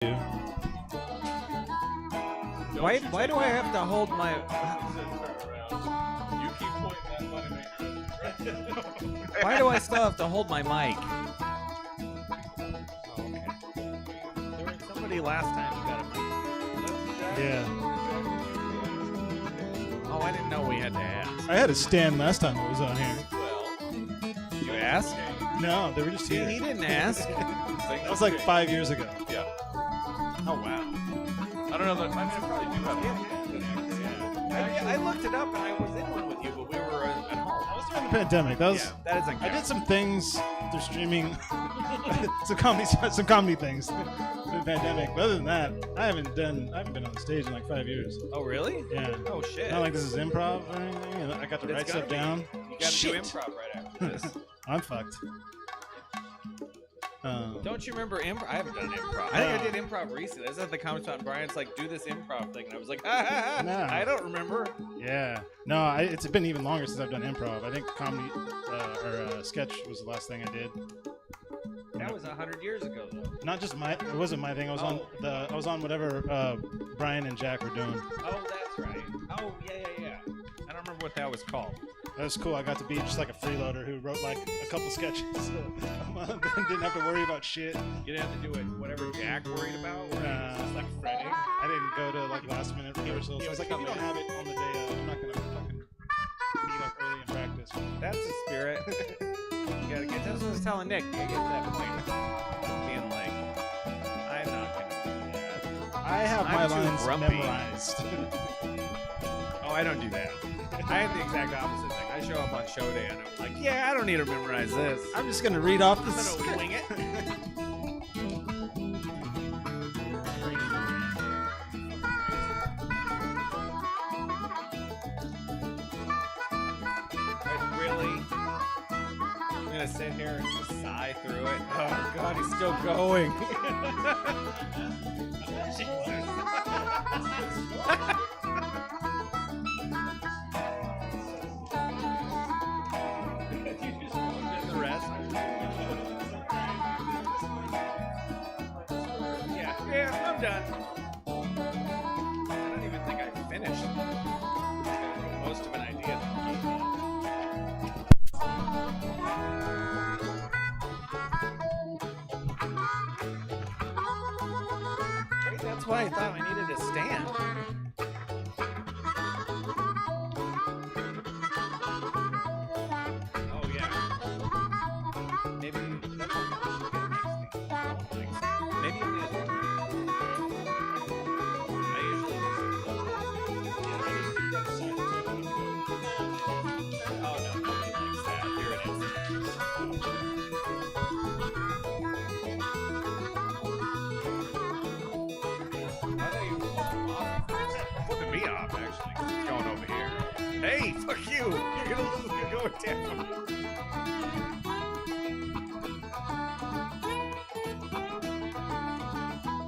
Why do I have to hold my... You keep pointing that money. Why do I still have to hold my mic? Oh, okay. There was somebody last time who got a mic. Yeah. Oh, I didn't know we had to ask. I had a stand last time I was on here. Well, you asked? No, they were just here. He didn't ask. That was like 5 years ago. Yeah. Oh, wow. I don't know that. I mean, I probably do have I looked it up and I was in one with you, but we were at home. That was during the pandemic. That was. Yeah, that isn't I count. did some things through streaming, some comedy things through the pandemic. But other than that, I haven't been on the stage in like 5 years. Oh, really? Yeah. Oh, shit. Not like this is improv or anything. And I got to It's write gotta stuff be. down. You gotta Shit. do improv right after this. I'm fucked. Don't you remember improv? I haven't done improv. I think I did improv recently. I was at the Comedy Spot and Brian's like, do this improv thing. And I was like, No. I don't remember. Yeah. No, it's been even longer since I've done improv. I think comedy or sketch was the last thing I did. That was 100 years ago, though. Not just my. It wasn't my thing. I was on whatever Brian and Jack were doing. Oh, that's right. Oh, yeah. I don't remember what that was called. That was cool. I got to be just like a freeloader who wrote like a couple sketches. Didn't have to worry about shit. You didn't have to do it whatever Jack worried about. Or just like fretting. I didn't go to like last minute rehearsals. I was like, if you don't have it on the day of, I'm not gonna fucking meet up early and practice. That's the spirit. You gotta get. That's what I was telling Nick. You gotta get to that point. Being like, I'm not gonna do that. I have I'm my too lines grumpy. memorized. Oh, I don't do that. I have the exact opposite thing. I show up on show day and I'm like, yeah, I don't need to memorize this. I'm just gonna read off the I'm script. gonna wing it. Really? I'm gonna sit here and just sigh through it. Oh God, he's still going. The rest. Yeah, I'm done. I don't even think I finished. I wrote most of an idea. Maybe that's why I thought I needed a stand. Oh yeah. Maybe that's what we should get next thing. Maybe only a I usually Oh no, nobody likes that. Here it is. I thought you were flipping me off, actually. 'Cause it's going over here. Hey, fuck you! You're gonna lose. You're going down.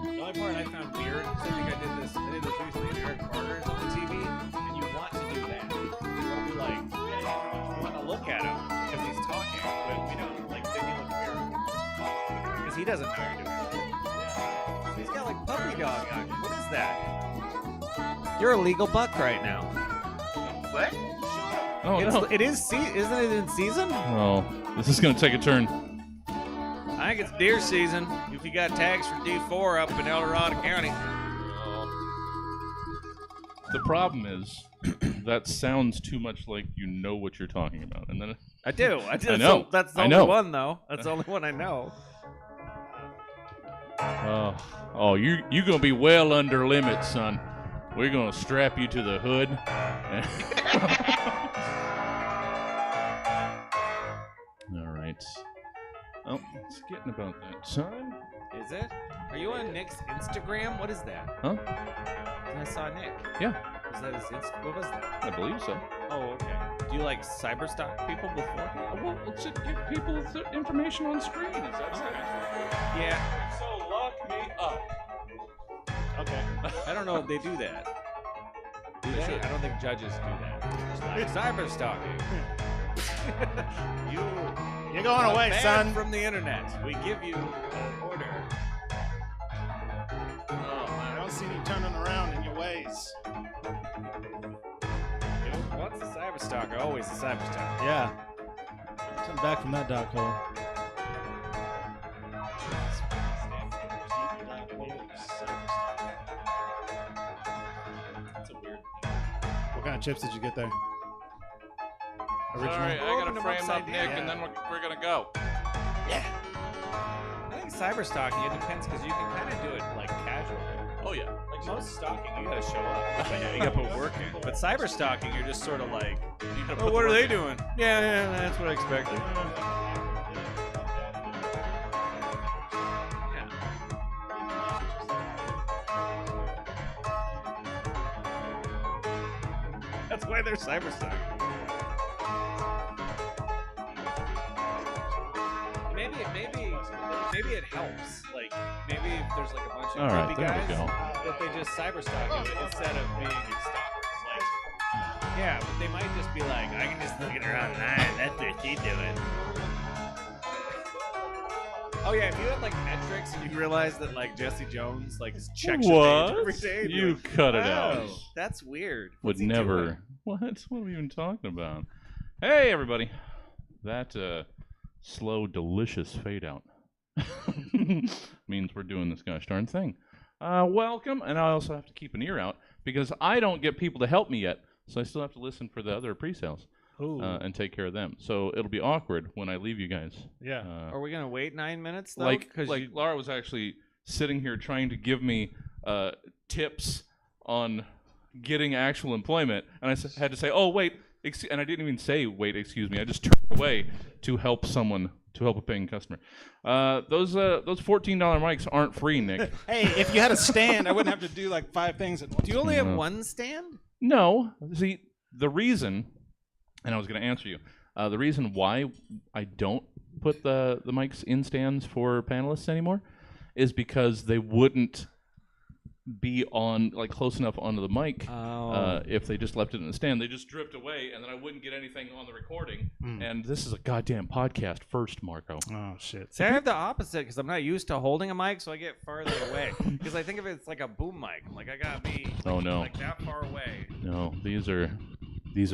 The only part I found weird, I think I did this recently in Eric Carter's on the TV, and you want to do that. You want to be like, you want to look at him because he's talking, but we don't, like, then you look weird. Because he doesn't know you're doing it. He's got like puppy dog on him. What is that? You're a legal buck right now. What? Oh no. It is, isn't it in season? Oh, this is gonna take a turn. I think it's deer season. If you got tags for D4 up in El Dorado County. The problem is that sounds too much like you know what you're talking about, and then I do. I know. That's the I only know. one, though. That's the only one I know. you gonna be well under limit, son. We're gonna strap you to the hood. All right. Oh, it's getting about that time. Is it? Are you on Nick's Instagram? What is that? Huh? I saw Nick. Yeah, Was that his What was that? I believe so. Oh, okay. Do you like cyberstalk people beforehand? Well, it's to give people the information on screen. Is that Yeah. So lock me up. Okay. I don't know if they do that. Do they? I don't think judges do that. It's like cyberstalking. You're going away, banned son. from the internet. We give you an order. seen you turning around in your ways. Once a cyber stalker, always a cyber stalker. Yeah. Come back from that dark hole. That's a weird. What kind of chips did you get there? Original? Sorry, I Open gotta them frame upside up Nick, down. and then we're gonna go. I think cyber stalking, it depends because you can kind of do it like casually. Oh yeah. Like most stalking, you gotta show up. You gotta put work in. But cyber stalking, you're just sort of like, oh, what are they doing? Yeah, that's what I expected. Yeah. That's why they're cyber stalking. Maybe it helps. Like maybe if there's like a bunch of All right, creepy there we guys go. that they just cyber stalk you instead of being stalkers. Like, yeah, but they might just be like, I can just look at her online. That's what she's doing. Oh yeah, if you had like metrics and you realize that like Jesse Jones like checks your page every day, and you're You like, cut it out. "Wow, that's weird. Would What's he never. doing?" What? What are we even talking about? Hey, everybody. That slow, delicious fade out means we're doing this gosh darn thing. Welcome, and I also have to keep an ear out because I don't get people to help me yet, so I still have to listen for the other pre-sales and take care of them. So it'll be awkward when I leave you guys. Yeah. Are we gonna wait 9 minutes though? Like Laura was actually sitting here trying to give me tips on getting actual employment, and I had to say, "Oh wait," and I didn't even say, "Wait, excuse me." I just turned away to help someone, to help a paying customer. Those $14 mics aren't free, Nick. Hey, if you had a stand, I wouldn't have to do like 5 things at once. Do you only have one stand? No. See, the reason, and I was going to answer you, the reason why I don't put the mics in stands for panelists anymore is because they wouldn't be on like close enough onto the mic if they just left it in the stand. They just drift away, and then I wouldn't get anything on the recording. And this is a goddamn podcast first, Marco. Oh shit. See, I have the opposite because I'm not used to holding a mic, so I get farther away. Because I think of it's like a boom mic. I'm like, I gotta be like that far away. No, these are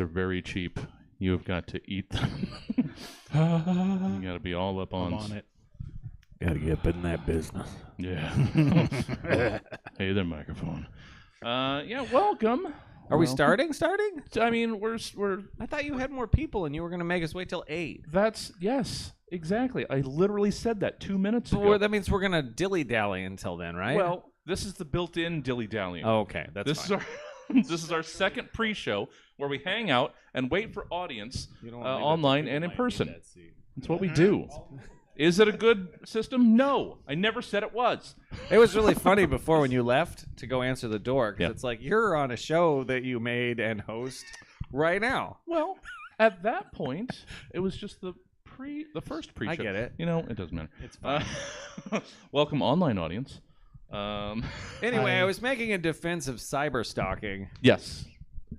very cheap. You have got to eat them. You got to be all up on it. Gotta get up in that business. Yeah. Hey there, microphone. Yeah, welcome. Are we starting? I mean, we're. I thought you had more people and you were gonna make us wait till 8. Yes, exactly. I literally said that 2 minutes ago. Well, that means we're gonna dilly dally until then, right? Well, this is the built-in dilly-dallying. Oh, okay, that's fine. This is our second pre-show where we hang out and wait for audience online and in person. That's what we do. Is it a good system? No. I never said it was. It was really funny before when you left to go answer the door because it's like you're on a show that you made and host right now. Well, at that point, it was just the first pre-show. I get it. You know, it doesn't matter. It's fine. Welcome, online audience. Anyway, I was making a defense of cyber stalking. Yes.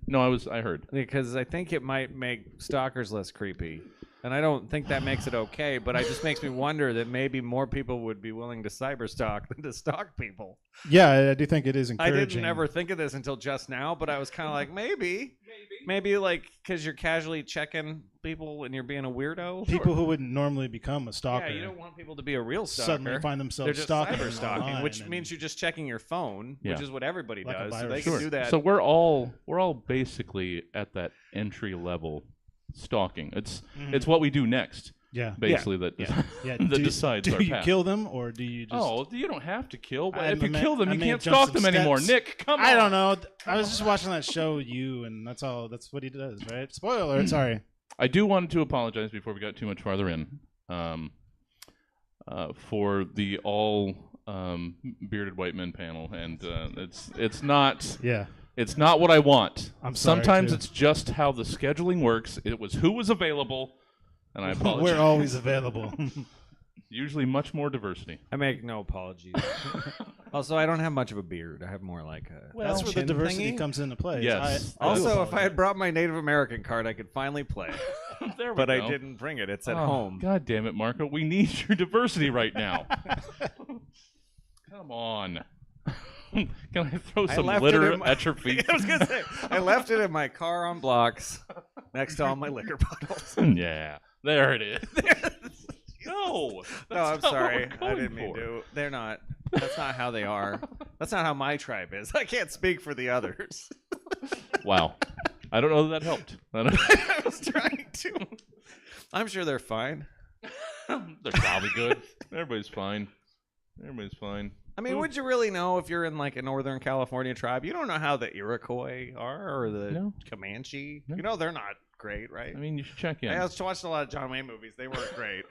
No, I heard. Because I think it might make stalkers less creepy. And I don't think that makes it okay, but it just makes me wonder that maybe more people would be willing to cyber stalk than to stalk people. Yeah, I do think it is encouraging. I didn't ever think of this until just now, but I was kind of like, maybe like because you're casually checking people and you're being a weirdo. People who wouldn't normally become a stalker. Yeah, you don't want people to be a real stalker. Suddenly find themselves They're just stalking cyber stalking, online which means you're just checking your phone, Yeah. which is what everybody Like a does. So virus. they can do that. So we're all basically at that entry level stalking. It's what we do next. Yeah. Basically, that decides do our you path. kill them or do you just? Oh, you don't have to kill. I If you may- kill them, I you may can't have jumped stalk them some anymore. steps. Nick, come on. I don't know. I was just watching that show, You, and that's all. That's what he does, right? Spoiler alert. Sorry. I do want to apologize before we got too much farther in for the all bearded white men panel, and it's not. Yeah. It's not what I want. I'm sorry, Sometimes too. it's just how the scheduling works. It was who was available, and I apologize. We're always available. Usually much more diversity. I make no apologies. Also, I don't have much of a beard. I have more like a That's where the chin diversity thingy. comes into play. Yes. Also, if I had brought my Native American card, I could finally play. There we But go. I didn't bring it. It's at Oh, home. God damn it, Marco. We need your diversity right now. Come on. Can I throw I some left it litter in my- at your feet? I was gonna say I left it in my car on blocks next to all my liquor bottles. Yeah, there it is. No, No, I'm that's not what sorry. we're I going didn't mean for. to. They're not. That's not how they are. That's not how my tribe is. I can't speak for the others. Wow, I don't know that helped. I was trying to. I'm sure they're fine. They're probably good. Everybody's fine. Everybody's fine. I mean, would you really know if you're in like a Northern California tribe? You don't know how the Iroquois are or the No. Comanche. No. You know they're not great, right? I mean, you should check in. I was watching a lot of John Wayne movies. They weren't great.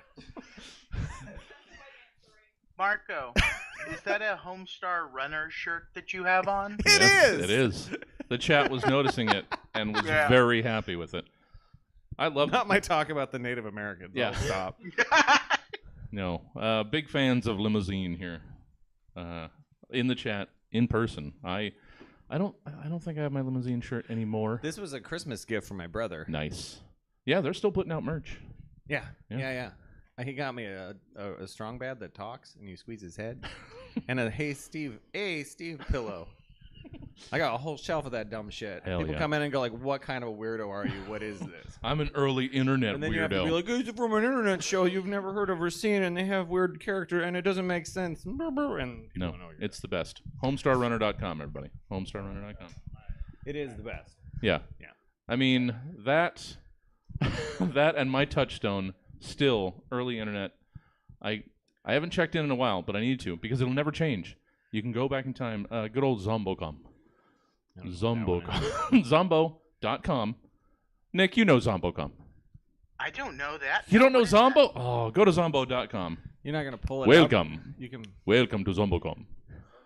Marco, is that a Homestar Runner shirt that you have on? It Yes, is. It is. The chat was noticing it and was Yeah. very happy with it. I love Not my talk about the Native Americans. Yeah. Oh, stop. No, big fans of limousine here. In the chat, in person. I don't think I have my limousine shirt anymore. This was a Christmas gift from my brother. Nice. Yeah, they're still putting out merch. Yeah. Yeah. Yeah. He got me a strong bad that talks and you squeeze his head, and a hey Steve pillow. I got a whole shelf of that dumb shit. Hell People yeah. come in and go like, "What kind of a weirdo are you? What is this?" I'm an early internet And then you weirdo. have to be like, "It's from an internet show you've never heard of or seen, and they have weird character, and it doesn't make sense." And people no, don't know you're it's the best. Homestarrunner.com, everybody. Homestarrunner.com. It is the best. Yeah. Yeah. I mean, that and my touchstone, still early internet. I haven't checked in a while, but I need to because it'll never change. You can go back in time. Good old Zombocom. Zombocom. Zombo.com. Nick, you know Zombocom. I don't know that. You don't know What is that? Zombo? Oh, go to Zombo.com. You're not gonna pull it. Welcome. Up. You can. Welcome to Zombocom.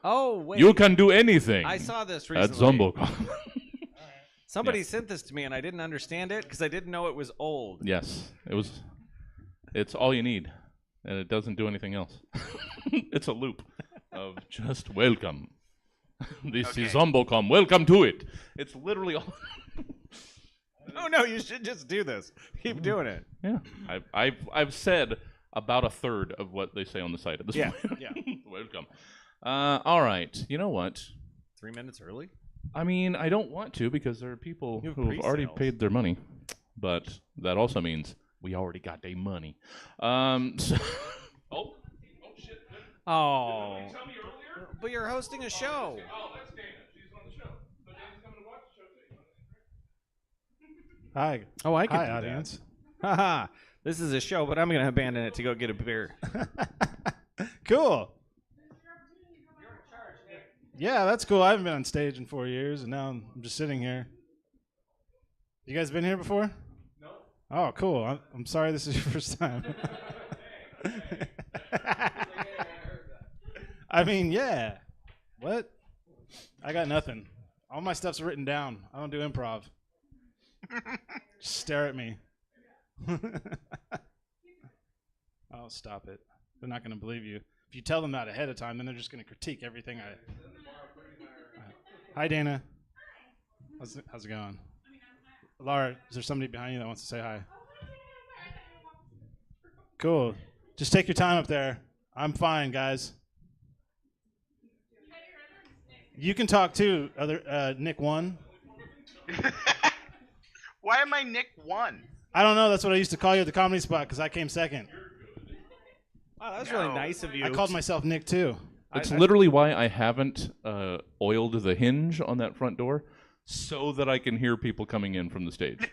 Oh wait. You can do anything I saw this at recently. Zombocom. Somebody Yeah. sent this to me, and I didn't understand it because I didn't know it was old. Yes, it's all you need, and it doesn't do anything else. It's a loop of just welcome. This Okay. is Zombocom. Welcome to it. It's literally all. Oh no, you should just do this. Keep doing it. Yeah, I've said about a third of what they say on the site at this Yeah, point. yeah. Welcome. All right. You know what? 3 minutes early. I mean, I don't want to because there are people You have who have already pre-sales. paid their money, but that also means we already got their money. So oh shit! Oh. Tell me earlier. But you're hosting a show. Oh, that's Dana. She's on the show. So Dana's coming to watch the show today. Hi. Oh, I can Hi, do audience. that. Haha. This is a show, but I'm gonna abandon it to go get a beer. Cool. Yeah, that's cool. I haven't been on stage in 4 years, and now I'm just sitting here. You guys been here before? No. Oh, cool. I'm sorry this is your first time. I mean, yeah. What? I got nothing. All my stuff's written down. I don't do improv. Just stare at me. Oh, stop it. They're not going to believe you. If you tell them that ahead of time, then they're just going to critique everything I... Hi, Dana. How's it going? Laura, is there somebody behind you that wants to say hi? Cool. Just take your time up there. I'm fine, guys. You can talk too, Nick 1. Why am I Nick 1? I don't know. That's what I used to call you at the comedy spot because I came second. Wow, that's really No. nice of you. I called myself Nick 2. It's literally why I haven't oiled the hinge on that front door, so that I can hear people coming in from the stage.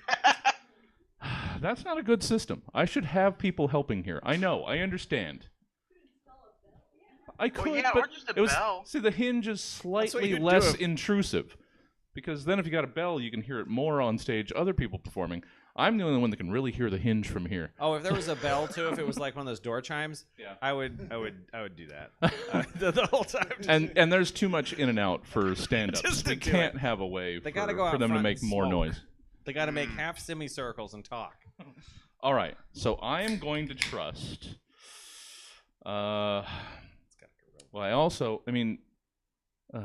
That's not a good system. I should have people helping here. I know. I understand. I could, yeah, but or just a it was, bell. see, the hinge is what slightly you'd less do. intrusive, because then if you got a bell, you can hear it more on stage. Other people performing. I'm the only one that can really hear the hinge from here. Oh, if there was a bell too, if it was like one of those door chimes, Yeah. I would do that the whole time. And there's too much in and out for stand-ups. Just to They do can't it. have a way They for, gotta go out for them to front make and more smoke. noise. They got to make half semicircles and talk. All right, so I am going to trust. Well, I mean,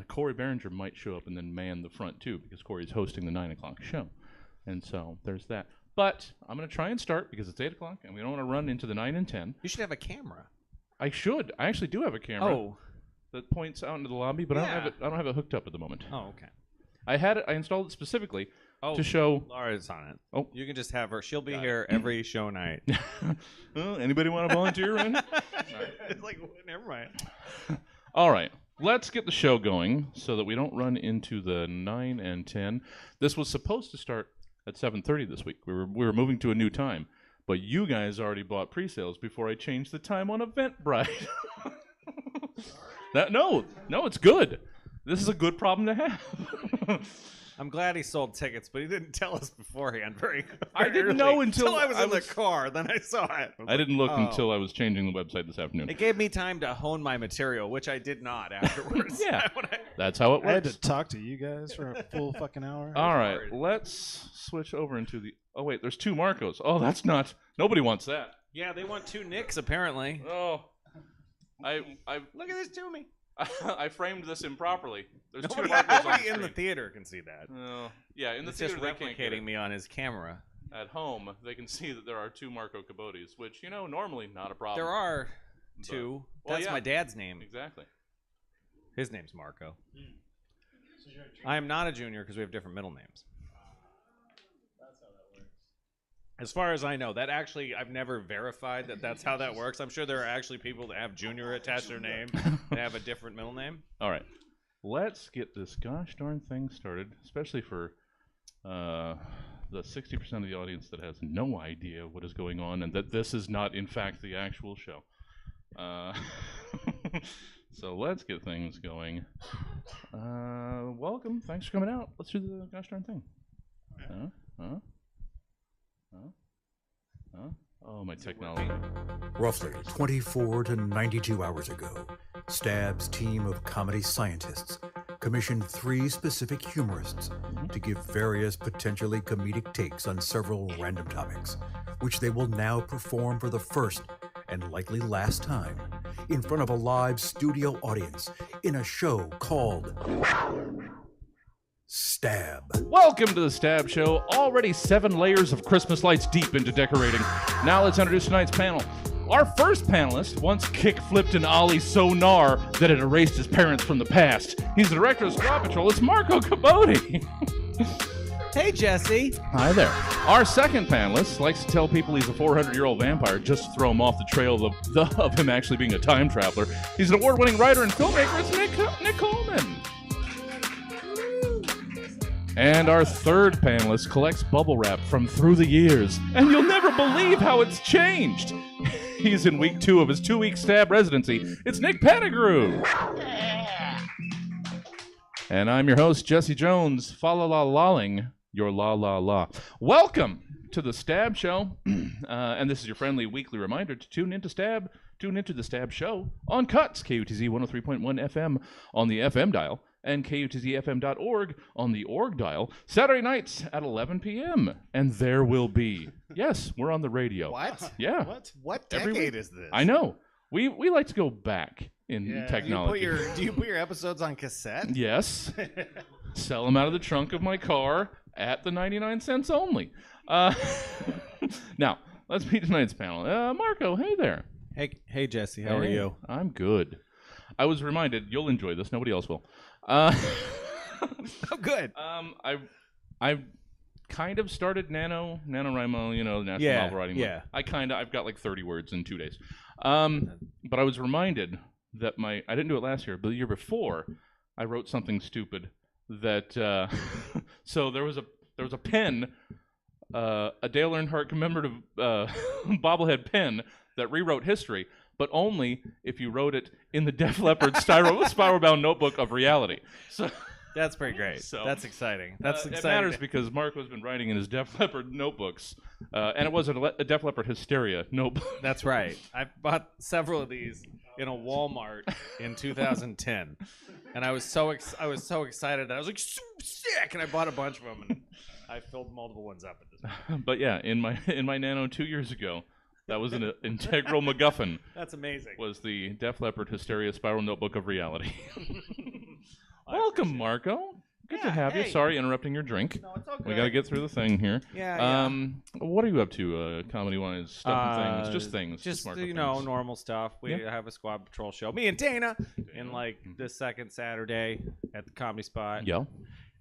Corey Behringer might show up and then man the front too, because Corey's hosting the 9 o'clock show, and so there's that. But I'm going to try and start because it's 8 o'clock, and we don't want to run into the 9 and 10. You should have a camera. I should. I actually do have a camera. Oh, that points out into the lobby, but I don't have it hooked up at the moment. Oh, okay. I installed it specifically to show. Laura's on it. Oh, you can just have her. She'll be here every show night. Well, anybody want to volunteer? Right? It's like, never mind. All right. Let's get the show going so that we don't run into the 9 and 10. This was supposed to start at 7:30 this week. We were moving to a new time, but you guys already bought pre-sales before I changed the time on Eventbrite. No, it's good. This is a good problem to have. I'm glad he sold tickets, but he didn't tell us beforehand. I didn't know until I was in the car. Then I saw it. I didn't look until I was changing the website this afternoon. It gave me time to hone my material, which I did not afterwards. Yeah, that's how it works. I had to talk to you guys for a full fucking hour. All right, let's switch over into the. Oh wait, there's 2 Marcos. Oh, that's not. Nobody wants that. Yeah, they want 2 Nicks apparently. Oh, I look at this Toomey. I framed this improperly. There's 2 Nobody Marcos on in screen. the theater can see that. Yeah, in the It's theater just they can't get replicating it. me on his camera. At home, they can see that there are 2 Marco Cabodis, which normally not a problem. There are 2. Well, That's yeah. my dad's name. Exactly. His name's Marco. I am not a junior because we have different middle names. As far as I know, that actually, I've never verified that that's how that works. I'm sure there are actually people that have junior attached to their name and have a different middle name. All right. Let's get this gosh darn thing started, especially for the 60% of the audience that has no idea what is going on and that this is not, in fact, the actual show. So let's get things going. Welcome. Thanks for coming out. Let's do the gosh darn thing. Oh, my technology. Roughly 24 to 92 hours ago, Stab's team of comedy scientists commissioned 3 specific humorists to give various potentially comedic takes on several random topics, which they will now perform for the first and likely last time in front of a live studio audience in a show called Stab. Welcome to the Stab Show. Already 7 layers of Christmas lights deep into decorating. Now let's introduce tonight's panel. Our first panelist once kick-flipped an ollie so gnar that it erased his parents from the past. He's the director of Squad Patrol. It's Marco Cabodi. Hey, Jesse. Hi there. Our second panelist likes to tell people he's a 400-year-old vampire just to throw him off the trail of him actually being a time traveler. He's an award-winning writer and filmmaker. It's Nick Coleman. And our third panelist collects bubble wrap from through the years, and you'll never believe how it's changed. He's in week 2 of his 2-week Stab residency. It's Nick Pettigrew. And I'm your host, Jesse Jones, fa-la-la-lalling your la-la-la. Welcome to the Stab Show. And this is your friendly weekly reminder to tune into the Stab Show on Cuts, KUTZ 103.1 FM on the FM dial, and KUTZFM.org on the org dial, Saturday nights at 11 p.m. And there will be. Yes, we're on the radio. What? Yeah. What Every decade week. is this? I know. We like to go back in technology. Do you put your episodes on cassette? Yes. Sell them out of the trunk of my car at the 99 cents only. Now, let's meet tonight's panel. Marco, hey there. Hey, Jesse. How are you? I'm good. I was reminded you'll enjoy this. Nobody else will. Oh, good. I kind of started NaNoWriMo, National Novel Writing Month. I've got like 30 words in 2 days. But I was reminded that I didn't do it last year, but the year before, I wrote something stupid that, so there was a pen, a Dale Earnhardt commemorative bobblehead pen that rewrote history, but only if you wrote it in the Def Leppard spiral-bound notebook of reality. So That's pretty great. So, that's exciting. That's exciting. It matters because Marco's been writing in his Def Leppard notebooks, and it was a Def Leppard Hysteria notebook. That's right. I bought several of these in a Walmart in 2010, and I was so excited that I was like, so sick, and I bought a bunch of them, and I filled multiple ones up at this point. But yeah, in my Nano 2 years ago, that was an integral MacGuffin. That's amazing. Was the Def Leppard Hysteria Spiral Notebook of Reality. Welcome, Marco. good Yeah, to have you. hey. Sorry, interrupting your drink. No, it's all We got to get through the thing here. Yeah, What are you up to, comedy-wise? Stuff and things, just things. Just Marco you know, things. normal stuff. We Yeah. have a squad patrol show. Me and Dana in like the second Saturday at the Comedy Spot. Yeah.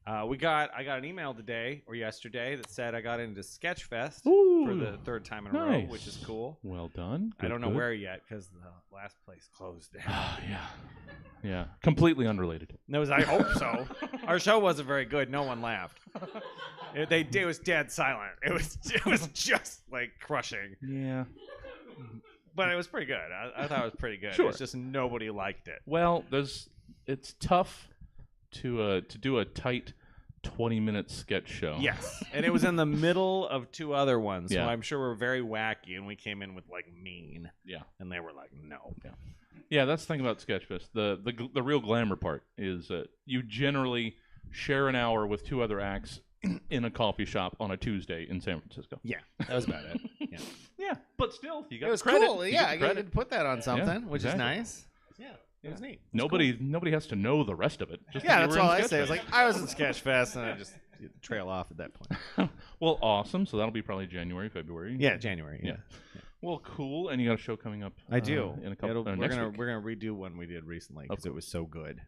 I got an email today or yesterday that said I got into Sketchfest Ooh, for the third time in a row, nice. which is cool. Well done. I don't know Good. where yet because the last place closed down. Yeah. Yeah. Completely unrelated. I hope so. Our show wasn't very good. No one laughed. It was dead silent. It was just like crushing. Yeah. But it was pretty good. I thought it was pretty good. Sure. It's just nobody liked it. Well, it's tough to do a tight 20-minute sketch show. Yes, and it was in the middle of two other ones, Yeah. so I'm sure we're very wacky, and we came in with like mean. Yeah. And they were like, no. Yeah, that's the thing about Sketchfest. The real glamour part is you generally share an hour with two other acts in a coffee shop on a Tuesday in San Francisco. Yeah, that was about it. Yeah, Yeah, but still, you got it was credit. cool. You Yeah, get I the credit. could put that on something, which exactly. is nice. Yeah, it was neat. Nobody has to know the rest of it. Just Yeah, that you that's were in all I say. Sketchfest. It's like I was in Sketchfest, and I just trail off at that point. Well, awesome. So that'll be probably January, February. Yeah, January. Yeah, Well, cool. And you got a show coming up. I do. In a couple. we're next gonna week. we're gonna redo one we did recently because it was so good.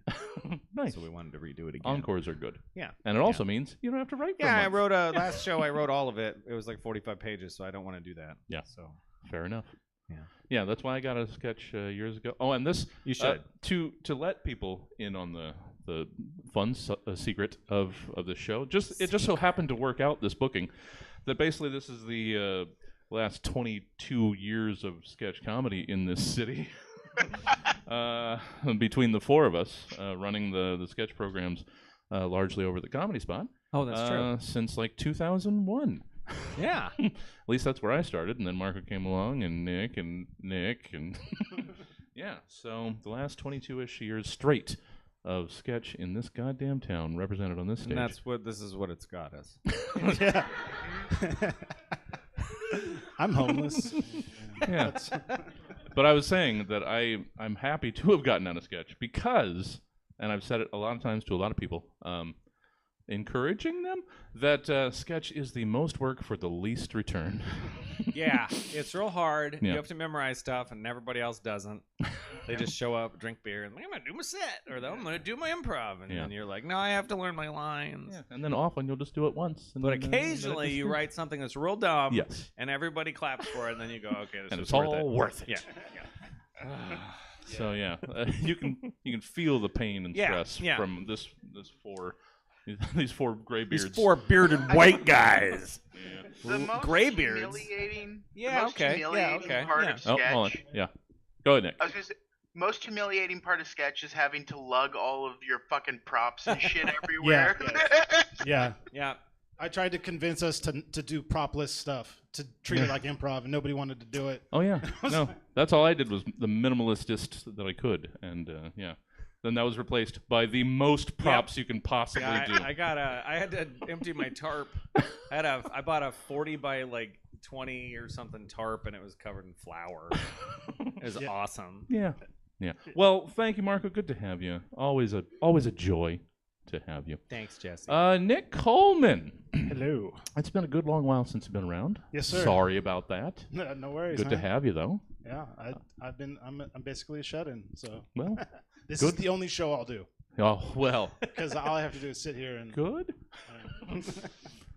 Nice. So we wanted to redo it again. Encores are good. Yeah. And it also means you don't have to write. For Yeah, a I month. wrote last show. I wrote all of it. It was like 45 pages, so I don't want to do that. Yeah. So Fair enough. Yeah. Yeah, that's why I got a sketch years ago. Oh, and this you should. to let people in on the fun secret of the show. It just so happened to work out this booking that basically this is the last 22 years of sketch comedy in this city. Between the four of us running the sketch programs largely over the Comedy Spot. Oh, that's true. Since like 2001. Yeah. At least that's where I started, and then Marco came along, and Nick, and yeah. So the last 22-ish years straight of sketch in this goddamn town, represented on this stage. And this is what it's got us. Yeah. I'm homeless. Yeah. But I was saying that I'm happy to have gotten out of sketch because, and I've said it a lot of times to a lot of people, encouraging them that sketch is the most work for the least return. Yeah, it's real hard. Yeah. You have to memorize stuff, and everybody else doesn't. They just show up, drink beer, and I'm gonna do my set, or I'm gonna do my improv, and then you're like, no, I have to learn my lines. Yeah. And then often you'll just do it once. And But then, occasionally you write something that's real dumb, Yes. and everybody claps for it, and then you go, okay, this And is it's worth all it. worth it. Yeah. So yeah, you can feel the pain and Yeah, stress yeah. from these four gray beards. These four bearded white guys. The most Gray beards. humiliating, Yeah, the most okay, yeah, humiliating okay, part yeah. of Oh, sketch. hold on. Yeah. Go ahead, Nick. I was gonna say, most humiliating part of sketch is having to lug all of your fucking props and shit everywhere. Yeah. Yeah. I tried to convince us to do propless stuff, to treat it like improv, and nobody wanted to do it. Oh yeah. No, that's all I did was the minimalistest that I could, and yeah. Then that was replaced by the most props you can possibly do. I had to empty my tarp. I bought a 40 by like 20 or something tarp, and it was covered in flour. It was awesome. Yeah. Yeah. Well, thank you, Marco. Good to have you. Always a joy to have you. Thanks, Jesse. Nick Coleman. Hello. It's been a good long while since you've been around. Yes, sir. Sorry about that. No worries. Good to have you, though. Yeah, I'm basically a shut-in, so Well, this is the only show I'll do oh well. because all I have to do is sit here and. Good.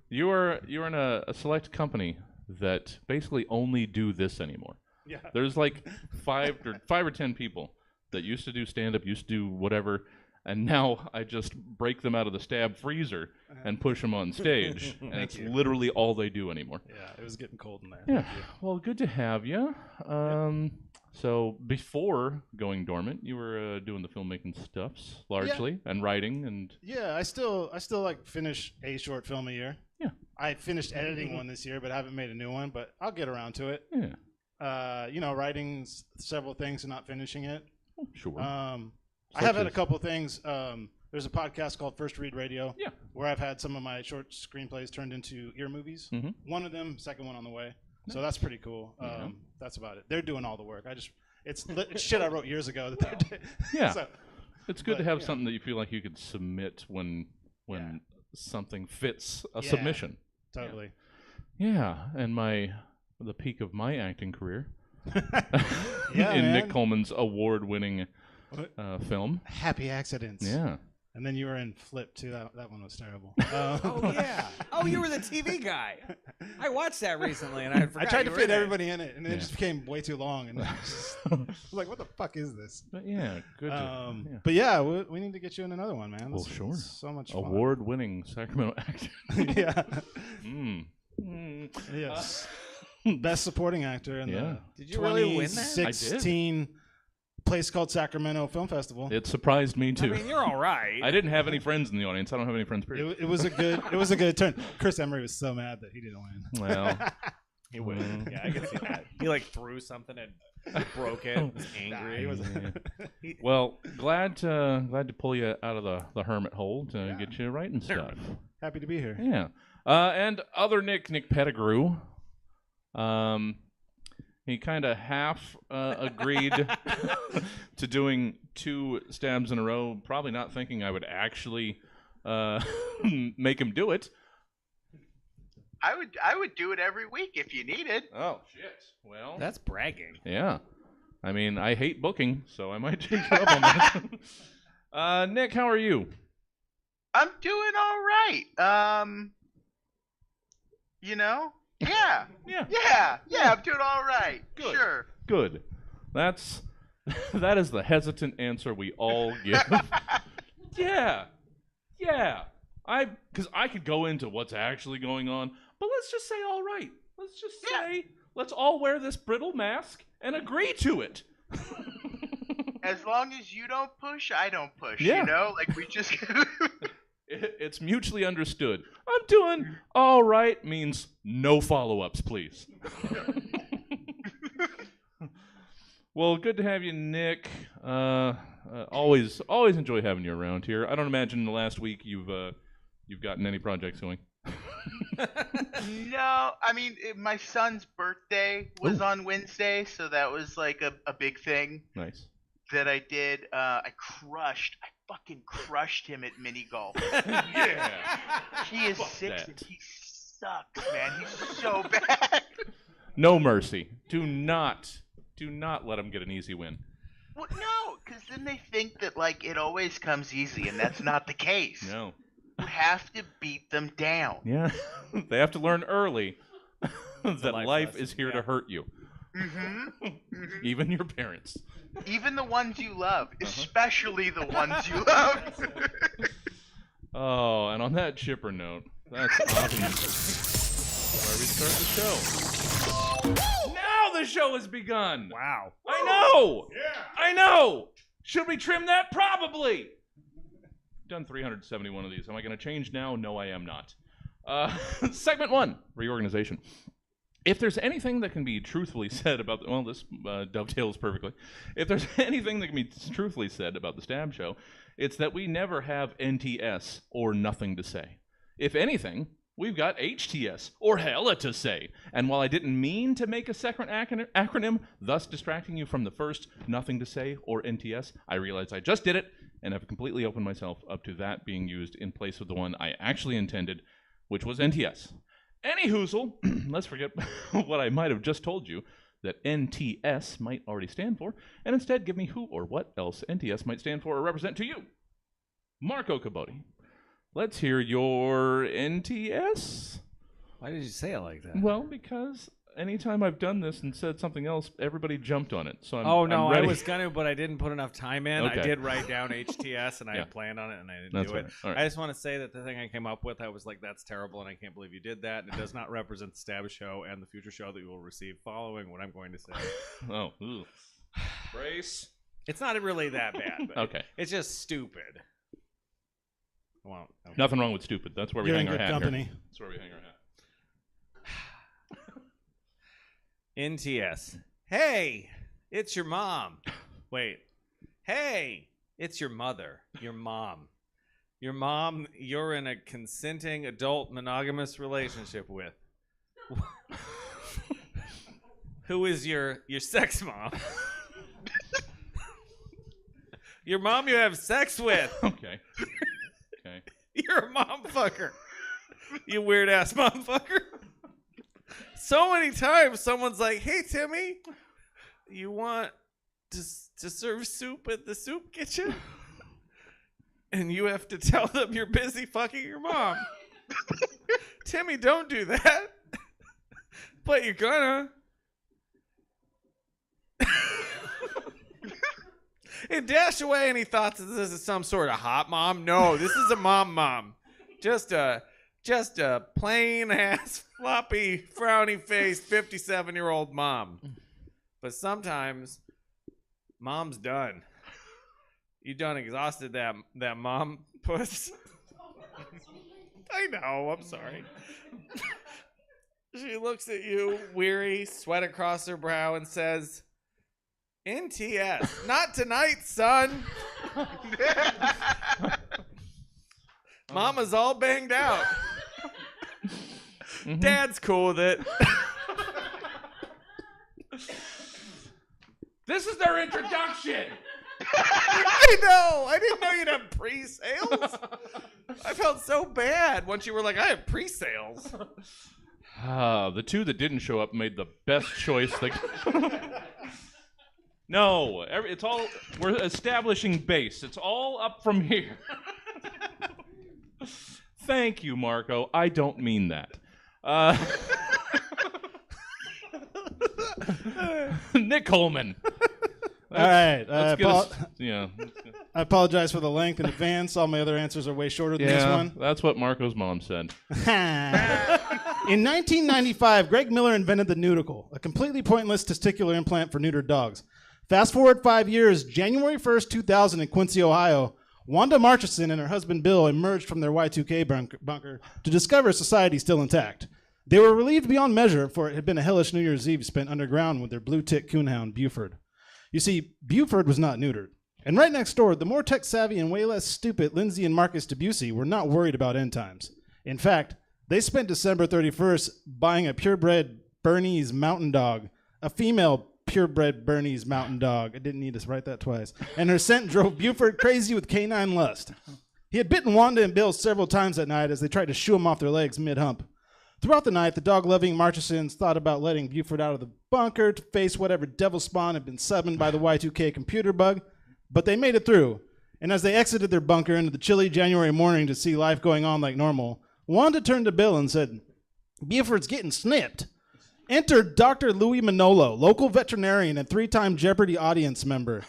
You're in a select company that basically only do this anymore. Yeah. There's like five or 10 people that used to do stand-up, used to do whatever, and now I just break them out of the stab freezer and push them on stage, and it's literally all they do anymore. Yeah, it was getting cold in there. Yeah. Well, good to have you. So before going dormant, you were doing the filmmaking stuffs largely and writing and. Yeah, I still like finish a short film a year. Yeah. I finished editing one this year, but haven't made a new one. But I'll get around to it. Yeah. Writing several things and not finishing it. Sure. I have had a couple things. There's a podcast called First Read Radio. Yeah. Where I've had some of my short screenplays turned into ear movies. Mhm. One of them, second one on the way. So that's pretty cool. That's about it. They're doing all the work. It's shit I wrote years ago that they're doing. Yeah. So, It's good to have something that you feel like you could submit when when something fits a Yeah. submission. Totally. Yeah, and the peak of my acting career Yeah, in man. Nick Coleman's award-winning film. Happy Accidents. Yeah. And then you were in Flip too. That one was terrible. Oh yeah. Oh, you were the TV guy. I watched that recently, and I forgot. I tried to you were fit in it. everybody in it, and Yeah. it just became way too long. And I was like, "What the fuck is this?" But yeah, good. But yeah, we need to get you in another one, man. Well, This sure. is so much fun. Award-winning Sacramento actor. Yeah. Mm. Yes. Best supporting actor in the Did you really win that? 2016 place called Sacramento Film Festival. It surprised me too. I mean, you're all right. I didn't have any friends in the audience. I don't have any friends. Period. It was a good turn. Chris Emery was so mad that he didn't win. Well, He would. Yeah, I can see that. He like threw something and broke it. Was angry. He was well, glad to pull you out of the hermit hole to get you writing stuff. happy to be here. Yeah, and other Nick Pettigrew. He kind of half agreed to doing 2 stabs in a row, probably not thinking I would actually make him do it. I would do it every week if you needed. Oh, shit. Well, That's bragging. yeah. I mean, I hate booking, so I might take you up on that. Nick, how are you? I'm doing all right. You know? Yeah. Yeah. Yeah, I'm doing all right. Good. Sure. Good. That is the hesitant answer we all give. Yeah. Because I could go into what's actually going on, but let's just say all right. Let's just say let's all wear this brittle mask and agree to it. As long as you don't push, I don't push. Yeah. You know, like we just. It's mutually understood. I'm doing all right means no follow-ups, please. Well, good to have you, Nick. Always enjoy having you around here. I don't imagine in the last week you've gotten any projects going. No, I mean my son's birthday was on Wednesday, so that was like a big thing Nice. that I did. I fucking crushed him at mini golf. Yeah. He is Fuck 6 that. and he sucks, man. He's so bad. No mercy. Do not let him get an easy win. Well, no, because then they think that like it always comes easy, and that's not the case. No. You have to beat them down. Yeah. They have to learn early that life life lesson, is here to hurt you. Even your parents. Even the ones you love, especially the ones you love. Oh, and on that chipper note, that's obviously where we start the show. Now the show has begun. Wow. I know. Yeah. I know. Should we trim that? Probably. Done 371 of these. Am I going to change now? No, I am not. Segment 1, reorganization. If there's anything that can be truthfully said about this dovetails perfectly. If there's anything that can be truthfully said about the Stab Show, it's that we never have NTS or nothing to say. If anything, we've got HTS or hella to say. And while I didn't mean to make a second acronym, thus distracting you from the first nothing to say or NTS, I realized I just did it and have completely opened myself up to that being used in place of the one I actually intended, which was NTS. Any hoozle, let's forget what I might have just told you that NTS might already stand for, and instead give me who or what else NTS might stand for or represent to you. Marco Cabodi, let's hear your NTS. Why did you say it like that? Well, because anytime I've done this and said something else, everybody jumped on it. So no, I'm ready. I was gonna, but I didn't put enough time in. Okay. I did write down HTS, and I Yeah. had planned on it, and I didn't That's do it. right. All right. I just want to say that the thing I came up with, I was like, "That's terrible," and I can't believe you did that. And it does not represent the Stab Show and the future show that you will receive following what I'm going to say. Oh, ooh. Brace. It's not really that bad. But Okay. it's just stupid. Well, okay. Nothing wrong with stupid. That's where we You're hang in our good hat company. here. That's where we hang our hat. NTS. Hey, it's your mom. Wait. Hey, it's your mother. Your mom. Your mom you're in a consenting adult monogamous relationship with. Who is your sex mom? Your mom you have sex with. Okay. Okay. Your mom motherfucker. You weird ass motherfucker. So many times someone's like, hey, Timmy, you want to serve soup at the soup kitchen? And you have to tell them you're busy fucking your mom. Timmy, don't do that. But you're gonna. And dash away any thoughts that this is some sort of hot mom. No, this is a mom. Just a plain ass, floppy, frowny faced 57-year-old mom. But sometimes mom's done. You done exhausted that mom puss. I know, I'm sorry. She looks at you, weary, sweat across her brow, and says, NTS, not tonight, son. Mama's all banged out. Dad's cool with it. This is their introduction. I know. I didn't know you'd have pre-sales. I felt so bad once you were like, I have pre-sales. The two that didn't show up made the best choice. No, it's all, we're establishing base. It's all up from here. Thank you, Marco. I don't mean that. Nick Coleman. All right. Yeah. I apologize for the length in advance. All my other answers are way shorter than this one. That's what Marco's mom said. In 1995, Greg Miller invented the Nudicle, a completely pointless testicular implant for neutered dogs. Fast forward 5 years, January 1st, 2000 in Quincy, Ohio, Wanda Marchison and her husband Bill emerged from their Y2K bunker to discover society still intact. They were relieved beyond measure, for it had been a hellish New Year's Eve spent underground with their blue-tick coonhound, Buford. You see, Buford was not neutered. And right next door, the more tech-savvy and way less stupid Lindsay and Marcus Debussy were not worried about end times. In fact, they spent December 31st buying a purebred Bernese mountain dog, a female purebred Bernese mountain dog. I didn't need to write that twice. And her scent drove Buford crazy with canine lust. He had bitten Wanda and Bill several times that night as they tried to shoo him off their legs mid-hump. Throughout the night, the dog-loving Marchisons thought about letting Buford out of the bunker to face whatever devil spawn had been summoned by the Y2K computer bug, but they made it through. And as they exited their bunker into the chilly January morning to see life going on like normal, Wanda turned to Bill and said, Buford's getting snipped. Enter Dr. Louis Manolo, local veterinarian and 3-time Jeopardy audience member.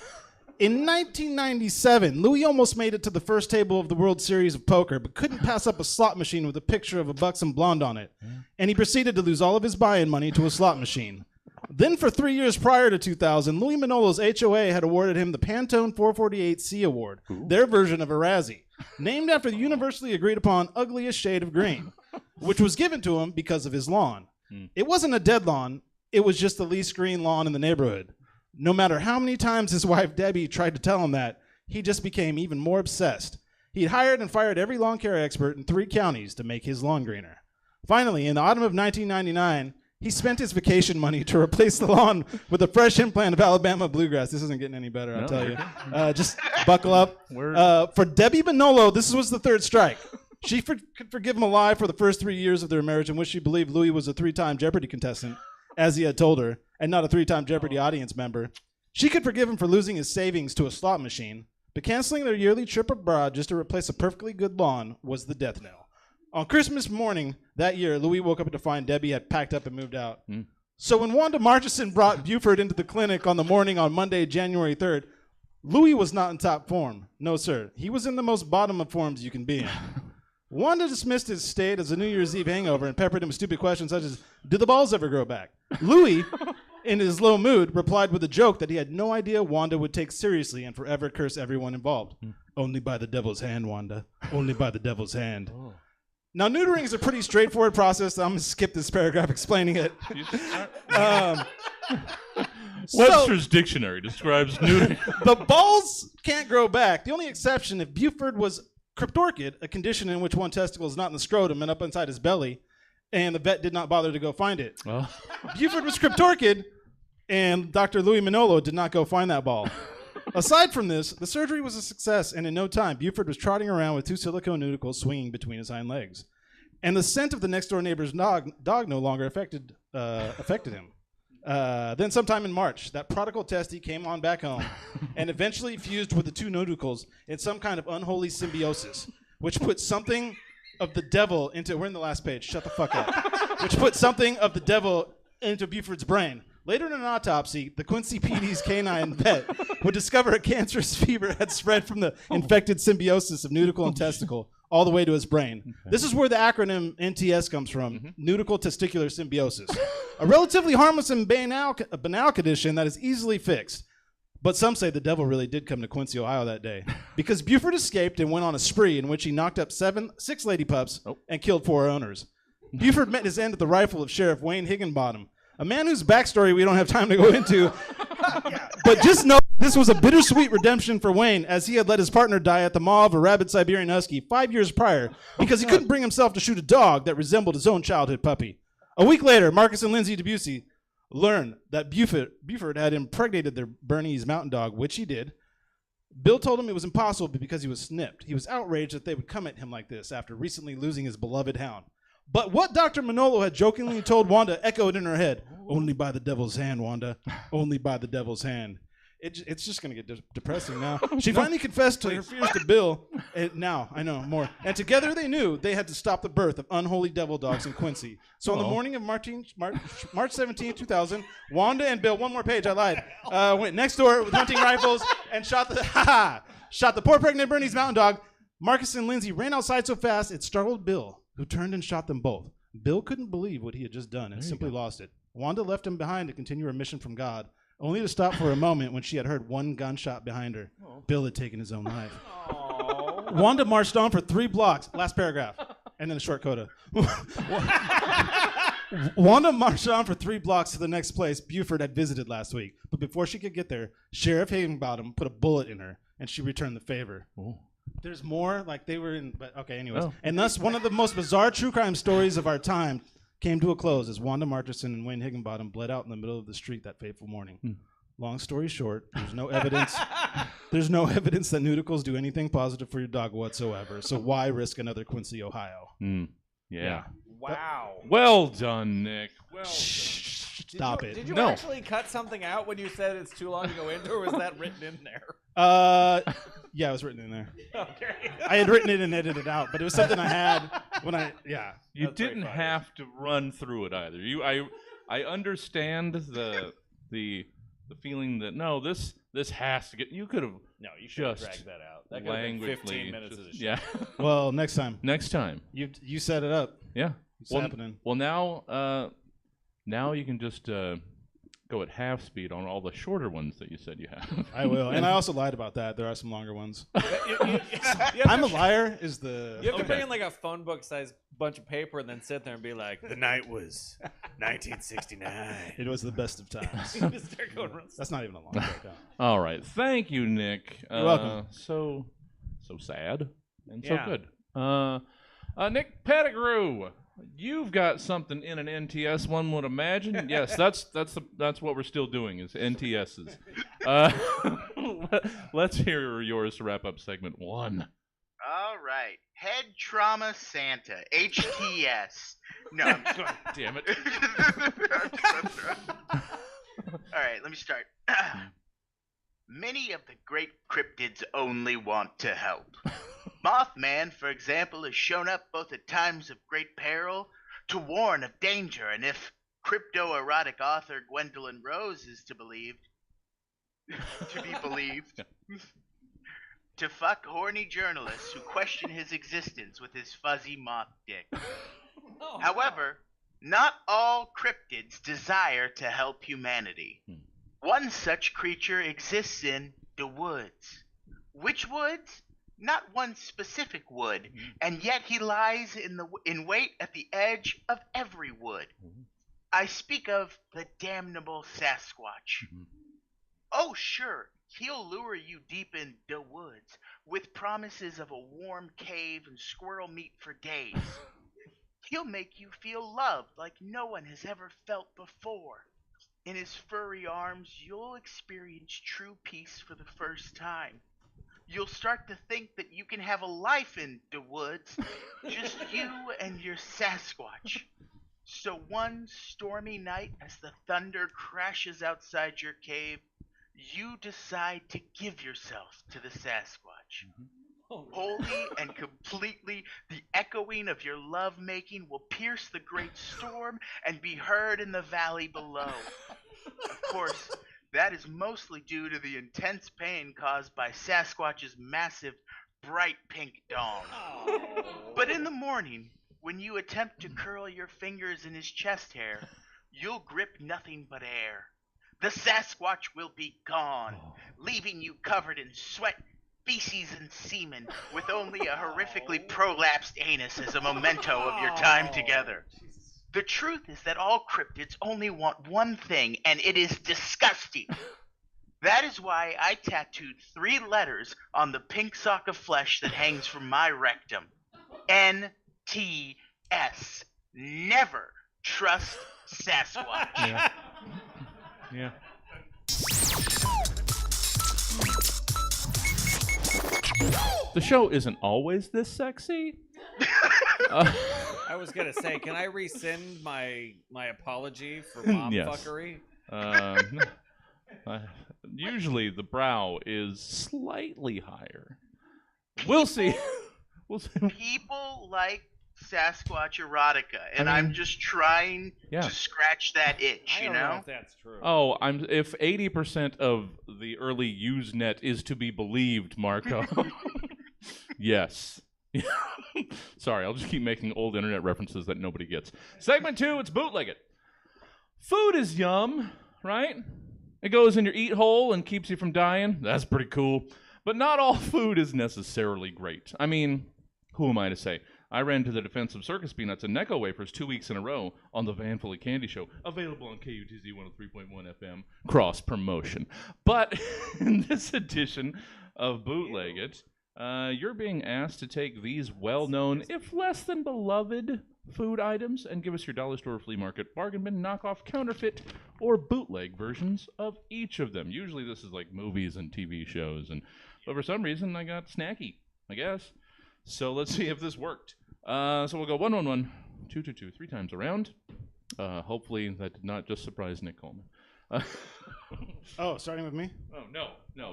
In 1997, Louis almost made it to the first table of the World Series of Poker, but couldn't pass up a slot machine with a picture of a buxom blonde on it. And he proceeded to lose all of his buy-in money to a slot machine. Then for 3 years prior to 2000, Louis Manolo's HOA had awarded him the Pantone 448C Award, their version of a Razzie, named after the universally agreed upon ugliest shade of green, which was given to him because of his lawn. It wasn't a dead lawn, it was just the least green lawn in the neighborhood. No matter how many times his wife Debbie tried to tell him that, he just became even more obsessed. He'd hired and fired every lawn care expert in 3 counties to make his lawn greener. Finally, in the autumn of 1999, he spent his vacation money to replace the lawn with a fresh implant of Alabama bluegrass. This isn't getting any better, I'll tell you. Just buckle up. For Debbie Manolo, this was the 3rd strike. She could forgive him a lie for the first 3 years of their marriage in which she believed Louis was a 3-time Jeopardy contestant, as he had told her, and not a 3-time Jeopardy audience member. She could forgive him for losing his savings to a slot machine, but canceling their yearly trip abroad just to replace a perfectly good lawn was the death knell. On Christmas morning that year, Louis woke up to find Debbie had packed up and moved out. So when Wanda Marchison brought Buford into the clinic on the morning on Monday, January 3rd, Louis was not in top form. No, sir. He was in the most bottom of forms you can be in. Wanda dismissed his state as a New Year's Eve hangover and peppered him with stupid questions such as, do the balls ever grow back? Louis, in his low mood, replied with a joke that he had no idea Wanda would take seriously and forever curse everyone involved. Only by the devil's hand, Wanda. Only by the devil's hand. Now, neutering is a pretty straightforward process. So I'm going to skip this paragraph explaining it. Webster's dictionary describes neutering. The balls can't grow back. The only exception if Buford was cryptorchid, a condition in which one testicle is not in the scrotum and up inside his belly, and the vet did not bother to go find it. Buford was cryptorchid, and Dr. Louis Manolo did not go find that ball. Aside from this, the surgery was a success, and in no time, Buford was trotting around with 2 silicone noodles swinging between his hind legs. And the scent of the next-door neighbor's dog no longer affected him. Then sometime in March, that prodigal testy came on back home and eventually fused with the 2 noodles in some kind of unholy symbiosis, which put something of the devil into... We're in the last page. Shut the fuck up. Which put something of the devil into Buford's brain. Later in an autopsy, the Quincy PD's canine vet would discover a cancerous fever had spread from the infected symbiosis of noodle and testicle all the way to his brain. Okay. This is where the acronym NTS comes from, noodle testicular symbiosis. A relatively harmless and banal condition that is easily fixed. But some say the devil really did come to Quincy, Ohio that day, because Buford escaped and went on a spree in which he knocked up 6 lady pups and killed 4 owners. Buford met his end at the rifle of Sheriff Wayne Higginbottom, a man whose backstory we don't have time to go into. But just know this was a bittersweet redemption for Wayne, as he had let his partner die at the maw of a rabid Siberian husky 5 years prior because he couldn't bring himself to shoot a dog that resembled his own childhood puppy. A week later, Marcus and Lindsay Debussy learned that Buford had impregnated their Bernese mountain dog, which he did. Bill told him it was impossible because he was snipped. He was outraged that they would come at him like this after recently losing his beloved hound. But what Dr. Manolo had jokingly told Wanda echoed in her head. Only by the devil's hand, Wanda. Only by the devil's hand. It's just going to get depressing now. She finally confessed to her fears to Bill. Now, I know, more. And together they knew they had to stop the birth of unholy devil dogs in Quincy. So on the morning of March 17, 2000, Wanda and Bill, one more page, I lied, went next door with hunting rifles and shot the poor pregnant Bernese mountain dog. Marcus and Lindsay ran outside so fast it startled Bill, who turned and shot them both. Bill couldn't believe what he had just done and simply lost it. Wanda left him behind to continue her mission from God, only to stop for a moment when she had heard one gunshot behind her. Bill had taken his own life. Wanda marched on for 3 blocks. Last paragraph. And then a short coda. Wanda marched on for 3 blocks to the next place Buford had visited last week. But before she could get there, Sheriff Higginbottom put a bullet in her, and she returned the favor. There's more, like they were in, but okay, anyways. And thus, one of the most bizarre true crime stories of our time came to a close as Wanda Marterson and Wayne Higginbottom bled out in the middle of the street that fateful morning. Long story short, there's no evidence. There's no evidence that nudicles do anything positive for your dog whatsoever. So why risk another Quincy, Ohio? Yeah. Wow. Well done, Nick. Well done. Stop it. Did you actually cut something out when you said it's too long to go into, or was that written in there? Yeah, it was written in there. Okay. I had written it and edited it out, but it was something I had when You didn't have to run through it either. I understand the feeling that no, this has to get. You could have. No, you should have dragged that out. That could have been 15 minutes of the show. Yeah. Well, next time. Next time. You set it up. Yeah. It's happening. Well, now you can just go at half speed on all the shorter ones that you said you have. I will. And I also lied about that. There are some longer ones. I'm a liar is the... You have to bring in like a phone book size bunch of paper and then sit there and be like, the night was 1969. It was the best of times. That's not even a long break. All right. Thank you, Nick. You're welcome. So sad and so good. Nick Pettigrew. You've got something in an NTS, one would imagine. Yes, that's what we're still doing is NTSs. Let's hear yours to wrap up segment 1. All right, Head Trauma Santa, HTS. No, I'm just Damn it. All right, let me start. Many of the great cryptids only want to help. Mothman, for example, has shown up both at times of great peril to warn of danger, and if crypto-erotic author Gwendolyn Rose is to be believed, to fuck horny journalists who question his existence with his fuzzy moth dick. However, not all cryptids desire to help humanity. One such creature exists in the woods. Which woods? Not one specific wood, and yet he lies in wait at the edge of every wood. I speak of the damnable Sasquatch. Oh, sure, he'll lure you deep in the woods with promises of a warm cave and squirrel meat for days. He'll make you feel loved like no one has ever felt before. In his furry arms, you'll experience true peace for the first time. You'll start to think that you can have a life in the woods, just you and your Sasquatch. So one stormy night, as the thunder crashes outside your cave, you decide to give yourself to the Sasquatch. Wholly and completely, the echoing of your lovemaking will pierce the great storm and be heard in the valley below. Of course, that is mostly due to the intense pain caused by Sasquatch's massive, bright pink dong. But in the morning, when you attempt to curl your fingers in his chest hair, you'll grip nothing but air. The Sasquatch will be gone, leaving you covered in sweat, feces, and semen, with only a horrifically prolapsed anus as a memento of your time together. The truth is that all cryptids only want one thing, and it is disgusting. That is why I tattooed 3 letters on the pink sock of flesh that hangs from my rectum. NTS. Never trust Sasquatch. Yeah. Yeah. The show isn't always this sexy. I was gonna say, can I rescind my apology for mom Yes. fuckery? Usually the brow is slightly higher. We'll see. We'll see. People like Sasquatch erotica, and I mean, I'm just trying yeah. to scratch that itch, I you don't know know? if that's true. Oh, if 80% of the early Usenet is to be believed, Marco. Yes. Sorry, I'll just keep making old internet references that nobody gets. Segment 2, it's bootleg it. Food is yum, right? It goes in your eat hole and keeps you from dying. That's pretty cool. But not all food is necessarily great. I mean, who am I to say? I ran to the defense of circus peanuts and Necco wafers 2 weeks in a row on the Van Fully Candy Show, available on KUTZ 103.1 FM, cross promotion. But in this edition of Bootleg It, you're being asked to take these well-known, if less than beloved, food items and give us your dollar store, flea market, bargain bin, knockoff, counterfeit, or bootleg versions of each of them. Usually this is like movies and TV shows, but for some reason I got snacky, I guess. So let's see if this worked. So we'll go 1, 1, 1, 2, 2, 2, 3 times around. Hopefully that did not just surprise Nick Coleman. Oh, starting with me? Oh, no,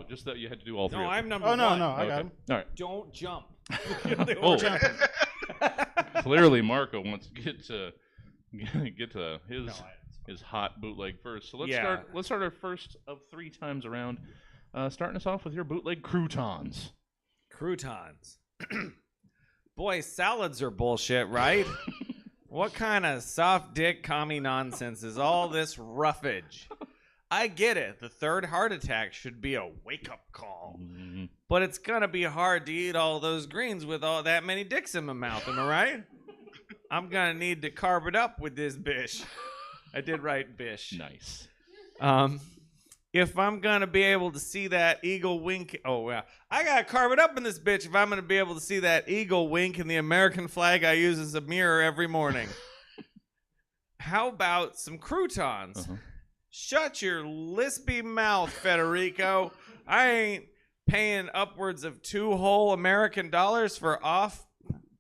just that you had to do all 3. No, of I'm them. number Oh, no, one. no, I got Okay. him. All right. Don't jump. Oh, Jumping. clearly Marco wants to get to his hot bootleg first. So let's Yeah. start our first of 3 times around. Starting us off with your bootleg croutons. Croutons. Boy, salads are bullshit, right? What kind of soft dick commie nonsense is all this roughage? I get it. The 3rd heart attack should be a wake-up call. Mm-hmm. But it's gonna be hard to eat all those greens with all that many dicks in my mouth, am I right? I'm gonna need to carb it up with this bish. I did write bish. Nice. If I'm gonna be able to see that eagle wink, I gotta carve it up in this bitch if I'm gonna be able to see that eagle wink in the American flag I use as a mirror every morning. How about some croutons? Uh-huh. Shut your lispy mouth, Federico. I ain't paying upwards of 2 whole American dollars for off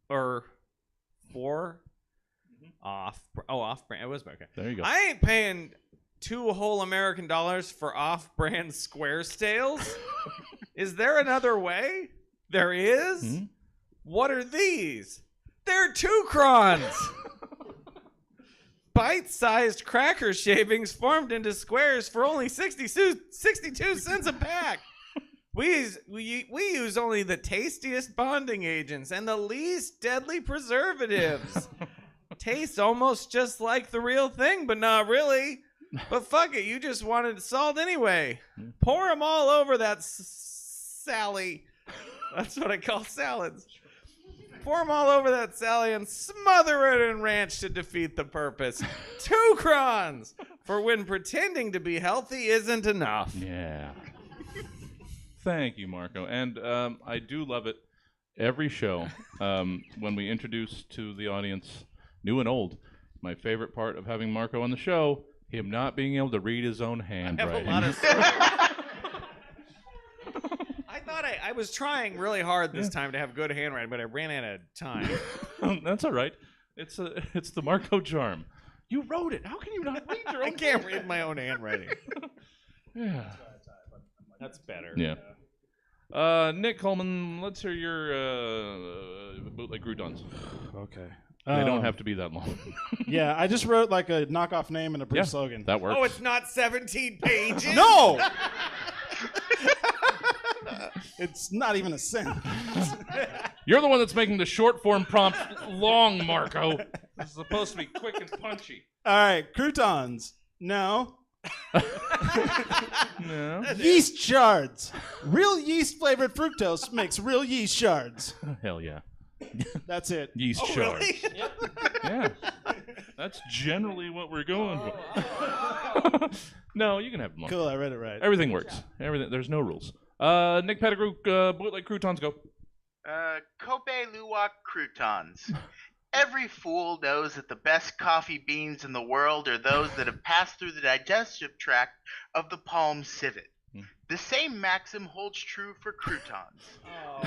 brand. It was okay. There you go. I ain't paying 2 whole American dollars for off-brand Squaresales. Is there another way? There is? Hmm? What are these? They're 2 crons. Bite-sized cracker shavings formed into squares for only 62 cents a pack. We use only the tastiest bonding agents and the least deadly preservatives. Tastes almost just like the real thing, but not really. But fuck it, you just wanted salt anyway. Pour them all over that Sally. That's what I call salads. Pour them all over that Sally and smother it in ranch to defeat the purpose. 2 crons for when pretending to be healthy isn't enough. Yeah. Thank you, Marco. And I do love it every show when we introduce to the audience, new and old, my favorite part of having Marco on the show, Him not being able to read his own I have handwriting. a lot of. I thought I was trying really hard this time to have good handwriting, but I ran out of time. That's all right. It's the Marco charm. You wrote it. How can you not read your own? I can't read my own handwriting. Yeah. That's better. Yeah. Nick Coleman, let's hear your bootleg croutons. Okay. They don't have to be that long. Yeah, I just wrote like a knockoff name and a brief slogan. That works. Oh, it's not 17 pages? No! It's not even a sentence. You're the one that's making the short form prompt long, Marco. This is supposed to be quick and punchy. All right, croutons. No. No. Yeast shards. Real yeast flavored fructose makes real yeast shards. Hell yeah. That's it. Yeast shards. Yeah. That's generally what we're going for. No, you can have them long. Cool, I read it right. Everything works. Everything. There's no rules. Nick Pettigrew, bootleg croutons, go. Kobe Luwak croutons. Every fool knows that the best coffee beans in the world are those that have passed through the digestive tract of the palm civet. The same maxim holds true for croutons.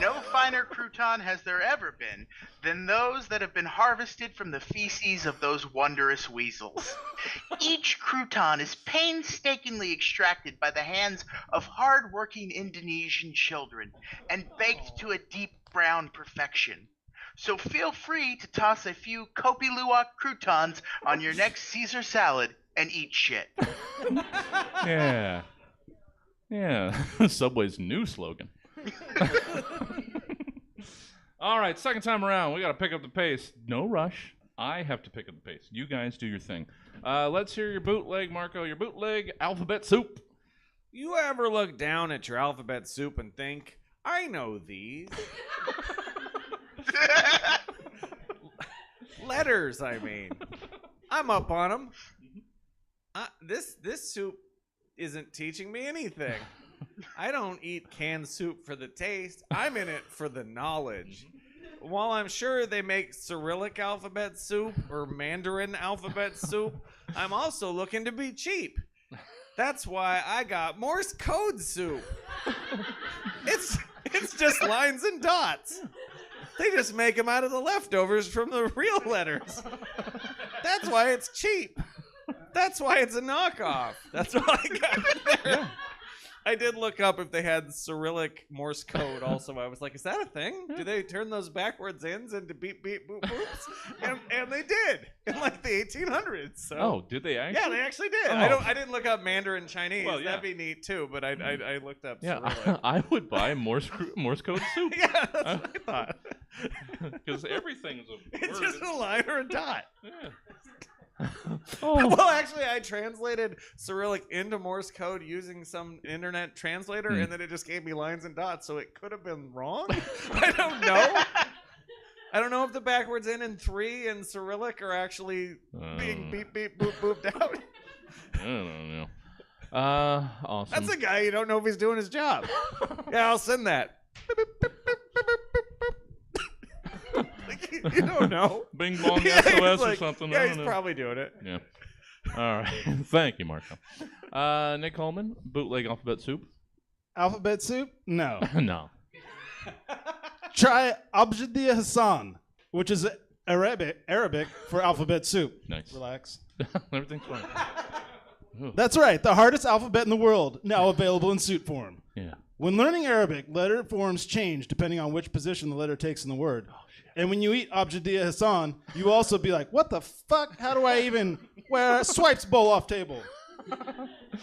No finer crouton has there ever been than those that have been harvested from the feces of those wondrous weasels. Each crouton is painstakingly extracted by the hands of hard-working Indonesian children and baked to a deep brown perfection. So feel free to toss a few Kopi Luwak croutons on your next Caesar salad and eat shit. Yeah. Yeah. Subway's new slogan. All right, second time around. We got to pick up the pace. No rush. I have to pick up the pace. You guys do your thing. Let's hear your bootleg, Marco. Your bootleg alphabet soup. You ever look down at your alphabet soup and think, I know these? Letters, I mean. I'm up on them. This soup isn't teaching me anything. I don't eat canned soup for the taste. I'm in it for the knowledge. While I'm sure they make Cyrillic alphabet soup or Mandarin alphabet soup, I'm also looking to be cheap. That's why I got Morse code soup. It's just lines and dots. They just make them out of the leftovers from the real letters. That's why it's cheap. That's why it's a knockoff. That's why I got it there. Yeah. I did look up if they had Cyrillic Morse code also. I was like, is that a thing? Do they turn those backwards ends into beep, beep, boop, boops? And they did in like the 1800s. So. Oh, did they actually? Yeah, they actually did. Oh. I didn't look up Mandarin Chinese. Well, yeah. That'd be neat too, but I looked up Yeah, Cyrillic. I would buy Morse code soup. Yeah, that's what I thought. Because everything's a It's word. just a line or a dot. Yeah. Well, actually, I translated Cyrillic into Morse code using some internet translator, and then it just gave me lines and dots, so it could have been wrong. I don't know. I don't know if the backwards N and 3 in Cyrillic are actually being beep, beep, boop, booped out. I don't know. Awesome. That's a guy you don't know if he's doing his job. Yeah, I'll send that. You don't know. Bing bong Yeah, he's SOS or like, something. Yeah, I he's don't know. probably doing it. Yeah. All right. Thank you, Marco. Nick Coleman, bootleg alphabet soup. Alphabet soup? No. No. Try Abjadia Hassan, which is Arabic for alphabet soup. Nice. Relax. Everything's fine. That's right, the hardest alphabet in the world, now available in suit form. Yeah. When learning Arabic, letter forms change depending on which position the letter takes in the word. And when you eat Abjadia Hassan, you also be like, what the fuck? How do I even wear swipes bowl off table?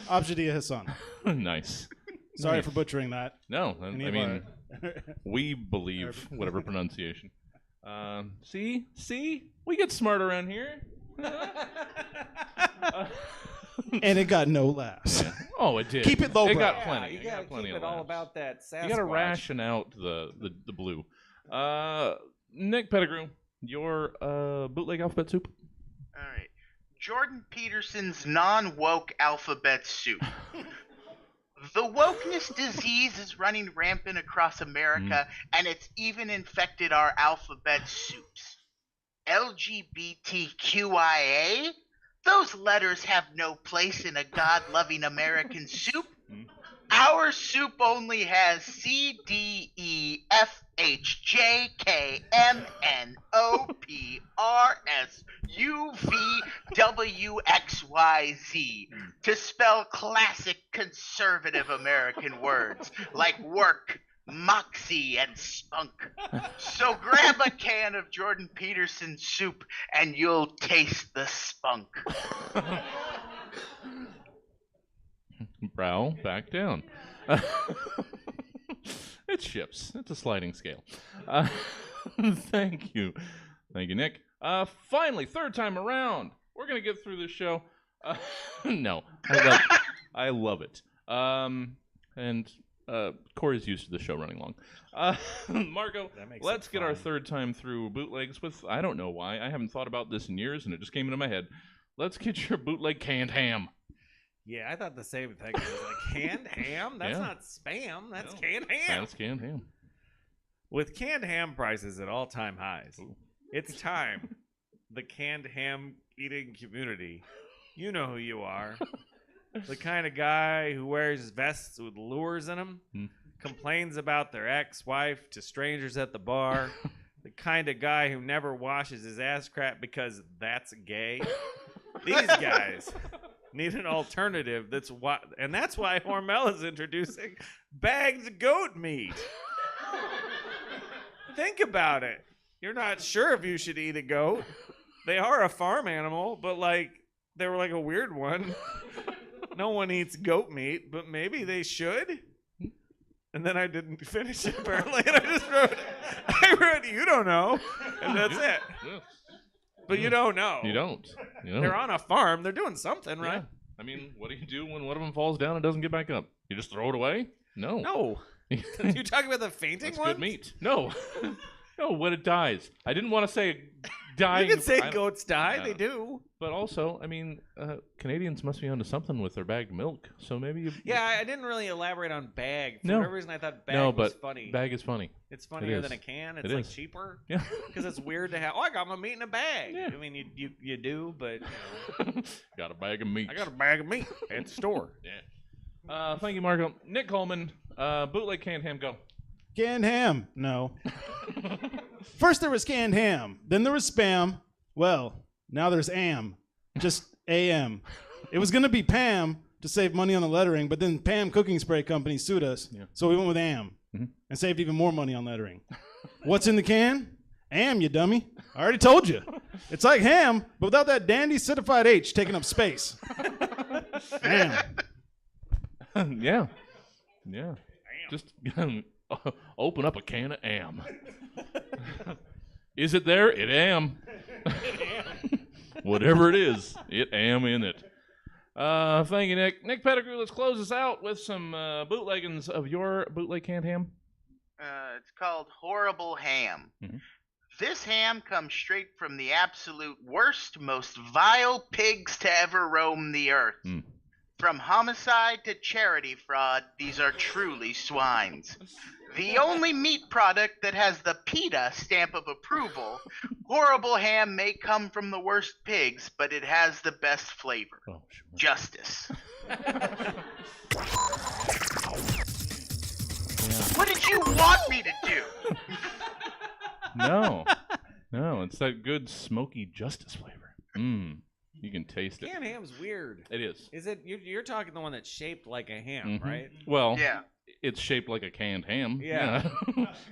Abjadia Hassan. Nice. Sorry Nice. for butchering that. No, I Any of mean, our- we believe whatever pronunciation. See? We get smart around here. And it got no laughs. Yeah. Oh, it did. Keep it lowbrow. It got Yeah, plenty. you It gotta got plenty keep of it all laughs. about that Sasquatch. You gotta ration out the blue. Nick Pettigrew, your bootleg alphabet soup. All right. Jordan Peterson's non-woke alphabet soup. The wokeness disease is running rampant across America, and it's even infected our alphabet soups. LGBTQIA? Those letters have no place in a God-loving American soup. Our soup only has C, D, E, F, H, J, K, M, N, O, P, R, S, U, V, W, X, Y, Z to spell classic conservative American words like work, moxie, and spunk. So grab a can of Jordan Peterson soup and you'll taste the spunk. Brow back down. It shifts. It's a sliding scale. Thank you. Thank you, Nick. Finally, third time around. We're going to get through this show. No, I love it. And Corey's used to the show running long. Marco, let's get our third time through bootlegs with, I don't know why. I haven't thought about this in years, and it just came into my head. Let's get your bootleg canned ham. Yeah, I thought the same thing. I was like, canned ham? That's not spam. That's canned ham. That's canned ham. With canned ham prices at all-time highs, it's time. The canned ham eating community. You know who you are. The kind of guy who wears vests with lures in them, complains about their ex-wife to strangers at the bar. The kind of guy who never washes his ass crack because that's gay. These guys need an alternative. That's why Hormel is introducing bagged goat meat. Think about it. You're not sure if you should eat a goat. They are a farm animal, but they were like a weird one. No one eats goat meat, but maybe they should. And then I didn't finish it apparently, and I wrote, you don't know, and that's it. Yeah. But you don't know. You don't. They're on a farm. They're doing something, right? Yeah. I mean, what do you do when one of them falls down and doesn't get back up? You just throw it away? No. No. You talking about the fainting That's ones? good meat. No. No, when it dies. I didn't want to say dying. You can say goats die. They do. But also, I mean, Canadians must be onto something with their bagged milk. So maybe Yeah, I didn't really elaborate on bag. For No. whatever reason, I thought bag was funny. Bag is funny. It's funnier is. than a can. It's It like is. cheaper. Yeah. Because it's weird to have. Oh, I got my meat in a bag. Yeah. I mean, you do, but Got a bag of meat. I got a bag of meat at the store. Yeah. Thank you, Marco. Nick Coleman, bootleg canned ham, go. Canned ham. No. First there was canned ham. Then there was spam. Well, now there's am. Just AM. It was going to be Pam to save money on the lettering, but then Pam Cooking Spray Company sued us. Yeah. So we went with am and saved even more money on lettering. What's in the can? Am, you dummy. I already told you. It's like ham, but without that dandy citified H taking up space. Am. Yeah. Yeah. Just open up a can of am. Is it there? It am. Whatever it is, it am in it. Thank you, Nick. Nick Pettigrew, let's close this out with some bootleggings of your bootleg canned ham. It's called Horrible Ham. This ham comes straight from the absolute worst, most vile pigs to ever roam the earth. From homicide to charity fraud, these are truly swines. The only meat product that has the PETA stamp of approval, horrible ham may come from the worst pigs, but it has the best flavor. Oh, sure. Justice. What did you want me to do? No, it's that good smoky justice flavor. You can taste it. Canned ham's weird. It is. Is it? You're talking the one that's shaped like a ham, right? Well, Yeah. it's shaped like a canned ham. Yeah.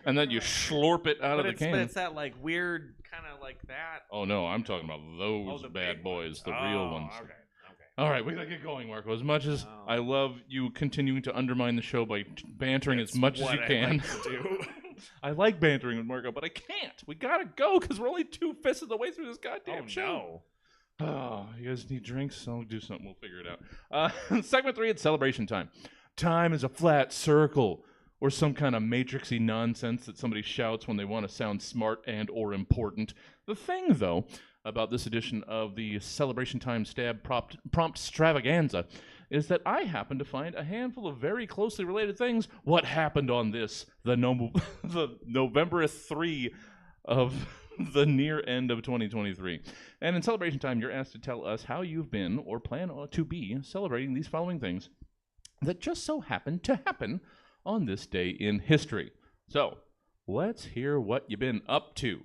And then you slurp it out of the can. But it's that like weird kind of like that. Oh no, I'm talking about those the bad big boys, ones. the real ones. Okay. All right, we gotta get going, Marco. As much as I love you continuing to undermine the show by bantering as much as you can. Like to do. I like bantering with Marco, but I can't. We gotta go because we're only 2/5 of the way through this goddamn show. No. Oh, you guys need drinks? I'll do something. We'll figure it out. Segment 3, it's celebration time. Time is a flat circle or some kind of matrixy nonsense that somebody shouts when they want to sound smart and or important. The thing, though, about this edition of the Celebration Time Stab Prompt Extravaganza is that I happen to find a handful of very closely related things. What happened on this, the November 3 of the near end of 2023. And in celebration time, you're asked to tell us how you've been or plan to be celebrating these following things that just so happen to happen on this day in history. So, let's hear what you've been up to.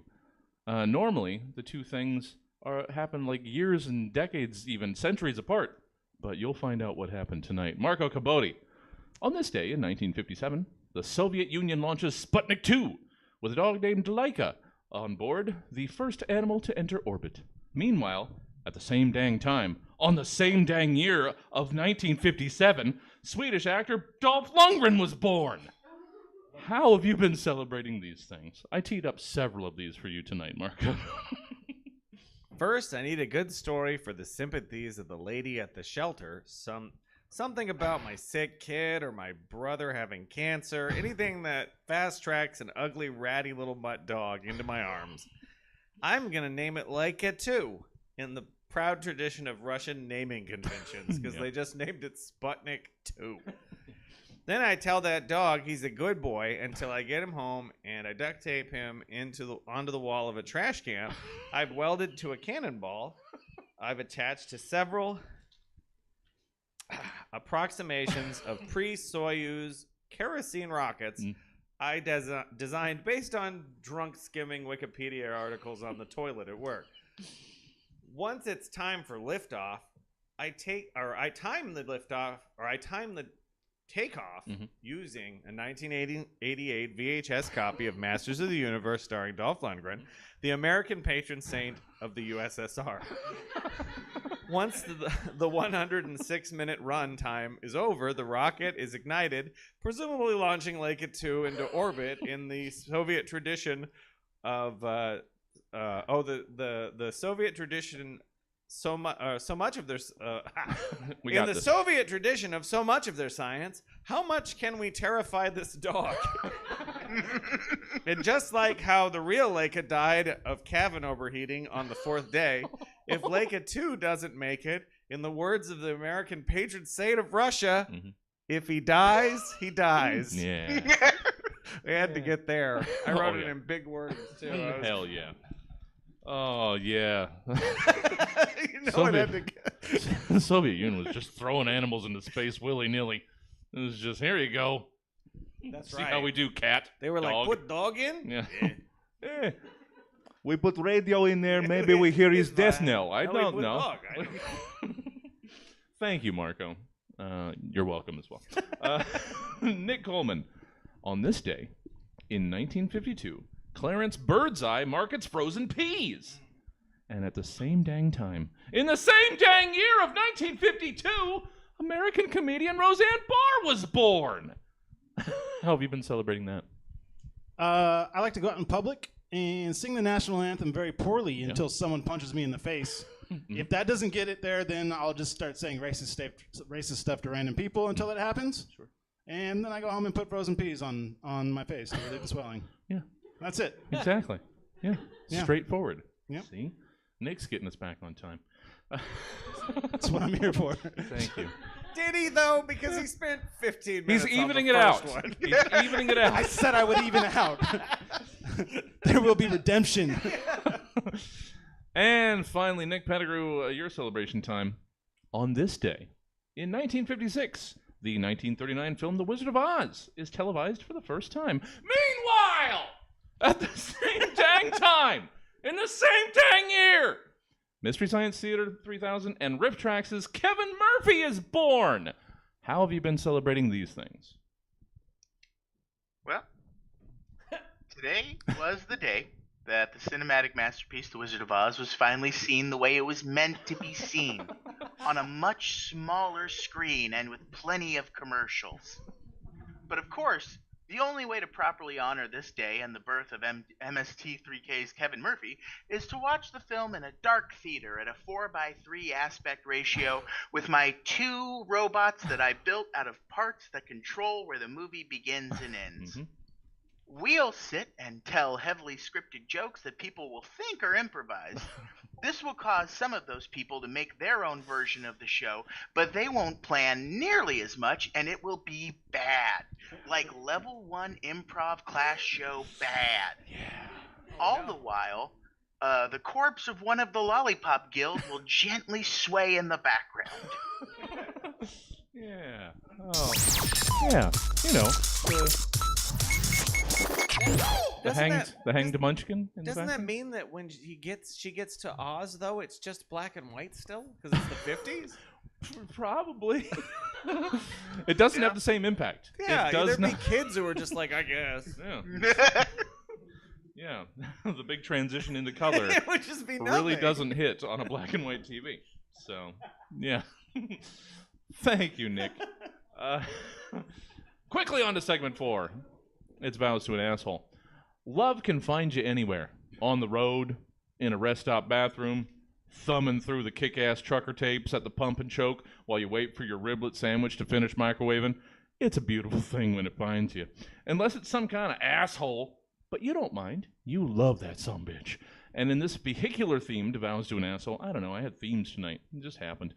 Normally, the two things happen like years and decades, even centuries apart. But you'll find out what happened tonight. Marco Cabodi. On this day in 1957, the Soviet Union launches Sputnik 2 with a dog named Laika on board, the first animal to enter orbit. Meanwhile, at the same dang time, on the same dang year of 1957, Swedish actor Dolph Lundgren was born. How have you been celebrating these things? I teed up several of these for you tonight, Marco. First, I need a good story for the sympathies of the lady at the shelter. Something about my sick kid or my brother having cancer. Anything that fast tracks an ugly, ratty little mutt dog into my arms. I'm going to name it Laika 2 in the proud tradition of Russian naming conventions because they just named it Sputnik 2. Then I tell that dog he's a good boy until I get him home and I duct tape him onto the wall of a trash can. I've welded to a cannonball. I've attached to several approximations of pre-Soyuz kerosene rockets I designed based on drunk skimming Wikipedia articles on the toilet at work. Once it's time for liftoff, I time the takeoff using a 1988 VHS copy of Masters of the Universe starring Dolph Lundgren, the American patron saint of the USSR. Once the 106-minute run time is over, the rocket is ignited, presumably launching Laika 2 into orbit in the Soviet tradition of the Soviet tradition. So much of their Soviet tradition of so much of their science, how much can we terrify this dog? And just like how the real Laika died of cabin overheating on the 4th day, if Laika 2 doesn't make it, in the words of the American patron saint of Russia, if he dies, he dies. Yeah. We had to get there. I wrote it in big words too. Hell yeah. Oh, yeah. The Soviet Union was just throwing animals into space willy-nilly. It was just, here you go. That's See how we do, cat. They were dog. like, put dog in? Yeah. We put radio in there, maybe we hear his death knell. I don't know. Dog. Thank you, Marco. You're welcome as well. Nick Coleman. On this day, in 1952, Clarence Birdseye markets frozen peas. And at the same dang time, in the same dang year of 1952, American comedian Roseanne Barr was born. How have you been celebrating that? I like to go out in public and sing the national anthem very poorly until someone punches me in the face. If that doesn't get it there, then I'll just start saying racist stuff to random people until it happens. Sure. And then I go home and put frozen peas on my face to relieve the swelling. Yeah. That's it. Exactly. Yeah. Straightforward. Yep. See? Nick's getting us back on time. That's what I'm here for. Thank you. Did he, though? Because he spent 15 minutes He's evening on it the out. first one. He's evening it out. I said I would even it out. There will be redemption. And finally, Nick Pettigrew, your celebration time. On this day, in 1956, the 1939 film The Wizard of Oz is televised for the first time. Meanwhile, at the same dang time, in the same dang year, Mystery Science Theater 3000 and Riff Tracks' Kevin Murphy is born. How have you been celebrating these things? Well, today was the day that the cinematic masterpiece, The Wizard of Oz, was finally seen the way it was meant to be seen, on a much smaller screen and with plenty of commercials. But of course, the only way to properly honor this day and the birth of MST3K's Kevin Murphy is to watch the film in a dark theater at a 4:3 aspect ratio with my 2 robots that I built out of parts that control where the movie begins and ends. We'll sit and tell heavily scripted jokes that people will think are improvised. This will cause some of those people to make their own version of the show, but they won't plan nearly as much, and it will be bad. Like level 1 improv class show bad. All the while, the corpse of one of the Lollipop Guild will gently sway in the background. Yeah. Oh. Yeah. You know. The hanged munchkin. In Doesn't the that mean that when she gets to Oz though, it's just black and white still because it's the 50s? Probably. It doesn't have the same impact. Yeah, it does there'd not. be kids who are just like, I guess. Yeah. Yeah. The big transition into color It would just be really nothing. doesn't hit on a black and white TV. So, yeah. Thank you, Nick. Quickly on to segment 4. It's Vows to an Asshole. Love can find you anywhere. On the road, in a rest stop bathroom, thumbing through the kick-ass trucker tapes at the pump and choke while you wait for your riblet sandwich to finish microwaving. It's a beautiful thing when it finds you. Unless it's some kind of asshole, but you don't mind. You love that sumbitch. And in this vehicular-themed Vows to an Asshole, I don't know, I had themes tonight. It just happened.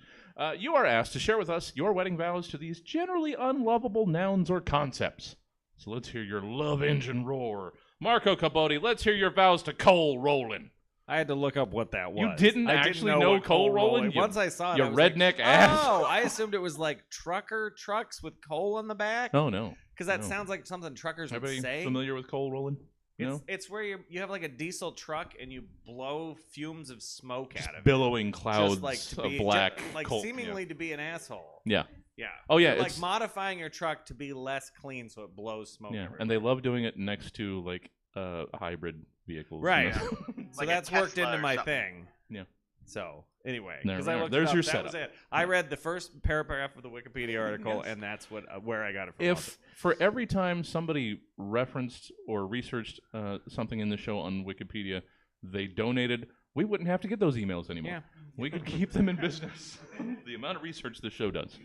You are asked to share with us your wedding vows to these generally unlovable nouns or concepts. So let's hear your love engine roar. Marco Cabodi, let's hear your vows to coal rolling. I had to look up what that was. You didn't I actually didn't know what coal rolling? Once I saw it, You I was redneck like, ass. Oh, I assumed it was like trucks with coal in the back. Oh, no. Because that No. sounds like something truckers would Everybody say. familiar with coal rolling? No? It's where you have like a diesel truck and you blow fumes of smoke Just out of it. billowing clouds Just like to of be, black like coal. seemingly to be an asshole. Yeah. Yeah. Oh, yeah. You're, like It's, modifying your truck to be less clean so it blows smoke. yeah. everywhere. And they love doing it next to, like, hybrid vehicles. Right. You know? So Like a that's worked Tesla into or my something. thing. Yeah. So anyway, There because we I are. looked There's it up, your that setup. was it. I read the first paragraph of the Wikipedia article, and that's where I got it from. If for every time somebody referenced or researched something in the show on Wikipedia, they donated, we wouldn't have to get those emails anymore. Yeah. We could keep them in business. The amount of research this show does.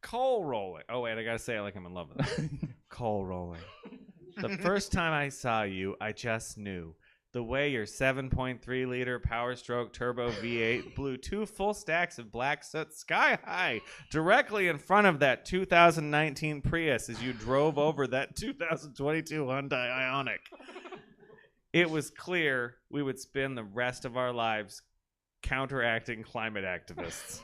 coal rolling. Oh wait, I gotta say it like I'm in love with it. Coal rolling. The first time I saw you, I just knew. The way your 7.3 liter Power Stroke Turbo V8 blew 2 full stacks of black soot sky high directly in front of that 2019 Prius as you drove over that 2022 Hyundai Ioniq. It was clear we would spend the rest of our lives counteracting climate activists.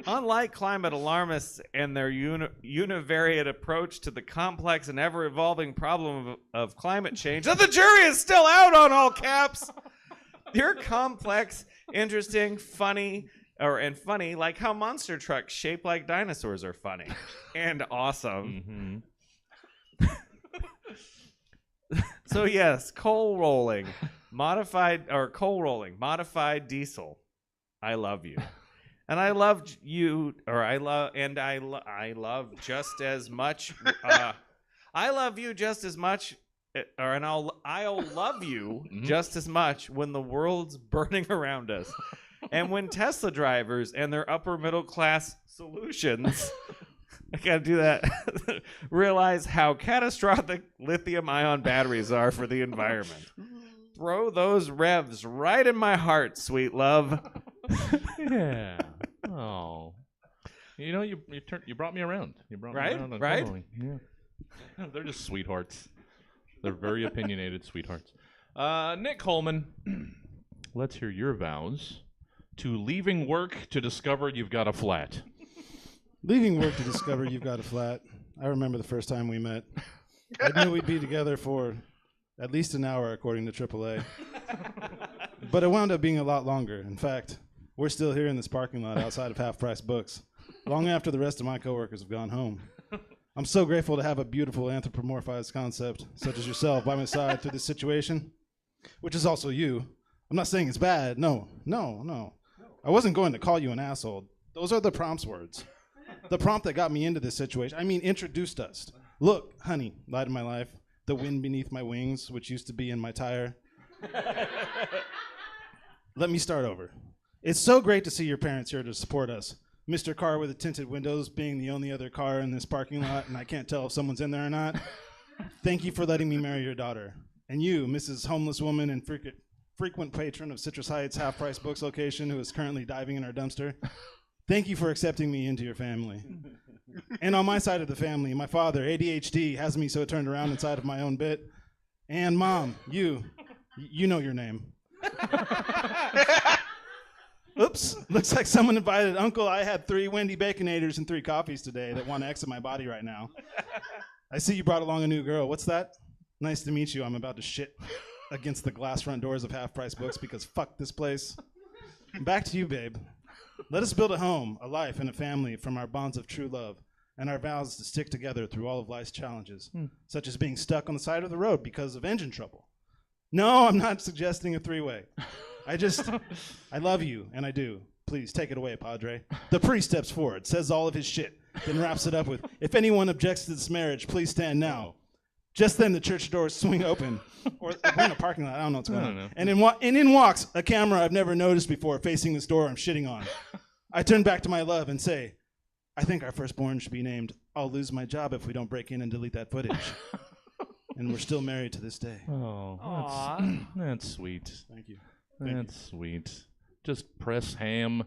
Unlike climate alarmists and their univariate approach to the complex and ever-evolving problem of climate change, that the jury is still out on, all caps. You're complex, interesting, funny, like how monster trucks shaped like dinosaurs are funny and awesome. So yes, coal rolling, modified diesel. I love you. And I loved you, or I love just as much. I love you just as much, and I'll love you just as much when the world's burning around us, and when Tesla drivers and their upper middle class solutions, I gotta do that, realize how catastrophic lithium-ion batteries are for the environment. Throw those revs right in my heart, sweet love. Yeah. Oh. You know, you brought me around. You brought me around on Right? following. Yeah. They're just sweethearts. They're very opinionated sweethearts. Nick Coleman, let's hear your vows to leaving work to discover you've got a flat. Leaving work to discover you've got a flat. I remember the first time we met. I knew we'd be together for at least an hour, according to AAA. But it wound up being a lot longer. In fact, we're still here in this parking lot outside of Half Price Books, long after the rest of my coworkers have gone home. I'm so grateful to have a beautiful anthropomorphized concept, such as yourself, by my side through this situation, which is also you. I'm not saying it's bad. No. I wasn't going to call you an asshole. Those are the prompt's words. The prompt that got me into this situation, introduced us. Look, honey, light of my life, the wind beneath my wings, which used to be in my tire. Let me start over. It's so great to see your parents here to support us. Mr. Car with the tinted windows being the only other car in this parking lot, and I can't tell if someone's in there or not. Thank you for letting me marry your daughter. And you, Mrs. Homeless Woman and frequent patron of Citrus Heights Half Price Books location who is currently diving in our dumpster. Thank you for accepting me into your family. And on my side of the family, my father, ADHD, has me so turned around inside of my own bit. And Mom, you, You know your name. Oops. Looks like someone invited Uncle. I had 3 Wendy Baconators and 3 coffees today that want to exit my body right now. I see you brought along a new girl. What's that? Nice to meet you. I'm about to shit against the glass front doors of Half Price Books because fuck this place. Back to you, babe. Let us build a home, a life, and a family from our bonds of true love and our vows to stick together through all of life's challenges, such as being stuck on the side of the road because of engine trouble. No, I'm not suggesting a 3-way. I love you, and I do. Please take it away, Padre. The priest steps forward, says all of his shit, then wraps it up with, if anyone objects to this marriage, please stand now. Just then the church doors swing open, or we're in a parking lot, I don't know what's going on. And in walks a camera I've never noticed before facing this door I'm shitting on. I turn back to my love and say, I think our firstborn should be named, I'll lose my job if we don't break in and delete that footage. And we're still married to this day. Oh, that's sweet. Thank you. That's sweet. Just press ham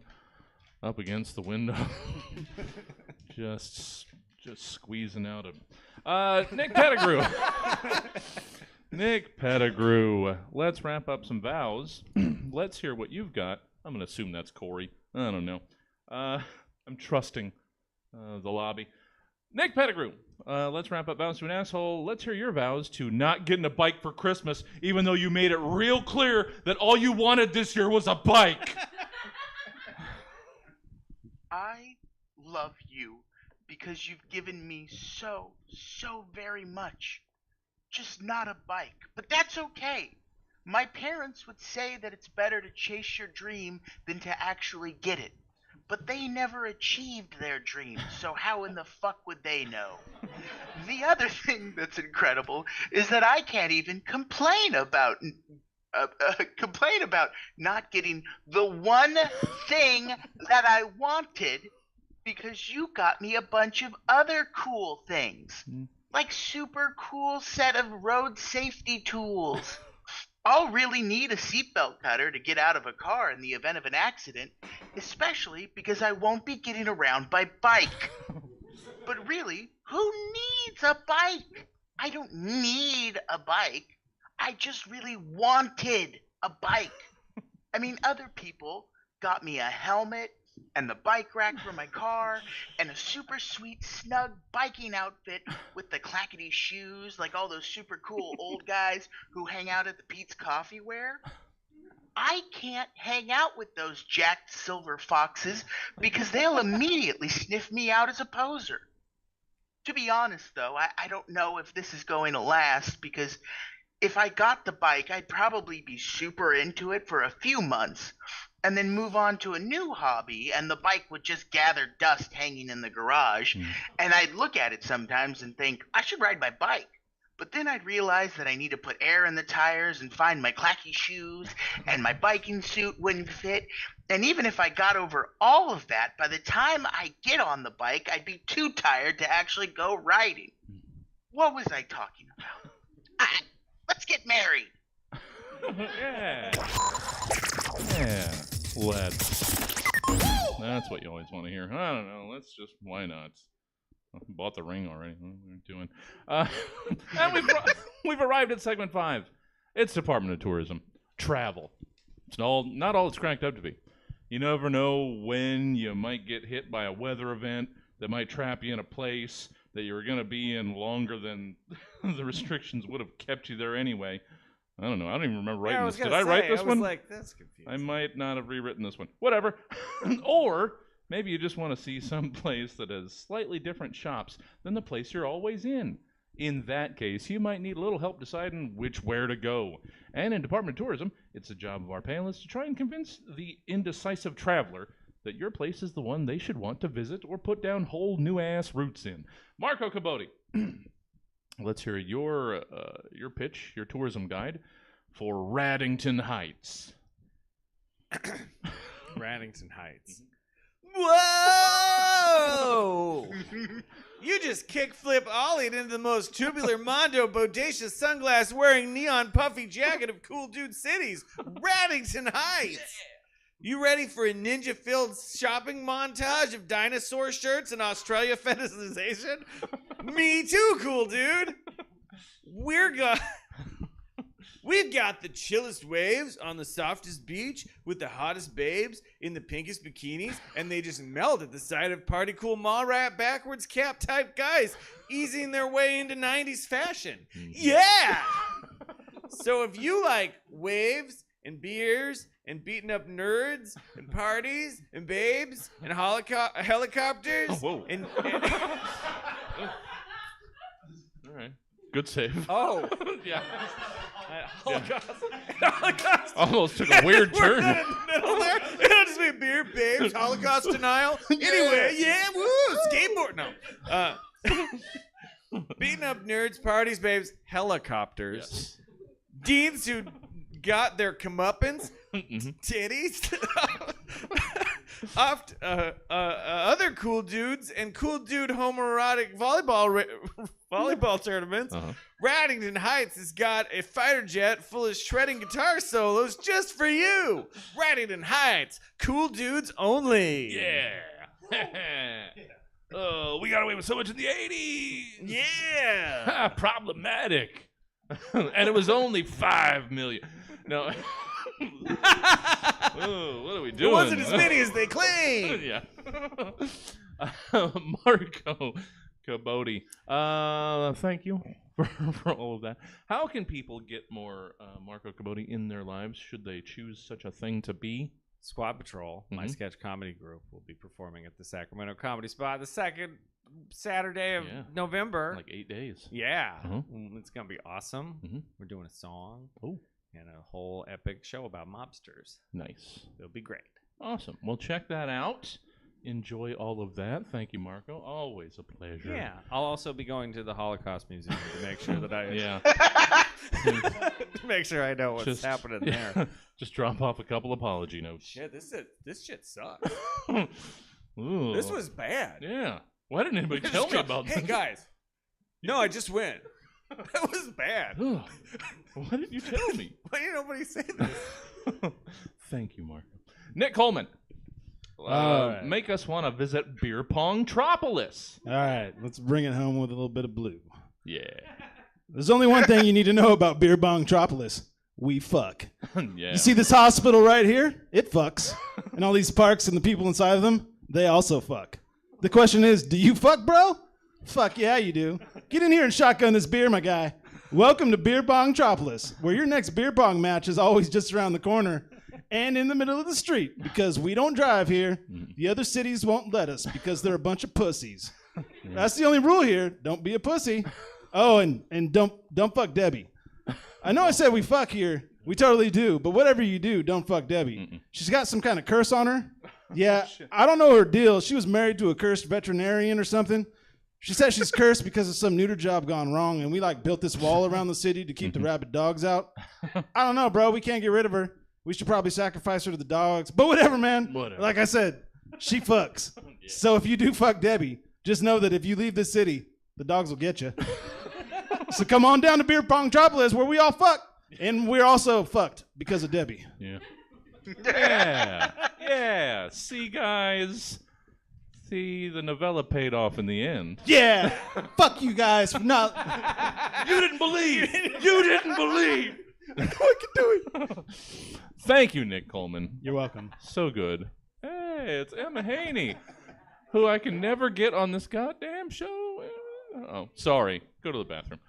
up against the window. just squeezing out a Nick Pettigrew. Nick Pettigrew. Let's wrap up some vows. Let's hear what you've got. I'm going to assume that's Corey. I don't know. I'm trusting the lobby. Nick Pettigrew. Let's wrap up vows to an asshole. Let's hear your vows to not getting a bike for Christmas, even though you made it real clear that all you wanted this year was a bike. I love you because you've given me so very much. Just not a bike. But that's okay. My parents would say that it's better to chase your dream than to actually get it. But they never achieved their dreams, so how in the fuck would they know? The other thing that's incredible is that I can't even complain about not getting the one thing that I wanted because you got me a bunch of other cool things, like super cool set of road safety tools. I'll really need a seatbelt cutter to get out of a car in the event of an accident, especially because I won't be getting around by bike. But really, who needs a bike? I don't need a bike. I just really wanted a bike. I mean, other people got me a helmet and the bike rack for my car and a super sweet snug biking outfit with the clackety shoes like all those super cool old guys who hang out at the Pete's Coffee wear. I can't hang out with those jacked silver foxes because they'll immediately sniff me out as a poser. To be honest, though, I don't know if this is going to last because if I got the bike, I'd probably be super into it for a few months and then move on to a new hobby, and the bike would just gather dust hanging in the garage, and I'd look at it sometimes and think, I should ride my bike. But then I'd realize that I need to put air in the tires and find my clacky shoes, and my biking suit wouldn't fit, and even if I got over all of that, by the time I get on the bike, I'd be too tired to actually go riding. What was I talking about? Let's get married. Yeah. That's what you always want to hear. I don't know. Why not? I bought the ring already. What are we doing? And we've arrived at segment 5. It's Department of Tourism. Travel. It's not all it's cracked up to be. You never know when you might get hit by a weather event that might trap you in a place that you were going to be in longer than the restrictions would have kept you there anyway. I don't know. I don't even remember writing this. Did I write this one? I was like, that's confusing. I might not have rewritten this one. Whatever. Or maybe you just want to see some place that has slightly different shops than the place you're always in. In that case, you might need a little help deciding where to go. And in Department of Tourism, it's the job of our panelists to try and convince the indecisive traveler that your place is the one they should want to visit or put down whole new-ass roots in. Marco Cabodi. Let's hear your pitch, your tourism guide for Radington Heights. Radington Heights. Whoa! You just kickflip ollied into the most tubular mondo bodacious sunglass wearing neon puffy jacket of cool dude cities, Radington Heights. You ready for a ninja-filled shopping montage of dinosaur shirts and Australia fetishization? Me too, cool dude. We've got the chillest waves on the softest beach with the hottest babes in the pinkest bikinis, and they just melt at the sight of party cool mall rat backwards cap type guys easing their way into 90s fashion. Yeah! So if you like waves and beers and beating up nerds and parties and babes and helicopters and All right. Good save. Oh, Yeah. Holocaust. Almost took a weird turn. in the middle there. It'll just be beer, babes, Holocaust denial. Anyway, yeah, woo, skateboard. No. Beating up nerds, parties, babes, helicopters. Deans who got their comeuppance, titties, oft other cool dudes and cool dude homoerotic volleyball tournaments. Radington Heights has got a fighter jet full of shredding guitar solos just for you. Radington Heights, cool dudes only. Yeah. Oh, we got away with so much in the 80s. Yeah. Problematic. And it was only 5 million. No. Oh, what are we doing? It wasn't as many as they claim. Yeah. Marco Cabodi. Thank you for all of that. How can people get more Marco Cabodi in their lives should they choose such a thing to be? Squad Patrol, my sketch comedy group, will be performing at the Sacramento Comedy Spot the second Saturday of November. Like 8 days. Yeah. It's going to be awesome. We're doing a song. Oh. And a whole epic show about mobsters. Nice. It'll be great. Awesome. Well, check that out. Enjoy all of that. Thank you, Marco. Always a pleasure. Yeah. I'll also be going to the Holocaust Museum to make sure that I to make sure I know what's happening there. Just drop off a couple apology notes. Shit, this shit sucks. Ooh. This was bad. Yeah. Why didn't anybody tell me about this? Hey guys. No, I just went. That was bad. Why didn't you tell me? Why didn't nobody say this? Thank you, Marco. Nick Coleman. Make us want to visit Beer-pong-tropolis. All right, let's bring it home with a little bit of blue. Yeah. There's only one thing you need to know about Beer-pong-tropolis. We fuck. Yeah. You see this hospital right here? It fucks. And all these parks and the people inside of them, they also fuck. The question is, do you fuck, bro? Fuck yeah, you do. Get in here and shotgun this beer, my guy. Welcome to Beer-pong-tropolis, where your next beer pong match is always just around the corner and in the middle of the street, because we don't drive here. The other cities won't let us because they're a bunch of pussies. That's the only rule here. Don't be a pussy. Oh, and don't fuck Debbie. I know I said we fuck here. We totally do. But whatever you do, don't fuck Debbie. She's got some kind of curse on her. Yeah, I don't know her deal. She was married to a cursed veterinarian or something. She says she's cursed because of some neuter job gone wrong, and we built this wall around the city to keep the rabid dogs out. I don't know, bro. We can't get rid of her. We should probably sacrifice her to the dogs. But whatever, man. Whatever. Like I said, she fucks. So if you do fuck Debbie, just know that if you leave this city, the dogs will get you. So come on down to Beer-pong-tropolis where we all fuck. And we're also fucked because of Debbie. Yeah. Yeah. Yeah. See, guys. See, the novella paid off in the end. Yeah. Fuck you guys for not. You didn't believe. You didn't believe. I can do it. Thank you, Nick Coleman. You're welcome. So good. Hey, it's Emma Haney, who I can never get on this goddamn show. Oh, sorry. Go to the bathroom.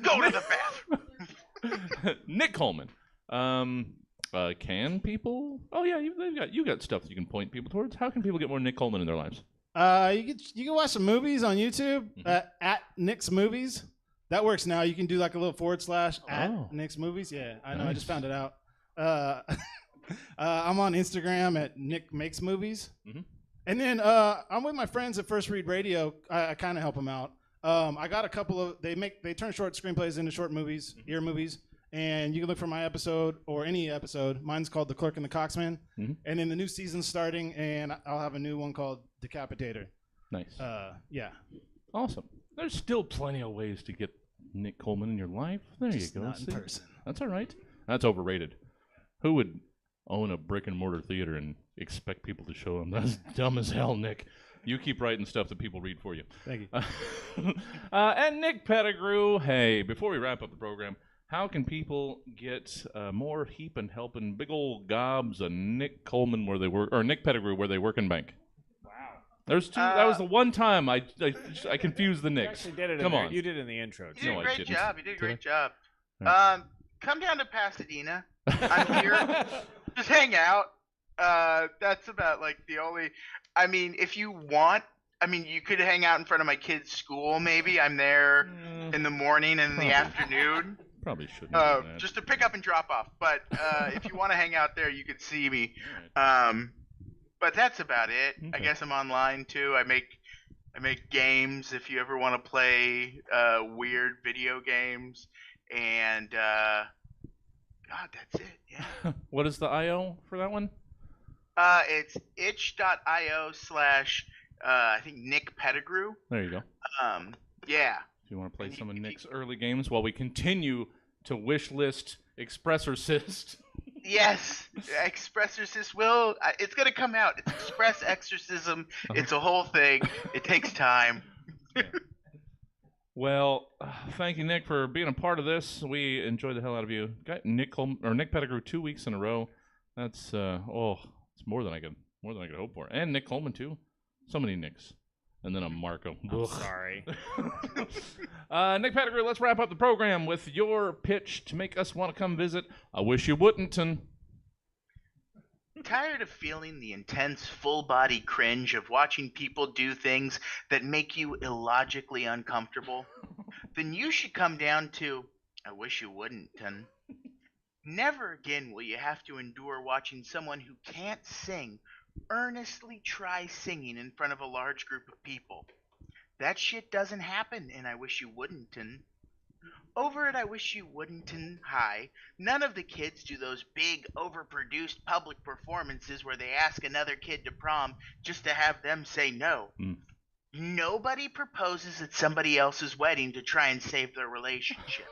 Go to the bathroom. Nick Coleman. Can people? Oh yeah, you got stuff that you can point people towards. How can people get more Nick Coleman in their lives? You can watch some movies on YouTube at Nick's Movies. That works now. You can do like a little / at Nick's Movies. Yeah, I know. I just found it out. I'm on Instagram at Nick Makes Movies. And then I'm with my friends at First Read Radio. I kind of help them out. I got a couple of they turn short screenplays into short movies, ear movies. And you can look for my episode or any episode. Mine's called The Clerk and the Coxman. And then the new season's starting, and I'll have a new one called Decapitator. Nice. Yeah. Awesome. There's still plenty of ways to get Nick Coleman in your life. There Just you go. not in person. That's all right. That's overrated. Who would own a brick and mortar theater and expect people to show him? That's dumb as hell, Nick. You keep writing stuff that people read for you. Thank you. And Nick Pettigrew. Hey, before we wrap up the program, how can people get more heap and helping big old gobs of Nick Coleman where they work, or Nick Pettigrew where they work in bank? Wow. There's two. That was the one time I confused the You Nicks. actually did it. Come on. You did it in the intro. You did No, a I great didn't. job. You did a great Did job. Right. Come down to Pasadena. I'm here. Just hang out. That's about like the only. I mean, if you want, I mean, you could hang out in front of my kid's school. Maybe I'm there in the morning and in the afternoon. Probably shouldn't do that. Just to pick up and drop off. But if you want to hang out there, you could see me. But that's about it. I Okay. guess I'm online too. I make games if you ever want to play weird video games. And God, that's it. Yeah. What is the IO for that one? It's itch.io / I think Nick Pettigrew. There you go. Yeah. If you want to play some of Nick's early games while we continue to wish list Expressorcist. Yes, Expressorcist will. It's gonna come out. It's Express Exorcism. It's a whole thing. It takes time. Well, thank you, Nick, for being a part of this. We enjoyed the hell out of you. Got Nick Pettigrew 2 weeks in a row. That's it's more than I could hope for. And Nick Coleman too. So many Nicks. And then a Marco. I'm sorry. Nick Pettigrew, let's wrap up the program with your pitch to make us want to come visit. I wish you wouldn't. Tired of feeling the intense full-body cringe of watching people do things that make you illogically uncomfortable? Then you should come down to I wish you wouldn't. Never again will you have to endure watching someone who can't sing earnestly try singing in front of a large group of people. That shit doesn't happen in I Wish You Wouldn't. Over at I Wish You Wouldn't High, none of the kids do those big, overproduced public performances where they ask another kid to prom just to have them say no. Nobody proposes at somebody else's wedding to try and save their relationship.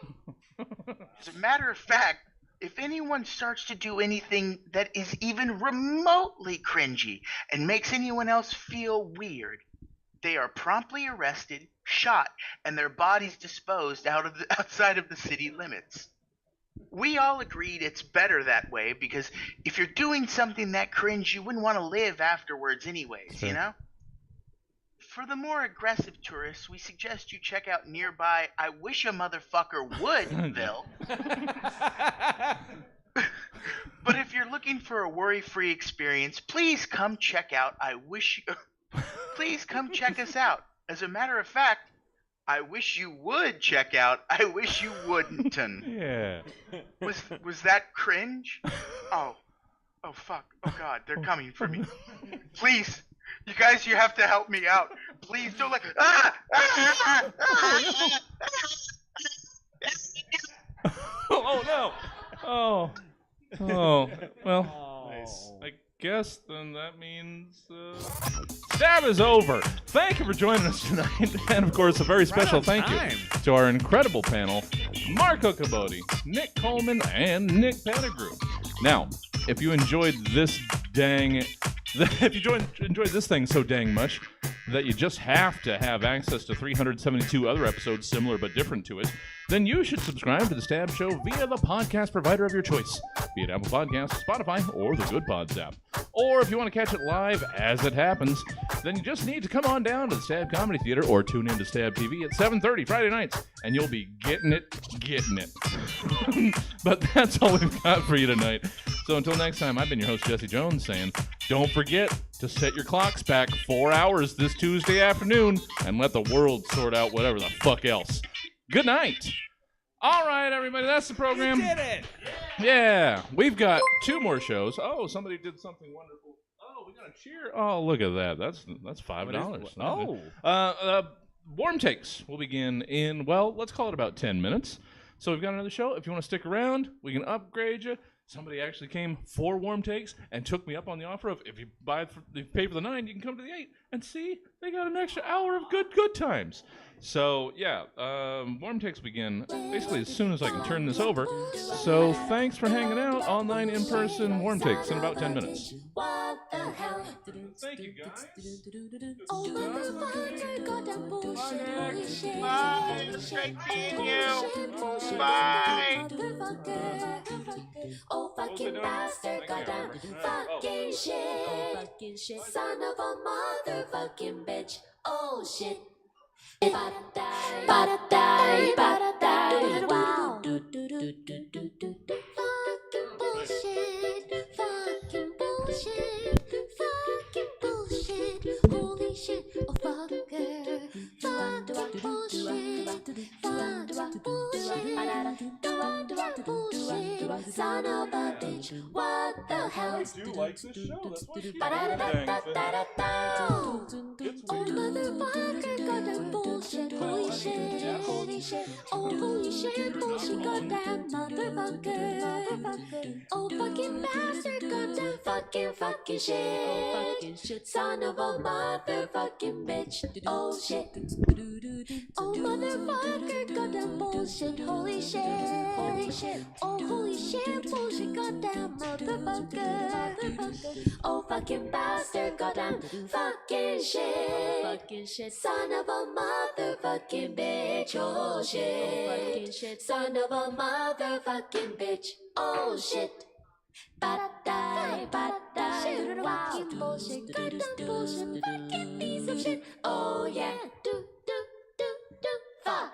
As a matter of fact, if anyone starts to do anything that is even remotely cringy and makes anyone else feel weird, they are promptly arrested, shot, and their bodies disposed outside of the city limits. We all agreed it's better that way because if you're doing something that cringe, you wouldn't want to live afterwards anyways, you know? For the more aggressive tourists, we suggest you check out nearby I Wish a Motherfucker Would-ville. But if you're looking for a worry-free experience, please come check out Please come check us out. As a matter of fact, I wish you would check out I Wish You Wouldn't. Yeah. Was that cringe? Oh fuck. Oh God, they're coming for me. Please. You guys, you have to help me out. Please don't Oh no! Oh, well. Nice. I guess then that means Stab is over. Thank you for joining us tonight, and of course, a very special thank you to our incredible panel: Marco Cabodi, Nick Coleman, and Nick Pettigrew. Now, if you enjoyed this enjoyed this thing so dang much that you just have to have access to 372 other episodes similar but different to it, then you should subscribe to The Stab Show via the podcast provider of your choice, be it Apple Podcasts, Spotify, or the Good Pods app. Or if you want to catch it live as it happens, then you just need to come on down to the Stab Comedy Theater or tune in to Stab TV at 7:30 Friday nights, and you'll be getting it. But that's all we've got for you tonight. So until next time, I've been your host, Jesse Jones, saying, don't forget to set your clocks back 4 hours this Tuesday afternoon and let the world sort out whatever the fuck else. Good night. All right, everybody, that's the program. You did it. Yeah, we've got 2 more shows. Oh, somebody did something wonderful. Oh, we got a cheer. Oh, look at that. That's $5. Warm Takes will begin in, well, let's call it about 10 minutes. So we've got another show. If you want to stick around, we can upgrade you. Somebody actually came for Warm Takes and took me up on the offer of if you pay for the 9, you can come to the 8 and see they got an extra hour of good times. So yeah, Warm Takes begin basically as soon as I can turn this over. So thanks for hanging out. Online, in person, Warm Takes in about 10 minutes. What the hell? Thank you, guys. Oh, motherfucker, goddamn bullshit, holy shit. Bye. It was great seeing you. Bullshit, Bye. motherfucker. Oh, fucking bastard, goddamn fucking shit. Son of a motherfucking bitch. Oh, shit. Ba-da-die, wow. Fucking bullshit, fucking bullshit, fucking bullshit. Holy shit, oh fucker. Fucking bullshit, fucking bullshit. Son of a bitch, what the hell? I do like this show. That's why she's Oh, motherfucker, goddamn bullshit, holy shit, holy shit, oh, holy shit, bullshit, goddamn motherfucker, oh, fucking bastard, goddamn fucking shit, son of a motherfucking bitch, oh, shit, oh, motherfucker, goddamn bullshit, holy shit, oh, holy shit, bullshit, goddamn motherfucker, oh, fucking bastard, goddamn fucking shit, son of a motherfucking bitch, oh shit, son of a motherfucking bitch, oh shit. Ba-da-die, wow. Fucking bullshit, goddamn bullshit, fucking piece of shit, oh yeah, fuck.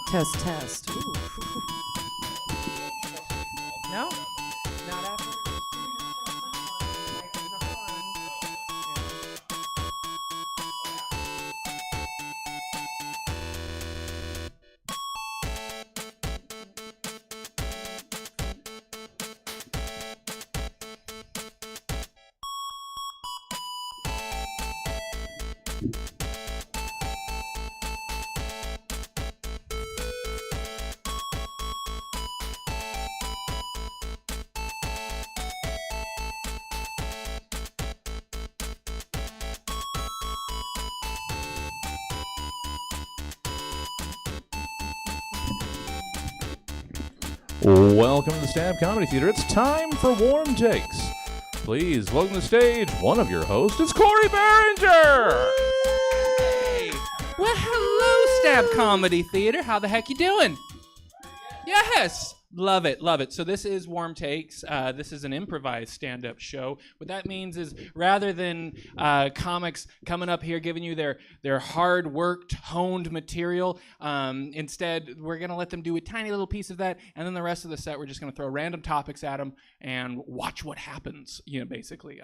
Test. Ooh. No, not after. Welcome to the Stab Comedy Theater. It's time for Warm Takes. Please welcome to the stage one of your hosts. It's Corey Behringer. Hey. Well, hello, Stab Comedy Theater. How the heck you doing? Yes. Love it. So this is Warm Takes. This is an improvised stand-up show. What that means is rather than comics coming up here giving you their hard-worked, honed material, instead we're going to let them do a tiny little piece of that, and then the rest of the set we're just going to throw random topics at them and watch what happens, basically.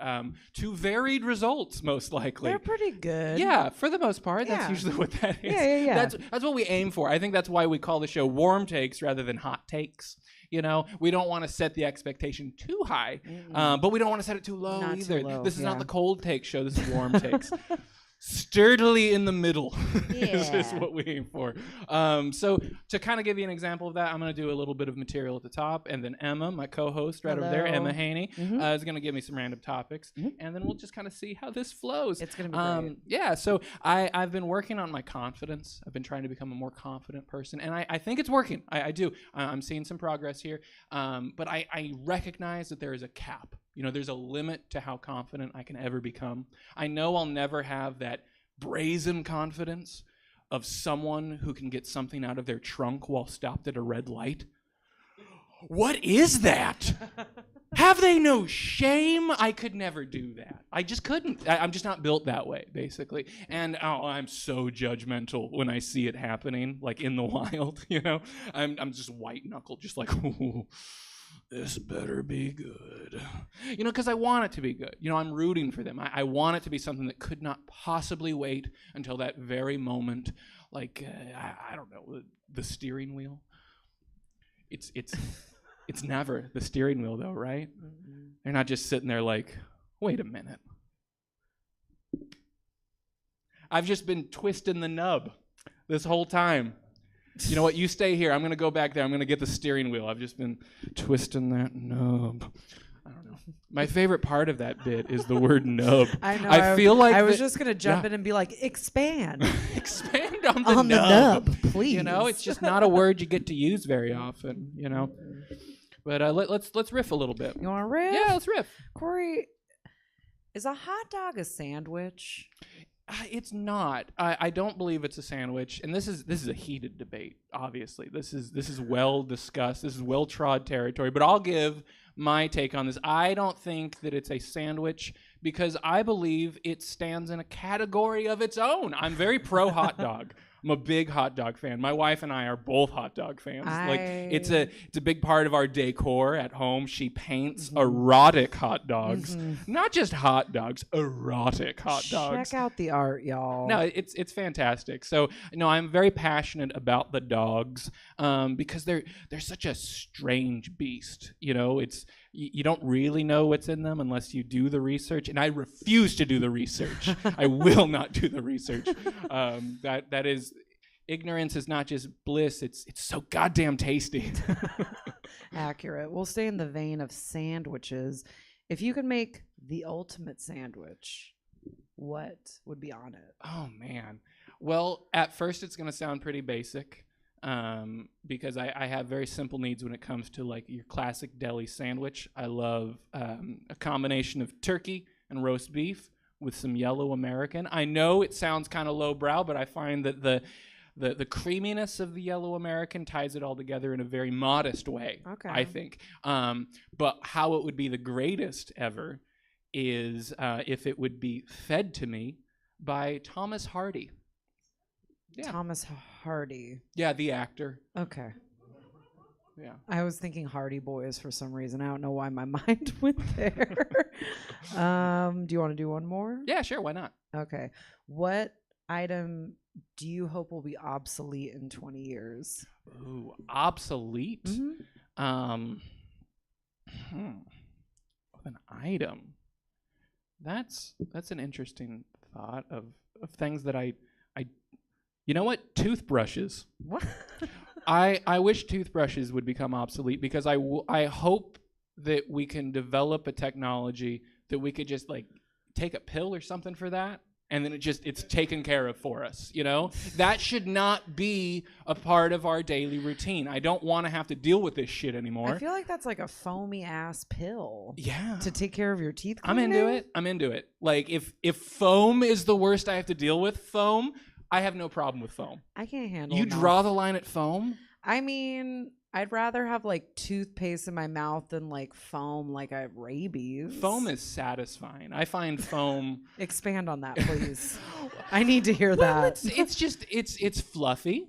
To varied results, most likely. They're pretty good. Yeah, for the most part. That's usually what that is. Yeah. That's what we aim for. I think that's why we call the show Warm Takes rather than Hot Takes. We don't want to set the expectation too high, but we don't want to set it too low Not either. too low, This is not yeah. the cold take show. This is Warm Takes. Sturdily in the middle is what we aim for. So to kind of give you an example of that, I'm going to do a little bit of material at the top, and then Emma, my co-host right over there, Hello. Emma Haney, is going to give me some random topics, and then we'll just kind of see how this flows. It's going to be great. Yeah, so I've been working on my confidence. I've been trying to become a more confident person, and I think it's working. I do. I'm seeing some progress here, but I recognize that there is a cap. There's a limit to how confident I can ever become. I know I'll never have that brazen confidence of someone who can get something out of their trunk while stopped at a red light. What is that? Have they no shame? I could never do that. I just couldn't. I'm just not built that way, basically. And I'm so judgmental when I see it happening, like in the wild, I'm just white knuckled, just like, ooh, this better be good. Because I want it to be good. I'm rooting for them. I want it to be something that could not possibly wait until that very moment. Like, I don't know, the steering wheel. It's never the steering wheel, though, right? Mm-hmm. They're not just sitting there like, wait a minute. I've just been twisting the nub this whole time. You know what? You stay here. I'm going to go back there. I'm going to get the steering wheel. I've just been twisting that nub. I don't know. My favorite part of that bit is the word nub. I know. I feel like I was just going to jump in and be like, expand. Expand on the nub, please. It's just not a word you get to use very often, But let's riff a little bit. You want to riff? Yeah, let's riff. Corey, is a hot dog a sandwich? It's not. I don't believe it's a sandwich, and this is a heated debate. Obviously, this is well discussed. This is well trod territory. But I'll give my take on this. I don't think that it's a sandwich because I believe it stands in a category of its own. I'm very pro hot dog. I'm a big hot dog fan. My wife and I are both hot dog fans. It's a big part of our decor at home. She paints erotic hot dogs, not just hot dogs, erotic hot dogs. Check out the art, y'all. No, it's fantastic. So I'm very passionate about the dogs because they're such a strange beast. You don't really know what's in them unless you do the research, and I refuse to do the research. I will not do the research. That is, ignorance is not just bliss, it's so goddamn tasty. Accurate. We'll stay in the vein of sandwiches. If you could make the ultimate sandwich, what would be on it? Oh, man. Well, at first it's going to sound pretty basic. Because I have very simple needs when it comes to like your classic deli sandwich. I love a combination of turkey and roast beef with some yellow American. I know it sounds kind of lowbrow, but I find that the creaminess of the yellow American ties it all together in a very modest way. Okay. I think. But how it would be the greatest ever is if it would be fed to me by Thomas Hardy. Yeah. Thomas Hardy. Yeah, the actor. Okay. Yeah. I was thinking Hardy Boys for some reason. I don't know why my mind went there. Do you want to do one more? Yeah, sure. Why not? Okay. What item do you hope will be obsolete in 20 years? Ooh, obsolete. Mhm. An item. That's an interesting thought of things that I you know what? Toothbrushes. What? I wish toothbrushes would become obsolete because I hope that we can develop a technology that we could just like take a pill or something for that, and then it's taken care of for us, you know? That should not be a part of our daily routine. I don't want to have to deal with this shit anymore. I feel like that's like a foamy ass pill. Yeah. To take care of your teeth I'm into it. I'm into it. Like if foam is the worst I have to deal with, foam, I have no problem with foam. I can't handle You mouth. draw the line at foam? I mean, I'd rather have like toothpaste in my mouth than like foam like I have rabies. Foam is satisfying. I find foam. Expand on that, please. I need to hear Well, that. it's just it's fluffy.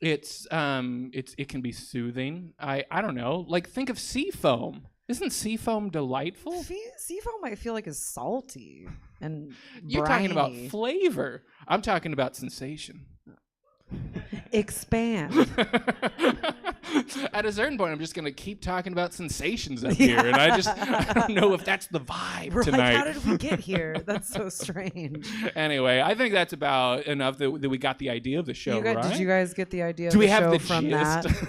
It can be soothing. I don't know. Like think of sea foam. Isn't sea foam delightful? Sea foam I feel like is salty and You're talking about briny. flavor. I'm talking about sensation. Expand. At a certain point, I'm just going to keep talking about sensations up here, and I don't know if that's the vibe We're tonight. like, how did we get here? That's so strange. Anyway, I think that's about enough that we got the idea of the show, right? Did you guys get the idea Do of we the have show the from gist? that?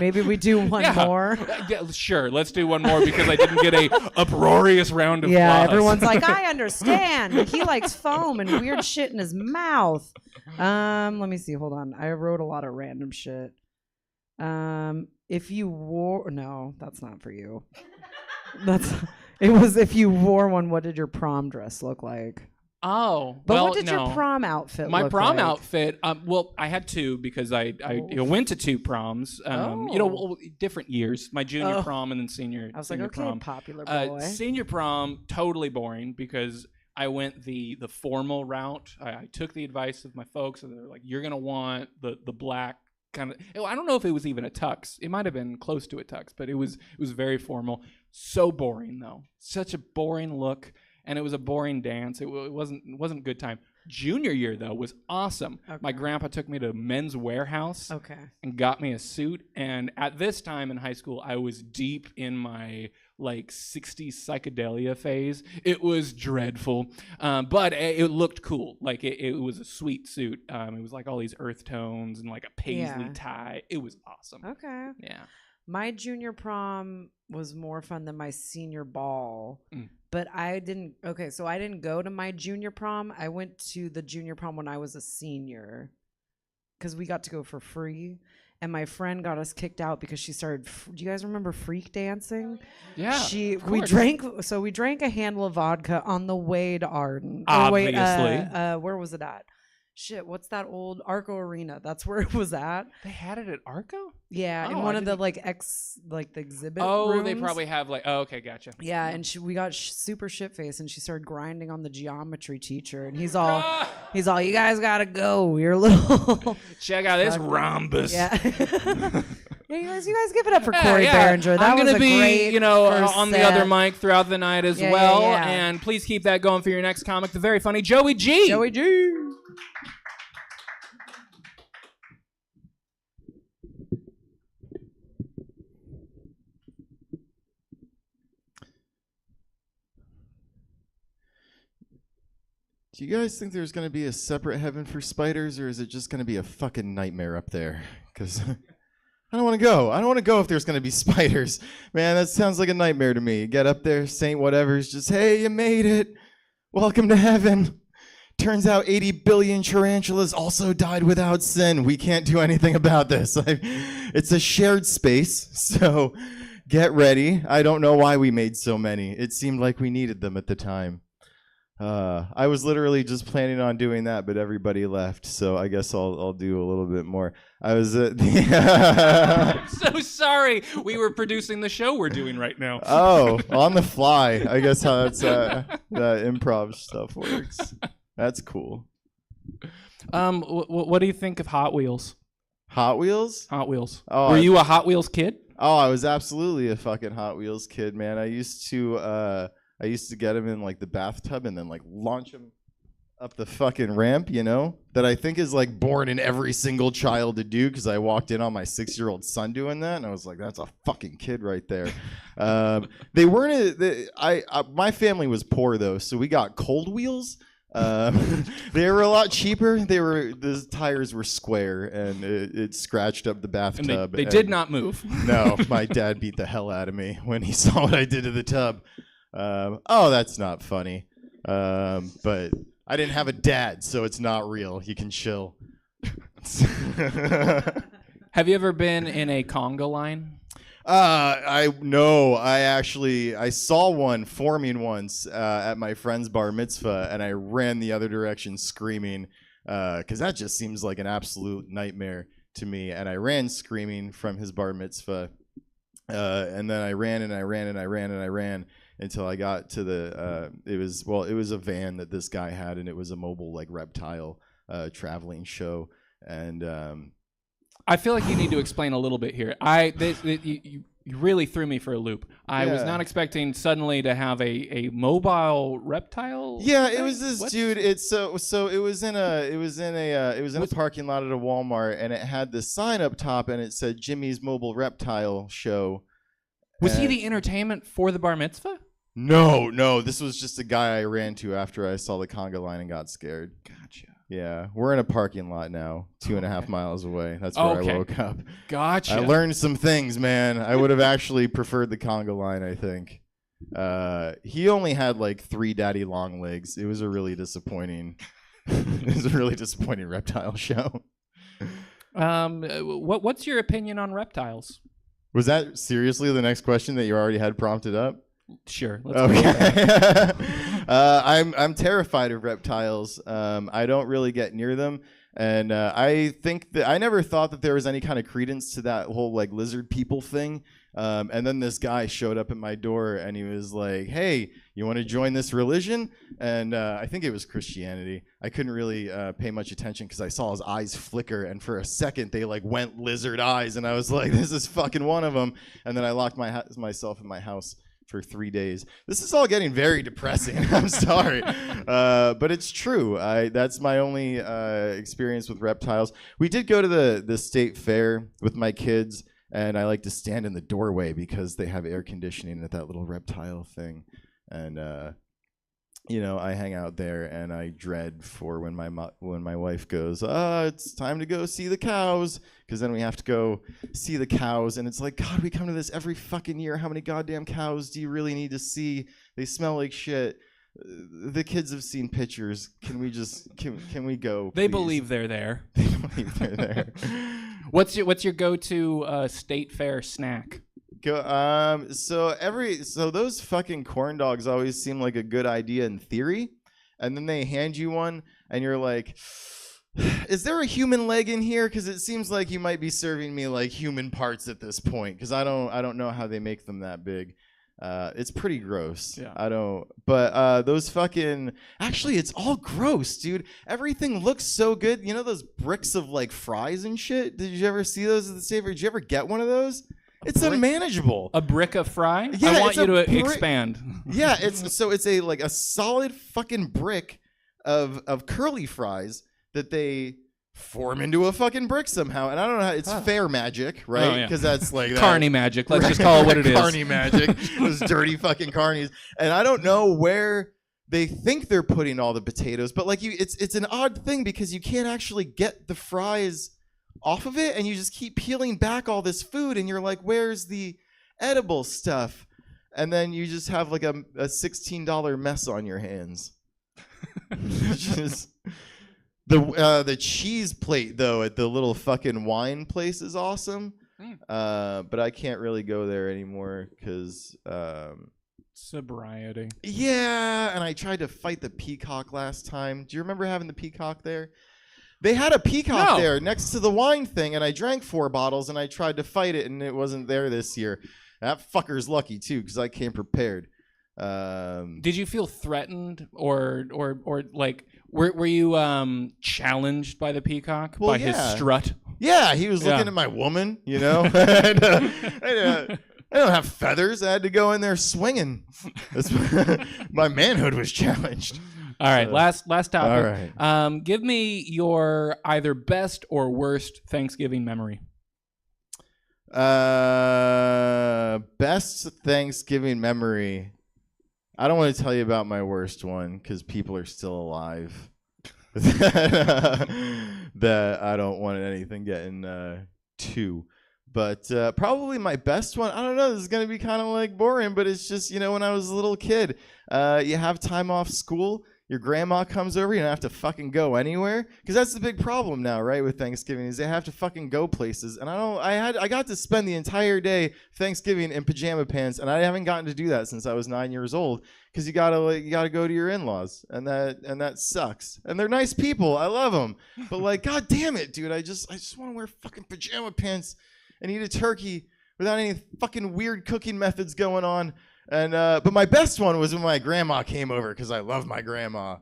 Maybe we do one Yeah. more. Yeah, sure, let's do one more because I didn't get a uproarious round of Yeah, applause. everyone's like, I understand. He likes foam and weird shit in his mouth. Let me see. Hold on. I wrote a lot of random shit. If you wore, no, that's not for you. It was if you wore one, what did your prom dress look like? Oh, But well, what did no. your prom outfit My look prom like? outfit, well, I had two because I went to two proms. Different years. My junior prom and then senior. I was like, senior okay, prom. popular boy. Senior prom, totally boring because I went the formal route. I took the advice of my folks, and they're like, "You're gonna want the black kind of." I don't know if it was even a tux. It might have been close to a tux, but it was very formal. So boring though. Such a boring look. And it was a boring dance. It wasn't a good time. Junior year though was awesome. Okay. My grandpa took me to Men's Warehouse and got me a suit. And at this time in high school, I was deep in my like 60s psychedelia phase. It was dreadful, but it looked cool. Like it was a sweet suit. It was like all these earth tones and like a paisley tie. It was awesome. Okay. Yeah. My junior prom was more fun than my senior ball. But I didn't go to my junior prom. I went to the junior prom when I was a senior because we got to go for free. And my friend got us kicked out because she started. Do you guys remember freak dancing? Yeah. We drank a handle of vodka on the way to Arden. Obviously. Where was it at? Shit, what's that old Arco Arena? That's where it was at. They had it at Arco? Yeah, in Oh, one I of the didn't- the exhibit Oh, they rooms. probably have like. Oh, okay, gotcha. Yeah, and we got super shit faced, and she started grinding on the geography teacher, and he's all, you guys gotta go. You're little. Check out this rhombus. Yeah. Yeah, you guys give it up for Yeah, Corey yeah. Behringer. That I'm was gonna a be, great first on the set. other mic throughout the night as Yeah, well. yeah, yeah. And please keep that going for your next comic, the very funny Joey G. Joey G. Do you guys think there's going to be a separate heaven for spiders, or is it just going to be a fucking nightmare up there? Because I don't want to go. I don't want to go if there's going to be spiders. Man, that sounds like a nightmare to me. You get up there, Saint whatever's just, hey, you made it. Welcome to heaven. Turns out 80 billion tarantulas also died without sin. We can't do anything about this. It's a shared space, so get ready. I don't know why we made so many. It seemed like we needed them at the time. I was literally just planning on doing that, but everybody left, so I guess I'll do a little bit more. I was So sorry. We were producing the show we're doing right now. Oh, on the fly. I guess how that's that improv stuff works. That's cool. What do you think of Hot Wheels? Hot Wheels? Hot Wheels. Oh, Were you a Hot Wheels kid? Oh, I was absolutely a fucking Hot Wheels kid, man. I used to get them in like the bathtub and then like launch them up the fucking ramp, you know, that I think is like born in every single child to do, because I walked in on my 6-year-old son doing that and I was like, that's a fucking kid right there. They weren't my family was poor though, so we got cold wheels. They were a lot cheaper. The tires were square and it scratched up the bathtub. And they did not move. No, my dad beat the hell out of me when he saw what I did to the tub. Oh, that's not funny. But I didn't have a dad, so it's not real. You can chill. Have you ever been in a conga line? I saw one forming once at my friend's bar mitzvah, and I ran the other direction screaming, because that just seems like an absolute nightmare to me. And I ran screaming from his bar mitzvah, and then I ran and I ran and I ran and I ran until I got to the. It was a van that this guy had, and it was a mobile like reptile traveling show, and. I feel like you need to explain a little bit here. You really threw me for a loop. I was not expecting suddenly to have a mobile reptile. Yeah, it was this dude. It was in a parking lot at a Walmart, and it had this sign up top, and it said Jimmy's Mobile Reptile Show. Was he the entertainment for the bar mitzvah? No. This was just a guy I ran to after I saw the conga line and got scared. Gotcha. Yeah, we're in a parking lot now, 2.5 miles away. That's where I woke up. Gotcha. I learned some things, man. I would have actually preferred the conga line, I think. He only had like 3 daddy long legs. It was a really disappointing. It was a really disappointing reptile show. What's your opinion on reptiles? Was that seriously the next question that you already had prompted up? Sure. Okay. I'm terrified of reptiles. I don't really get near them, and I think that I never thought that there was any kind of credence to that whole like lizard people thing. And then this guy showed up at my door, and he was like, "Hey, you want to join this religion?" And I think it was Christianity. I couldn't really pay much attention because I saw his eyes flicker, and for a second they like went lizard eyes, and I was like, "This is fucking one of them." And then I locked myself in my house for 3 days. This is all getting very depressing. I'm sorry, but it's true. That's my only experience with reptiles. We did go to the state fair with my kids, and I like to stand in the doorway because they have air conditioning at that little reptile thing, and I hang out there, and I dread for when my wife goes, it's time to go see the cows, because then we have to go see the cows, and it's like, God, we come to this every fucking year. How many goddamn cows do you really need to see? They smell like shit. The kids have seen pictures. Can we just can we go? They please? believe they're there. They believe they're there. What's your go-to state fair snack? So those fucking corn dogs always seem like a good idea in theory, and then they hand you one, and you're like, is there a human leg in here? Because it seems like you might be serving me like human parts at this point, because I don't know how they make them that big. It's pretty gross. Yeah. But those fucking, actually, it's all gross, dude. Everything looks so good. You know those bricks of like fries and shit? Did you ever see those at the state fair? Did you ever get one of those? It's unmanageable. A brick of fry? Yeah, I want you to expand. Yeah, it's a solid fucking brick of curly fries that they form into a fucking brick somehow, and I don't know how. It's fair magic, right? Because that's like carny magic. Let's just call it what it is. Carny magic. Those dirty fucking carnies, and I don't know where they think they're putting all the potatoes, but like it's an odd thing because you can't actually get the fries off of it, and you just keep peeling back all this food, and you're like, where's the edible stuff? And then you just have like a $16 mess on your hands. Just the cheese plate though at the little fucking wine place is awesome. But I can't really go there anymore because sobriety. Yeah, and I tried to fight the peacock last time. Do you remember having the peacock there? They had a peacock there next to the wine thing, and I drank 4 bottles, and I tried to fight it, and it wasn't there this year. That fucker's lucky, too, because I came prepared. Did you feel threatened or like were you challenged by the peacock by his strut? Yeah, he was looking at my woman, you know. I don't have feathers. I had to go in there swinging. My manhood was challenged. All right, last topic. All right. Give me your either best or worst Thanksgiving memory. Best Thanksgiving memory. I don't want to tell you about my worst one because people are still alive. That I don't want anything getting to. But probably my best one, I don't know, this is going to be kind of like boring, but it's just, you know, when I was a little kid, you have time off school, your grandma comes over, you don't have to fucking go anywhere. Because that's the big problem now, right, with Thanksgiving, is they have to fucking go places. And I got to spend the entire day Thanksgiving in pajama pants, and I haven't gotten to do that since I was 9 years old. Because you gotta go to your in-laws, and that sucks. And they're nice people, I love them. But like, god damn it, dude, I just want to wear fucking pajama pants and eat a turkey without any fucking weird cooking methods going on. And but my best one was when my grandma came over because I love my grandma.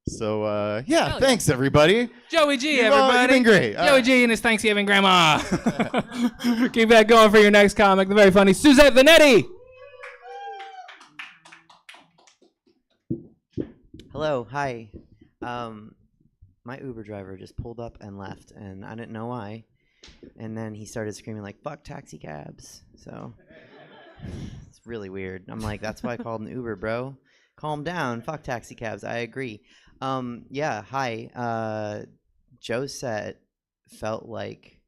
So yeah, thanks everybody. Joey G, everybody. You've been great. Joey G and his Thanksgiving grandma. Keep that going for your next comic, the very funny Suzette Vanetti. Hello, hi. My Uber driver just pulled up and left, and I didn't know why. And then he started screaming like, fuck taxi cabs. So it's really weird. I'm like, that's why I called an Uber, bro. Calm down. Fuck taxi cabs. I agree. Yeah, hi. Joe's set felt like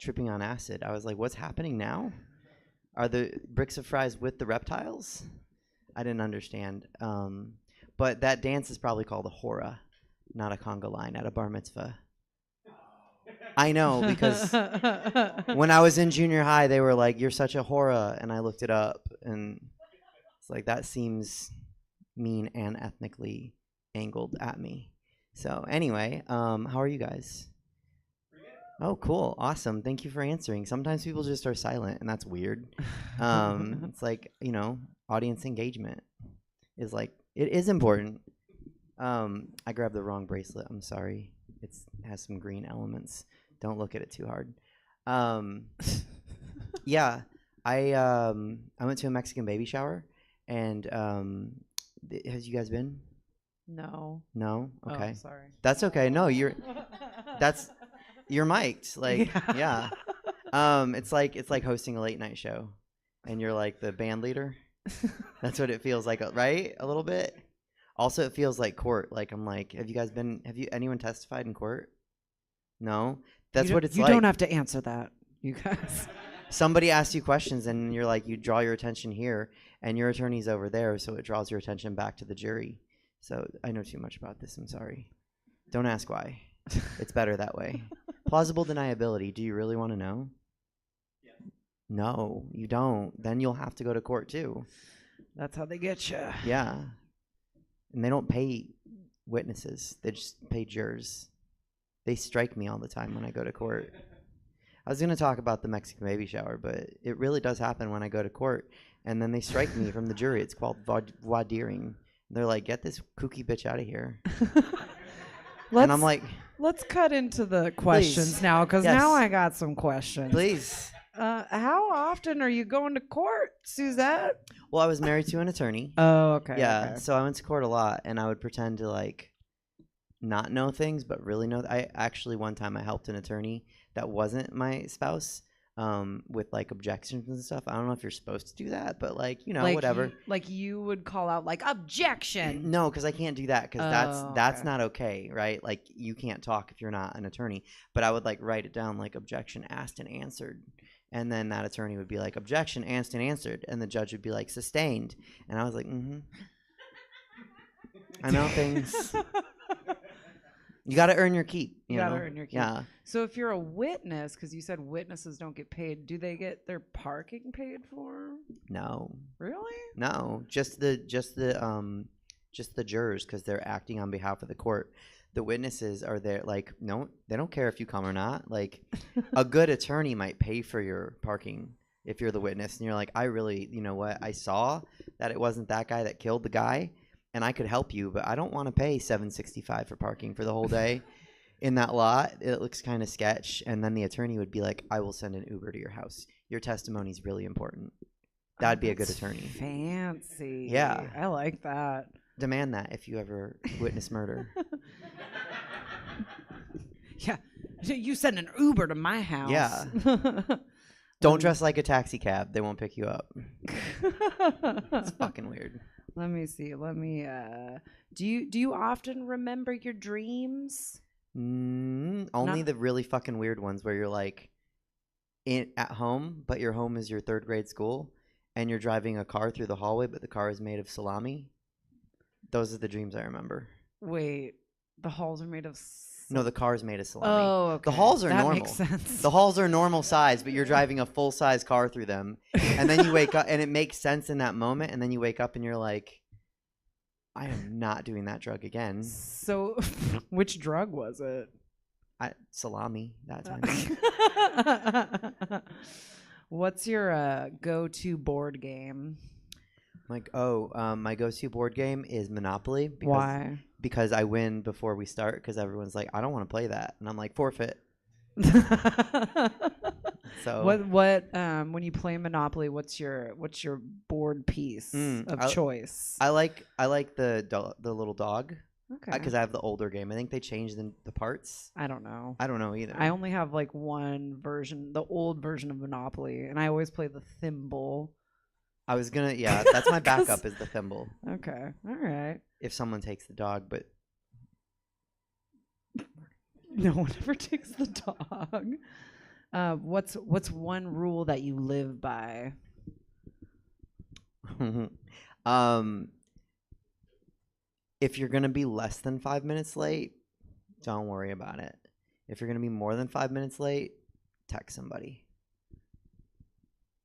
tripping on acid. I was like, what's happening now? Are the bricks of fries with the reptiles? I didn't understand. But that dance is probably called a hora, not a conga line at a bar mitzvah. I know, because when I was in junior high, they were like, you're such a hora, and I looked it up, and it's like, that seems mean and ethnically angled at me. So anyway, how are you guys? Oh, cool. Awesome. Thank you for answering. Sometimes people just are silent, and that's weird. It's like, you know, audience engagement is like, it is important. I grabbed the wrong bracelet. I'm sorry. It has some green elements. Don't look at it too hard. Yeah, I went to a Mexican baby shower, and has you guys been? No. No? Okay. Oh, sorry. That's okay. No, you're mic'd. Like, yeah. It's like hosting a late night show, and you're like the band leader. That's what it feels like, right? A little bit. Also, it feels like court. Like, I'm like, have you anyone testified in court? No? That's what it's like. You don't have to answer that, you guys. Somebody asks you questions, and you're like, you draw your attention here, and your attorney's over there, so it draws your attention back to the jury. So I know too much about this. I'm sorry. Don't ask why. It's better that way. Plausible deniability. Do you really want to know? Yeah. No, you don't. Then you'll have to go to court too. That's how they get you. Yeah. And they don't pay witnesses. They just pay jurors. They strike me all the time when I go to court. I was going to talk about the Mexican baby shower, but it really does happen when I go to court. And then they strike me from the jury. It's called voir diring. They're like, get this kooky bitch out of here. And I'm like... Let's cut into the questions now, because now I got some questions. Please. How often are you going to court, Suzette? Well, I was married to an attorney. Oh, okay. Yeah, okay. so I went to court a lot, and I would pretend to, like, not know things, but really know. I actually, one time, I helped an attorney that wasn't my spouse with, like, objections and stuff. I don't know if you're supposed to do that, but, like, you know, like whatever. You would call out, like, objection. No, because I can't do that, because that's not okay, right? Like, you can't talk if you're not an attorney. But I would, like, write it down, like, objection asked and answered. And then that attorney would be like, objection asked and answered. And the judge would be like, sustained. And I was like, I know things. You got to earn your keep. You got know? to earn your keep. Yeah. So if you're a witness, because you said witnesses don't get paid, do they get their parking paid for? No. Really? No. Just the jurors, because they're acting on behalf of the court. The witnesses are there, like, no, they don't care if you come or not. Like, a good attorney might pay for your parking, if you're the witness and you're like, I really, you know what, I saw that it wasn't that guy that killed the guy, and I could help you, but I don't want to pay $7.65 for parking for the whole day in that lot. It looks kind of sketch. And then the attorney would be like, I will send an Uber to your house. Your testimony is really important. That'd be a good That's attorney. Fancy. Yeah. I like that. Demand that if you ever witness murder. Yeah. You send an Uber to my house. Yeah. Don't dress like a taxi cab. They won't pick you up. It's fucking weird. Let me see. Do you often remember your dreams? Only Not- the really fucking weird ones where you're like at home, but your home is your third grade school, and you're driving a car through the hallway, but the car is made of salami. Those are the dreams I remember. Wait, the halls are made of. No, the car is made of salami. Oh, okay. The halls are That normal. makes sense. The halls are normal size, but you're driving a full size car through them, and then you wake up, and it makes sense in that moment, and then you wake up and you're like, I am not doing that drug again. So, which drug was it? Salami that time. What's your go-to board game? My go-to board game is Monopoly. Why? Because I win before we start. Because everyone's like, I don't want to play that, and I'm like, forfeit. So what when you play Monopoly, what's your board piece of choice? I like the little dog. Okay. Because I have the older game. I think they changed the parts. I don't know. I don't know either. I only have like one version, the old version of Monopoly, and I always play the thimble. I was gonna, yeah, that's my backup is the thimble. Okay, all right. If someone takes the dog, but no one ever takes the dog. What's one rule that you live by? If you're gonna be less than 5 minutes late, don't worry about it. If you're gonna be more than 5 minutes late, text somebody.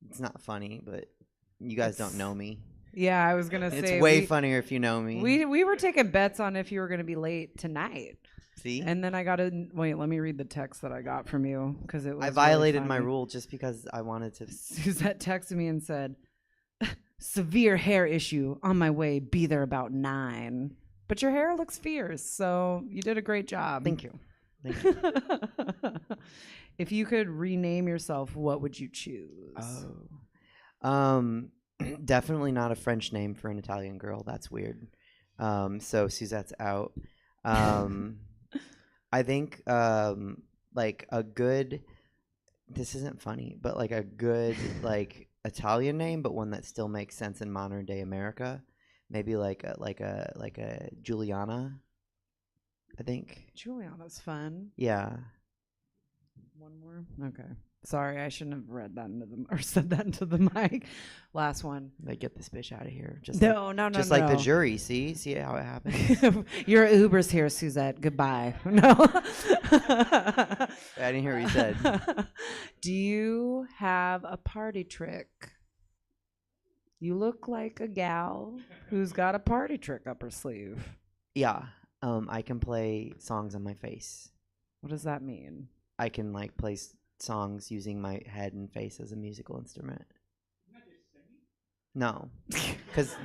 It's not funny, but you guys don't know me. Yeah, I was gonna say it's way funnier if you know me. We were taking bets on if you were gonna be late tonight. See? And then I got to wait. Let me read the text that I got from you because it was. I violated really my funny. rule just because I wanted to. Suzette texted me and said, "Severe hair issue on my way. Be there about 9. But your hair looks fierce, so you did a great job. Thank you. Thank you. If you could rename yourself, what would you choose? Definitely not a French name for an Italian girl. That's weird. So Suzette's out. I think like a good. This isn't funny, but like a good like Italian name, but one that still makes sense in modern day America. Maybe like a Juliana. I think. Juliana's fun. Yeah. One more. Okay. Sorry, I shouldn't have read that into the or said that into the mic. Last one. Like, get this bitch out of here. Just No, like, no, no, Just no. like the jury. See how it happens. Your Uber's here, Suzette. Goodbye. No. I didn't hear what you said. Do you have a party trick? You look like a gal who's got a party trick up her sleeve. Yeah. I can play songs on my face. What does that mean? I can like play songs using my head and face as a musical instrument. No, because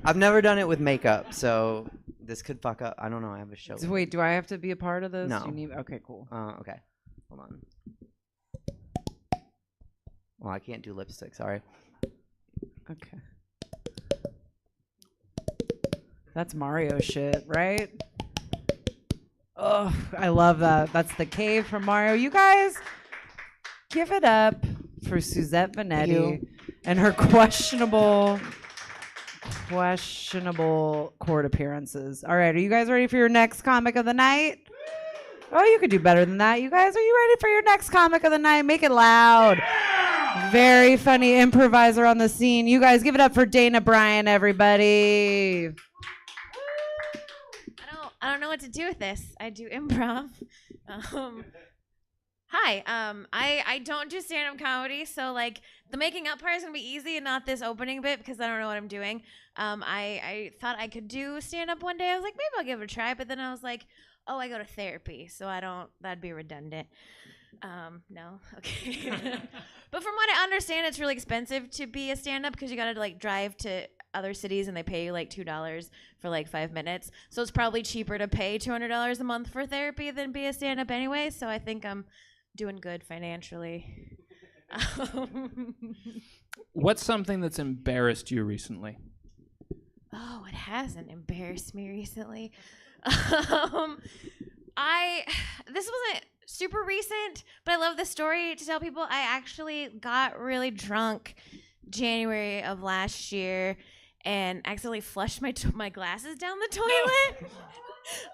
I've never done it with makeup, so this could fuck up. I don't know. I have a show. So wait, do I have to be a part of this? No. Do you need, okay, cool. Okay. Hold on. Well, I can't do lipstick. Sorry. Okay. That's Mario shit, right? Oh, I love that. That's the cave from Mario. You guys, give it up for Suzette Vanetti and her questionable court appearances. All right, are you guys ready for your next comic of the night? Oh, you could do better than that. You guys, are you ready for your next comic of the night? Make it loud. Very funny improviser on the scene. You guys, give it up for Dana Bryan, everybody. I don't know what to do with this. I do improv. Hi. I don't do stand-up comedy, so like the making up part is gonna be easy and not this opening bit because I don't know what I'm doing. I thought I could do stand-up one day. I was like, maybe I'll give it a try, but then I was like, oh, I go to therapy, so I don't. That'd be redundant. No. Okay. But from what I understand, it's really expensive to be a stand-up because you gotta like drive to other cities and they pay you like $2 for like 5 minutes. So it's probably cheaper to pay $200 a month for therapy than be a stand-up anyway. So I think I'm doing good financially. What's something that's embarrassed you recently? Oh, it hasn't embarrassed me recently. This wasn't super recent, but I love this story to tell people. I actually got really drunk January of last year and accidentally flushed my glasses down the toilet.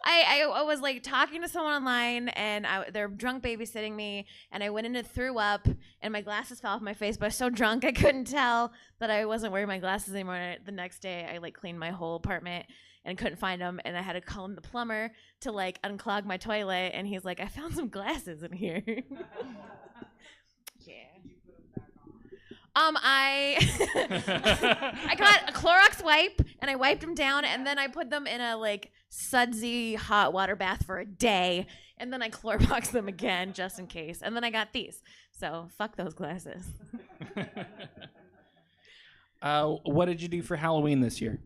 I was like talking to someone online and they're drunk babysitting me, and I went in and threw up and my glasses fell off my face, but I was so drunk I couldn't tell that I wasn't wearing my glasses anymore. The next day I like cleaned my whole apartment and couldn't find them, and I had to call in the plumber to like unclog my toilet, and he's like, I found some glasses in here. Yeah. I got a Clorox wipe and I wiped them down, and then I put them in a like sudsy hot water bath for a day, and then I Cloroxed them again just in case, and then I got these. So fuck those glasses. What did you do for Halloween this year?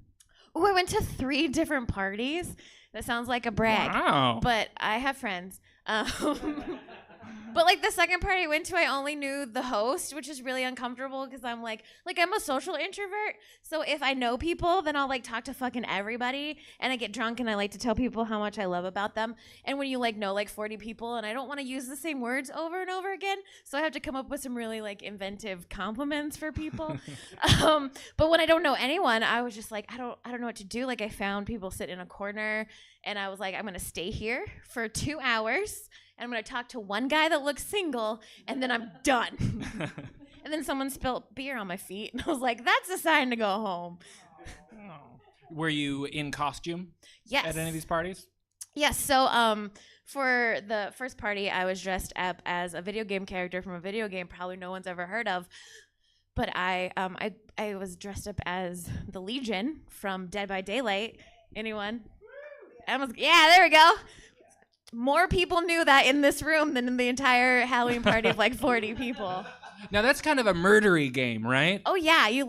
Oh, I went to 3 different parties. That sounds like a brag. Wow. But I have friends. But like the second party I went to, I only knew the host, which is really uncomfortable because I'm like I'm a social introvert. So if I know people, then I'll like talk to fucking everybody, and I get drunk and I like to tell people how much I love about them. And when you like know like 40 people, and I don't want to use the same words over and over again, so I have to come up with some really like inventive compliments for people. But when I don't know anyone, I was just like, I don't know what to do. Like I found people sit in a corner, and I was like, I'm gonna stay here for 2 hours. And I'm going to talk to one guy that looks single, and then I'm done. And then someone spilled beer on my feet, and I was like, that's a sign to go home. Were you in costume? Yes. At any of these parties? Yes. So for the first party, I was dressed up as a video game character from a video game probably no one's ever heard of. But I was dressed up as the Legion from Dead by Daylight. Anyone? Yeah, there we go. More people knew that in this room than in the entire Halloween party of like 40 people. Now that's kind of a murdery game, right? Oh yeah, you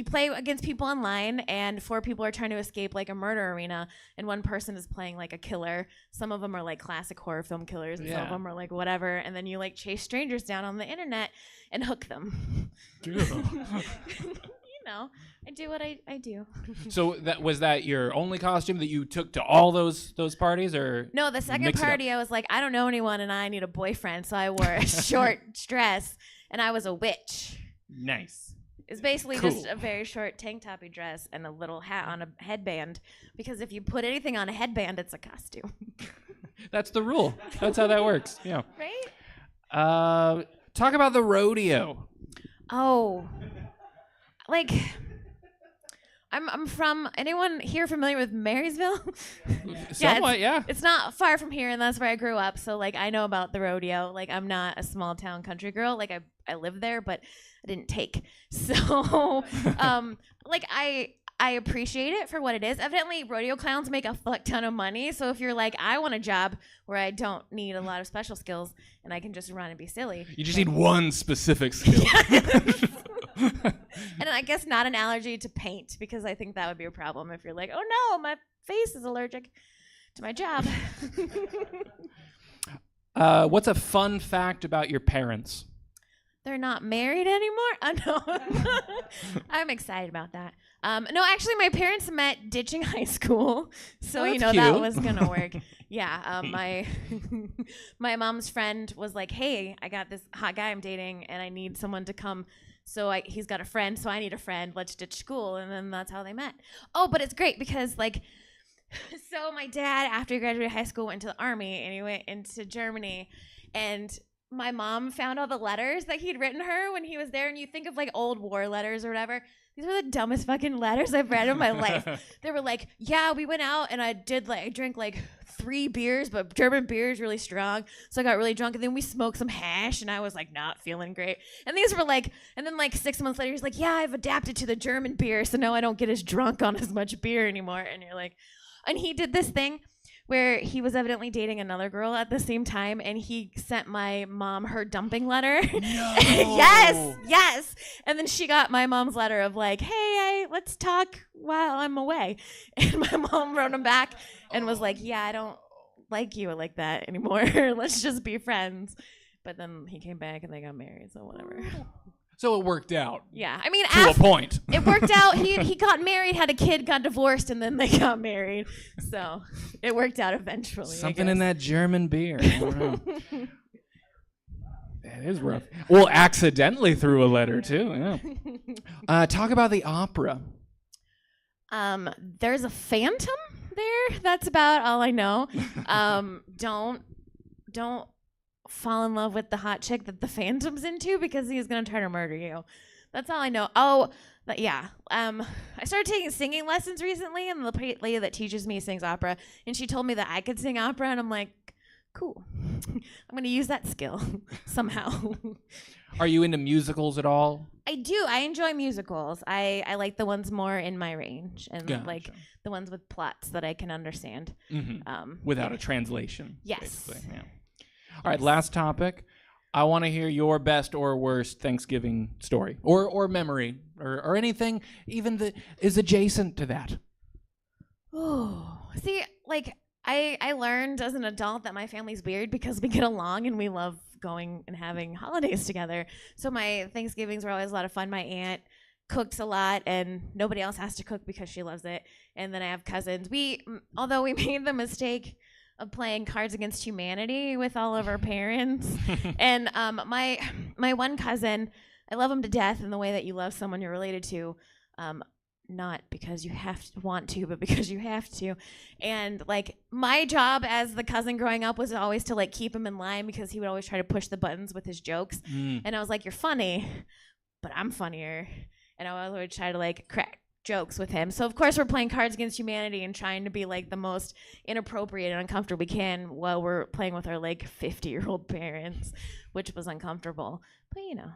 play against people online, and 4 people are trying to escape like a murder arena, and one person is playing like a killer. Some of them are like classic horror film killers, and some of them are like whatever, and then you like chase strangers down on the internet and hook them. You know, I do what I do. So was that your only costume that you took to all those parties, or no? The second party, I was like, I don't know anyone, and I need a boyfriend, so I wore a short dress, and I was a witch. Nice. It's basically just a very short tank toppy dress and a little hat on a headband, because if you put anything on a headband, it's a costume. That's the rule. That's how that works. Yeah. Right? Talk about the rodeo. Oh. Like, I'm from, anyone here familiar with Marysville? Somewhat, yeah. It's not far from here, and that's where I grew up, so, like, I know about the rodeo. Like, I'm not a small-town country girl. Like, I lived there, but I didn't take. So, like, I appreciate it for what it is. Evidently, rodeo clowns make a fuck ton of money, so if you're like, I want a job where I don't need a lot of special skills, and I can just run and be silly. You just need one specific skill. And I guess not an allergy to paint, because I think that would be a problem if you're like, oh no, my face is allergic to my job. What's a fun fact about your parents? They're not married anymore? No. I'm excited about that. No, actually, my parents met ditching high school, so Oh, you that's know that cute. was gonna work. Yeah, my mom's friend was like, "Hey, I got this hot guy I'm dating, and I need someone to come." So he's got a friend, so I need a friend. Let's ditch school, and then that's how they met. Oh, but it's great because like, so my dad, after he graduated high school, went to the army, and he went into Germany, and my mom found all the letters that he'd written her when he was there, and you think of like old war letters or whatever. These were the dumbest fucking letters I've read in my life. They were like, yeah, we went out and I drank like 3 beers, but German beer is really strong. So I got really drunk, and then we smoked some hash, and I was like not feeling great. And these were like, and then like 6 months later, he's like, yeah, I've adapted to the German beer, so now I don't get as drunk on as much beer anymore. And you're like, and he did this thing where he was evidently dating another girl at the same time, and he sent my mom her dumping letter. No. yes. And then she got my mom's letter of like, hey, let's talk while I'm away. And my mom wrote him back and was like, yeah, I don't like you like that anymore. Let's just be friends. But then he came back and they got married, so whatever. So it worked out. Yeah, I mean, to a point. It worked out. He got married, had a kid, got divorced, and then they got married. So it worked out eventually. Something in that German beer. I don't know. It is rough. Well, accidentally threw a letter too. Yeah. Talk about the opera. There's a phantom there. That's about all I know. Don't fall in love with the hot chick that the phantom's into because he's gonna try to murder you. That's all I know. Oh, but yeah. I started taking singing lessons recently, and the lady that teaches me sings opera, and she told me that I could sing opera, and I'm like, cool. I'm gonna use that skill somehow. Are you into musicals at all? I do. I enjoy musicals. I like the ones more in my range, and Gotcha. like the ones with plots that I can understand. Without a translation. Yes. Basically. Yeah. All right, last topic. I want to hear your best or worst Thanksgiving story or memory or anything even that is adjacent to that. Oh, see, like I learned as an adult that my family's weird because we get along and we love going and having holidays together. So my Thanksgivings were always a lot of fun. My aunt cooks a lot and nobody else has to cook because she loves it. And then I have cousins. Although we made the mistake of playing Cards Against Humanity with all of our parents. And my one cousin, I love him to death in the way that you love someone you're related to. Not because you want to, but because you have to. And like my job as the cousin growing up was always to like keep him in line because he would always try to push the buttons with his jokes. And I was like, you're funny, but I'm funnier. And I would try to like crack jokes with him. So of course we're playing Cards Against Humanity and trying to be like the most inappropriate and uncomfortable we can while we're playing with our like 50-year-old parents, which was uncomfortable. But you know,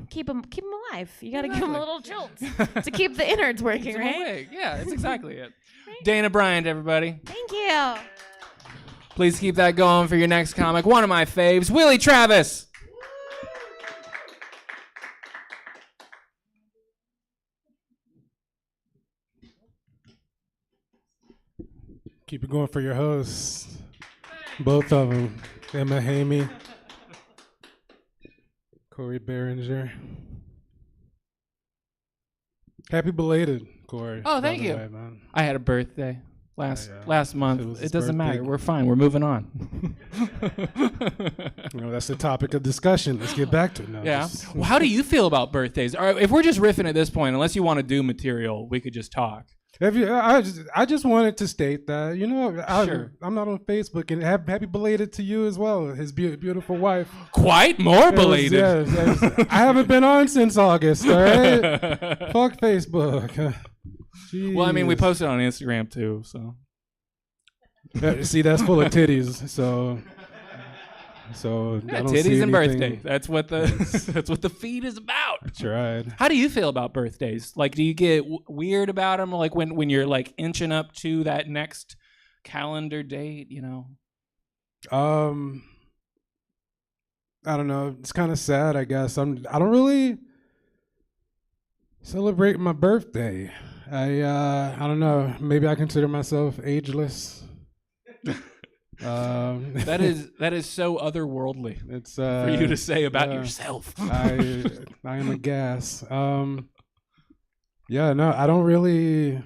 keep them alive. You got to give them a little jolt to keep the innards working, right? Awake. Yeah, that's exactly it. Right? Dana Bryant, everybody. Thank you. Please keep that going for your next comic. One of my faves, Willie Travis. Keep it going for your hosts. Both of them. Emma Hamey, Corey Behringer. Happy belated, Corey. Oh, thank you. Way, man. I had a birthday last month. It doesn't matter. We're fine. We're moving on. That's the topic of discussion. Let's get back to it now. Yeah. Well, how do you feel about birthdays? All right, if we're just riffing at this point, unless you want to do material, we could just talk. I just wanted to state that, Sure. I'm not on Facebook, and happy belated to you as well, his beautiful wife. Quite more belated. Yes. I haven't been on since August, all right? Fuck Facebook. Well, I mean, we posted on Instagram too, so. See, that's full of titties, so yeah, I don't titties see and anything. birthday. That's what the feed is about. That's right. How do you feel about birthdays? Like, do you get weird about them? Like when you're like inching up to that next calendar date, I don't know. It's kind of sad, I guess. I don't really celebrate my birthday. I don't know. Maybe I consider myself ageless. That is so otherworldly. It's for you to say about yourself. I am a gas. Yeah, no, I don't really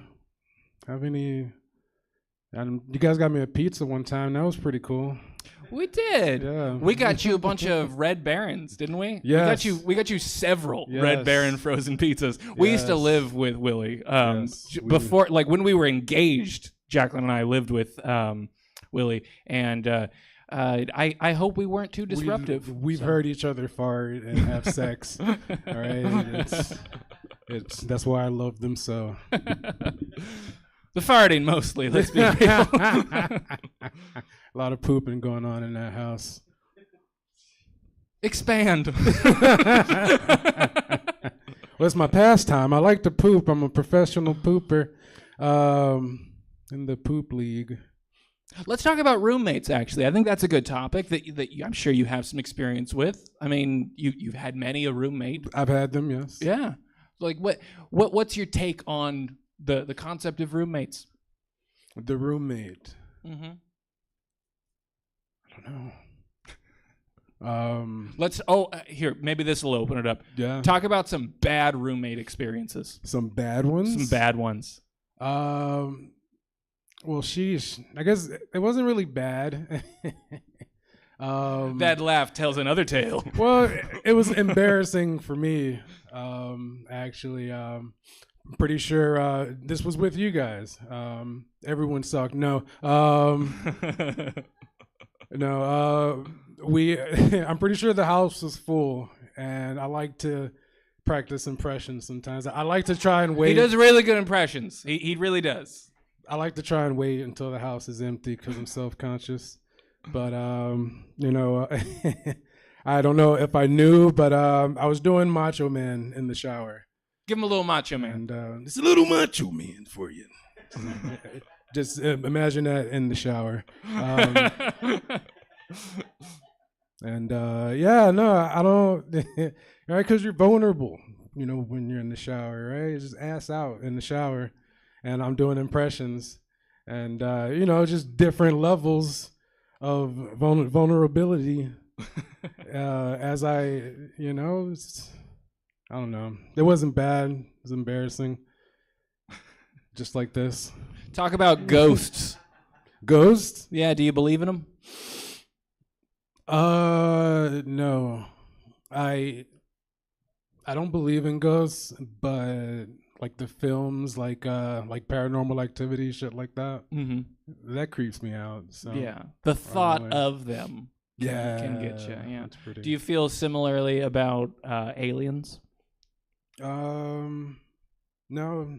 have any. You guys got me a pizza one time. That was pretty cool. We did. Yeah. We got you a bunch of Red Barons, didn't we? Yes. We got you several Yes. Red Baron frozen pizzas. We used to Yes. live with Willie. Yes, Before, like when we were engaged, Jacqueline and I lived with Willie, and I hope we weren't too disruptive. We've heard each other fart and have sex. All right, it's that's why I love them so. The farting mostly. Let's be real. A lot of pooping going on in that house. Expand. Well, it's my pastime. I like to poop. I'm a professional pooper in the poop league. Let's talk about roommates. Actually, I think that's a good topic that I'm sure you have some experience with. I mean, you've had many a roommate. I've had them, yes. Yeah. Like what's your take on the concept of roommates? The roommate. Mm-hmm. I don't know. Let's here, maybe this will open it up. Yeah. Talk about some bad roommate experiences. Some bad ones? Some bad ones. Well, sheesh. I guess it wasn't really bad. That laugh tells another tale. Well, it was embarrassing for me. Actually, pretty sure this was with you guys. Everyone sucked. No. No. I'm pretty sure the house was full, and I like to practice impressions sometimes. I like to try and wait. He does really good impressions. He really does. I like to try and wait until the house is empty because I'm self-conscious. But you know, I don't know if I knew, but I was doing Macho Man in the shower. Give him a little Macho Man. And it's a little Macho Man for you. Just imagine that in the shower. And yeah, no, I don't. Right, because you're vulnerable. You know, when you're in the shower, right? Just ass out in the shower, and I'm doing impressions, and you know, just different levels of vulnerability. As I, you know, I don't know. It wasn't bad. It was embarrassing. Just like this. Talk about ghosts. Ghosts? Yeah. Do you believe in them? No. I don't believe in ghosts, but like the films, like Paranormal Activity, shit like that. Mm-hmm. That creeps me out. So yeah, the thought of them. Yeah, can get you. Yeah. That's pretty. Do you feel similarly about aliens? No,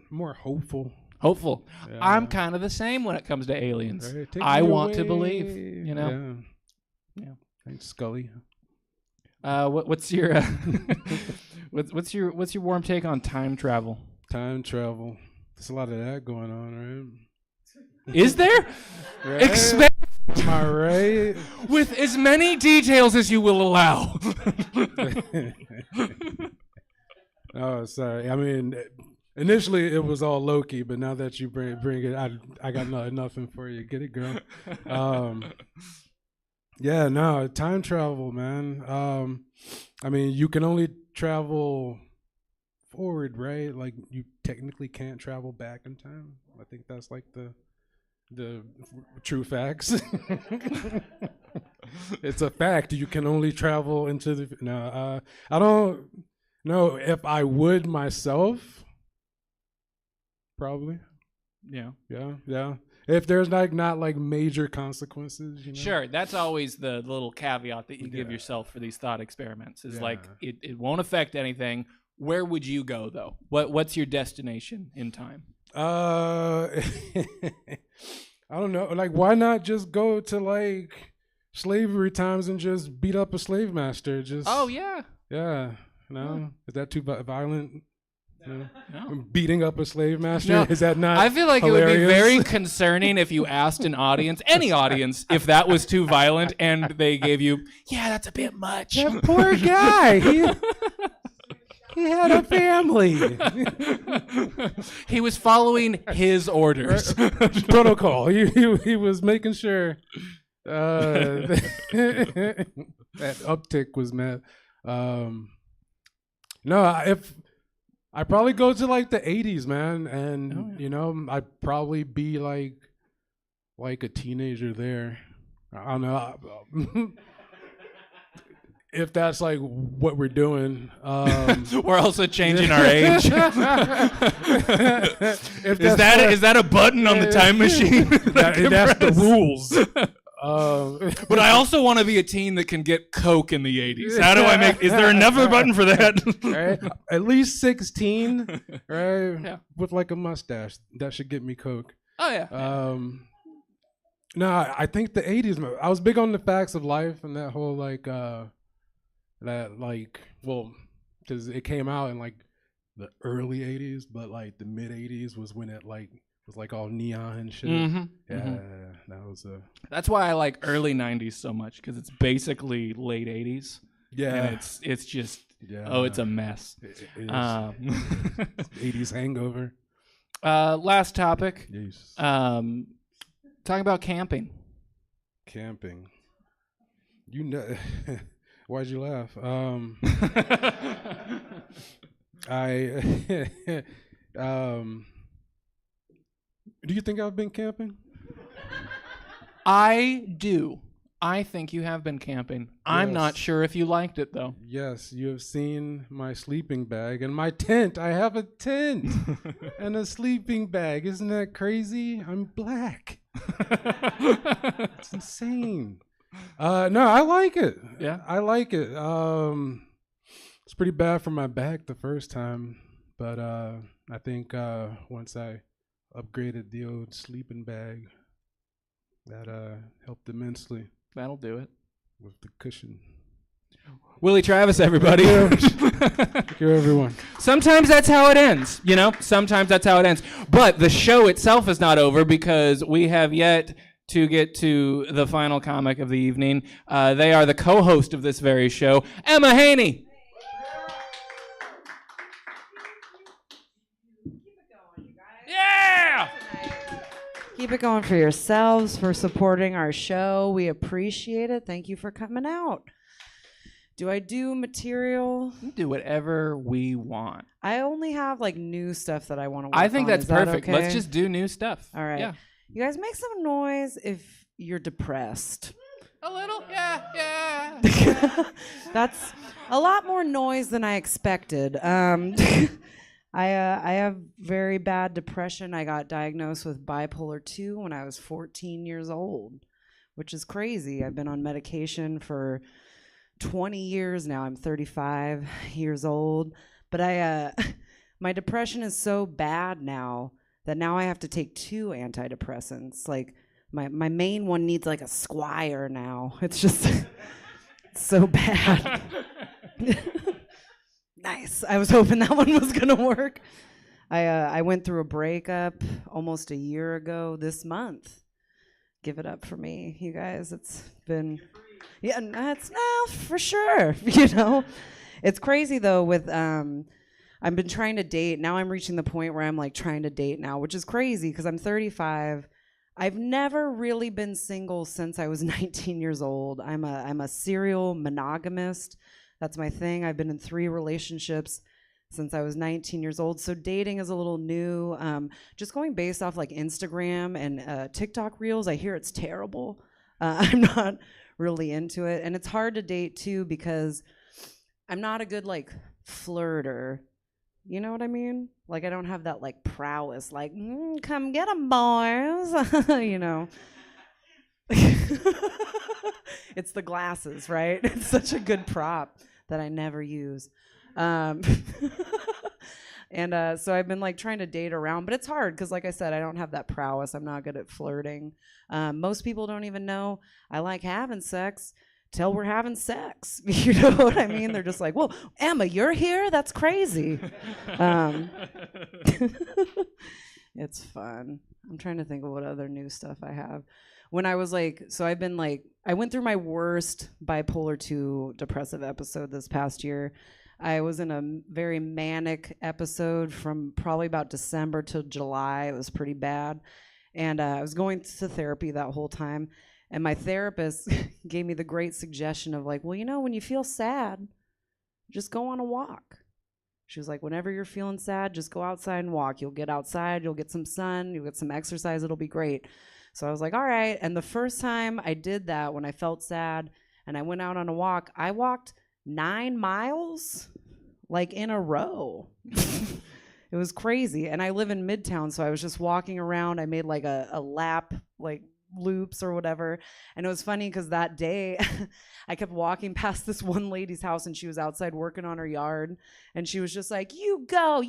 more hopeful. Hopeful. Yeah. I'm kind of the same when it comes to aliens. Right, take I me want to away. believe. You know. Yeah. Thanks, Scully. What's your what's your warm take on time travel? Time travel. There's a lot of that going on, right? Is there? Right? Expect. Am I right? With as many details as you will allow. Oh, sorry. I mean, initially it was all Loki, but now that you bring it, I got nothing for you. Get it, girl. Yeah, no, time travel, man. I mean, you can only travel forward, right? Like, you technically can't travel back in time. I think that's like the true facts. It's a fact. You can only travel into the. No, I don't know if I would myself. Probably. Yeah. Yeah. If there's not like major consequences, you know? Sure, that's always the little caveat that you give yourself for these thought experiments. Is like it won't affect anything. Where would you go though? What's your destination in time? I don't know. Like, why not just go to like slavery times and just beat up a slave master? Just yeah. No, is that too violent? No. Beating up a slave master? No. Is that not? I feel like hilarious? it would be very concerning if you asked an audience, any audience, if that was too violent, and they gave you, yeah, that's a bit much. That poor guy. He had a family. He was following his orders. Protocol. He was making sure that uptick was met. No, if I probably go to like the 80s, man, and you know, I'd probably be like a teenager there. I don't know. If that's like what we're doing, we're also changing our age. Is that a button on the time machine? That's the rules. But I also want to be a teen that can get coke in the 80s. How do I make? Is there another button for that? Right? At least 16, right? Yeah. With like a mustache, that should get me coke. Oh yeah. No, I think the 80s. I was big on the facts of life and that whole like. Because it came out in like the early 80s, but like the mid 80s was when it like was like all neon and shit. Mm-hmm. Yeah. Mm-hmm. that was a. That's why I like early '90s so much, because it's basically late '80s. Yeah, and it's just it's a mess. It is. 80s hangover. Last topic. Yes. Talking about camping. Camping. You know, why'd you laugh? Do you think I've been camping? I do. I think you have been camping. I'm not Yes. sure if you liked it, though. Yes, you have seen my sleeping bag and my tent. I have a tent and a sleeping bag. Isn't that crazy? I'm black. It's insane. No, I like it. Yeah? I like it. It's pretty bad for my back the first time, but I think once I upgraded the old sleeping bag, that helped immensely. That'll do it. With the cushion. Willie Travis, everybody. Thank you, everyone. Sometimes that's how it ends, you know? Sometimes that's how it ends. But the show itself is not over, because we have yet to get to the final comic of the evening. They are the co-host of this very show, Emma Haney. Yeah! Keep it going for yourselves, for supporting our show. We appreciate it. Thank you for coming out. Do I do material? We do whatever we want. I only have like new stuff that I want to work I think on. that's Is that perfect. okay? Let's just do new stuff. All right. Yeah. You guys make some noise if you're depressed. A little, yeah. That's a lot more noise than I expected. I have very bad depression. I got diagnosed with bipolar 2 when I was 14 years old, which is crazy. I've been on medication for 20 years now. I'm 35 years old. But my depression is so bad now that now I have to take 2 antidepressants. Like my main one needs like a Squire now. It's just so bad. Nice. I was hoping that one was gonna work. I went through a breakup almost a year ago this month. Give it up for me, you guys. It's been, yeah, that's for sure. You know, it's crazy though. With I've been trying to date. Now I'm reaching the point where I'm like trying to date now, which is crazy because I'm 35. I've never really been single since I was 19 years old. I'm a serial monogamist. That's my thing. I've been in 3 relationships since I was 19 years old. So dating is a little new. Just going based off like Instagram and TikTok reels, I hear it's terrible. I'm not really into it. And it's hard to date too because I'm not a good like flirter. You know what I mean? Like I don't have that like prowess, like, come get 'em, boys. You know. It's the glasses, right? It's such a good prop that I never use. And so I've been like trying to date around, but it's hard because like I said, I don't have that prowess. I'm not good at flirting. Most people don't even know I like having sex till we're having sex. You know what I mean? They're just like, well, Emma, you're here? That's crazy. It's fun. I'm trying to think of what other new stuff I have. When I was like, so I've been like, I went through my worst bipolar 2 depressive episode this past year. I was in a very manic episode from probably about December to July. It was pretty bad. And I was going to therapy that whole time. And my therapist gave me the great suggestion of like, well, you know, when you feel sad, just go on a walk. She was like, whenever you're feeling sad, just go outside and walk. You'll get outside, you'll get some sun, you'll get some exercise, it'll be great. So I was like, all right. And the first time I did that, when I felt sad and I went out on a walk, I walked 9 miles like in a row. It was crazy. And I live in Midtown, so I was just walking around. I made like a lap, like loops or whatever. And it was funny because that day I kept walking past this one lady's house and she was outside working on her yard. And she was just like, you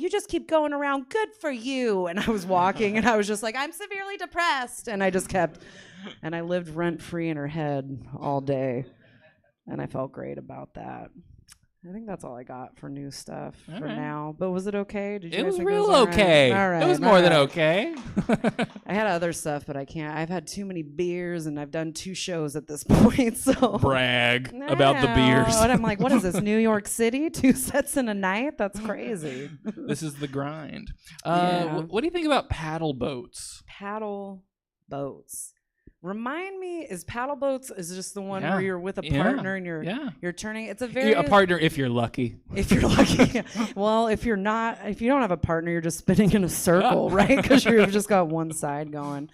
just keep going around. Good for you. And I was walking and I was just like, I'm severely depressed. And I just kept, and I lived rent free in her head all day. And I felt great about that. I think that's all I got for new stuff All for right. now. But was it okay? Did you It guys was think real all right? okay. All right. It was more than all right. okay. I had other stuff, but I can't. I've had too many beers, and I've done 2 shows at this point. So Brag about the No. beers. And I'm like, what is this, New York City? 2 sets in a night? That's crazy. This is the grind. Yeah. What do you think about paddle boats? Paddle boats. Remind me, is paddle boats is just the one Yeah. where you're with a Yeah. partner and you're turning? It's a very A partner, if you're lucky. If you're lucky. Well, if you're not, if you don't have a partner, you're just spinning in a circle, right? Because you've just got one side going.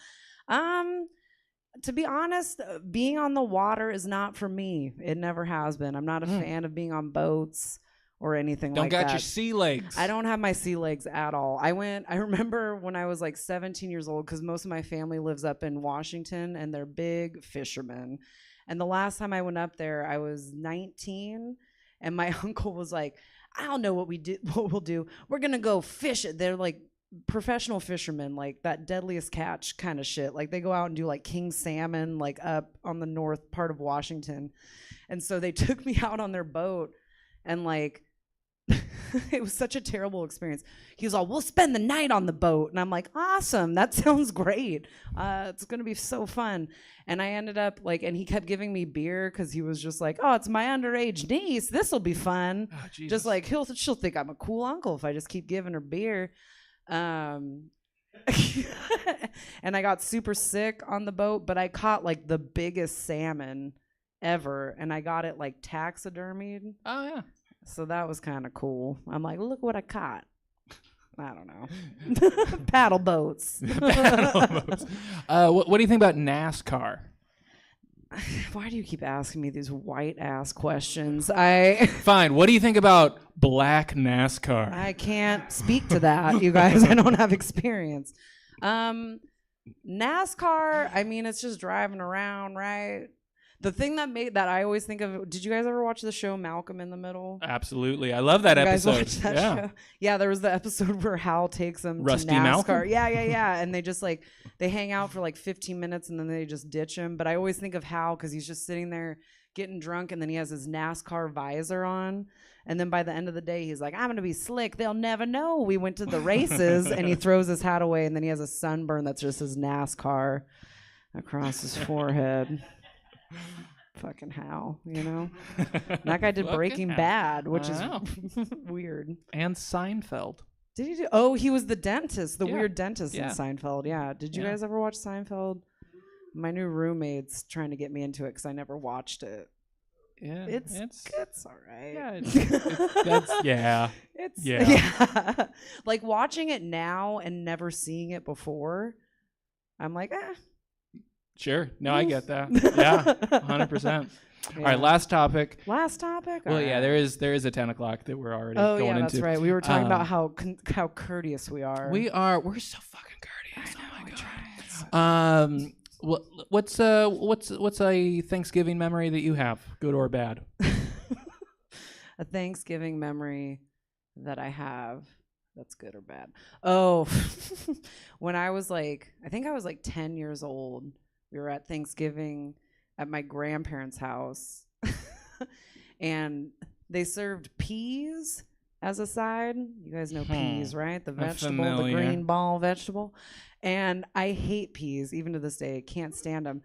To be honest, being on the water is not for me. It never has been. I'm not a fan of being on boats or anything Don't like got that. your sea legs. I don't have my sea legs at all. I remember when I was like 17 years old, because most of my family lives up in Washington and they're big fishermen. And the last time I went up there, I was 19, and my uncle was like, I don't know what we'll do. We're gonna go fish it. They're like professional fishermen, like that Deadliest Catch kind of shit. Like they go out and do like king salmon, like up on the north part of Washington. And so they took me out on their boat, and like it was such a terrible experience. He was all, we'll spend the night on the boat. And I'm like, awesome. That sounds great. It's going to be so fun. And I ended up like, and he kept giving me beer because he was just like, oh, it's my underage niece. This will be fun. Oh, Just like, she'll think I'm a cool uncle if I just keep giving her beer. And I got super sick on the boat, but I caught like the biggest salmon ever. And I got it like taxidermied. Oh, yeah. So that was kind of cool. I'm like, look what I caught. I don't know. Paddle boats. Paddle boats. What do you think about NASCAR? Why do you keep asking me these white ass questions? Fine. What do you think about black NASCAR? I can't speak to that, you guys. I don't have experience. NASCAR, I mean, it's just driving around, right? The thing that I always think of, did you guys ever watch the show Malcolm in the Middle? Absolutely. I love that You guys episode. watch that Yeah. show? Yeah, there was the episode where Hal takes them Rusty to NASCAR. Malcolm? Yeah. And they just like, they hang out for like 15 minutes and then they just ditch him. But I always think of Hal because he's just sitting there getting drunk, and then he has his NASCAR visor on. And then by the end of the day, he's like, I'm going to be slick. They'll never know we went to the races. And he throws his hat away, and then he has a sunburn that's just his NASCAR across his forehead. Fucking Hal, you know? That guy did Fucking Breaking Hal. Bad, which I is know. weird. And Seinfeld. Did he do? Oh, he was the dentist, the Yeah. weird dentist Yeah. in Seinfeld. Yeah. Did you Yeah. guys ever watch Seinfeld? My new roommate's trying to get me into it because I never watched it. Yeah, It's all right. Yeah, yeah. It's Yeah. yeah. Like watching it now and never seeing it before, I'm like, Sure. No, I get that. Yeah, 100%. All right, last topic. Last topic. Well, All yeah, right. there is a 10 o'clock that we're already Oh going yeah, into. that's right. We were talking about Um, how courteous we are. We're so fucking courteous. Oh my god. What's a Thanksgiving memory that you have, good or bad? A Thanksgiving memory that I have that's good or bad. Oh, when I was like, I think I was like 10 years old, we were at Thanksgiving at my grandparents' house, and they served peas as a side. You guys know peas, right? The I'm vegetable, the familiar. green ball vegetable. And I hate peas, even to this day. I can't stand them.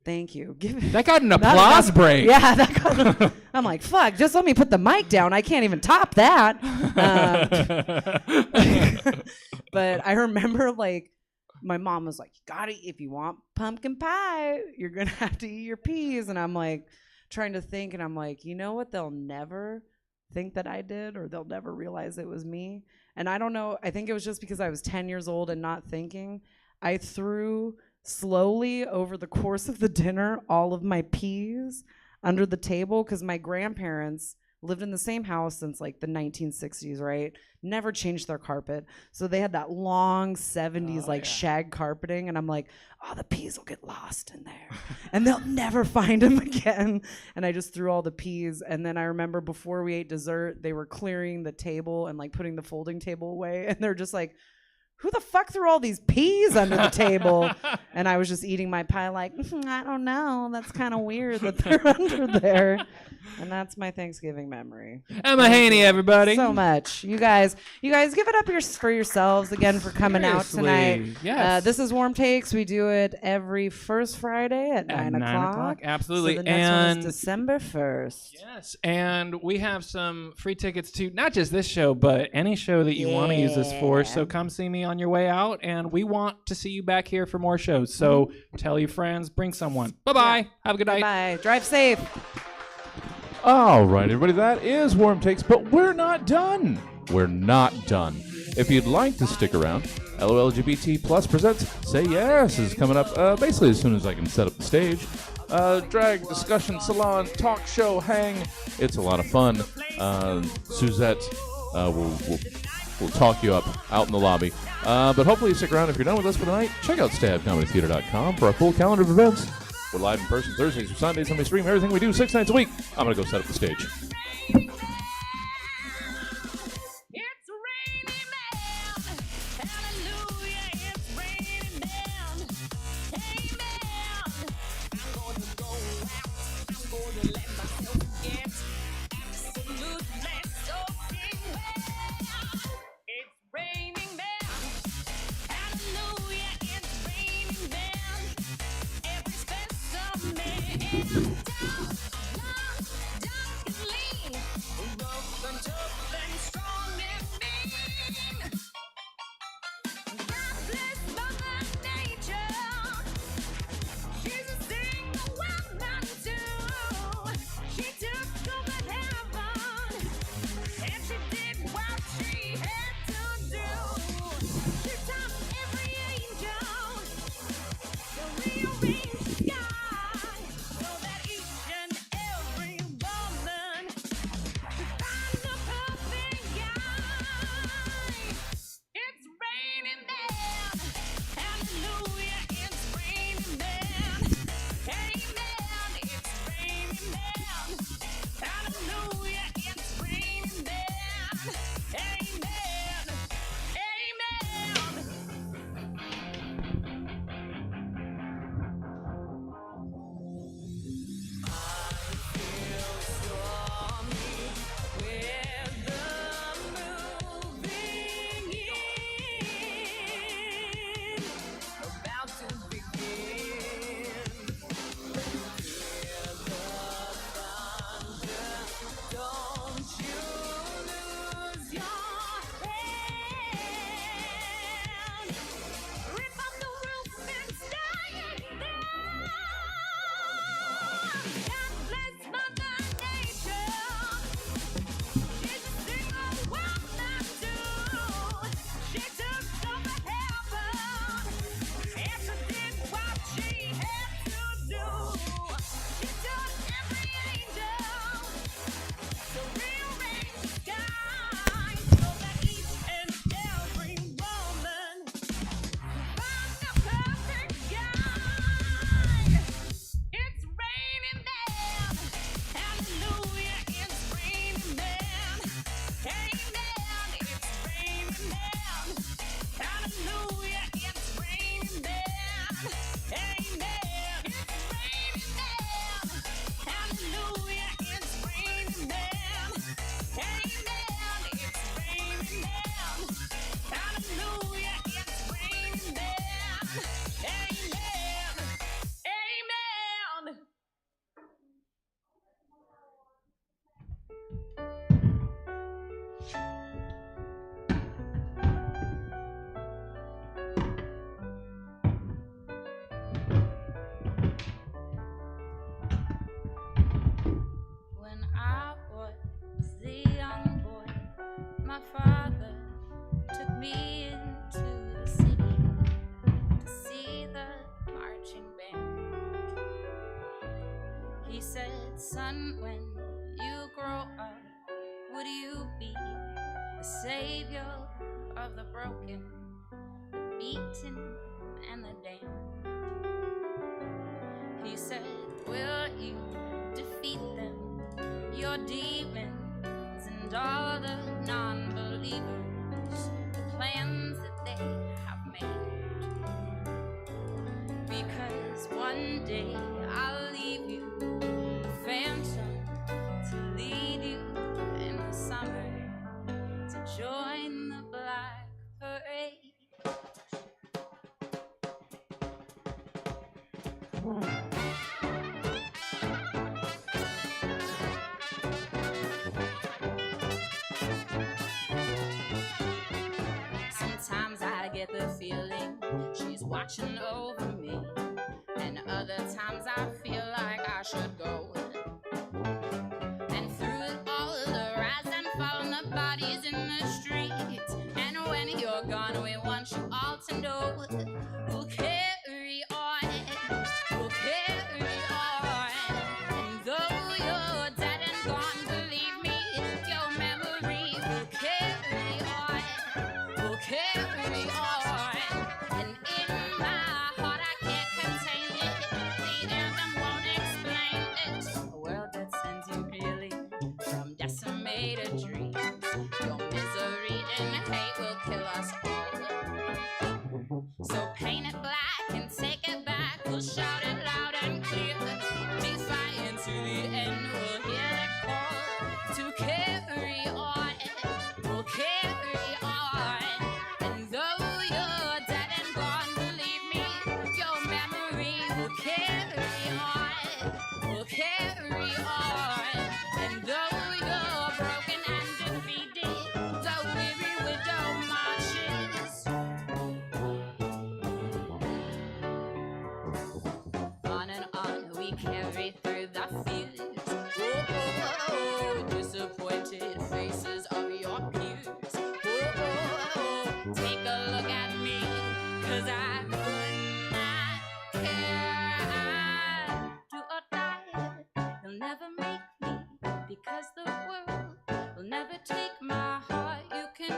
Thank you. That got an Not applause enough- break. Yeah, that got. I'm like, fuck. Just let me put the mic down. I can't even top that. But I remember, like, my mom was like, "You gotta, if you want pumpkin pie, you're gonna have to eat your peas." And I'm like, trying to think, and I'm like, you know what? They'll never think that I did, or they'll never realize it was me. And I don't know. I think it was just because I was 10 years old and not thinking. I threw slowly over the course of the dinner all of my peas under the table because my grandparents lived in the same house since like the 1960s, right? Never changed their carpet. So they had that long 70s shag carpeting, and I'm like, oh, the peas will get lost in there and they'll never find them again. And I just threw all the peas. And then I remember before we ate dessert, they were clearing the table and like putting the folding table away, and they're just like, who the fuck threw all these peas under the table? And I was just eating my pie like, I don't know. That's kind of weird that they're under there. And that's my Thanksgiving memory. Emma Haney, everybody. So much. You guys give it up for yourselves again for coming out tonight. Yes. This is Warm Takes. We do it every first Friday at 9 o'clock. Absolutely. So the next one is December 1st. Yes. And we have some free tickets to not just this show, but any show that you want to use this for. So come see me on your way out. And we want to see you back here for more shows. So tell your friends, bring someone. Bye-bye. Yeah. Have a good night. Bye. Drive safe. All right, everybody, that is Warm Takes, but we're not done. We're not done. If you'd like to stick around, LOLGBT Plus presents Say Yes is coming up basically as soon as I can set up the stage. Drag, discussion, salon, talk show, hang. It's a lot of fun. Suzette will talk you up out in the lobby. But hopefully you stick around. If you're done with us for the night, check out stabcomedytheater.com for our full calendar of events. We're live in person Thursdays or Sundays, and we stream everything we do 6 nights a week. I'm going to go set up the stage. Son, when you grow up, would you be the savior of the broken, the beaten, and the damned? He said, will you defeat them, your demons and all the non-believers, the plans that they one day I'll leave you, a phantom to lead you in the summer, to join the black parade. Sometimes I get the feeling she's watching over me, and other times I feel like I should go. And through it all, the rise and fall on the bodies in the streets. And when you're gone, we want you all to know we'll carry on, we'll carry on. And though you're dead and gone, believe me, your memory will carry on, will carry on. And in my heart I can't contain it, the anthem won't explain it. A world that sends you reeling from decimated dreams. Your misery and hate will kill us all. So paint it black and take it back. We'll shout it loud and clear. Defiant to the end, we'll hear it call to carry on. We'll carry on. And though you're dead and gone, believe me, your memory will carry on. Will carry on. And though you're broken and defeated, the weary widow marches on and on. We carry through the fields. Oh, oh, oh, disappointed faces of your peers. Oh, oh, oh, take a look at me, 'cause I could not care. I do or die. You'll never make me, because the world will never take my heart. You can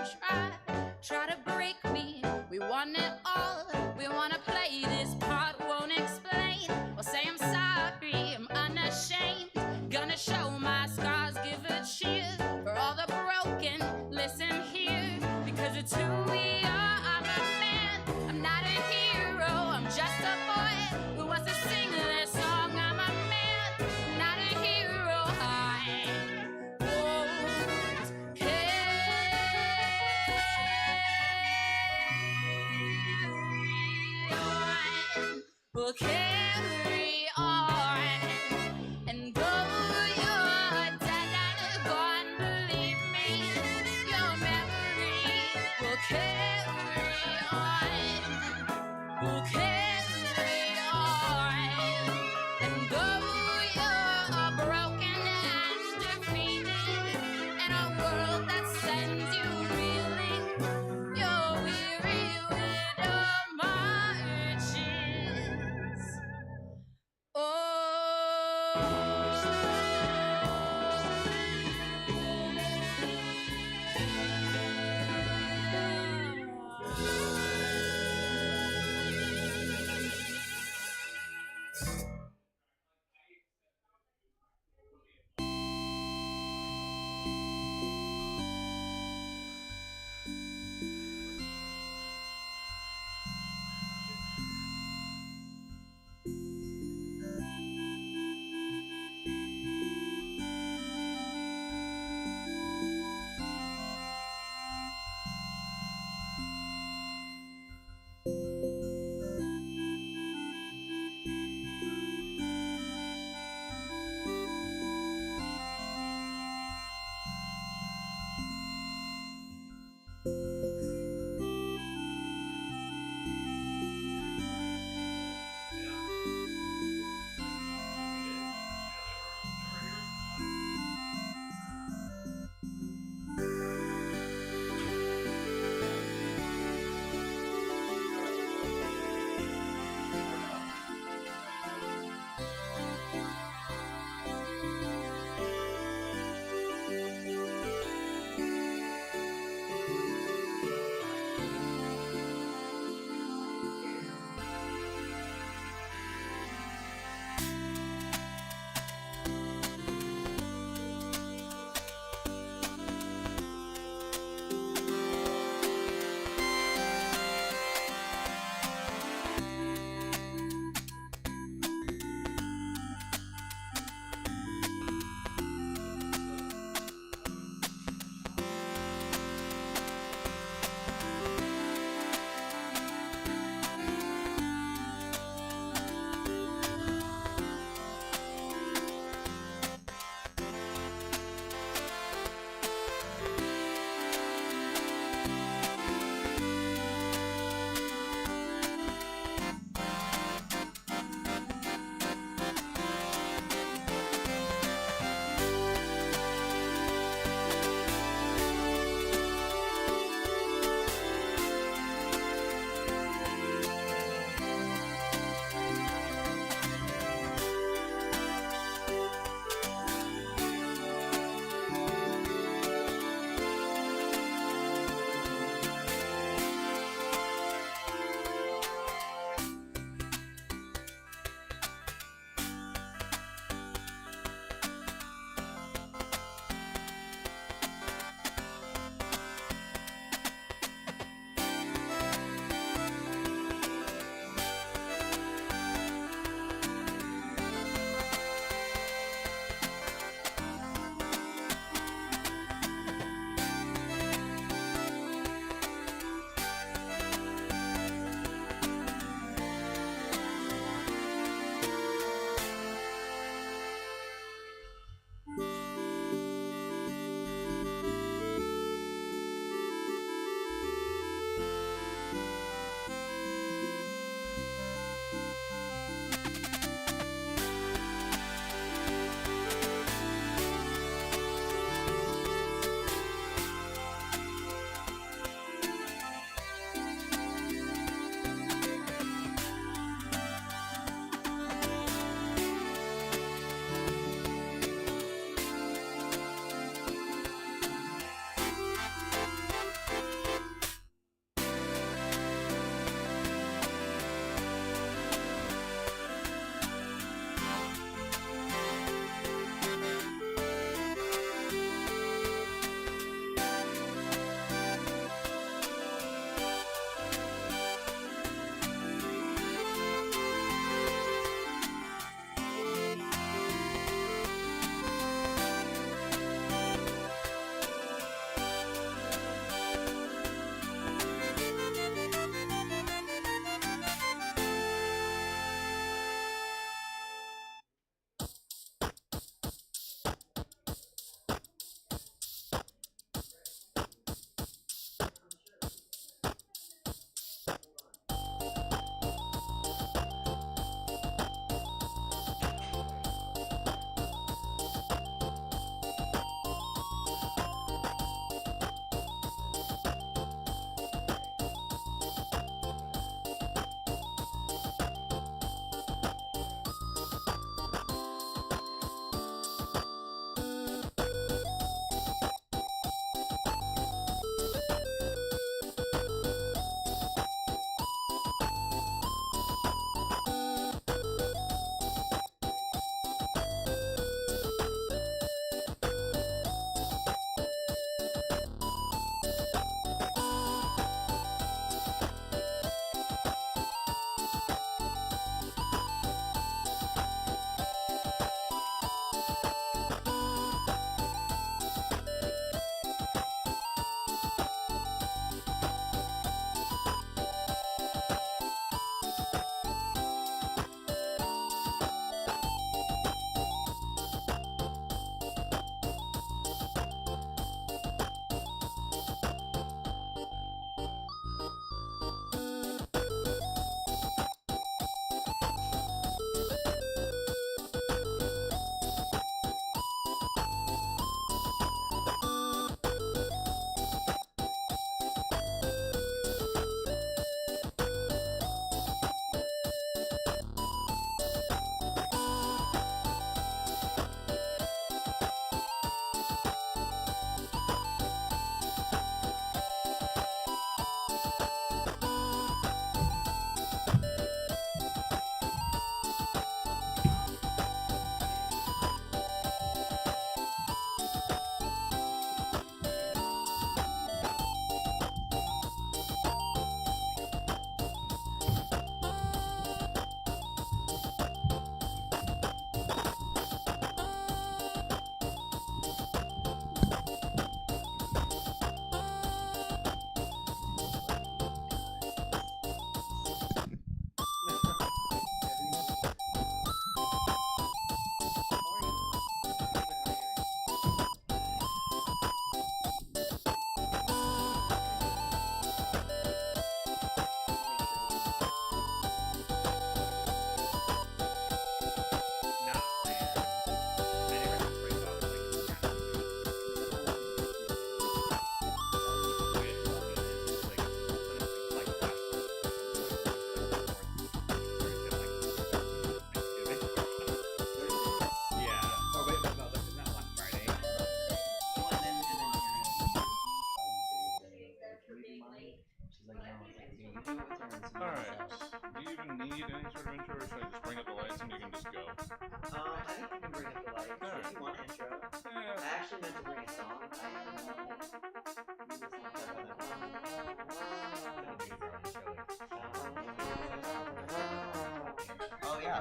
try to break me. We want it all. We wanna play this part. Won't explain or say I'm sorry. I'm unashamed. Gonna show my scars. Give a cheer for all the broken. Listen here, because it's who we are. I'm a man. I'm not a hero. I'm just a boy who wants to sing this song. I'm a man, not a hero. I won't will carry on. And though you're dead and gone, believe me, your memory will carry on, will carry on. And though you're broken and defeated in a world that sends you reeling, your weary widow marches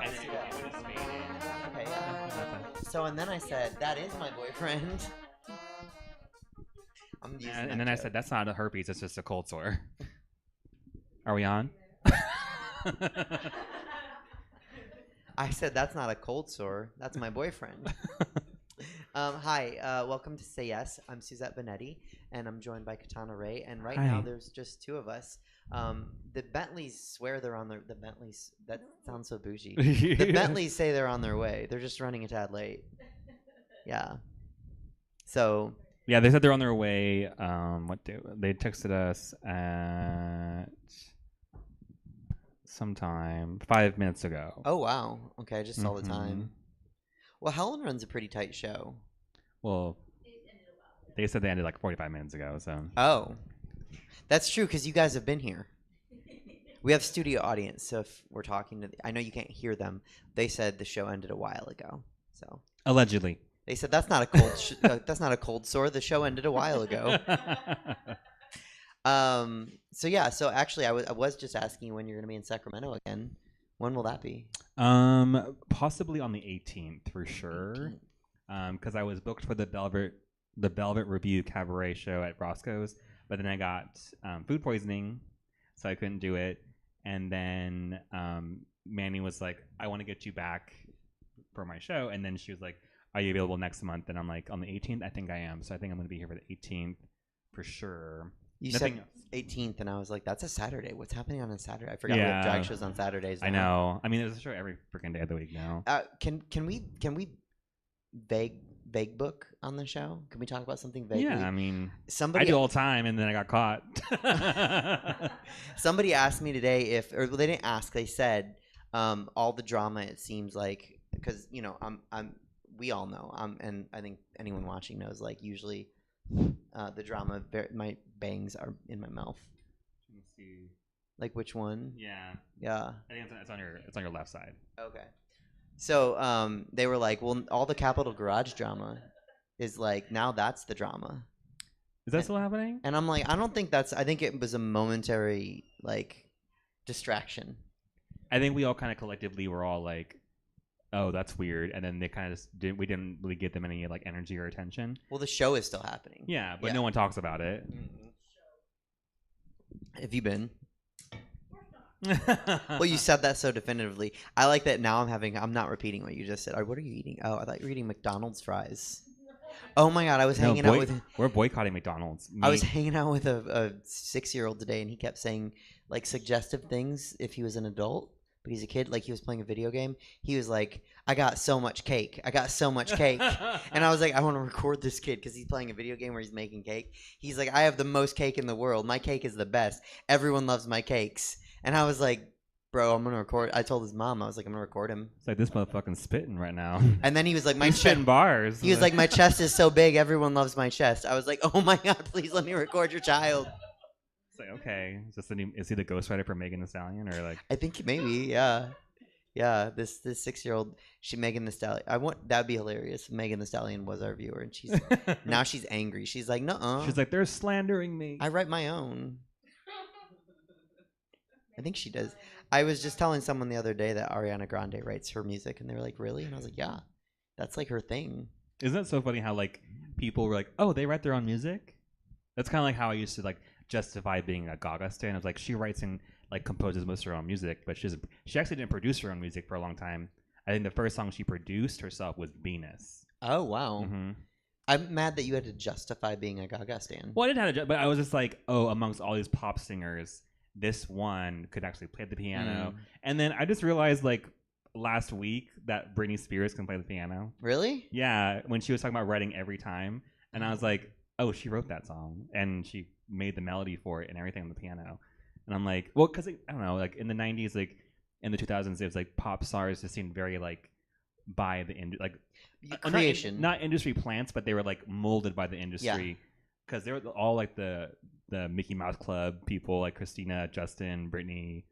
I And see then that. it would fade in. Okay, yeah. So, and then I said, that is my boyfriend. I'm using And that then I joke. said, that's not a herpes, it's just a cold sore. Are we on? I said, that's not a cold sore. That's my boyfriend. Hi, welcome to Say Yes. I'm Suzette Benetti, and I'm joined by Katana Ray. And right now, Hi. there's just two of us. The Bentleys swear they're on the Bentleys. That sounds so bougie. The Bentleys say they're on their way. They're just running a tad late. Yeah. So. Yeah, they said they're on their way. They texted us at sometime 5 minutes ago. Oh wow. Okay, I just saw the time. Well, Helen runs a pretty tight show. Well, they said they ended like 45 minutes ago. So. Oh, that's true because you guys have been here. We have studio audience, so if we're talking to, I know you can't hear them. They said the show ended a while ago. So. Allegedly. They said that's not a cold. That's not a cold sore. The show ended a while ago. So yeah. So actually, I was just asking you when you're going to be in Sacramento again. When will that be? Possibly on the 18th for sure. Because I was booked for the Velvet Review Cabaret show at Roscoe's, but then I got food poisoning, so I couldn't do it. And then Manny was like, "I want to get you back for my show," and then she was like, "Are you available next month?" And I'm like, "On the 18th, I think I am." So I think I'm going to be here for the 18th for sure. You Nothing said 18th, and I was like, "That's a Saturday. What's happening on a Saturday?" I forgot we have drag shows on Saturdays. I know. I mean, there's a show every freaking day of the week now. Can we vague book on the show? Can we talk about something vaguely? Yeah, I mean, somebody I do all the time, and then I got caught. Somebody asked me today well, they didn't ask. They said all the drama. It seems like because we all know. And I think anyone watching knows. Like usually, the drama. My bangs are in my mouth. Let me see. Like which one? Yeah. Yeah. I think it's on your left side. Okay. So they were like, well, all the Capitol Garage drama is like now that's the drama. Is that still happening? And I'm like, I don't think that's. I think it was a momentary like distraction. I think we all kind of collectively were all like, "Oh, that's weird," and then they kind of just didn't. We didn't really give them any like energy or attention. Well, the show is still happening. Yeah, but no one talks about it. Have you been? Well, you said that so definitively. I like that now I'm not repeating what you just said. What are you eating? Oh, I thought you were eating McDonald's fries. Oh my God, I was hanging out with... We're boycotting McDonald's. I was hanging out with a 6-year-old today, and he kept saying like suggestive things if he was an adult, but he's a kid. Like he was playing a video game. He was like, I got so much cake. I got so much cake. And I was like, I want to record this kid because he's playing a video game where he's making cake. He's like, I have the most cake in the world. My cake is the best. Everyone loves my cakes. And I was like, bro, I'm going to record. I told his mom, I was like, I'm going to record him. It's like this motherfucking spitting right now. And then he was like, He's spitting bars. He was like, my chest is so big. Everyone loves my chest. I was like, oh my God, please let me record your child. It's like, okay. Is he the ghostwriter for Megan Thee Stallion? Or like? I think maybe, yeah. Yeah, this 6-year-old, Megan Thee Stallion. That'd be hilarious. Megan Thee Stallion was our viewer, and now she's angry. She's like, nuh-uh. She's like, they're slandering me. I write my own. I think she does. I was just telling someone the other day that Ariana Grande writes her music, and they were like, really? And I was like, yeah, that's like her thing. Isn't that so funny how like people were like, oh, they write their own music? That's kind of like how I used to like justify being a Gaga stan. I was like, she writes and like composes most of her own music, but she actually didn't produce her own music for a long time. I think the first song she produced herself was Venus. Oh, wow. Mm-hmm. I'm mad that you had to justify being a Gaga stan. Well, I didn't have to, but I was just like, oh, amongst all these pop singers, this one could actually play the piano. And then I just realized like last week that Britney Spears can play the piano. Really? Yeah, when she was talking about writing Every Time. And I was like, oh, she wrote that song. And she made the melody for it and everything on the piano. And I'm like, well, because I don't know, like in the 90s, like in the 2000s, it was like pop stars just seemed very like by the like creation, not industry plants, but they were like molded by the industry because they were all like the Mickey Mouse Club people, like Christina, Justin, Brittany,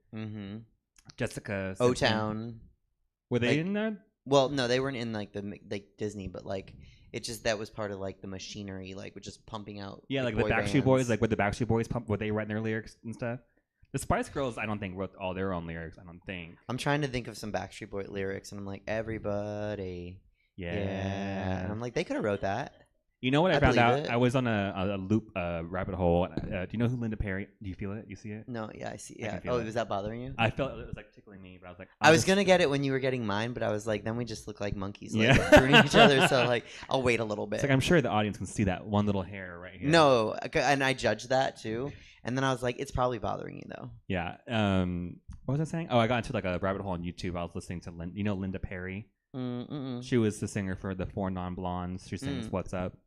Jessica, O-Town. Were they in there? Well, no, they weren't in like Disney, but like it just that was part of like the machinery, like just pumping out. Yeah, like the Backstreet Boys, like with the Backstreet Boys, were they writing their lyrics and stuff? The Spice Girls, I don't think wrote all their own lyrics. I don't think. I'm trying to think of some Backstreet Boy lyrics, and I'm like, everybody. Yeah. And I'm like, they could have wrote that. You know what I found believe out? it. I was on a loop, rabbit hole. Do you know who Linda Perry? Do you feel it? You see it? No, yeah, I see. I Yeah. can feel Oh, it. was that bothering you? I felt it was like tickling me, but I was like, I was gonna get it when you were getting mine, but I was like, then we just look like monkeys, like Yeah. pruning each other. So like, I'll wait a little bit. It's like I'm sure the audience can see that one little hair right here. No, and I judged that too. And then I was like, it's probably bothering you though. Yeah. What was I saying? Oh, I got into like a rabbit hole on YouTube. I was listening to Linda Perry. She was the singer for the Four Non-Blondes. She sings "What's Up."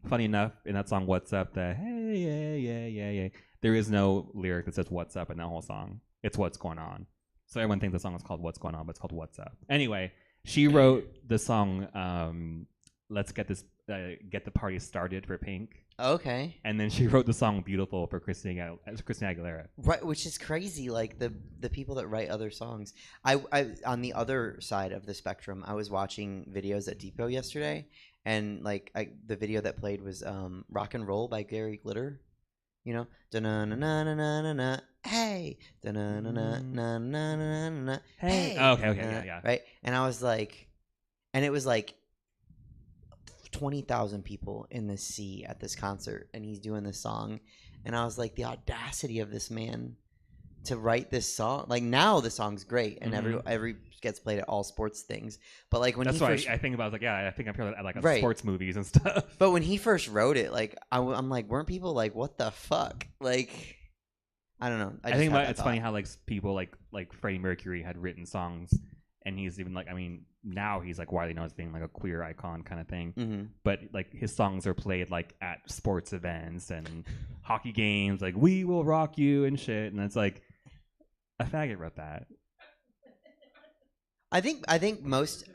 Funny enough, in that song "What's Up," the "Hey yeah yeah yeah yeah," there is no lyric that says "What's Up" in that whole song. It's "What's Going On." So everyone thinks the song is called "What's Going On," but it's called "What's Up." Anyway, she wrote the song "Let's Get the Party Started" for Pink. Okay. And then she wrote the song "Beautiful" for Christina Aguilera. Right, which is crazy. Like the people that write other songs. I on the other side of the spectrum, I was watching videos at Depot yesterday, and like the video that played was "Rock and Roll" by Gary Glitter. You know, da-na-na-na-na-na-na, hey, da-na-na-na-na-na-na, hey. Oh, okay, yeah. Right, and I was like, and it was like 20,000 people in the sea at this concert, and he's doing this song, and I was like, the audacity of this man to write this song. Like now the song's great, and every gets played at all sports things. But like when that's he why first, I think about. I was like, yeah, I think I'm hearing that at like Right. sports movies and stuff. but when he first wrote it, like I'm like, weren't people like, what the fuck? Like, I don't know. I just think had about, that it's funny thought. how like people like Freddie Mercury had written songs, and he's even like, I mean, now he's like widely known as being like a queer icon kind of thing. Mhm. But like his songs are played like at sports events and hockey games, like "We Will Rock You" and shit, and it's like a faggot wrote that. I think most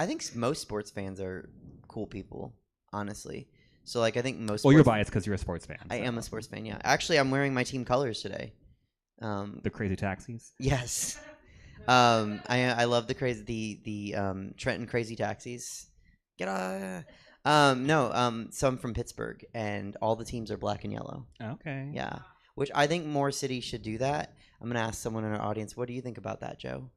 sports fans are cool people, honestly. So like I think most. Well, you're sports- biased because you're a sports fan. I so. am a sports fan. Yeah, actually, I'm wearing my team colors today. The Crazy Taxis. Yes. I love the Trenton Crazy Taxis. Get on. So I'm from Pittsburgh, and all the teams are black and yellow. Okay. Yeah, which I think more cities should do that. I'm gonna ask someone in our audience, what do you think about that, Joe?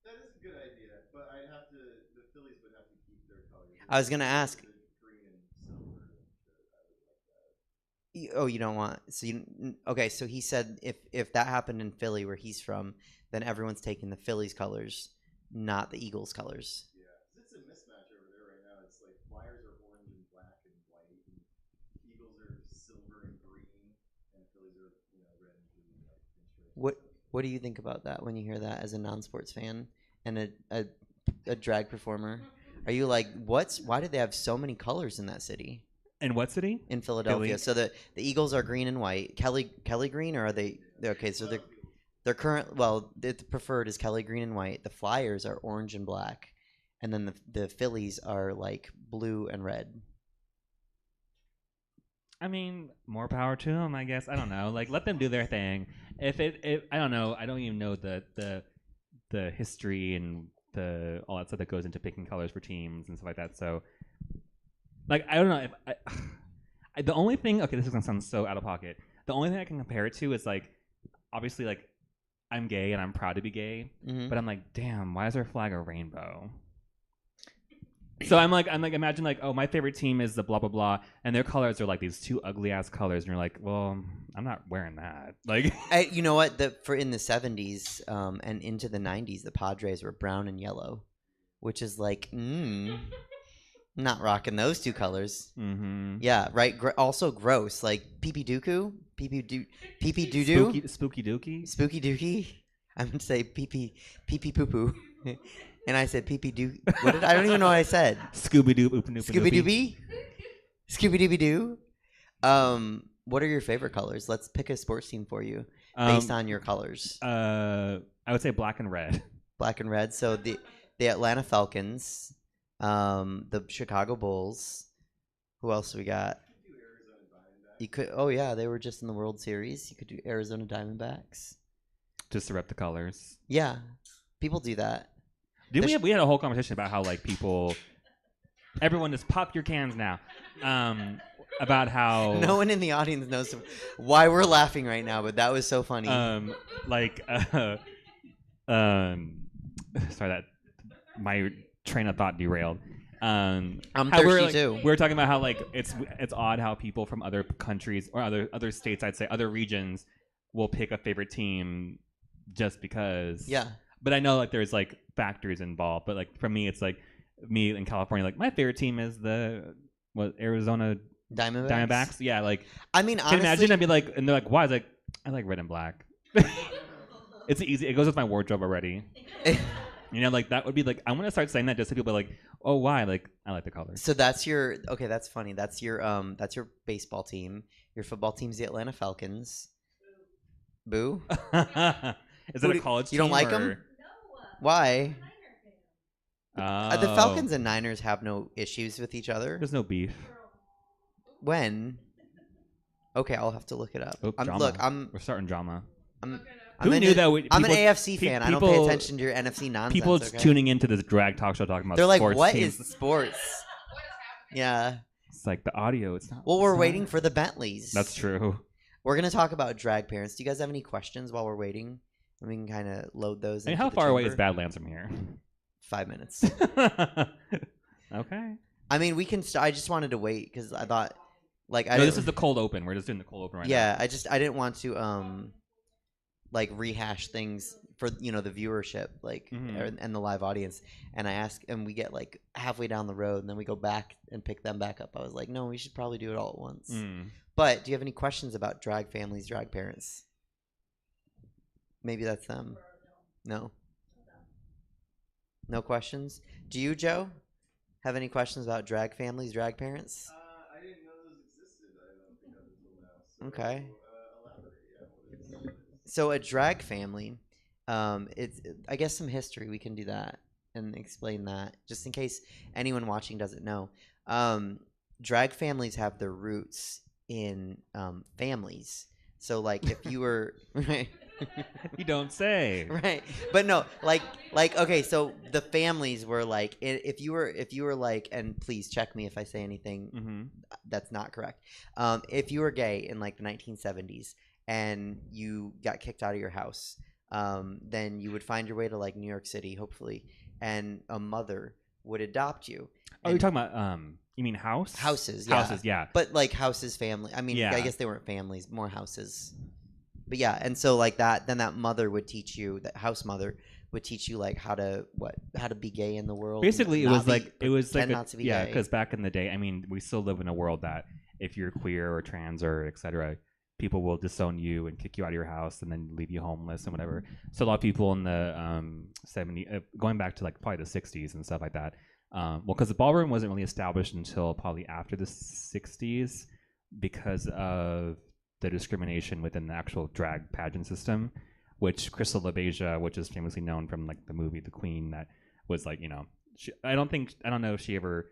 That is a good idea, but the Phillies would have to keep their colors. I was gonna ask. Green and silver. Oh, you don't want okay? So he said if that happened in Philly, where he's from, then everyone's taking the Phillies colors, not the Eagles colors. Yeah, it's a mismatch over there right now. It's like Flyers are orange and black and white, and Eagles are silver and green, and Phillies are red and blue. What do you think about that when you hear that as a non-sports fan and a drag performer? Are you like, why did they have so many colors in that city? In what city? In Philadelphia. Philly. So the Eagles are green and white. Kelly green, or are they okay? So they're current. Well, the preferred is Kelly green and white. The Flyers are orange and black, and then the Phillies are like blue and red. I mean, more power to them, I guess. I don't know. Like, let them do their thing. If I don't know. I don't even know the history and all that stuff that goes into picking colors for teams and stuff like that. So, like, I don't know if the only thing. Okay, this is gonna sound so out of pocket. The only thing I can compare it to is like, obviously, like, I'm gay and I'm proud to be gay, but I'm like, damn, why is our flag a rainbow? So I'm like, imagine like, oh, my favorite team is the blah blah blah, and their colors are like these two ugly ass colors, and you're like, well, I'm not wearing that. Like, You know what? In the 70s and into the 90s, the Padres were brown and yellow, which is like, not rocking those two colors. Mm-hmm. Yeah, right. Also gross, like pee-pee doo-doo, pee-pee doo-doo, spooky dookie. spooky dookie. I'm gonna say pee-pee poo-poo. And I said pee-pee doo. I don't even know what I said. Scooby Doo, Scooby Dooby, Scooby Dooby Doo. What are your favorite colors? Let's pick a sports team for you based on your colors. I would say black and red. Black and red. So the Atlanta Falcons, the Chicago Bulls. Who else we got? You could. Oh yeah, they were just in the World Series. You could do Arizona Diamondbacks. Just to rep the colors. Yeah, people do that. We had a whole conversation about how like people everyone just pop your cans now. About how No one in the audience knows why we're laughing right now, but that was so funny. sorry that my train of thought derailed. I'm how thirsty too. We were talking about how like it's odd how people from other countries or other states, I'd say other regions, will pick a favorite team just because. Yeah. But I know like there's like factors involved. But like for me, it's like me in California. Like my favorite team is the Arizona Diamondbacks. Yeah, like I mean, can honestly, you imagine? I'd be like, and they're like, why? I was like, I like red and black. It's easy. It goes with my wardrobe already. You know, like that would be like I want to start saying that just so people are like, oh, why? Like I like the colors. So that's your okay. That's funny. That's your baseball team. Your football team's the Atlanta Falcons. Boo. Is it a college team? You don't like or? them? No. Why? Oh. The Falcons and Niners have no issues with each other. There's no beef. When? Okay, I'll have to look it up. Oh, we're starting drama. Who knew that? I'm an AFC fan. I don't pay attention to your NFC nonsense. People okay? tuning into this drag talk show talking about They're like, sports what teams. is sports? Yeah. It's like the audio. It's not. Well, we're waiting for the Bentleys. That's true. We're going to talk about drag parents. Do you guys have any questions while we're waiting? And we can kind of load those I mean, into how the far away is chamber. Badlands from here? 5 minutes. Okay. I mean, we can. I just wanted to wait because I thought, like, I. No, this is the cold open. We're just doing the cold open right now. Yeah, I didn't want to like rehash things for the viewership and the live audience. And I ask, and we get like halfway down the road, and then we go back and pick them back up. I was like, no, we should probably do it all at once. But do you have any questions about drag families, drag parents? Maybe that's them. No. No questions? Do you, Joe, have any questions about drag families, drag parents? I didn't know those existed. I don't think until now. Okay. So a drag family, it's I guess some history. We can do that and explain that just in case anyone watching doesn't know. Drag families have their roots in families. So like if you were right. You don't say. Right. But no, like okay, so the families were like if you were like, and please check me if I say anything that's not correct. If you were gay in like the 1970s and you got kicked out of your house, then you would find your way to like New York City, hopefully, and a mother would adopt you. Oh, you're talking about you mean house? Houses, yeah. Houses, yeah. But like houses, family. I mean, yeah. I guess they weren't families, more houses. But yeah, and so like that, then that mother would teach you, that house mother would teach you like how to be gay in the world. Basically, it was like not to be gay. because back in the day, I mean, we still live in a world that if you're queer or trans or etc., people will disown you and kick you out of your house and then leave you homeless and whatever. So a lot of people in the 70s, going back to like probably the 60s and stuff like that. Well, because the ballroom wasn't really established until probably after the 60s because of the discrimination within the actual drag pageant system, which Crystal LaBeija, which is famously known from like the movie The Queen, that was like, I don't know if she ever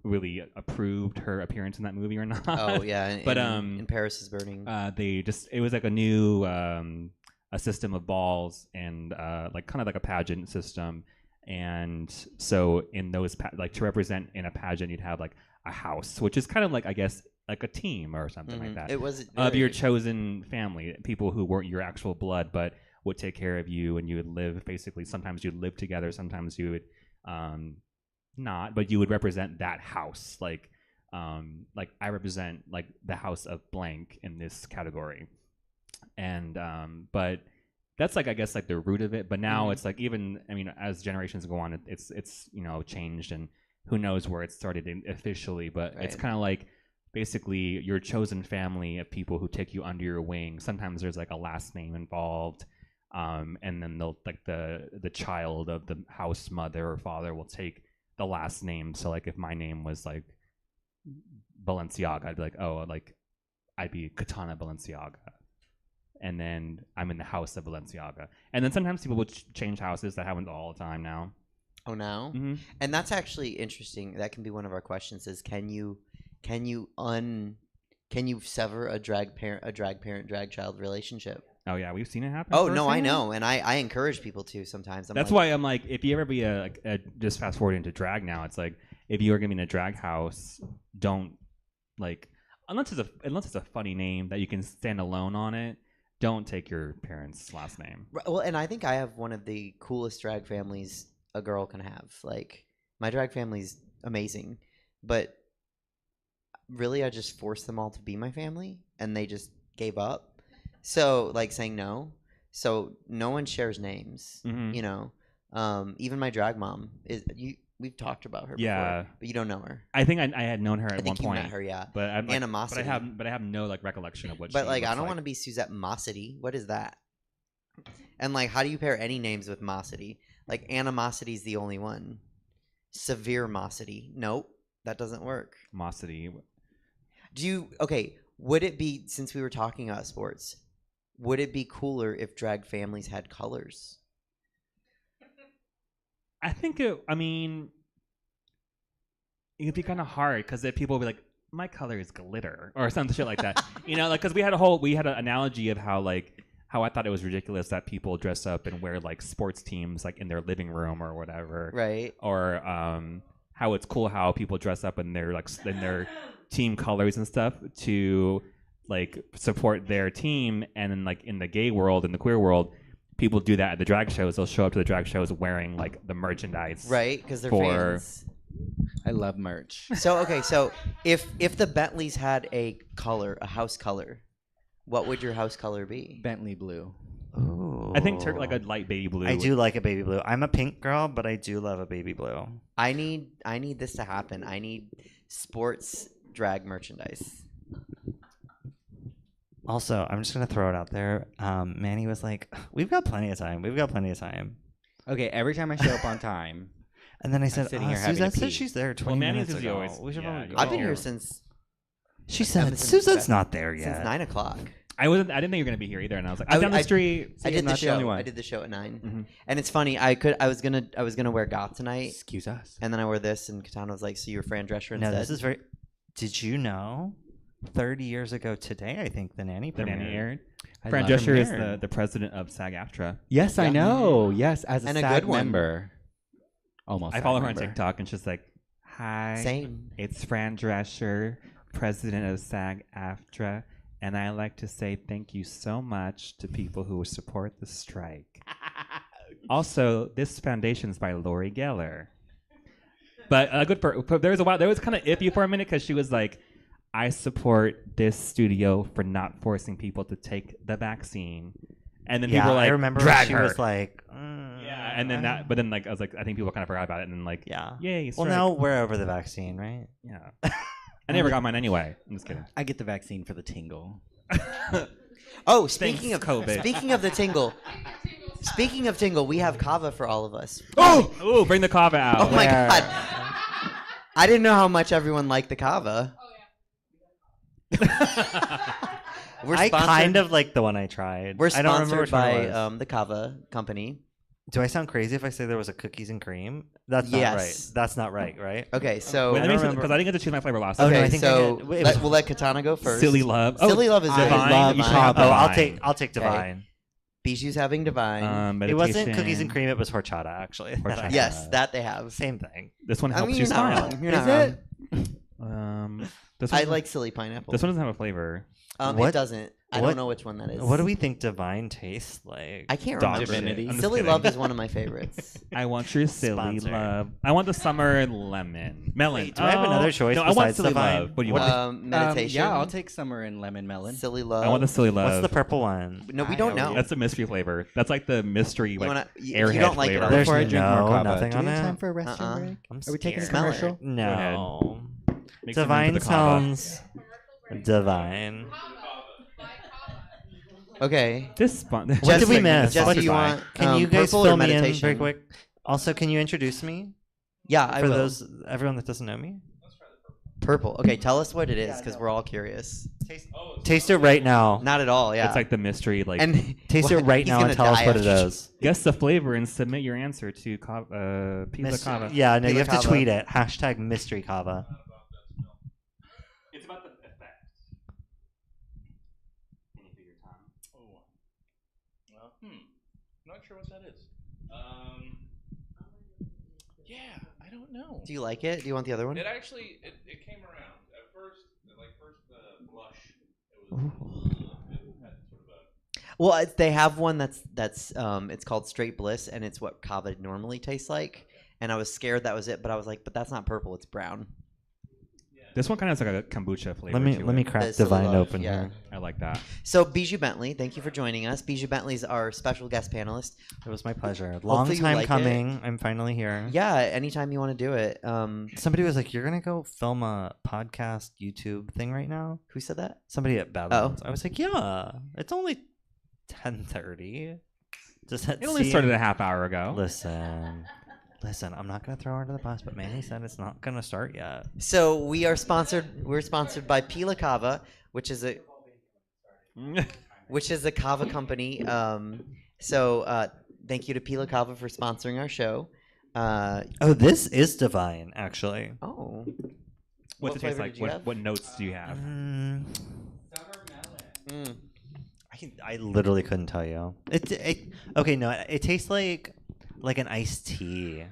really approved her appearance in that movie or not. Oh yeah, but in Paris is Burning, it was like a new a system of balls and like kind of like a pageant system, and so in those like to represent in a pageant you'd have like a house, which is kind of like I guess like a team or something like that. It was of your chosen family, people who weren't your actual blood but would take care of you, and you would live basically. Sometimes you'd live together, sometimes you would not, but you would represent that house. Like I represent like the house of blank in this category, and but that's like I guess like the root of it. But now it's like even as generations go on, it's changed, and who knows where it started officially. But it's kind of like basically your chosen family of people who take you under your wing. Sometimes there's like a last name involved, and then they'll like the child of the house mother or father will take the last name. So like if my name was like Balenciaga, I'd be like, oh, like I'd be Katana Balenciaga, and then I'm in the house of Balenciaga. And then sometimes people would change houses. That happens all the time now. Oh, now? Mm-hmm. And that's actually interesting. That can be one of our questions: is can you sever a drag parent child relationship? Oh yeah, we've seen it happen. Oh no, I know, and I encourage people to sometimes. That's why I'm like, if you ever be just fast forward into drag now, it's like if you are going to be in a drag house, don't like unless it's a funny name that you can stand alone on it. Don't take your parents' last name. Well, and I think I have one of the coolest drag families a girl can have. Like, my drag family's amazing, but really I just forced them all to be my family, and they just gave up. So, like, saying no. So no one shares names, Mhm. you know. Even my drag mom we've talked about her Yeah. before, but you don't know her. I think I had known her at I think one you point. met her, yeah. But I'm like, Animosity. But I have no like recollection of what. But she like, I looks don't want to be Suzette Mossity. What is that? And like, how do you pair any names with Mossity? Like, Animosity's the only one. Severe Mossity. Nope, that doesn't work. Mossity. Okay, would it be, since we were talking about sports, would it be cooler if drag families had colors? I think I mean, it'd be kind of hard because then people would be like, "My color is glitter" or some shit like that. You know, like because we had an analogy of how I thought it was ridiculous that people dress up and wear like sports teams like in their living room or whatever, right? Or how it's cool how people dress up in their team colors and stuff to like support their team, and then like in the gay world, in the queer world, people do that at the drag shows. They'll show up to the drag shows wearing like the merchandise, Right, because they're fans. I love merch. So okay, so if the Bentleys had a color, a house color, what would your house color be? Bentley blue. I think like a light baby blue. I do like a baby blue. I'm a pink girl, but I do love a baby blue. I need this to happen. I need sports drag merchandise. Also, I'm just gonna throw it out there. Manny was like, "We've got plenty of time. We've got plenty of time." Okay, every time I show up on time, and then I said, sitting here having Suzette to said pee. she's there 20 minutes ago. We should probably go. I've been here since. She said Suzette's not there yet. Since 9 o'clock. I didn't think you were gonna be here either, and I was like, I'm down the street. I did the not the only show. one. I did the show at 9, Mhm. and it's funny. I was gonna wear goth tonight. Excuse us. And then I wore this, and Katana was like, "So you're Fran Drescher No, instead?" this is very. Did you know? 30 years ago today, I think the nanny The nanny premiered. aired. I Fran love Drescher is premiered. the president of SAG-AFTRA. Yes, I know. Yes, as a And a SAG good one. member. Almost. I SAG follow her on member. TikTok, and she's like, "Hi, Same. It's Fran Drescher, president of SAG-AFTRA, and I like to say thank you so much to people who support the strike. Also, this foundation is by Lori Geller." But good for. But there was kind of iffy for a minute because she was like, "I support this studio for not forcing people to take the vaccine," and then Yeah, people were like, I remember "Drag she her." was like, yeah, and then but then like I was like, I think people kind of forgot about it, and then like, yeah, yay, Well, strike. now we're over the vaccine, right? Yeah. I never got mine anyway. I'm just kidding. I get the vaccine for the tingle. Oh, speaking Thanks, of COVID. Speaking of the tingle. Speaking of tingle, we have kava for all of us. Oh, bring the kava out. Oh my Where? god. I didn't know how much everyone liked the kava. We're I sponsored- kind of like the one I tried. We're I don't remember sponsored which one it by was. the kava company. Do I sound crazy if I say there was a cookies and cream? That's not Yes. right. That's not right, right? Okay, so Wait, I don't remember. because I didn't get to choose my flavor last Oh, time. no, okay, I think so I did. It was- we'll let Katana go first. Silly Love. Silly Love is I good. love You should Divine. have Oh, I'll Divine. take Okay. Divine. Bijou's having divine. It wasn't cookies and meditation. cream. It was horchata, actually. Horchata. Yes, that they have. Same thing. This one I helps mean, you you're not smile. wrong. You're not wrong. This I one- like silly pineapple. This one doesn't have a flavor. It What- doesn't. I what- don't know which one that is. What do we think Divine tastes like? I can't Dog remember. shit. I'm just Silly kidding. Love is one of my favorites. I want your silly Sponsor. love. I want the summer lemon. Melon. Wait, do I have another choice No, I want besides silly Divine? love. What do you want? Meditation. Yeah, I'll take summer and lemon melon. Silly Love. I want the silly love. What's the purple one? No, we don't know. That's the mystery flavor. That's like the mystery, like wanna- you airhead don't like it, flavor. I'll- There's Before I drink more no kava. nothing Do on we have it. time for a restroom break? I'm Are we taking a scared. Smell it. commercial? No. Make some room Divine for the kava. sounds divine. Okay. This fun. What did we miss? Jesse, What did you want Can you guys purple or fill me in meditation? very quick? Also, can you introduce me? Yeah, I For will. everyone that doesn't know me. Purple. Okay, tell us what it is, because we're all curious. Taste it right now. Not at all. Yeah. It's like the mystery, like And Taste it right he's now and gonna tell us die what it after- is. guess the flavor and submit your answer to Pizza Kava. Yeah, no, you Pila have to Kava. tweet it. Hashtag mystery kava. It's about the effect. Can you figure your tongue? Oh. Not sure what that is. Yeah, I don't know. Do you like it? Do you want the other one? It actually it came around at first. Blush. It was. It had sort of a. Well, they have one that's it's called Straight Bliss, and it's what kava normally tastes like. And I was scared that was it, but I was like, but that's not purple, it's brown. This one kind of has like a kombucha flavor. Let me crack This Divine love, open yeah. here. I like that. So Bijou Bentley, thank you for joining us. Bijou Bentley's our special guest panelist. It was my pleasure. Long Hopefully you time like coming. it. I'm finally here. Yeah, anytime you want to do it. Somebody was like, "You're gonna go film a podcast YouTube thing right now." Who said that? Somebody at Badlands. I was like, "Yeah, it's only 10:30. Just It only started a half hour ago. Listen, I'm not gonna throw her under the bus, but Manny said it's not gonna start yet. So we're sponsored by Pila Cava, which is a kava company. Thank you to Pila Cava for sponsoring our show. Oh, this is divine, actually. Oh. What's it taste flavor like? did you have? What notes do you have? I literally couldn't tell you. It tastes like an iced tea.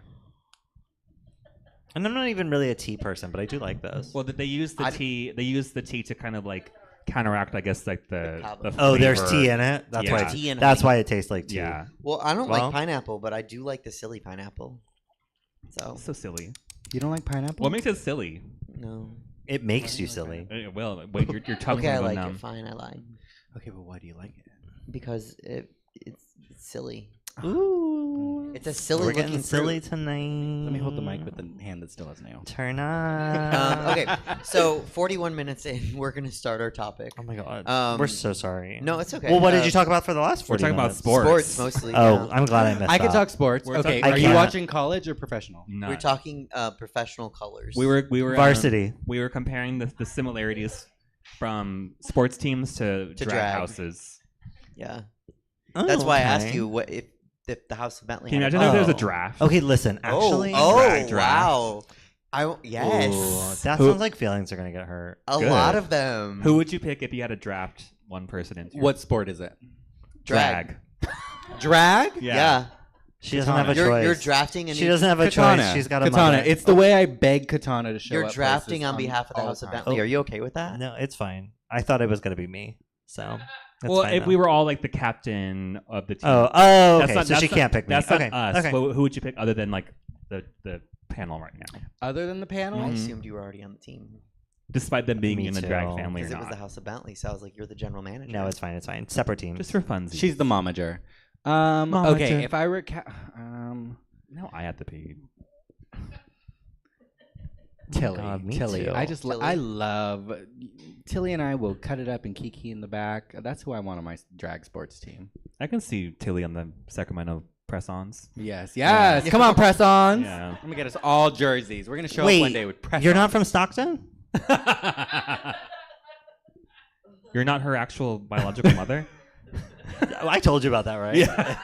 And I'm not even really a tea person, but I do like those. Well, they use the tea. They use the tea to kind of like counteract, I guess, like the there's flavor. tea in it. That's Yeah. why. That's why it tastes like tea. Yeah. Well, I don't like pineapple, but I do like the silly pineapple. So silly. You don't like pineapple? What makes it silly? No. It makes you silly. Well, wait, your tongue's Okay, I gonna go like numb. it. Fine, I lied. Okay, but why do you like it? Because it's silly. Ooh. It's a silly We're looking getting silly fruit. tonight. Let me hold the mic with the hand that still has nail. Turn on. Okay, so 41 minutes in, we're going to start our topic. Oh my god. We're so sorry. No, it's okay. Well, what did you talk about for the last 40 We're talking about minutes? sports. Mostly. Oh, yeah. I'm glad I missed I that. can talk sports. Okay, are you can't. watching college or professional? No. We're talking professional colors. We were Varsity. We were comparing the similarities from sports teams to drag houses. Yeah. Oh, That's why I asked okay. you what if the House of Bentley. Can you had imagine if there was a Oh. draft? Okay, listen. Actually, oh draft. wow. Yes. Ooh, that sounds like feelings are gonna get hurt. A lot of them. Who would you pick if you had to draft one person into? What sport is it? Drag. Drag? Yeah. She doesn't have a You're- choice. you're drafting and She you- doesn't have a Katana. choice. She's got a Katana. mother. It's the way I beg Katana to show You're up. drafting places on behalf of the all House of time. Bentley. Are you okay with that? No, it's fine. I thought it was gonna be me. So. That's Well, fine if though. we were all like the captain of the team. Oh, okay. That's So she can't pick me. That's Okay, not us. okay. Who would you pick other than like the panel right now? Other than the panel? I assumed you were already on the team. Despite them being Me in the too. drag family or Because it was not. the House of Bentley, so I was like, you're the general manager. No, it's fine. It's fine. Separate teams. Just for funsies. She's the momager. Momager. Okay, if I were No, I had to pee. Tilly. God, me Tilly. too. I just Tilly? I love Tilly and I will cut it up and kiki in the back. That's who I want on my drag sports team. I can see Tilly on the Sacramento press-ons. Yes, yes. Come on, press-ons. Yeah. I'm gonna get us all jerseys. We're gonna show Wait, up one day with press-ons. you're not from Stockton? You're not her actual biological mother? I told you about that, right? Yeah.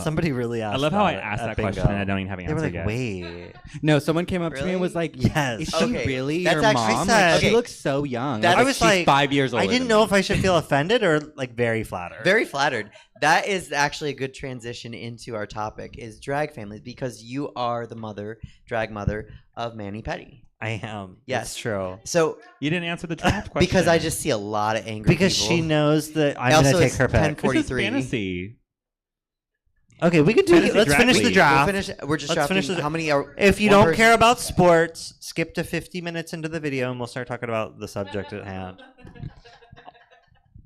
Somebody really asked. I love how I that asked at that bingo. question and I don't even have an They were answer like, yet. wait. No, someone came up to me and was like, Yes. "Is she Okay, really that's your actually mom? sad. Like, she Okay. looks so young." That- I I was was like, like, she's 5 years old. I didn't know if I should feel offended or like very flattered. Very flattered. That is actually a good transition into our topic is drag families because you are the drag mother of Manny Petty. I am. Yes. It's true. So You didn't answer the draft question. because I just see a lot of angry Because people. she knows that I'm Also, gonna take it's her pick. 10:43. This is fantasy. Okay, we can do. Fantasy Let's draft finish the league. draft. We're just Let's drafting finish the- how many are. If you one don't person- care about sports, skip to 50 minutes into the video and we'll start talking about the subject at hand.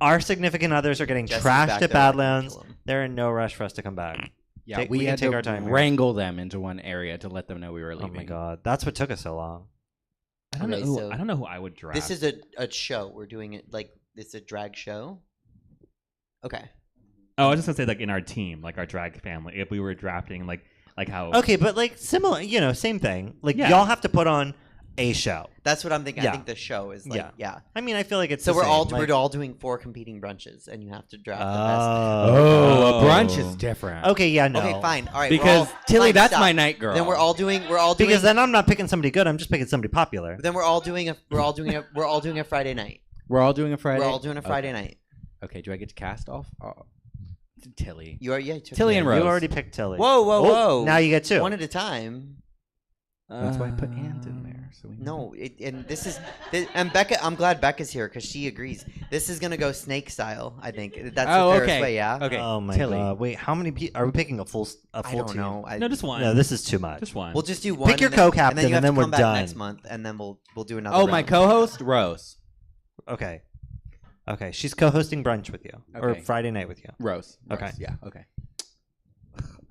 Our significant others are getting Jesse's trashed back at there, I can Badlands. kill him. They're in no rush for us to come back. Yeah, we we can had take to our time here. wrangle them into one area to let them know we were Oh leaving. my god, that's what took us so long. I don't know. Okay, Who, so I don't know who I would draft. This is a show. We're doing it like it's a drag show. Okay. Oh, I was just gonna say like in our team, like our drag family. If we were drafting, like how. Okay, but like similar, same thing. Like Yeah. y'all have to put on a show. That's what I'm thinking. Yeah. I think the show is like yeah. I mean, I feel like it's So the we're same. all like, we're all doing 4 competing brunches, and you have to draft the Oh, a brunch is Oh. different. Okay, yeah, no. best. Okay, fine. All right. Because fine, Tilly, that's stop. my night girl. Then we're all doing Because then I'm not picking somebody good. I'm just picking somebody popular. Then we're all doing a Friday night. We're all doing a Friday. We're all doing a Friday Okay. night. Okay, do I get to cast off? Tilly. You are yeah. You took Tilly it. and Rose. You already picked Tilly. Whoa, whoa, Oh, whoa! now you get 2. One at a time. That's why I put hands in there. So we No, and this is and Becca. I'm glad Becca's here because she agrees. This is gonna go snake style. I think that's the fairest way. Yeah. Okay. Oh my Tilly. god! Wait, how many? Are we picking a full I don't team? know. No, just one. No, this is too much. Just one. We'll just do one. Pick your and then- co-captain, and then, you have and then to we're come back done. next month, and then we'll do another. Oh, my round. co-host Rose. Okay. Okay, she's co-hosting brunch with you, or Okay. Friday night with you. Rose. Okay. Rose, yeah. Okay.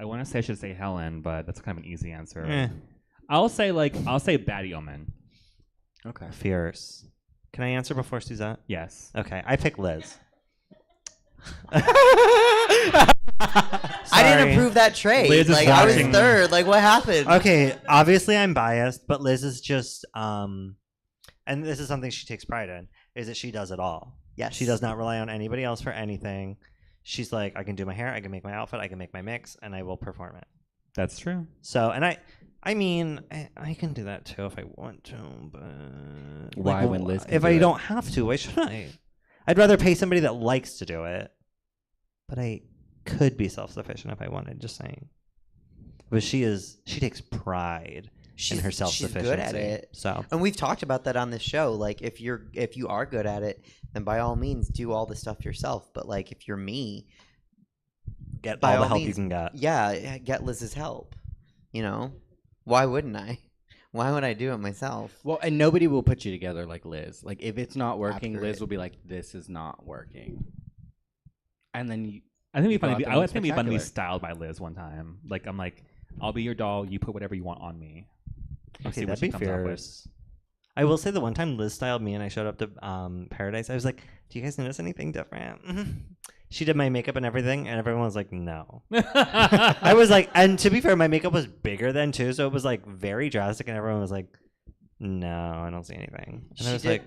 I want to say I should say Helen, but that's kind of an easy answer. Eh. I'll say Batty Omen. Okay. Fierce. Can I answer before Suzette? Yes. Okay, I pick Liz. I didn't Sorry. approve that trade. Liz is Like I was watching. third. Like what happened? Okay, obviously I'm biased, but Liz is just and this is something she takes pride in, is that she does it all. Yes. She does not rely on anybody else for anything. She's like, I can do my hair, I can make my outfit, I can make my mix, and I will perform it. That's true. So, and I mean, I can do that too if I want to, but Why when Liz can if do I it? don't have to, why should I? I'd rather pay somebody that likes to do it, but I could be self-sufficient if I wanted. Just saying. But she takes pride in her self-sufficiency. She's good at it. So, and we've talked about that on this show. Like if you are good at it, then by all means do all the stuff yourself. But like if you're me, get by all the all help you means, can get. Yeah, get Liz's help. You know, why wouldn't I? Why would I do it myself? Well, and nobody will put you together like Liz. Like if it's not working, After Liz it. will be like, "This is not working," and then you. I think you it'd be go funny. out I there would think it'd be fun to be spectacular. styled by Liz one time. Like I'm like, I'll be your doll. You put whatever you want on me. And Okay, see what that'd she be comes up with. fierce. I will say the one time Liz styled me and I showed up to Paradise, I was like, "Do you guys notice anything different?" She did my makeup and everything, and everyone was like, "No." I was like, and to be fair, my makeup was bigger then too, so it was like very drastic, and everyone was like, "No, I don't see anything." And I was like,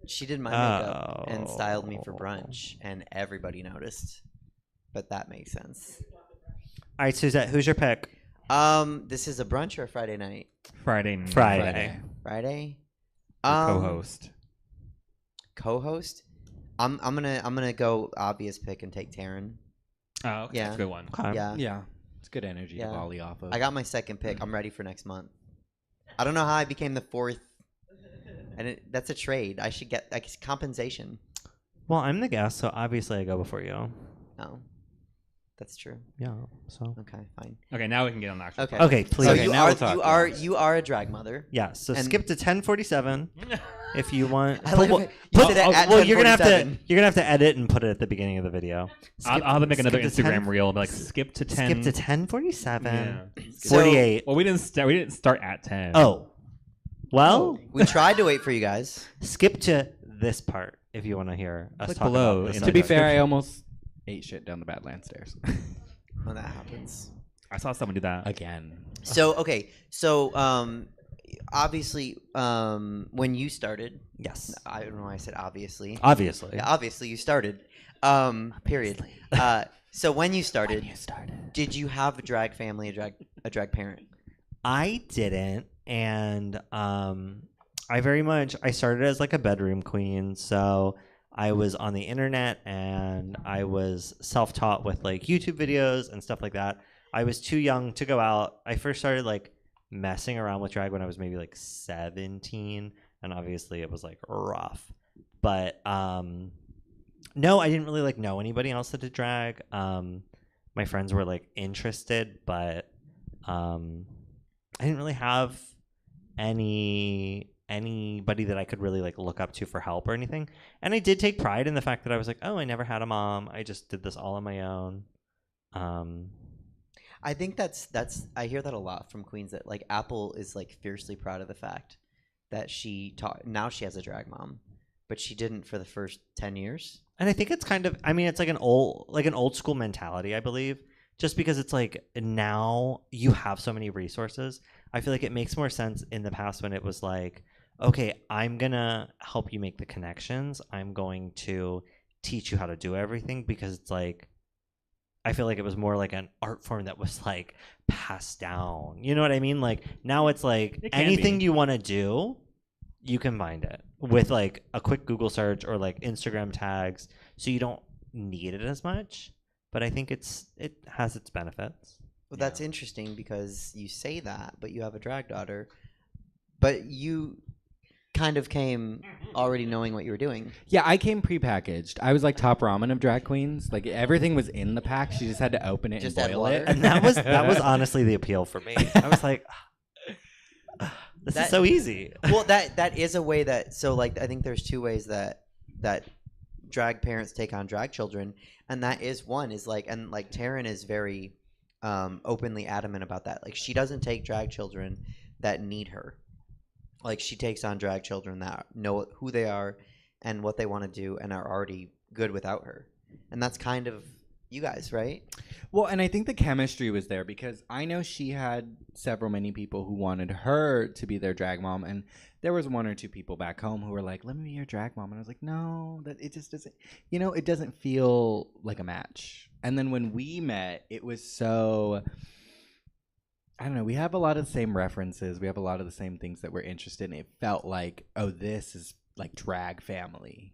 she did my makeup and styled me for "Oh." brunch, and everybody noticed. But that makes sense. All right, Suzette, who's your pick? This is a brunch or a Friday night? Friday. Friday. Co-host. Co-host. I'm gonna go obvious pick and take Taryn. Oh, okay. Yeah. That's a good one. Yeah. Yeah, it's good energy to volley off of. I got my second pick. I'm ready for next month. I don't know how I became the fourth, and that's a trade. I should get compensation. Well, I'm the guest, so obviously I go before you. Oh, that's true. Yeah. So. Okay, fine. Okay, now we can get on the actual. Okay. Okay, please. So Okay, you now are we'll talk. you are a drag mother. Yeah. So And- skip to 10:47 if you want. I like it. You said it at well, you're gonna have to 10:47. edit and put it at the beginning of the video. I'll have to make another skip to Instagram 10 reel. Like skip to 10. Skip to 10:47. Yeah. 48. Well, we didn't start at 10. Oh. Well, We tried to wait for you guys. skip to this part if you want to hear us Click talk below about this. in To be the fair, I description. almost ate shit down the Badlands stairs. When that happens. I saw someone do that Again. So okay, so obviously, when you started, Yes. I don't know why I said obviously. Obviously. Yeah, obviously you started. Period. So when you started, did you have a drag family, a drag parent? I didn't, and I started as like a bedroom queen, so I was on the internet and I was self-taught with like YouTube videos and stuff like that. I was too young to go out. I first started like messing around with drag when I was maybe like 17, and obviously it was like rough. But no, I didn't really like know anybody else that did drag. My friends were like interested, but I didn't really have anybody that I could really like look up to for help or anything. And I did take pride in the fact that I was like, oh, I never had a mom. I just did this all on my own. I think that's I hear that a lot from queens, that like Apple is like fiercely proud of the fact that she taught. Now she has a drag mom, but she didn't for the first 10 years. And I think it's kind of, I mean, it's like an old school mentality, I believe, just because it's like now you have so many resources. I feel like it makes more sense in the past when it was like, okay, I'm going to help you make the connections. I'm going to teach you how to do everything, because it's like, I feel like it was more like an art form that was like passed down. You know what I mean? Like now it's like It can anything be. you want to do, you can find it with like a quick Google search or like Instagram tags. So you don't need it as much. but I think it has its benefits. Well, that's interesting because you say that, but you have a drag daughter, but you kind of came already knowing what you were doing. Yeah, I came prepackaged. I was like top ramen of drag queens. Like everything was in the pack. She just had to open it Just and add boil water. it. And that was honestly the appeal for me. I was like, this is so easy. Well, that is a way that I think there's two ways that drag parents take on drag children, and that is one is and Taryn is very openly adamant about that. Like she doesn't take drag children that need her. Like she takes on drag children that know who they are and what they want to do and are already good without her. And that's kind of you guys, right? Well, and I think the chemistry was there because I know she had many people who wanted her to be their drag mom, and there was one or two people back home who were like, "Let me be your drag mom," and I was like, "No, that it just doesn't, it doesn't feel like a match." And then when we met, it was so. I don't know. We have a lot of the same references. We have a lot of the same things that we're interested in. It felt like, oh, this is like drag family,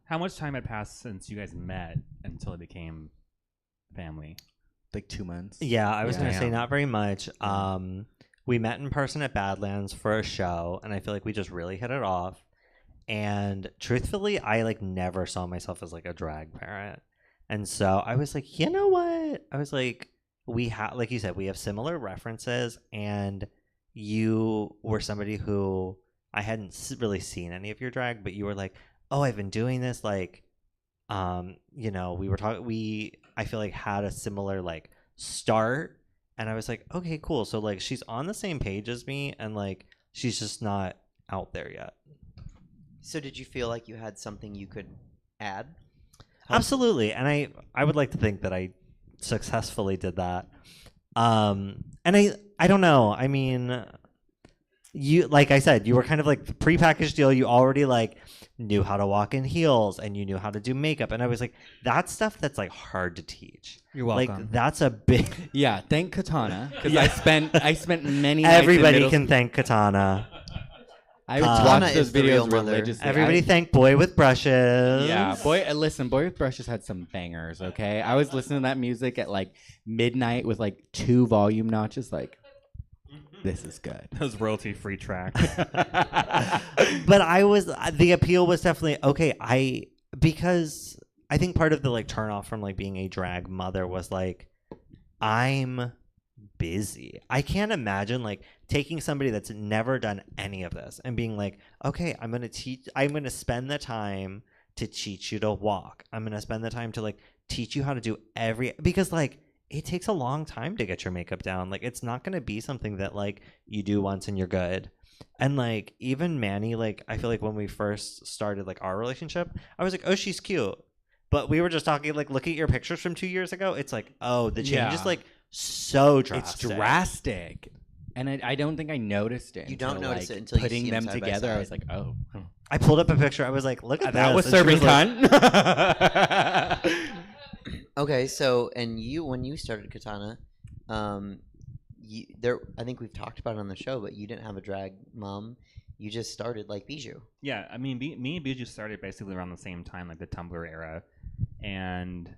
How much time had passed since you guys met until it became family? Like 2 months. Yeah, I was going to say not very much. We met in person at Badlands for a show, and I feel like we just really hit it off. And truthfully, I never saw myself as a drag parent. And so I was like, you know what? I was like, we have, like you said, we have similar references, and you were somebody who I hadn't really seen any of your drag, but you were like, oh, I've been doing this. We were talking, I feel like had a similar start, and I was like, okay, cool. So she's on the same page as me, and she's just not out there yet. So did you feel like you had something you could add? Absolutely. And I would like to think that I successfully did that. And I don't know. I mean, you, like I said, you were kind of the prepackaged deal. You already knew how to walk in heels, and you knew how to do makeup. And I was like, that's stuff that's hard to teach. You're welcome. That's a big. Yeah. Thank Katana. Because I spent many Everybody can thank Katana. I would watch those videos religiously. Everybody thank Boy with Brushes. Yeah, Boy with Brushes had some bangers, okay? I was listening to that music at midnight with 2 volume notches, this is good. Those royalty-free tracks. But the appeal was definitely, okay, because I think part of the turnoff from being a drag mother was I'm busy. I can't imagine taking somebody that's never done any of this and being okay, I'm going to spend the time to teach you to walk. I'm going to spend the time to teach you how to do because it takes a long time to get your makeup down. It's not going to be something that you do once and you're good. And even Manny, I feel when we first started our relationship, I was oh, she's cute. But we were just talking look at your pictures from 2 years ago. It's oh, the change is so drastic. It's drastic. And I don't think I noticed it. You don't notice it until putting you see them side by together. I was side. oh. I pulled up a picture. I was look at that this. was And she serving was cunt. Okay, so when you started Katana, I think we've talked about it on the show, but you didn't have a drag mom. You just started like Bijou. Yeah, I mean, me and Bijou started basically around the same time, the Tumblr era, and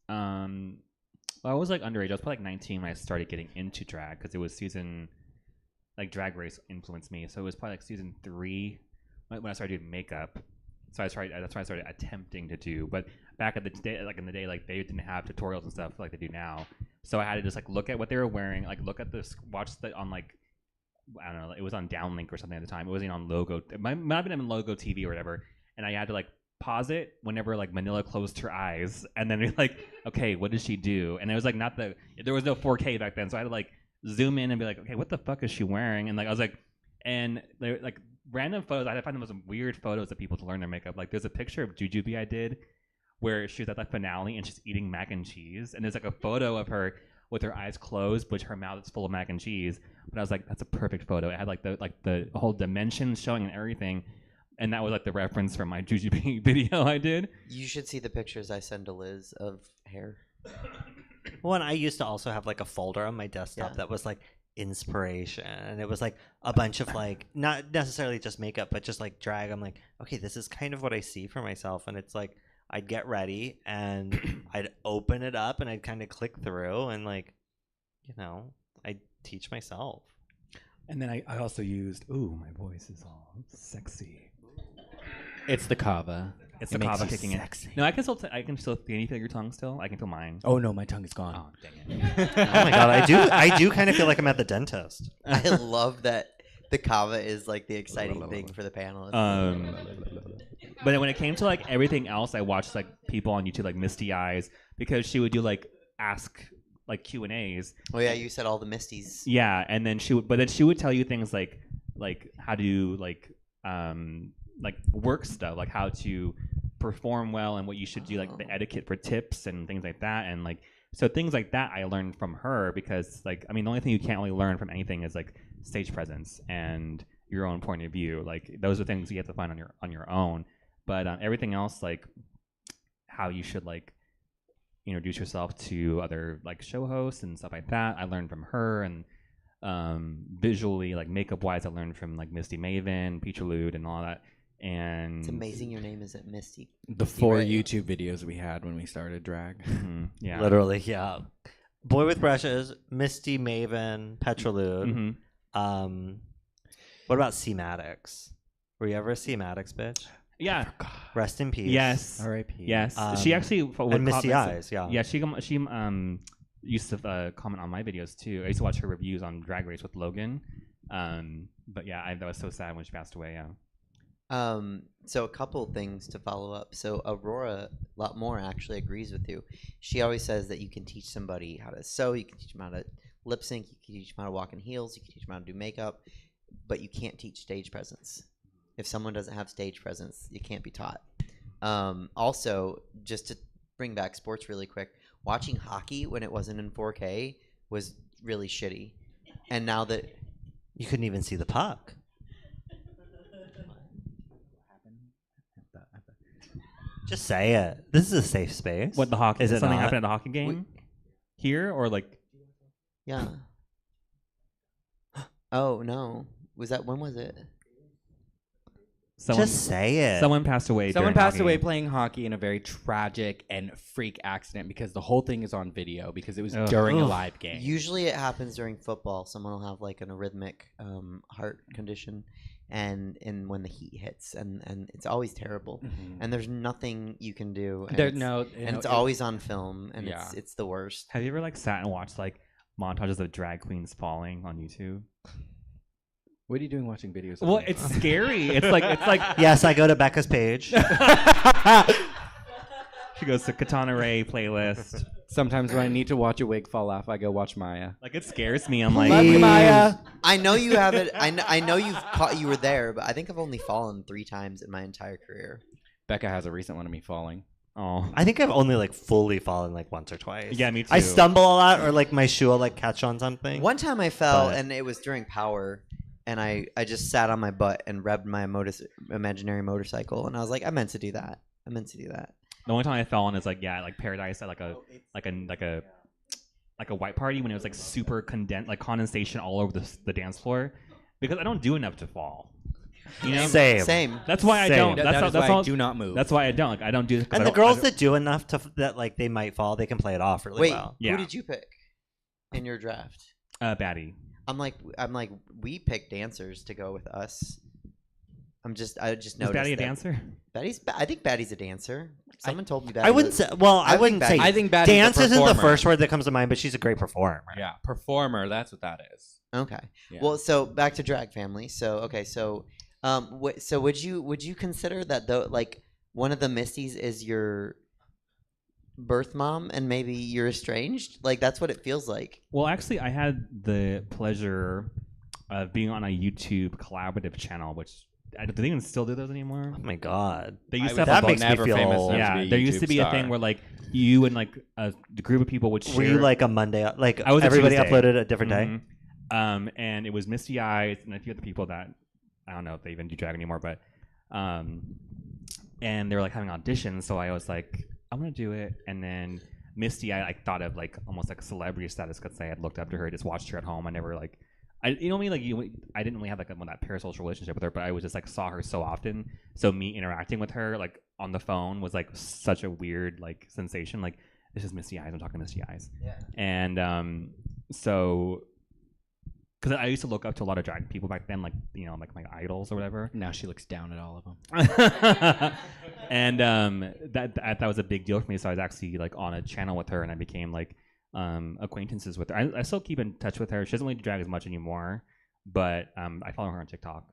I was underage. I was probably 19 when I started getting into drag because it was season, Drag Race influenced me. So it was probably season 3 when I started doing makeup. So that's when I started attempting to do. But back at the day, in the day, they didn't have tutorials and stuff like they do now. So I had to just look at what they were wearing, look at this, watch on I don't know, it was on Downlink or something at the time. It wasn't on Logo. It might have been on Logo TV or whatever. And I had to pause it whenever Manila closed her eyes, and then be okay, what did she do? And it was there was no 4K back then, so I had to zoom in and be okay, what the fuck is she wearing? And I was and they're random photos. I had to find the most weird photos of people to learn their makeup. There's a picture of Jujubee I did where she was at the finale and she's eating mac and cheese, and there's a photo of her with her eyes closed, but her mouth is full of mac and cheese. But I was that's a perfect photo. It had the whole dimensions showing and everything. And that was the reference from my Jujubee video I did. You should see the pictures I send to Liz of hair. Well, and I used to also have a folder on my desktop that was inspiration, and it was a bunch of not necessarily just makeup, but just drag. I'm okay, this is kind of what I see for myself, and it's I'd get ready and I'd open it up and I'd kind of click through and like, you know, I'd teach myself. And then I also used, ooh, my voice is all sexy. It's the kava. It's It the makes kava you kicking sexy. in. No, I can still. Can you feel your tongue still? I can feel mine. Oh no, my tongue is gone. Oh dang it! Oh my god, I do kind of feel like I'm at the dentist. I love that the kava is like the exciting thing for the panelists. But then when it came to like everything else, I watched like people on YouTube like Misty Eyes because she would do like ask like Q&As. Oh yeah, you said all the Misties. Yeah, and then she would tell you things like how to like work stuff, like how to perform well and what you should do, like the etiquette for tips and things like that. And like so things like that I learned from her because like I mean the only thing you can't really learn from anything is like stage presence and your own point of view. Like those are things you have to find on your own. But everything else, like how you should like introduce yourself to other like show hosts and stuff like that, I learned from her. And visually, like makeup wise, I learned from like Misty Maven, Peacherlude, and all that. And It's amazing your name isn't Misty. The Misty 4 Ray. YouTube videos we had when we started drag. Yeah, Literally, yeah. Boy with Brushes, Misty Maven, Petralude. What about C-Maddox? Were you ever a C-Maddox bitch? Yeah. Rest in peace. Yes. R.I.P. Yes. She actually would and Misty comment- Eyes. Yeah. Yeah. She used to comment on my videos too. I used to watch her reviews on Drag Race with Logan. But yeah, that was so sad when she passed away. Yeah. So a couple things to follow up. So Aurora, a lot more actually agrees with you. She always says that you can teach somebody how to sew, you can teach them how to lip sync, you can teach them how to walk in heels, you can teach them how to do makeup, but you can't teach stage presence. If someone doesn't have stage presence, you can't be taught. Also, just to bring back sports really quick, watching hockey when it wasn't in 4K was really shitty. And now that you couldn't even see the puck. Just say it. This is a safe space. What, the hockey? Is it something not? happened at the hockey game? Here or like? Yeah. Oh no. When was it? Just say it. Someone passed away. Someone during passed hockey. away playing hockey in a very tragic and freak accident because the whole thing is on video because it was during a live game. Usually it happens during football. Someone will have like an arrhythmic heart condition and when the heat hits and it's always terrible. And there's nothing you can do. And it's always on film and it's the worst. Have you ever like sat and watched like montages of drag queens falling on YouTube? What are you doing watching videos? Well, it's scary. It's like Yes, I go to Becca's page. She goes to Katana Ray playlist. Sometimes when I need to watch a wig fall off, I go watch Maya. Like it scares me. I'm like, love you, Maya. I know you have it. I know you were there, but I think I've only fallen 3 times in my entire career. Becca has a recent one of me falling. Oh, I think I've only like fully fallen like once or twice. Yeah, me too. I stumble a lot, or like my shoe will like catch on something. One time I fell, But- and it was during power, and I just sat on my butt and revved my imaginary motorcycle, and I was like, I meant to do that. The only time I fell on is like Paradise at like a white party when it was like super condensation all over the dance floor because I don't do enough to fall. You know? Same. That's why I don't. That's why all, I do not move. That's why I don't. Like I don't do this. And the girls that do enough that like they might fall, they can play it off really Wait, well. who did you pick in your draft? Batty. I'm like, we picked dancers to go with us. I just noticed. Is Batty a that dancer? I think Batty's a dancer. Someone told me that. I wouldn't say. Well, I wouldn't say. I think Batty's dance a isn't the performer. first word that comes to mind, but she's a great performer. Yeah, performer. That's what that is. Okay. Yeah. Well, so back to drag family. So so would you consider that though, like one of the Misties is your birth mom and maybe you're estranged? Like that's what it feels like. Well, actually, I had the pleasure of being on a YouTube collaborative channel, which do they even still do those anymore? Oh my god, they used to that have makes me feel old. Yeah, there used to be a thing where like you and like a group of people would share. Were you like a Monday? Like I was a everybody Tuesday. uploaded a different day. And it was Misty Eyes and a few other people that I don't know if they even do drag anymore, but and they were like having auditions, so I was like, I'm gonna do it. And then Misty, I like thought of like almost like celebrity status because I had looked up to her, just watched her at home. I never like you know what I mean? Like I didn't really have like that parasocial relationship with her, but I was just like saw her so often. So me interacting with her like on the phone was like such a weird like sensation. Like this is Misty Eyes. I'm talking to Misty Eyes. Yeah. And so because I used to look up to a lot of drag people back then, like like my idols or whatever. Now she looks down at all of them. And that was a big deal for me. So I was actually like on a channel with her, and I became like acquaintances with her. I still keep in touch with her. She doesn't really drag as much anymore, but I follow her on TikTok.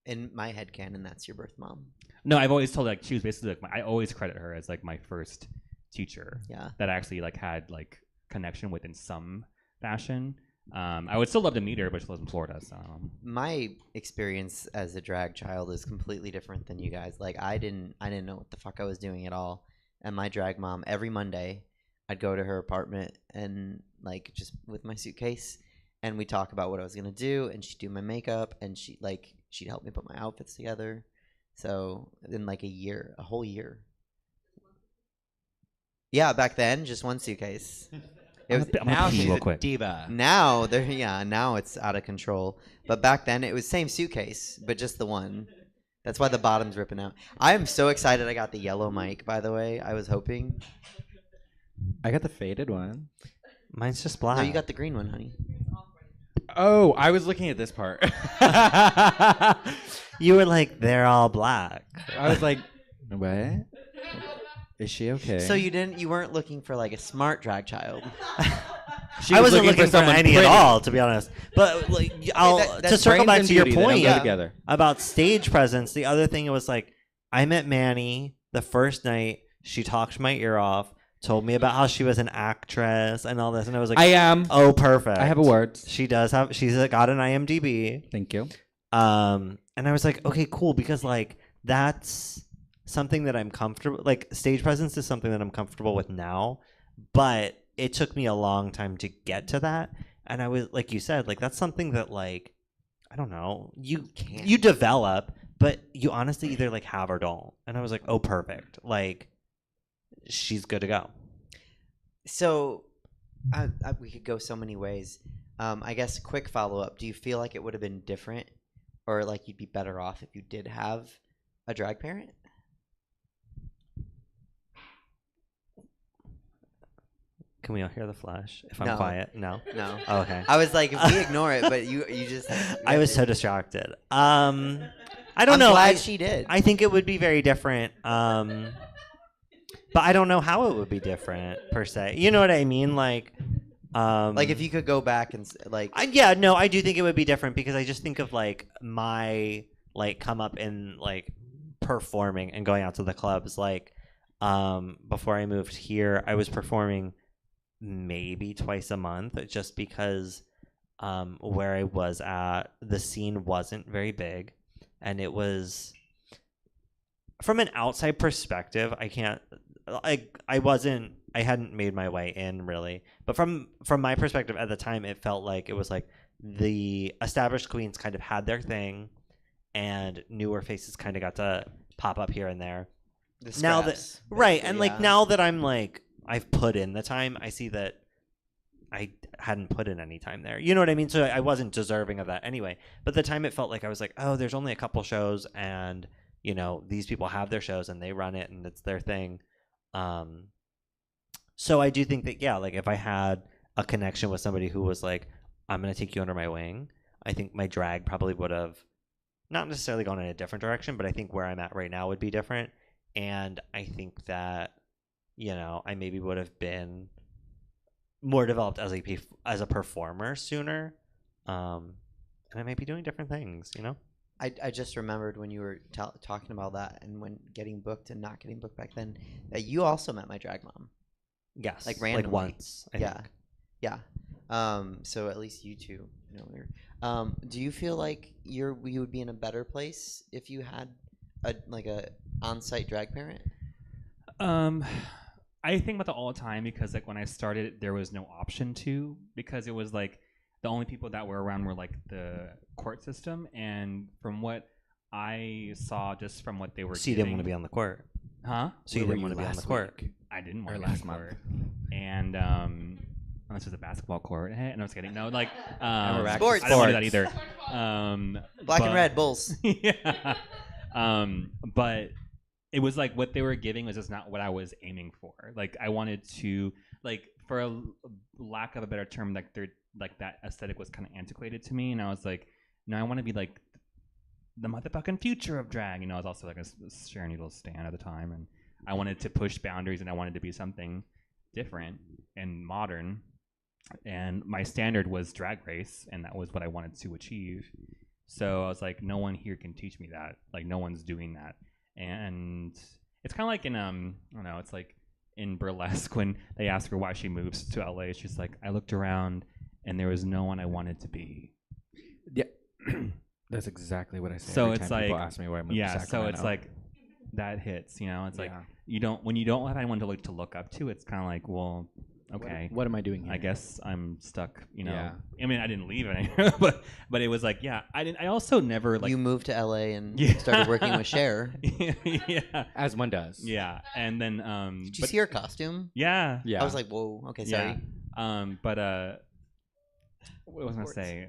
In my headcanon, that's your birth mom. No, I've always told like she was basically like I always credit her as like my first teacher. Yeah. That I actually like had like connection with in some fashion. I would still love to meet her, but she lives in Florida. So my experience as a drag child is completely different than you guys. Like I didn't know what the fuck I was doing at all. And my drag mom, every Monday, I'd go to her apartment and like just with my suitcase, and we talk about what I was gonna do, and she'd do my makeup, and she'd help me put my outfits together. So in like a whole year. Yeah, back then, just one suitcase. It was, now she's a diva. Now now it's out of control. But back then it was same suitcase, but just the one. That's why the bottom's ripping out. I am so excited I got the yellow mic, by the way. I was hoping. I got the faded one. Mine's just black. No, you got the green one, honey. Oh, I was looking at this part. You were like, they're all black. I was like, what? Is she okay? So you weren't looking for like a smart drag child. I wasn't looking for any at all, to be honest. But like, to circle back to your point about stage presence, the other thing was like, I met Manny the first night. She talked my ear off, told me about how she was an actress and all this, and I was like, I am. Oh, perfect. I have awards. She does have. She's got an IMDb. Thank you. And I was like, okay, cool, because like that's something that I'm comfortable. Like stage presence is something that I'm comfortable with now, but it took me a long time to get to that. And I was like you said, like that's something that like I don't know, you develop, but you honestly either like have or don't. And I was like, oh, perfect. Like she's good to go. So we could go so many ways. I guess quick follow up. Do you feel like it would have been different, or like you'd be better off if you did have a drag parent? Can we all hear the flash? If I'm quiet, no. Oh, okay. I was like, if we ignore it, but you just. I was so distracted. I don't know. I'm glad she did. I think it would be very different. But I don't know how it would be different per se. You know what I mean? Like if you could go back and like. I do think it would be different because I just think of like my like come up in like performing and going out to the clubs. Like before I moved here, I was performing maybe twice a month just because where I was at, the scene wasn't very big, and it was from an outside perspective, I hadn't made my way in really, but from my perspective at the time, it felt like it was like the established queens kind of had their thing and newer faces kind of got to pop up here and there. Now that and like now that I'm like I've put in the time, I see that I hadn't put in any time there. You know what I mean? So I wasn't deserving of that anyway. But at the time it felt like I was like, oh, there's only a couple shows and, you know, these people have their shows and they run it and it's their thing. So I do think that, yeah, like if I had a connection with somebody who was like, I'm going to take you under my wing, I think my drag probably would have not necessarily gone in a different direction, but I think where I'm at right now would be different. And I think that, you know, I maybe would have been more developed as a performer sooner, and I might be doing different things, you know. I just remembered when you were talking about that and when getting booked and not getting booked back then that you also met my drag mom. Yes, like randomly. Like once. I think. Yeah. So at least you two know her. Do you feel like you would be in a better place if you had a on-site drag parent? I think about that all the time because like when I started, there was no option to, because it was like the only people that were around were like the court system, and from what I saw, just from what they were. So you didn't want to be on the court, huh? So you didn't want to be on the court. I didn't want to be on the court, and unless it's a basketball court. And I'm just kidding. No, like Sports. I don't want to do that either. Black and red Bulls. Yeah. But it was like what they were giving was just not what I was aiming for. Like I wanted to, like, for a lack of a better term, like that aesthetic was kind of antiquated to me, and I was like, no, I want to be like the motherfucking future of drag. You know, I was also like a Sharon Needles stan at the time, and I wanted to push boundaries, and I wanted to be something different and modern. And my standard was Drag Race, and that was what I wanted to achieve. So I was like, no one here can teach me that. Like, no one's doing that. And it's kind of like in I don't know, it's like in Burlesque when they ask her why she moves to LA. She's like, I looked around and there was no one I wanted to be. Yeah. That's exactly what I say. So every it's time like, people ask me why I moved to yeah, so Sacramento. it's like that hits, you know. It's like Yeah. when you don't have anyone to look up to, it's kind of like, well, okay, What am I doing here? I guess I'm stuck, you know. Yeah. I mean, I didn't leave it, but it was like, yeah, I also never like You moved to LA and Yeah. started working with Cher. Yeah, as one does. Yeah, and then Did you see her costume? Yeah, Yeah. I was like, whoa. Okay, sorry. Yeah. But what was I gonna say?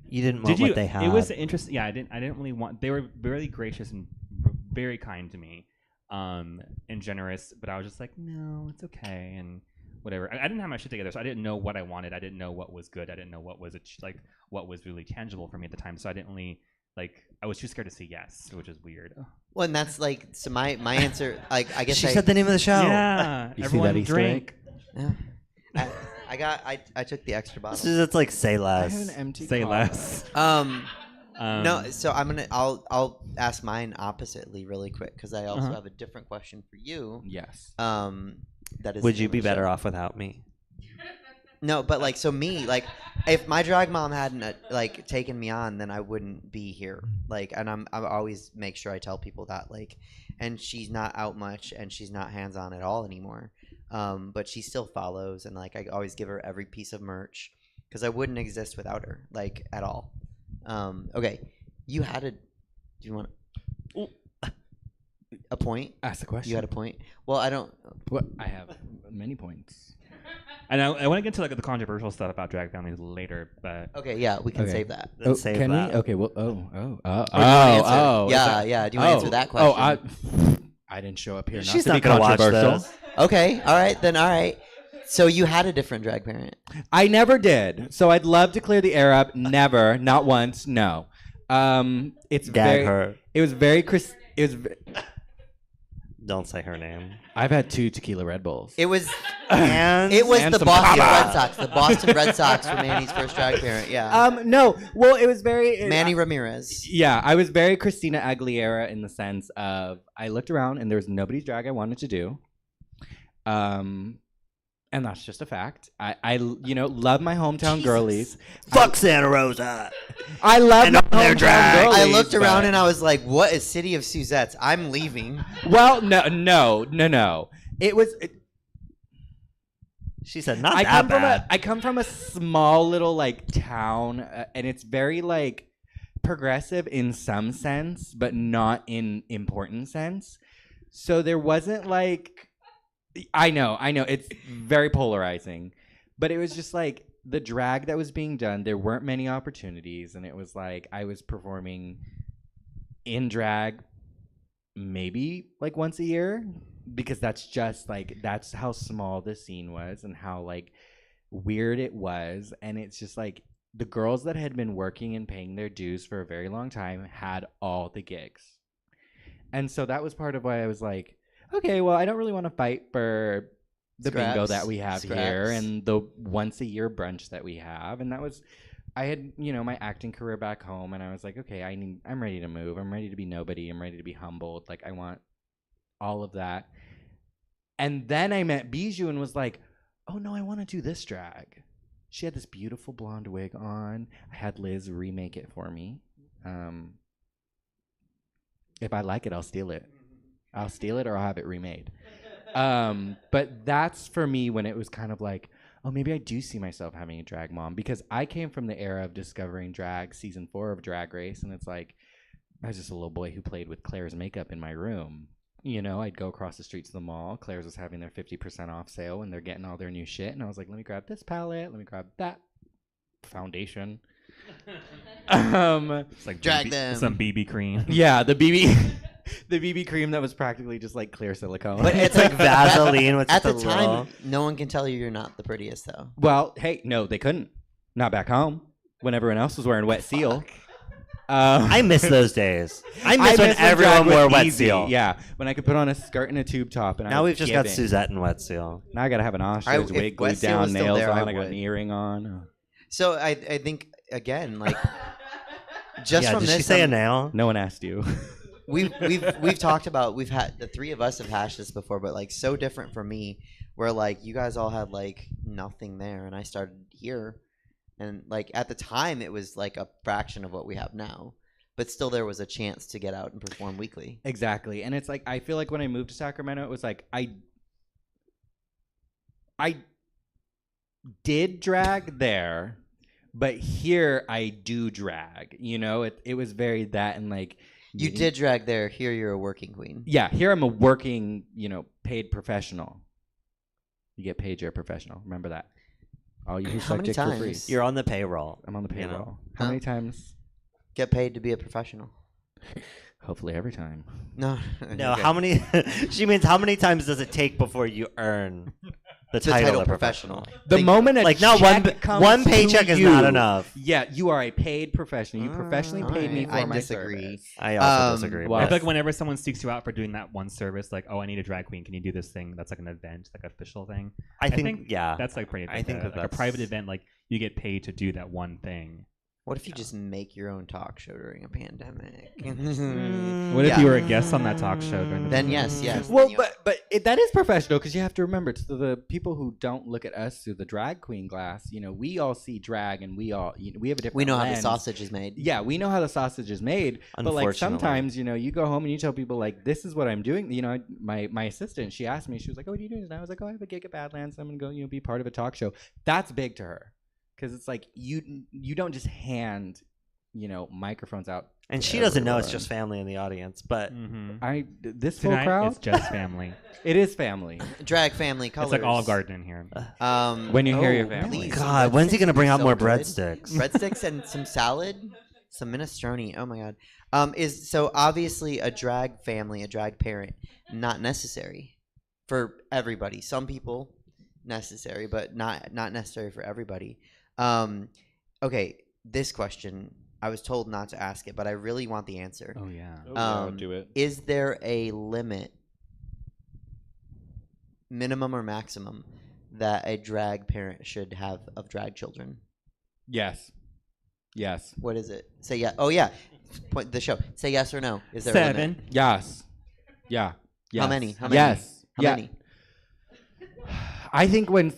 You didn't want what they had. It was interesting. Yeah, I didn't really want. They were very gracious and very kind to me, and generous. But I was just like, no, it's okay, and whatever. I didn't have my shit together, so I didn't know what I wanted. I didn't know what was good. I didn't know what was what was really tangible for me at the time. So I didn't really I was too scared to say yes, which is weird. Well, and that's like, so my answer, like, I guess She said the name of the show. Yeah, You see everyone that Easter drink. Yeah. I took the extra bottle. It's like say I less. have an empty Say cup. less. No, so I'll ask mine oppositely really quick because I also have a different question for you. Yes. That is. Would you be better off without me? No, but like, so me, like, if my drag mom hadn't like taken me on, then I wouldn't be here. Like, and I always make sure I tell people that, like, and she's not out much and she's not hands on at all anymore. But she still follows, and like, I always give her every piece of merch because I wouldn't exist without her, like, at all. Okay, you had do you want a point? Ask the question. You had a point. Well, I don't. What? I have many points. And I want to get to like the controversial stuff about drag families later, but Okay, yeah, we can save that. Then save can that. we? Okay. Well. Yeah, is that- yeah. Do you want to answer that question? Oh, I didn't show up here. She's not not to be gonna watch controversial. this. Okay, all right, then all right. So you had a different drag parent. I never did. So I'd love to clear the air up. Never, not once. No. It's Gag very. her. It was very. Don't say her name. I've had 2 tequila Red Bulls. It was And it was and the some Boston Kava. Red Sox. The Boston Red Sox were Manny's first drag parent. Yeah. No. Well, it was very. Manny Ramirez. Yeah, I was very Christina Aguilera in the sense of I looked around and there was nobody's drag I wanted to do. And that's just a fact. I love my hometown girlies. Fuck Santa Rosa. I love And my all their hometown drag. girlies. I looked around but- and I was like, "What is City of Suzettes? I'm leaving." Well, no. It was. She said not I that come bad. I come from a small little like town, and it's very like progressive in some sense, but not in important sense. So there wasn't like, I know, it's very polarizing, but it was just like the drag that was being done. There weren't many opportunities, and it was like I was performing in drag maybe like once a year, because that's just like that's how small the scene was and how like weird it was. And it's just like the girls that had been working and paying their dues for a very long time had all the gigs. And so that was part of why I was like, okay, well, I don't really want to fight for the bingo Scraps. that we have here Scraps. and the once a year brunch that we have. And that was, I had, my acting career back home, and I was like, okay, I'm ready to move. I'm ready to be nobody. I'm ready to be humbled. Like, I want all of that. And then I met Bijou and was like, oh no, I want to do this drag. She had this beautiful blonde wig on. I had Liz remake it for me. If I like it, I'll steal it. I'll steal it or I'll have it remade. But that's for me when it was kind of like, oh, maybe I do see myself having a drag mom, because I came from the era of discovering drag, season 4 of Drag Race, and it's like I was just a little boy who played with Claire's makeup in my room, you know, I'd go across the street to the mall. Claire's was having their 50% off sale, and they're getting all their new shit. And I was like, let me grab this palette. Let me grab that foundation. It's like Drag them. some BB cream. Yeah, the BB cream that was practically just like clear silicone. But it's like Vaseline with At just the a time, little- no one can tell you you're not the prettiest, though. Well, hey, no, they couldn't. Not back home when everyone else was wearing wet seal. I miss those days. I miss when drag everyone was wore wet easy. seal. Yeah, when I could put on a skirt and a tube top. And I Now was we've just got giving. Suzette and wet seal. Now I gotta have an ostrich if wig wet glued seal was down, still nails there, I on. I got would. an earring on. So I think again, like just Yeah, from did this, she say a nail? No one asked you. we've talked about, we've had, the three of us have hashed this before, but like so different from me, where like you guys all had like nothing there, and I started here, and like at the time it was like a fraction of what we have now, but still there was a chance to get out and perform weekly. Exactly, and it's like I feel like when I moved to Sacramento, it was like I did drag there, but here I do drag. You know, it was very that, and like You did drag there. Here you're a working queen. Yeah, here I'm a working, you know, paid professional. You get paid, you're a professional. Remember that. All you who How suck many dick for free. times? You're on the payroll. I'm on the you payroll. know? How many times? Get paid to be a professional? Hopefully every time. No. No, Okay. how many? She means how many times does it take before you earn the title of professional? The moment a like not check comes one to paycheck is you, not enough. Yeah, you are a paid professional. You professionally paid me for I my disagree. service. I also disagree. well, I feel like whenever someone seeks you out for doing that one service, like, oh, I need a drag queen. Can you do this thing? That's like an event, like an official thing. I think yeah, that's like pretty. I think like a that's private event, like you get paid to do that one thing. What if you just make your own talk show during a pandemic? What if you were a guest on that talk show during the Then pandemic? yes. Well, but that is professional because you have to remember to the people who don't look at us through the drag queen glass. You know, we all see drag and we all we have a different. We know how the lens. sausage is made. Yeah, we know how the sausage is made. But like Unfortunately. sometimes, you know, you go home and you tell people like, "This is what I'm doing." You know, my assistant, she asked me, she was like, "Oh, what are you doing?" And I was like, "Oh, I have a gig at Badlands. I'm gonna go, you know, be part of a talk show." That's big to her because it's like you don't just hand, you know, microphones out. And to she doesn't know it's everyone. just family in the audience, but This Tonight, full crowd, it's just family. It is family. Drag family colors. It's like Olive Garden in here. When you hear your family. please, God, breadsticks when's he gonna would bring be out so more good. breadsticks? Breadsticks and some salad, some minestrone. Oh my god. Is so obviously a drag family, a drag parent, not necessary for everybody. Some people necessary, but not necessary for everybody. Okay, this question. I was told not to ask it, but I really want the answer. Oh yeah. Do it. Is there a limit, minimum or maximum, that a drag parent should have of drag children? Yes. Yes. What is it? Say yeah. Oh yeah. Point the show. Say yes or no. Is there a 7. limit? Yes. Yeah. Yes. How many? How many? Yes. How yeah. many? I think when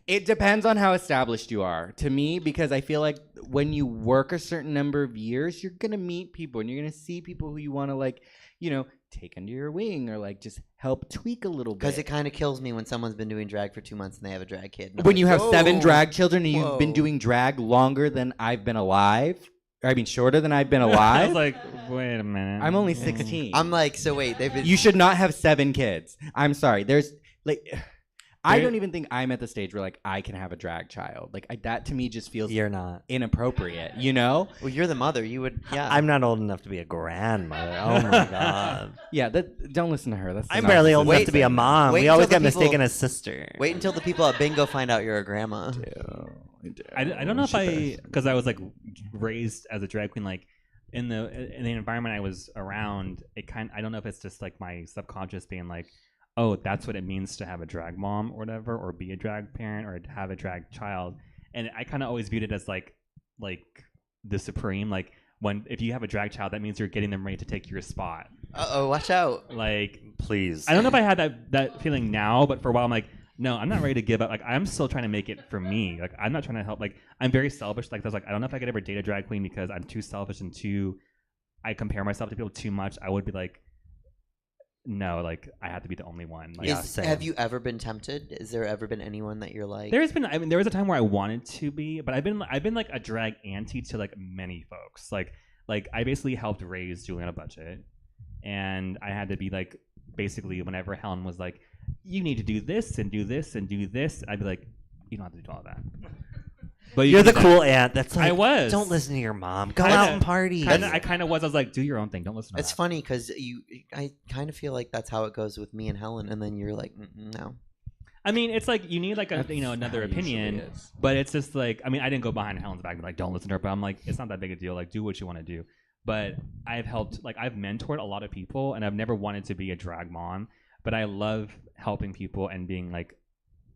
it depends on how established you are to me, because I feel like when you work a certain number of years, you're going to meet people and you're going to see people who you want to, like, you know, take under your wing or like just help tweak a little bit. Because it kind of kills me when someone's been doing drag for 2 months and they have a drag kid. And I'm When like, you have 7 "Whoa, drag children and you've been whoa." doing drag longer than I've been alive, I mean, shorter than I've been I alive. was like, wait a minute. I'm only 16. I'm like, so wait, they've been. You should not have 7 kids. I'm sorry. There's like, I There- don't even think I'm at the stage where like I can have a drag child. Like that to me just feels you're not. inappropriate. You know? Well, you're the mother. You would. Yeah. I'm not old enough to be a grandmother. Oh my god. Yeah. That don't listen to her. That's the I'm barely old enough narcissistic to be a thing. mom. Wait We always until get the people- mistaken as sister. Wait until the people at bingo find out you're a grandma. I don't know if because I was like raised as a drag queen, like in the environment I was around. I don't know if it's just like my subconscious being like, oh, that's what it means to have a drag mom or whatever, or be a drag parent or to have a drag child. And I kind of always viewed it as like the supreme, like if you have a drag child, that means you're getting them ready to take your spot. Uh-oh, watch out. Like, please. I don't know if I had that feeling now, but for a while I'm like, no, I'm not ready to give up. Like, I'm still trying to make it for me. Like, I'm not trying to help. Like, I'm very selfish. Like, I was like, I don't know if I could ever date a drag queen because I'm too selfish and I compare myself to people too much. I would be like, no, like, I have to be the only one. Like, Have you ever been tempted? Is there ever been anyone that you're like? there was a time where I wanted to be, but I've been like a drag auntie to like many folks. Like like I basically helped raise Julie on a budget, and I had to be like basically whenever Helen was like, you need to do this and do this and do this, I'd be like, you don't have to do all that. But You're the can do cool that. aunt that's like, I was. don't listen to your mom. Go out and party. I kind of was. I was like, do your own thing. Don't listen to It's that. funny because I kind of feel like that's how it goes with me and Helen, and then you're like, no. I mean, it's like you need like a another opinion, but it's just like, I mean, I didn't go behind Helen's back and be like, don't listen to her, but I'm like, it's not that big a deal. Like, do what you want to do. But I've helped, like, I've mentored a lot of people, and I've never wanted to be a drag mom, but I love helping people and being like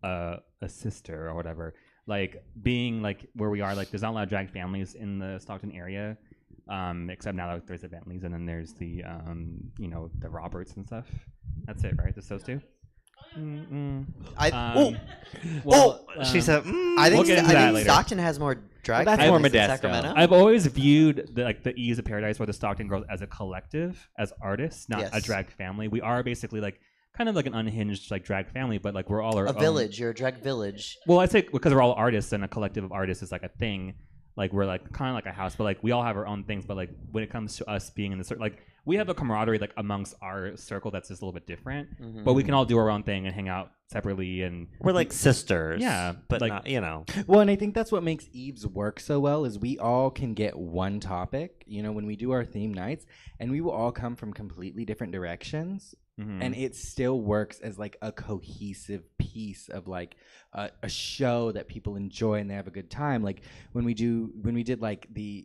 a sister or whatever. Like being like where we are, like there's not a lot of drag families in the Stockton area, except now there's the Bentleys and then there's the the Roberts and stuff. That's it, right? Just those two. She said, I think, Stockton has more drag. That's families than Sacramento. I've always viewed the Ease of Paradise or the Stockton Girls as a collective, as artists, not a drag family. We are basically like kind of like an unhinged like drag family, but like we're all our a own. village. You're a drag village. Well, I say because we're all artists and a collective of artists is like a thing. Like we're like kind of like a house, but like we all have our own things. But like when it comes to us being in the circle, like we have a camaraderie like amongst our circle that's just a little bit different. But we can all do our own thing and hang out separately, and we're like sisters. Yeah, but like, not, you know. Well, and I think that's what makes Eve's work so well is we all can get one topic, when we do our theme nights, and we will all come from completely different directions. And it still works as like a cohesive piece of like a show that people enjoy and they have a good time. Like when we did like the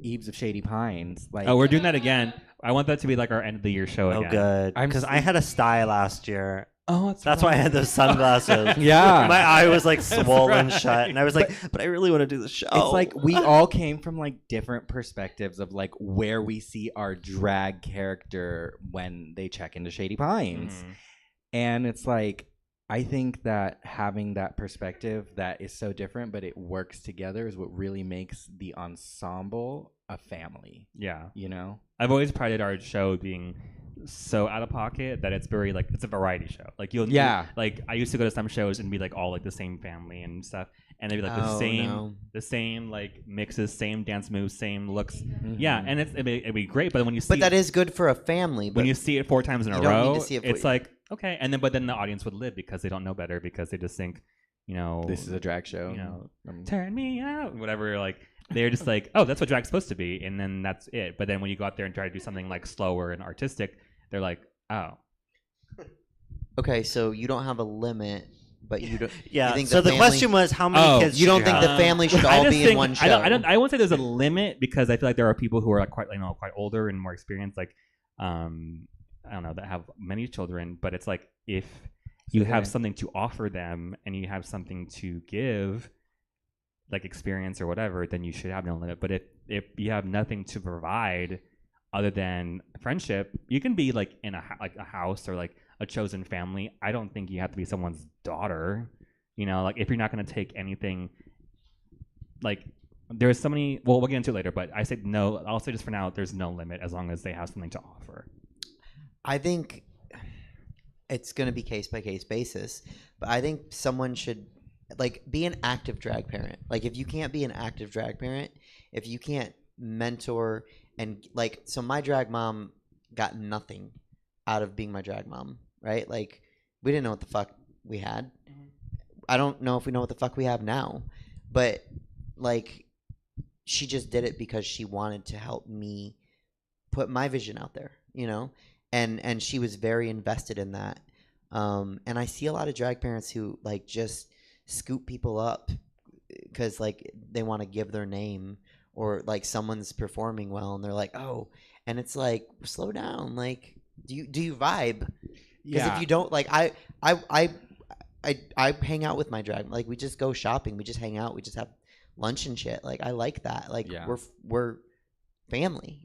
Eves of Shady Pines. Like, oh, we're doing that again. I want that to be like our end of the year show again. Oh, good. Because I had a sty last year. Oh, that's why I had those sunglasses. Yeah. My eye was like That's swollen right. shut, and I was like, but I really want to do the show. It's like we all came from like different perspectives of like where we see our drag character when they check into Shady Pines. And it's like, I think that having that perspective that is so different, but it works together is what really makes the ensemble a family. Yeah. I've always prided our show being so out of pocket that it's very like it's a variety show. Like like I used to go to some shows and be like all like the same family and stuff, and they'd be like the same like mixes, same dance moves, same looks. Yeah, and it'd be great. But when you see But that is good for a family. when you see it 4 times in a you don't row, need to see it it's like okay, and then but then the audience would live because they don't know better because they just think this is a drag show. Turn me out, whatever. Like they're just like, oh, that's what drag's supposed to be, and then that's it. But then when you go out there and try to do something like slower and artistic, they're like, oh. Okay, so you don't have a limit, but you don't. Yeah, You think so the family- question was, how many kids You don't should think you the have? family should I all just be think- in one show? I won't say there's a limit because I feel like there are people who are like quite older and more experienced, like I don't know, that have many children. But it's like if you have something to offer them and you have something to give, like experience or whatever, then you should have no limit. But if you have nothing to provide other than friendship, you can be like in a house or like a chosen family. I don't think you have to be someone's daughter. Like if you're not going to take anything, like there's so many. Well, we'll get into it later. But I said no. I'll say just for now, there's no limit as long as they have something to offer. I think it's going to be case by case basis, but I think someone should like be an active drag parent. Like if you can't be an active drag parent, if you can't mentor and like, so my drag mom got nothing out of being my drag mom, right? Like we didn't know what the fuck we had. I don't know if we know what the fuck we have now, but like she just did it because she wanted to help me put my vision out there, and she was very invested in that. And I see a lot of drag parents who like just scoop people up because like they want to give their name or like someone's performing well and they're like, oh, and it's like, slow down. Like, do you vibe? Because if you don't, like, I hang out with my drag. Like we just go shopping. We just hang out. We just have lunch and shit. Like I like that. Like we're family,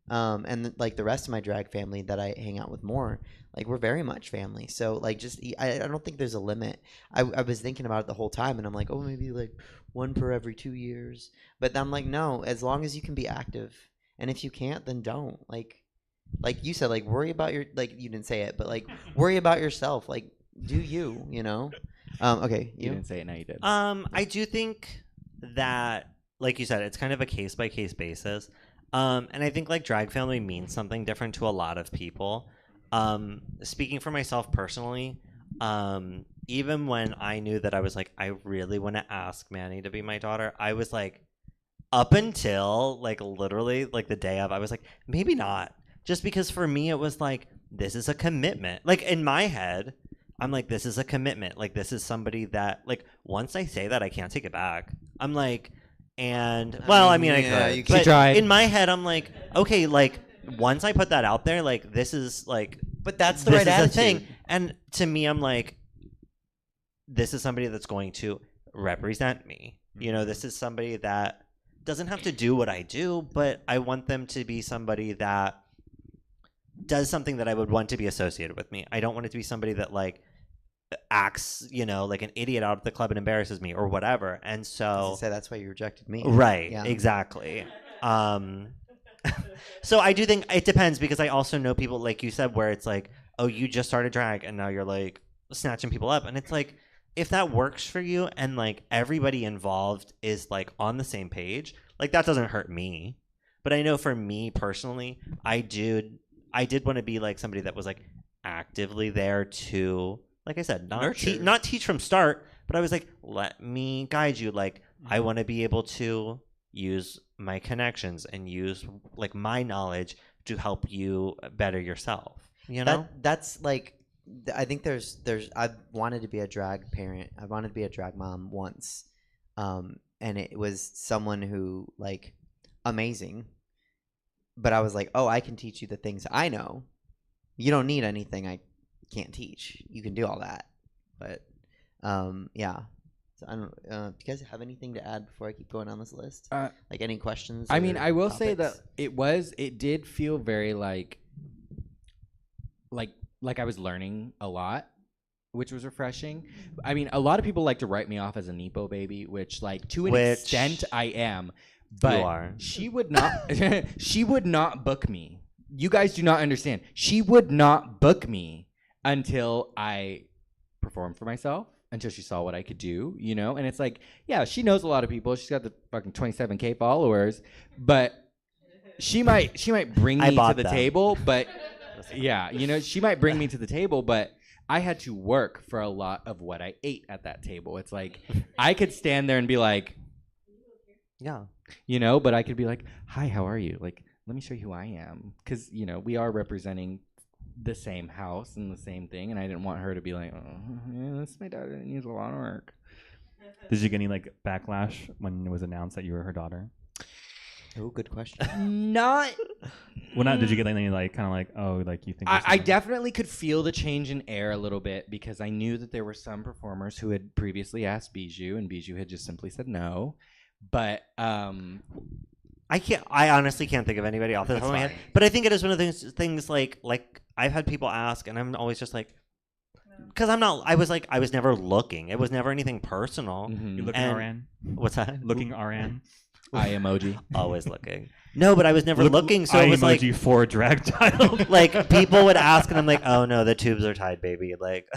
and like the rest of my drag family that I hang out with more, like we're very much family. So like just I don't think there's a limit. I was thinking about it the whole time and I'm like, oh, maybe like one per every 2 years. But I'm like, no, as long as you can be active. And if you can't, then don't. Like you said, like worry about your, like you didn't say it, but like worry about yourself. Like do you, Okay. You didn't say it, now you did. I do think that like you said, it's kind of a case by case basis. And I think like drag family means something different to a lot of people. Speaking for myself personally, even when I knew that I was like, I really want to ask Manny to be my daughter, I was like, up until like literally like the day of, I was like, maybe not. Just because for me, it was like, this is a commitment. Like in my head, I'm like, this is a commitment. Like this is somebody that like, once I say that, I can't take it back. I'm like, and well, I mean, I could. But in my head, I'm like, okay, like once I put that out there, like this is like, but that's the this right is a attitude. thing. And to me, I'm like, this is somebody that's going to represent me. You know, this is somebody that doesn't have to do what I do, but I want them to be somebody that does something that I would want to be associated with me. I don't want it to be somebody that like acts, you know, like an idiot out at the club and embarrasses me or whatever. And so say that's why you rejected me. Right. Yeah. Exactly. So I do think it depends, because I also know people like you said where it's like, oh, you just started drag and now you're like snatching people up. And it's like, if that works for you and like everybody involved is like on the same page, like that doesn't hurt me. But I know for me personally, I did want to be like somebody that was like actively there to, like I said, not teach from start, but I was like, let me guide you. Like I want to be able to use my connections and use like my knowledge to help you better yourself. You know, that's like, I think there's I've wanted to be a drag parent. I wanted to be a drag mom once, and it was someone who like amazing. But I was like, oh, I can teach you the things I know. You don't need anything I can't teach. You can do all that. But yeah. So I don't. Do you guys have anything to add before I keep going on this list? Like any questions? I mean, I will say topics? that it did feel very like I was learning a lot, which was refreshing. I mean, a lot of people like to write me off as a Nepo baby, which like to an extent I am. But You are. she would not she would not book me. You guys do not understand. She would not book me until I performed for myself, until she saw what I could do, you know? And it's like, yeah, she knows a lot of people. She's got the fucking 27K followers, but she might bring me to the table, but yeah, you know, she might bring me to the table, but I had to work for a lot of what I ate at that table. It's like I could stand there and be like, yeah, you know, but I could be like, hi, how are you? Like, let me show you who I am. Because, you know, we are representing the same house and the same thing. And I didn't want her to be like, oh, yeah, this my daughter needs a lot of work. Did you get any like backlash when it was announced that you were her daughter? Oh, good question. Not. Well, not. Did you get any like kind of like, oh, like you think? I definitely could feel the change in air a little bit, because I knew that there were some performers who had previously asked Bijou, and Bijou had just simply said no. But I honestly can't think of anybody off the top of my head. But I think it is one of those things like I've had people ask, and I'm always just like, because I was never looking. It was never anything personal. Mm-hmm. You looking, RN? What's that? Looking, RN? Eye emoji. Always looking. No, but I was never looking, so it was like emoji for drag child. Like people would ask, and I'm like, oh no, the tubes are tied, baby. Like,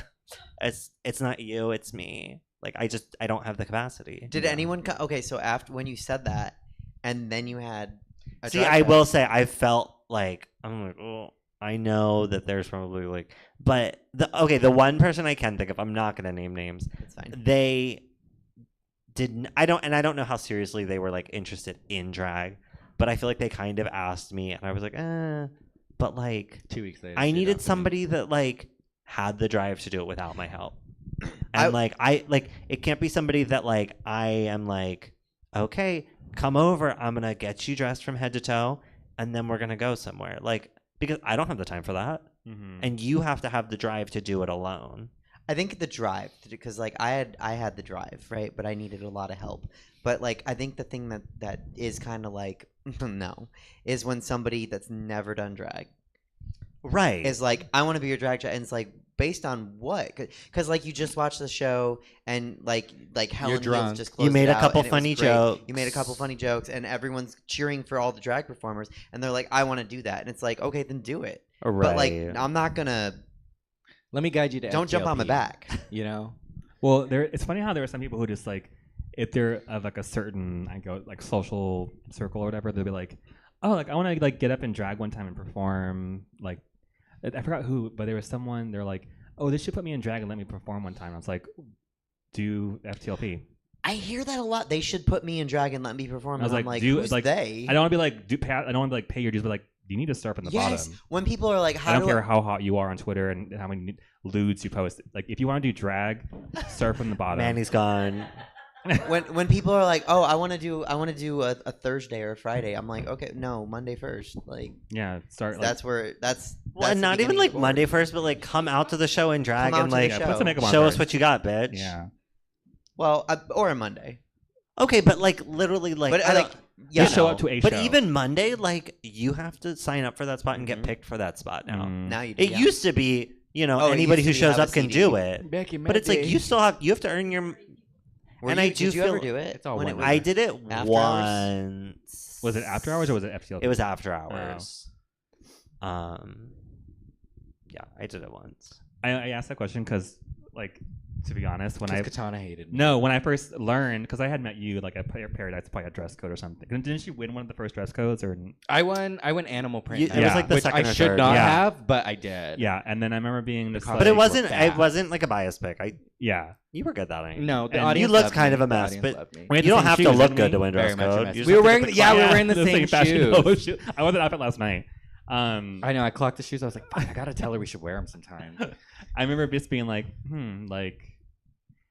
it's not you, it's me. Like I don't have the capacity. Did anyone okay, so after when you said that and then you had I will say I felt like I'm like, oh, I know that there's probably like, but the one person I can think of, I'm not gonna name names. That's fine. They didn't I don't know how seriously they were like interested in drag, but I feel like they kind of asked me and I was like, but like 2 weeks later I needed somebody that like had the drive to do it without my help. And it can't be somebody that like I am like, okay, come over, I'm gonna get you dressed from head to toe, and then we're gonna go somewhere. Like, because I don't have the time for that, and you have to have the drive to do it alone. I think the drive, because like I had the drive, right, but I needed a lot of help. But like I think the thing that is kind of like no is when somebody that's never done drag, right, is like, I want to be your drag and it's like, based on what? Because like you just watched the show and like Helen Hills just closed You made it a couple out and it was funny great. jokes. You made a couple funny jokes and everyone's cheering for all the drag performers and they're like, I want to do that, and it's like, okay, then do it. Right. But like I'm not gonna. Let me guide you to. Don't jump on my FTLP, back. You know. Well, it's funny how there are some people who just like if they're of like a certain like social circle or whatever, they'll be like, oh, like I want to like get up and drag one time and perform. Like I forgot who, but there was someone. They're like, oh, they should put me in drag and let me perform one time. I was like, do FTLP. I hear that a lot. They should put me in drag and let me perform. I was And like, I'm like, who's like they? I don't want to be like, I don't want to like pay your dues, but like, you need to start from the Yes. bottom. When people are like, I don't care how hot you are on Twitter and how many lewds you post. Like, if you want to do drag, start from the bottom. Manny's gone. when people are like, oh, I want to do a Thursday or a Friday, I'm like, okay, no, Monday first. Like, yeah, start. That's where that's. Well, that's and the not even beginning like of the board. Monday first, but like come out to the show and drag Come out and to the like show. Put some makeup on show us first. what you got, bitch. Yeah. Well, or a Monday. Okay, but like literally, like, But, I like, don't- yeah, Just show up to a But show. even Monday, like you have to sign up for that spot and get picked for that spot now. Now you do, It yeah. used to be, you know, Oh, it anybody who used to be shows have up a can CD. do it. Back in my But it's like day. you have to earn your. Were and you- I do did you feel ever do it? It's all when one it way. was I did it after hours? once. Was it after hours or was it FTLP? It was after hours. Yeah, I did it once. I asked that question because, like, to be honest, when 'Cause I Katana hated me. No, when I first learned, because I had met you like at Paradise, probably a dress code or something. Didn't she win one of the first dress codes or? I won animal print. You- it was like the which second I or should third. not Yeah. have, but I did. Yeah, and then I remember being just But it like- wasn't. bad. It wasn't like a bias pick. Yeah, You were good that night. No, the And audience you looked loved kind me. of a The mess, audience but loved me. We had you the don't same have to shoes, look didn't good we? to win dress Very much a code. mess. You just We have were to wearing pick yeah, we were class. wearing the same shoes. I wore the outfit last night. I know. I clocked the shoes. I was like, fuck, I gotta tell her we should wear them sometime. I remember just being like, like,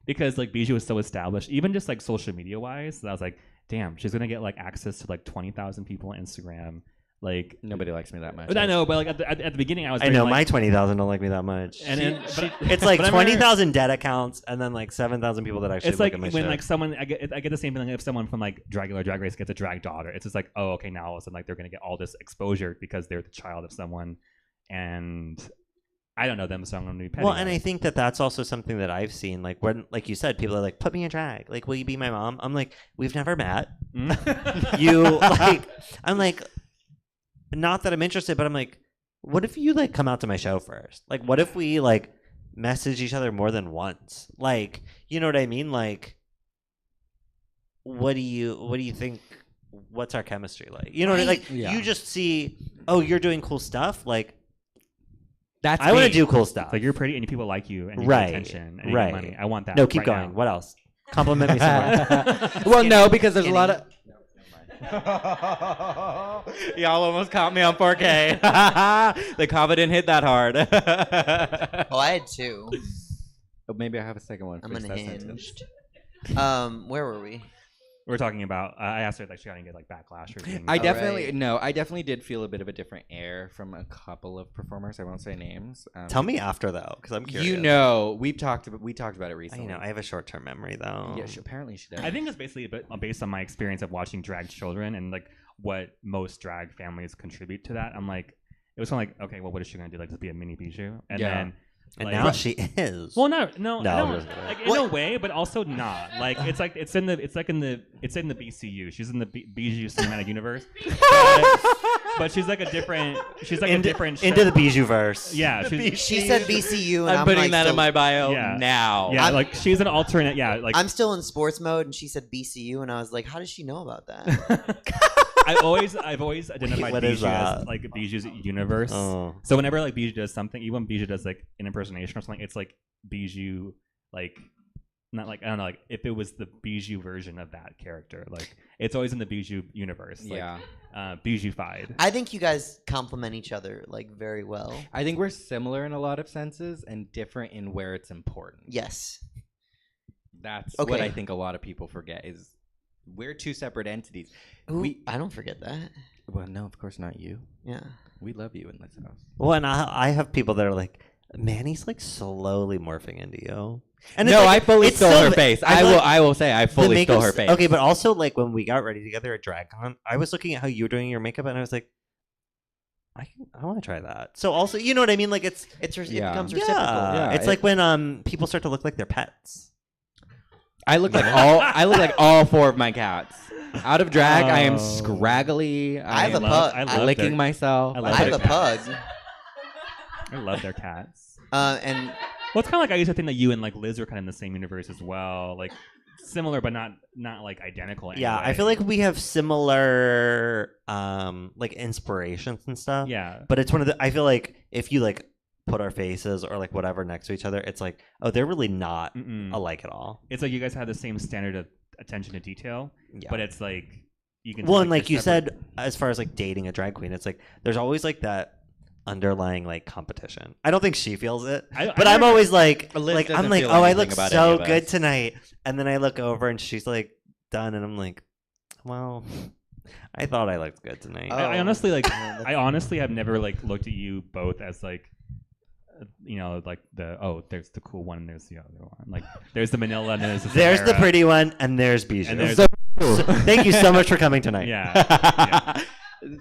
because like Bijou was so established, even just like social media wise, that I was like, damn, she's gonna get like access to like 20,000 people on Instagram. Like Nobody likes me that much. But I know, but like at the beginning, I was. I very, know like, my 20,000 don't like me that much. And then, It's like but I remember- 20,000 dead accounts and then like 7,000 people that actually It's look like at my when shit. like someone I get the same feeling if someone from like Drag Race gets a drag daughter. It's just like, oh, okay, now all of a sudden like they're gonna get all this exposure because they're the child of someone, and I don't know them, so I'm gonna be petty. Well, and I think that that's also something that I've seen. Like when, like you said, people are like, "Put me in drag." Like, will you be my mom? I'm like, we've never met. You like, I'm like, not that I'm interested, but I'm like, what if you like come out to my show first? Like, what if we like message each other more than once? Like, you know what I mean? Like, what do you think? What's our chemistry like? You know what I mean? Like, Yeah. you just see, oh, you're doing cool stuff. Like, That's I want to me. do cool stuff. Like you're pretty and people like you and you Right, get attention and you right. get money. I want that. No, keep right going. now. What else? Compliment me some more. Well, no, because there's a lot of. Y'all almost caught me on 4K. The comma didn't hit that hard. Oh, I had two. Oh, maybe I have a second one. I'm Finish that unhinged. sentence. Where were we? We're talking about. I asked her like she gonna get like backlash or being. I definitely did feel a bit of a different air from a couple of performers. I won't say names. Tell me after though, because I'm curious. You know, we talked about it recently. I know. I have a short-term memory though. Yeah, apparently she does. I think it's basically a bit based on my experience of watching drag children and like what most drag families contribute to that. I'm like, it was kind of like, okay, well, what is she gonna do? Like, just be a mini Bijou? And Yeah. then. And Like, now she is. Well, No, like in a way, but also not. Like it's in the BCU. She's in the Bijou cinematic universe, but she's like a different. She's like a different into the Bijou verse. Yeah, She said BCU, and I'm putting like that in still- my bio Yeah. now. Yeah, like she's an alternate. Yeah, like I'm still in sports mode, and she said BCU, and I was like, how does she know about that? I've always identified What is Bijou as that? like Bijou's universe. Oh. So whenever like Bijou does something, even when Bijou does like an impersonation or something, it's like Bijou, like not like I don't know, like if it was the Bijou version of that character, like it's always in the Bijou universe. Like, Yeah. Bijou-fied. I think you guys complement each other like very well. I think we're similar in a lot of senses and different in where it's important. Yes. That's Okay. what I think a lot of people forget is we're two separate entities. Ooh, I don't forget that. Well, no, of course not you. Yeah. We love you in this house. Well, and I have people that are like, Manny's like slowly morphing into you. And No, it's like, I fully it's stole still- her face. I'm like- I will say I the fully stole makeup's- her face. Okay, but also like when we got ready together at DragCon, I was looking at how you were doing your makeup, and I was like, I want to try that. So also, you know what I mean? Like it becomes reciprocal. Yeah, it's like when people start to look like their pets. I look like all four of my cats. Out of drag, I am scraggly. I have am a pug. I'm licking myself. I have a pug. I love their cats. And well, it's kind of like I used to think that you and like Liz were kind of in the same universe as well. Like similar, but not like identical. Yeah, I anyway. feel like we have similar like inspirations and stuff. Yeah. But it's one of the I feel like if you like put our faces or like whatever next to each other, it's like, oh, they're really not alike at all. It's like you guys have the same standard of attention to detail, but it's like you can. Well, tell, and like you're you separate. said, as far as like dating a drag queen, it's like there's always like that underlying like competition. I don't think she feels it, but I'm always like Liz I'm doesn't like, feel oh, I anything look about so any of good us. tonight, and then I look over and she's like done, and I'm like, well, I thought I looked good tonight. I honestly like. I honestly have never like looked at you both as like, you know, like there's the cool one and there's the other one. Like there's the Manila and there's the There's the Sahara. pretty one, and there's Bijou. And there's So thank you so much for coming tonight. Yeah.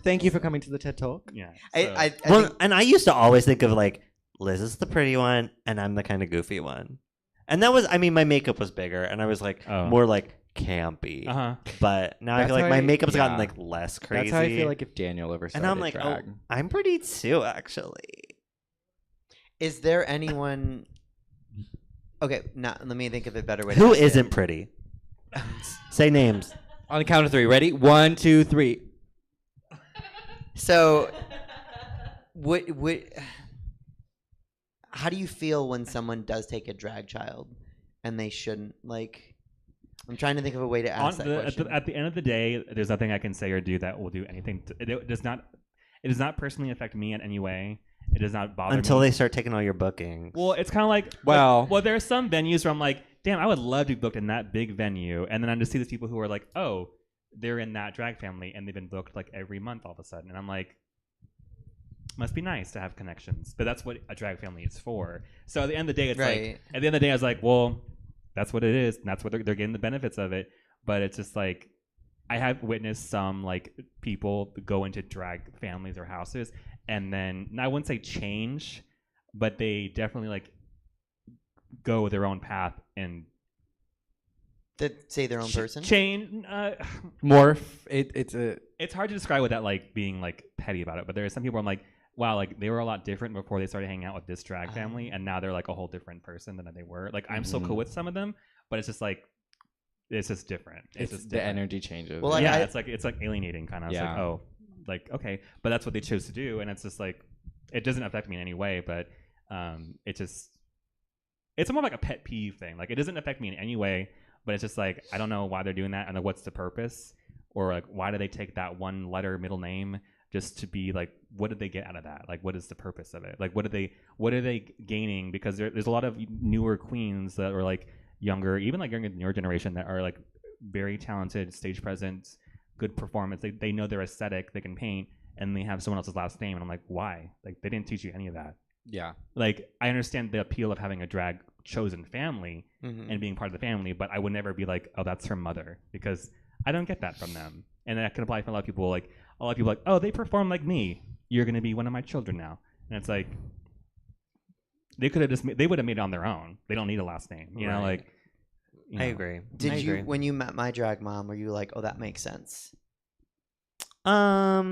Thank you for coming to the TED Talk. Yeah. Well, and I used to always think of like Liz is the pretty one, and I'm the kind of goofy one. And that was, I mean, my makeup was bigger, and I was like more like campy. But now I feel like my makeup's gotten like less crazy. That's how I feel like if Daniel ever started And I'm like, drag. oh, I'm pretty too, actually. Is there anyone? Okay, now let me think of a better way. Who to ask it. isn't pretty? Say names. On the count of 3. Ready? 1, 2, 3. So, how do you feel when someone does take a drag child and they shouldn't? Like, I'm trying to think of a way to ask that question. At the end of the day, there's nothing I can say or do that will do anything. It does not personally affect me in any way. It does not bother me. Until they start taking all your bookings. Well, it's kind of like well, there are some venues where I'm like, damn, I would love to be booked in that big venue, and then I just see these people who are like, oh, they're in that drag family, and they've been booked like every month all of a sudden, and I'm like, must be nice to have connections, but that's what a drag family is for. So at the end of the day, it's like, at the end of the day, I was like, well, that's what it is, and that's what they're getting the benefits of it. But it's just like, I have witnessed some like people go into drag families or houses, and then I wouldn't say change, but they definitely like go their own path and say their own person. Change. Morph. It's hard to describe without like being like petty about it. But there are some people I'm like, wow, like they were a lot different before they started hanging out with this drag family, and now they're like a whole different person than they were. Like I'm still cool with some of them, but it's just like it's just different. It's just the different. energy changes. Well, yeah, it's like alienating kind of. Yeah. It's like, oh, like okay, but that's what they chose to do, and it's just like it doesn't affect me in any way, but it's more like a pet peeve thing. Like it doesn't affect me in any way, but it's just like I don't know why they're doing that, and what's the purpose, or like why do they take that one letter middle name just to be like, what did they get out of that? Like what is the purpose of it? Like what are they gaining? Because there's a lot of newer queens that are like younger, even like younger than your generation, that are like very talented, stage presence, good performance. They know their aesthetic, they can paint, and they have someone else's last name, and I'm like, why? Like they didn't teach you any of that. Yeah. Like I understand the appeal of having a drag chosen family and being part of the family, but I would never be like, oh, that's her mother, because I don't get that from them. And that can apply for a lot of people. Like a lot of people, like, oh, they perform like me. You're gonna be one of my children now. And it's like they could have they would have made it on their own. They don't need a last name. You know, like. I agree. Did you, when you met my drag mom, were you like, oh, that makes sense? I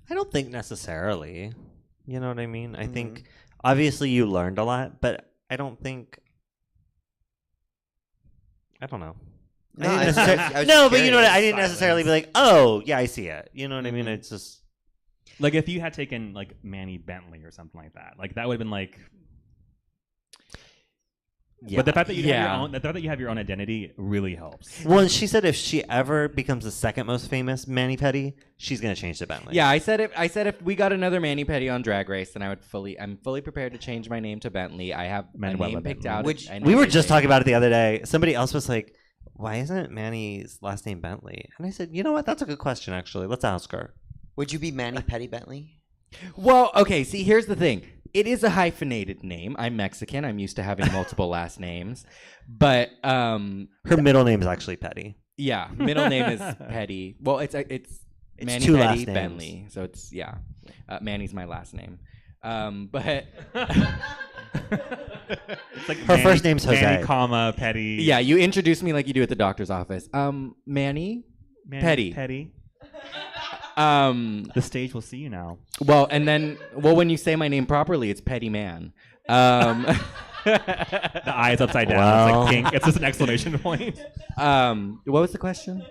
don't think necessarily. You know what I mean? I think obviously you learned a lot, but I don't think. I don't know. No, I didn't I was necessarily- just no, but you know what? I curious. didn't necessarily be like, oh, yeah, I see it. You know what I mean? It's just like if you had taken like Manny Bentley or something like that would have been like. Yeah. But the fact that you have your own identity really helps. Well, and she said if she ever becomes the second most famous Manny Petty, she's gonna change to Bentley. Yeah, I said if we got another Manny Petty on Drag Race, then I'm fully prepared to change my name to Bentley. I have my name picked out. Which we were just talking about it the other day. Somebody else was like, "Why isn't Manny's last name Bentley?" And I said, "You know what? That's a good question. Actually, let's ask her." Would you be Manny Petty Bentley? Well, okay. See, here's the thing. It is a hyphenated name. I'm Mexican. I'm used to having multiple last names, but her middle name is actually Petty. Yeah, middle name is Petty. Well, it's Manny two Petty last names. Bentley. So it's Manny's my last name. But It's like Her first name's Jose. Manny, comma Petty. yeah, you introduce me like you do at the doctor's office. Manny Petty. Petty. The stage will see you now. Well, and then when you say my name properly, it's Petty Man. The eye is upside down. It's like pink. It's just an exclamation point. What was the question?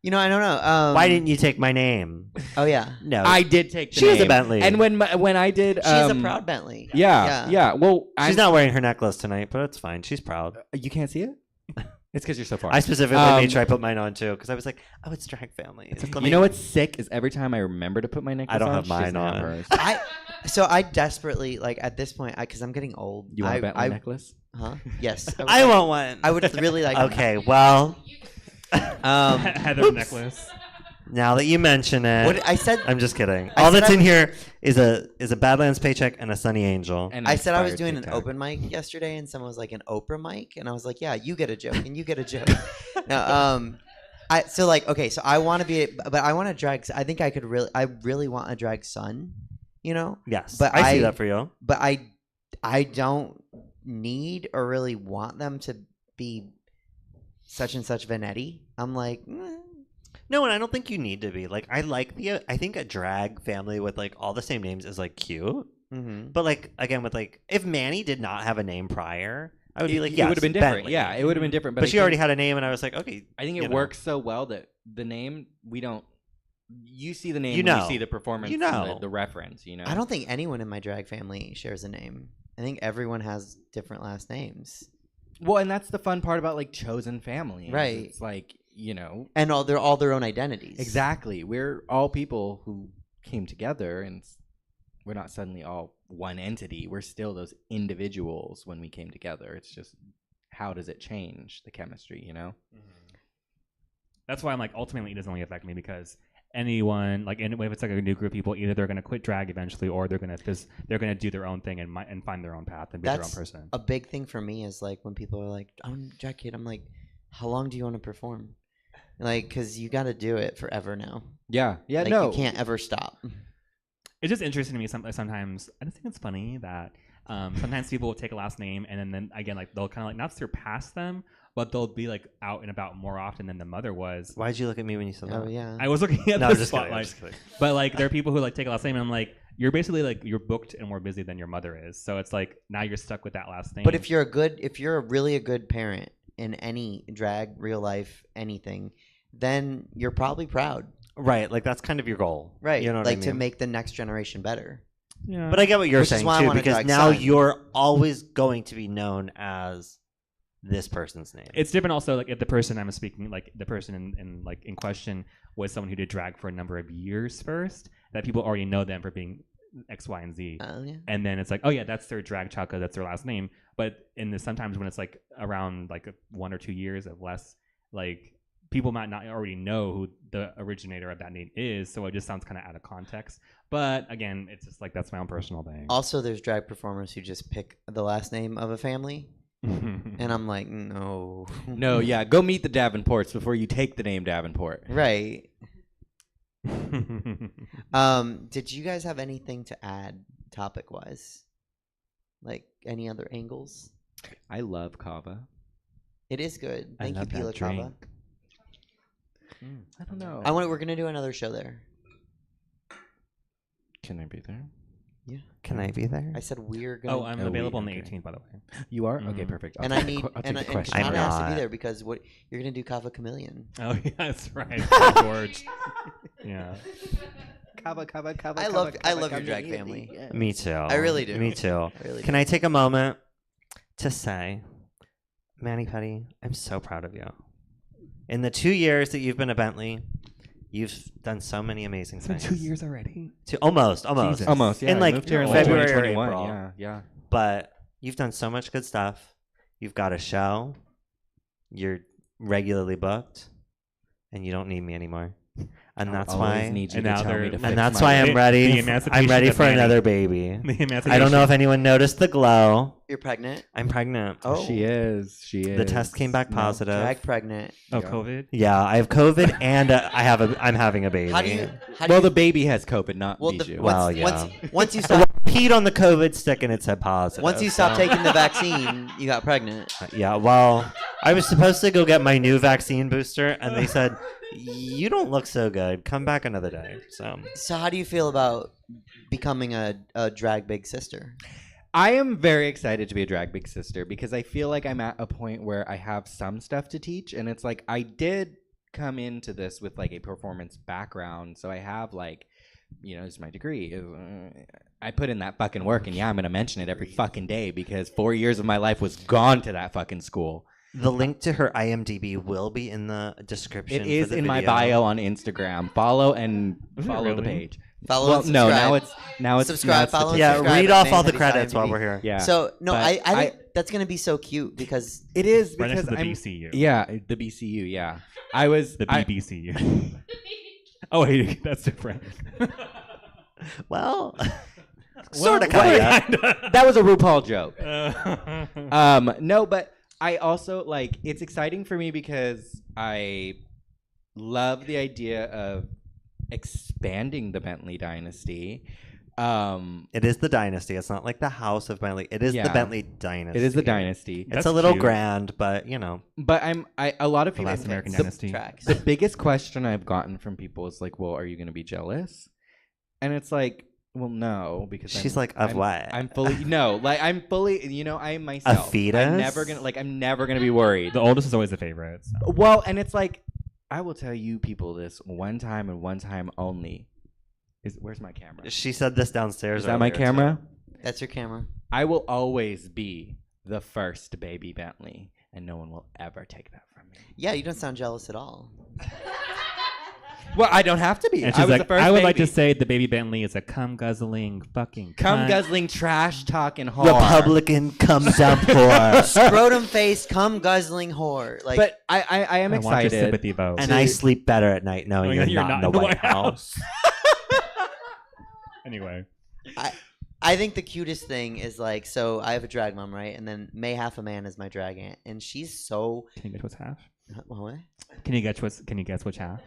You know, I don't know. Why didn't you take my name? Oh yeah. No, I did take the She was a name. Bentley. And when I did, She's a proud Bentley. Yeah. Well, she's not wearing her necklace tonight, but it's fine. She's proud. You can't see it. It's because you're so far. I specifically made sure I put mine on too, because I was like, "Oh, it's drag family." You know what's sick is every time I remember to put my necklace I don't on, have she mine doesn't have on. hers. I desperately like at this point because I'm getting old. You want a Bentley necklace? Huh? Yes. I want one. I would really like. Okay, well, Heather necklace. Now that you mention it, What I said. I'm just kidding. I All said that's I in was- here is a Badlands paycheck and a Sunny Angel. And I said I was expired doing an TikTok. open mic yesterday, and someone was like an Oprah mic, and I was like, "Yeah, you get a joke, and you get a joke." No, so I want to be, but I want to drag. I think I really want a drag son, you know. Yes, but I see that for you. But I don't need or really want them to be such and such Vanetti. I'm like. No, and I don't think you need to be. Like, I think a drag family with like all the same names is like cute. Mm-hmm. But like again, with like if Manny did not have a name prior, I would be like, it yes, would have been different. Bentley. Yeah, it would have been different. But I she already think- had a name, and I was like, okay. I think you it know. works so well that the name we don't. You see the name You when know. you see the performance. You and know. the reference. You know. I don't think anyone in my drag family shares a name. I think everyone has different last names. Well, and that's the fun part about like chosen family. is Right. It's like, you know. And they're all their own identities. Exactly. We're all people who came together, and we're not suddenly all one entity. We're still those individuals when we came together. It's just, how does it change the chemistry, you know? That's why I'm like, ultimately, it doesn't really affect me because anyone, like, if it's like a new group of people, either they're going to quit drag eventually, or they're going to do their own thing and find their own path and be their own person. A big thing for me is like when people are like, "I'm a drag kid," I'm like, "How long do you want to perform?" Like, because you got to do it forever now. Yeah. Yeah. Like, no. you can't ever stop. It's just interesting to me sometimes. I just think it's funny that sometimes people will take a last name and then again, like they'll kind of like not surpass them, but they'll be like out and about more often than the mother was. Why'd you look at me when you said that? Oh yeah. I was looking at No, the I'm just kidding, I'm spotlight. just kidding. But like there are people who like take a last name and I'm like, you're basically like you're booked and more busy than your mother is. So it's like now you're stuck with that last name. But if you're really a good parent in any drag, real life, anything, then you're probably proud. Right, like that's kind of your goal. Right. You know what like I mean? to make the next generation better. Yeah. But I get what you're Which is saying why I too, wanna because drag now son. you're always going to be known as this person's name. It's different also like if the person I'm speaking, like the person in question was someone who did drag for a number of years first, that people already know them for being X, Y, and Z. Oh yeah. And then it's like, oh yeah, that's their drag child 'cause that's their last name. But sometimes when it's like around like 1 or 2 years of less, like people might not already know who the originator of that name is, so it just sounds kind of out of context. But again, it's just like that's my own personal thing. Also, there's drag performers who just pick the last name of a family, and I'm like, no. No, yeah. Go meet the Davenports before you take the name Davenport. Right. Did you guys have anything to add topic wise? Like any other angles? I love kava. It is good. I Thank you, love that Pila Kava. drink. I don't know. We're gonna do another show there. Can I be there? Yeah. Can I be there? I said we're gonna. Oh, I'm available on the 18th, by the way. You are? Okay, perfect. And I need and question. Connor has to be there because what you're gonna do Kava Chameleon. Oh yeah, that's right, George. Yeah. Kava. I love your drag family. Me too. I really do. Me too. I really Can do. I take a moment to say, Manny Petty, I'm so proud of you. In the 2 years that you've been a Bentley, you've done so many amazing It's been things. 2 years already. Almost. Jesus. Almost, yeah. In I like moved here in February or 2021, April. yeah. But you've done so much good stuff. You've got a show. You're regularly booked, and you don't need me anymore. And that's I'll why. always need you And to now tell me they're- to and fix that's my why life. I'm ready. The I'm emancipation ready of for Manny. another baby. The I don't know emancipation. if anyone noticed the glow. You're pregnant. I'm pregnant. Oh. She is. The test came back positive. Drag pregnant. Oh, COVID? Yeah, I have COVID and I'm having a baby. How do you? Well, the baby has COVID, not Well, Bijou. Well, yeah. Once you stop peed on the COVID stick and it said positive. once you stop so- taking the vaccine, you got pregnant. Yeah, well, I was supposed to go get my new vaccine booster, and they said, "You don't look so good. Come back another day." So So how do you feel about becoming a drag big sister? I am very excited to be a drag big sister because I feel like I'm at a point where I have some stuff to teach, and it's like I did come into this with like a performance background, so I have like, you know, it's my degree. I put in that fucking work, and yeah, I'm gonna mention it every fucking day because 4 years of my life was gone to that fucking school. The link to her IMDb will be in the description. It is for the in my video. bio on Instagram. Follow and Is it follow the really? page. Follow well, and no, subscribe. now it's subscribe, follow, and Yeah, subscribe read at off Man all the Petty's credits while IMDb. we're here. Yeah. So no, But I think that's gonna be so cute because it is Right next because to the I'm, BCU. Yeah, the BCU. Yeah, I was The BBCU. Oh, wait, that's different. Well, Sort of, kinda. That was a RuPaul joke. No, but I also like it's exciting for me because I love the idea of expanding the Bentley dynasty. It is the dynasty. It's not like the house of Bentley. It is the Yeah. Bentley dynasty. It is the dynasty. It's That's a little cute. grand, but you know. But a lot of The people. last American the- dynasty. The biggest question I've gotten from people is like, "Well, are you going to be jealous?" And it's like, "Well, no," because She's I'm, like, "Of I'm- what?" I'm fully I'm fully. You know, I am myself. fetus? I'm never gonna be worried. The oldest is always the favorite. So. Well, and it's like, I will tell you people this one time and one time only. Where's my camera? She said this downstairs. Is that my earlier, camera? That's your camera. I will always be the first baby Bentley, and no one will ever take that from me. Yeah, you don't sound jealous at all. Well, I don't have to be. And I she's was like, the first I would like to baby. say the baby Bentley is a cum guzzling fucking Cum cunt. guzzling, trash talking whore. Republican comes up for. Scrotum face, cum guzzling whore. Like, But I am I want your excited. sympathy vote. And I sleep better at night knowing you're not in the White House. Anyway. I think the cutest thing is like, so I have a drag mom, right? And then May Half a Man is my drag aunt, and she's so. Can you guess what's half? What? Can you guess which half?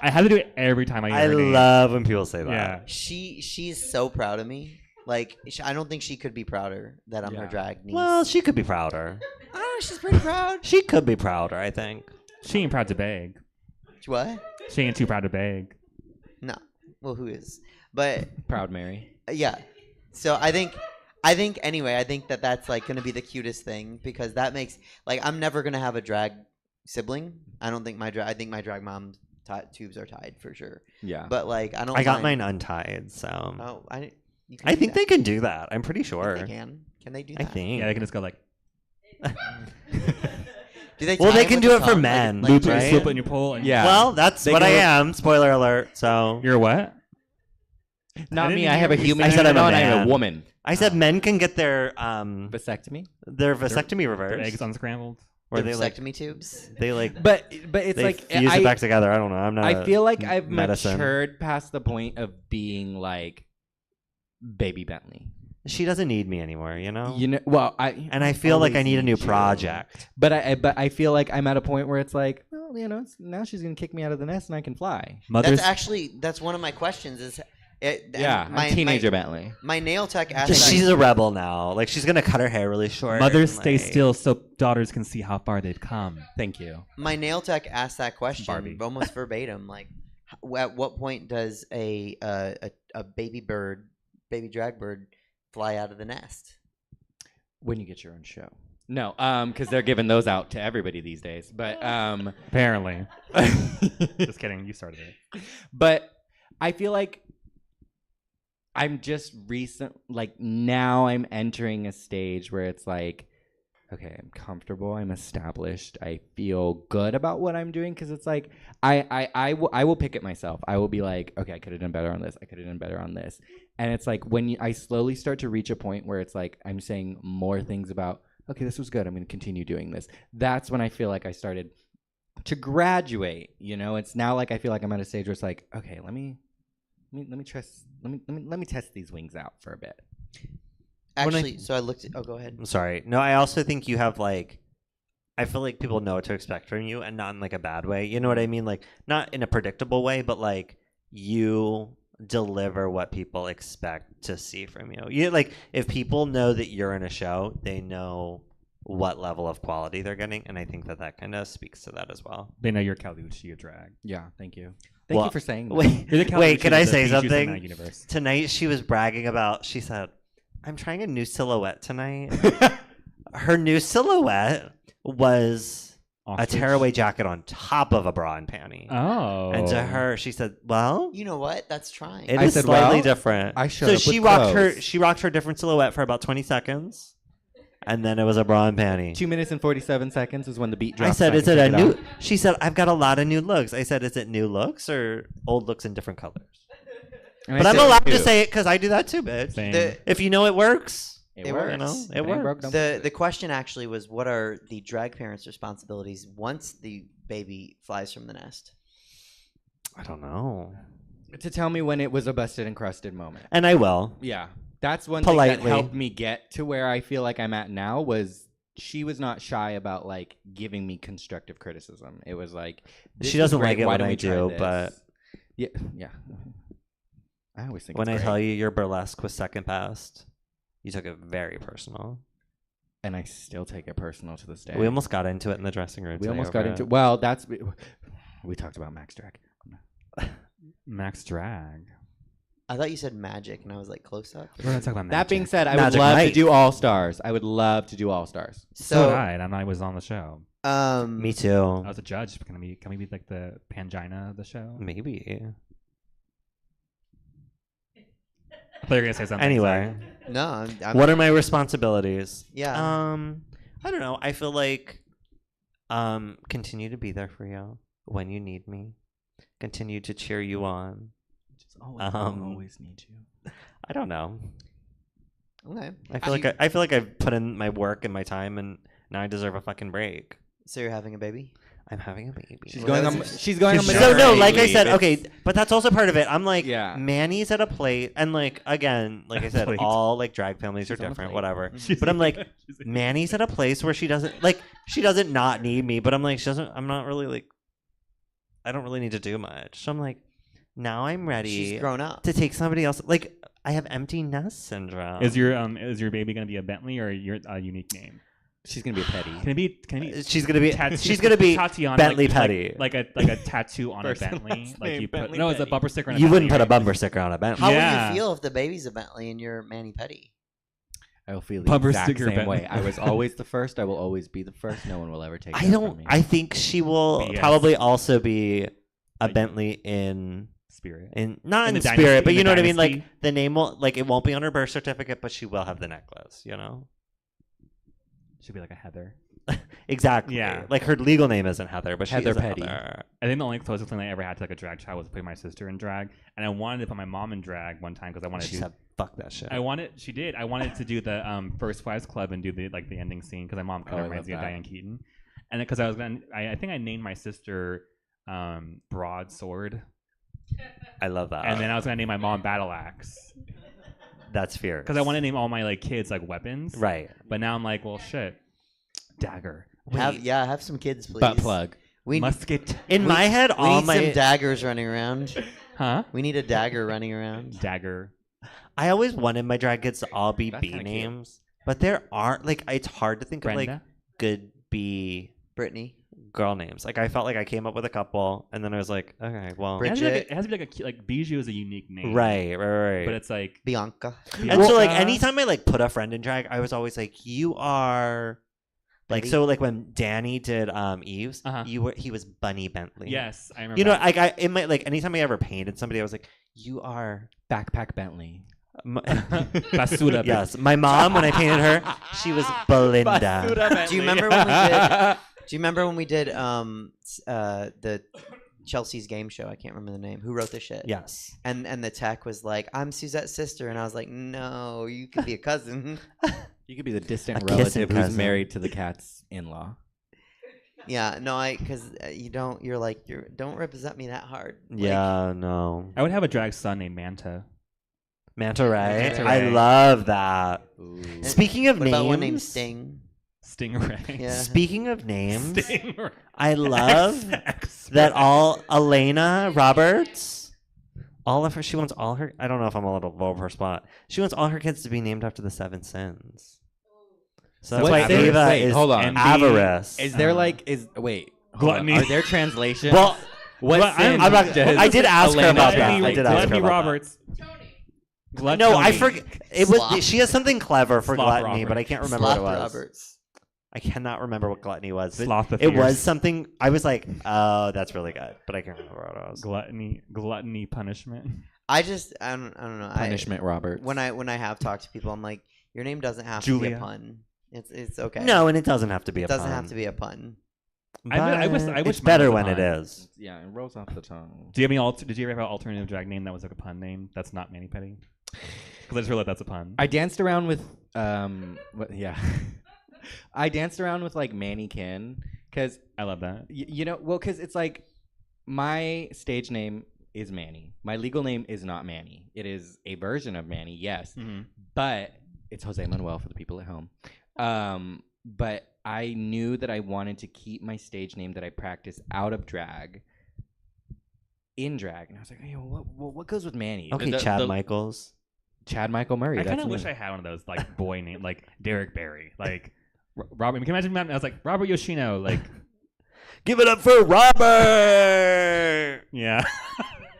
I have to do it every time I hear I her name. love when people say that. Yeah. She's so proud of me. Like, I don't think she could be prouder that I'm her drag niece. Well, she could be prouder. Oh, she's pretty proud. She could be prouder, I think. She ain't proud to beg. What? She ain't too proud to beg. No. Well, who is? But Proud Mary. yeah. So I think anyway, I think that's like gonna be the cutest thing because that makes like I'm never gonna have a drag sibling. I don't think I think my drag mom's tubes are tied for sure. Yeah. But like I don't. I got mind- mine untied, so. Oh, you can I do think that. they can do that. I'm pretty sure. They can. Can they do I that? think. Yeah, they can just go like. Do they Well, tie they it can with do the it for tongue? men, Like, Loop it, right? slip it in your pole, and Yeah. Well, that's They what I can- am. Spoiler alert. So. You're what? Not I me. didn't I have a hear what you human. said. I said I'm a and I'm man. a woman. I said men can get their Vasectomy. their vasectomy Their reversed. eggs unscrambled. Or The they like vasectomy tubes. they like But it's they like fuse it back together. I don't know. I'm not. I feel like I've medicine. matured past the point of being like baby Bentley. She doesn't need me anymore, you know. You know, well, And I feel like I always need a new you. project. But I feel like I'm at a point where it's like, well, you know, now she's gonna kick me out of the nest and I can fly. That's one of my questions. Is Yeah, I'm teenager Bentley. My nail tech asked. She's a rebel now. Like she's gonna cut her hair really short. Mothers and, stay like- still so daughters can see how far they've come. Thank you. My nail tech asked that question Barbie. almost verbatim. Like, at what point does a baby drag bird, fly out of the nest? When you get your own show. No, because they're giving those out to everybody these days. But Apparently. Just kidding. You started it. But I feel like I'm just now I'm entering a stage where it's like, okay, I'm comfortable, I'm established, I feel good about what I'm doing, because it's like I will pick at myself. I will be like, okay, I could have done better on this, I could have done better on this. And it's like when I slowly start to reach a point where it's like I'm saying more things about, okay, this was good, I'm going to continue doing this. That's when I feel like I started to graduate. You know, it's now like I feel like I'm at a stage where it's like, okay, let me test these wings out for a bit. Actually, so I looked at. Oh, go ahead. I'm sorry. No, I also think you have like. I feel like people know what to expect from you, and not in like a bad way. You know what I mean? Like not in a predictable way, but like you deliver what people expect to see from you. You like if people know that you're in a show, they know what level of quality they're getting, and I think that kind of speaks to that as well. They know you're Calucci of drag. Yeah, thank you. Thank you for saying that. Wait, You're the wait, Calucci can of I the say Bijou something? Cinematic universe. Tonight she was bragging about. She said, I'm trying a new silhouette tonight. Her new silhouette was Ostrich? a tearaway jacket on top of a bra and panty. Oh. And to her, she said, "Well, You know what? That's trying. it I is said, slightly well, different." I showed so up she with rocked clothes. her different silhouette for about 20 seconds, and then it was a bra and panty. 2 minutes and 47 seconds is when the beat drops. I said, so "Is can it a check new?" out. She said, "I've got a lot of new looks." I said, "Is it new looks or old looks in different colors?" And But I I'm said, allowed to "Ew." say it because I do that too, bitch. Same. If you know it works, It you works. know, If it ain't broke, works. don't The question actually was, what are the drag parents' responsibilities once the baby flies from the nest? I don't know. To tell me when it was a busted and crusted moment. And I will. Yeah. That's one thing Politely. that helped me get to where I feel like I'm at now was she was not shy about like giving me constructive criticism. It was like this She was doesn't great, like it why when don't I we try do, this? but yeah. I always think when it's I great. tell you your burlesque was second best, you took it very personal. And I still take it personal to this day. We almost got into it in the dressing room. We today almost over got into it. well, that's we talked about Max Drag. Max Drag. I thought you said magic, and I was like, close up. We're gonna talk about That being magic. said, I would Magic love to Mike. do All Stars. I would love to do All Stars. So did I, and I was on the show. Me too. I was a judge. Can we be like the Pangina of the show? Maybe. I thought you were gonna say something. Anyway, No, I'm what are my responsibilities? Yeah. I don't know. I feel like continue to be there for you when you need me. Continue to cheer you on. Just always need you. I don't know. Okay. I feel like I've put in my work and my time, and now I deserve a fucking break. So you're having a baby? I'm having a baby. She's going on. She's going on. So maternity no, like I leave. said, It's- okay, but that's also part of it. I'm like, Yeah. Manny's at a plate, and like again, like I said, Plate. all like drag families She's are on a different, plate. whatever. She's But I'm like- like, she's like- Manny's at a place where she doesn't not need me, but I'm like, I'm not really like, I don't really need to do much. So I'm like, now I'm ready. She's grown up. to take somebody else. Like I have empty nest syndrome. Is your baby gonna be a Bentley or your unique name? She's gonna be a Petty. Can it be? She's gonna be. Tattoo, She's gonna be Tatiana, Bentley like, Petty. like a tattoo on a First and Bentley. last Like name, you put Bentley no, it's a Petty. bumper sticker on a You Bentley, wouldn't put a right? bumper sticker on a Bentley. How Yeah. would you feel if the baby's a Bentley and you're Manny Petty? I will feel the Bumper exact sticker same Bentley. way. I was always the first. I will always be the first. No one will ever take. I that don't. From me. I think she will BS. probably also be a Like- Bentley in Spirit. not In in the spirit, dynasty- but in you the know what I mean. Like dynasty? the name will like it won't be on her birth certificate, but she will have the necklace. You know. Should be like a Heather. Exactly. Yeah. Like her legal name isn't Heather, but Heather she is a Petty. Heather. I think the only closest thing I ever had to like a drag child was putting my sister in drag, and I wanted to put my mom in drag one time because I wanted She to. said, "Fuck that shit." She did. I wanted to do the First Wives Club and do the ending scene because my mom kind Oh, I of reminds love me of that. Diane Keaton, and because I was gonna, I think I named my sister Broadsword, I love that. and then I was gonna name my mom Battle Axe That's fierce. because I want to name all my like kids like weapons. Right. But now I'm like, well, shit, dagger, Have some kids, please. Butt plug. We musket, In my head, we all need my some daggers running around. huh? We need a dagger running around. Dagger. I always wanted my drag kids to all be That's B kinda cute. names, but there aren't like it's hard to think of like Brenda? good B Brittany. girl names. Like I felt like I came up with a couple, and then I was like, okay, well, Brit- It has to be like like Bijou is a unique name, right. But it's like Bianca. And so like Bianca. anytime I like put a friend in drag, I was always like, you are like Betty? so like when Danny did Eve's, Uh-huh. he was Bunny Bentley. Yes, I remember. You know, that. like I in my like anytime I ever painted somebody, I was like, you are Backpack Bentley. Basura. Yes, my mom when I painted her, she was Belinda. Do you remember when we did? Do you remember when we did the Chelsea's game show? I can't remember the name. Who wrote the shit? Yes. And the tech was like, "I'm Suzette's sister," and I was like, "No, you could be a cousin." You could be the distant A kissing relative who's cousin. married to the cat's in-law. Yeah, no, because you don't. You're like, don't represent me that hard. Like, Yeah, no. I would have a drag son named Manta. Manta Ray. Manta I Ray. love that. Ooh. Speaking of what names, about one named Sting? Stingray. Yeah. Speaking of names, Stingray. I love that all Elena Roberts, all of her, she wants all her, I don't know if I'm a little low of her spot. She wants all her kids to be named after the seven sins. So that's What why sin? Ava Wait, is hold on. avarice. Is there like wait? hold on. Gluttony. Are there translations? Well, what well, sin I'm not- does I did ask her Elena about have? that. I did ask her Gluttony about that. Roberts. No, I forget. It was. Slop. She has something clever for Slop gluttony, Robert. but I can't remember what it Slop was. Roberts. I cannot remember what gluttony was. But Sloth the it was Fierce. something. I was like, oh, that's really good, but I can't remember what it was. Gluttony punishment. I don't know. Punishment Roberts. When I have talked to people, I'm like, your name doesn't have to be Julia. a pun. It's okay. No, and it doesn't have to be a It doesn't pun. have to be a pun. I wish It's mine better was a when it pun. is. Yeah, it rolls off the tongue. Do you have any did you ever have an alternative drag name that was like a pun name? That's not Manny Petty. Because I just realized that's a pun. I danced around with yeah. I danced around with like mannequin because I love that. Because it's like my stage name is Manny. My legal name is not Manny. It is a version of Manny, yes, but it's Jose Manuel for the people at home. But I knew that I wanted to keep my stage name that I practice out of drag in drag, and I was like, hey, what goes with Manny? Okay, Chad Michaels. Chad Michael Murray. I kind that's of me. wish I had one of those like boy name, like Derek Barry, like Robert. Can you imagine that? I was like Robert Yoshino, like give it up for Robert. Yeah.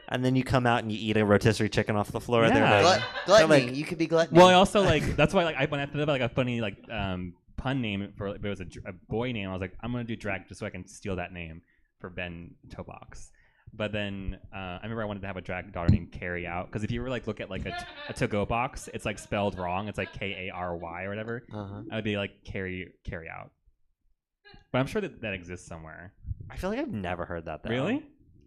And then you come out and you eat a rotisserie chicken off the floor. Yeah. They're like, Gluttony. You could be gluttony. Well, I also like that's why like when I thought about like a funny like pun name for if it was a boy name, I was like I'm gonna do drag just so I can steal that name for Ben Toebox. But then I remember I wanted to have a drag daughter named Carry Out because if you were like look at like a to-go box, it's like spelled wrong. It's like Kary or whatever. I would be like Carry Out. But I'm sure that exists somewhere. I feel like I've never heard that though. Really?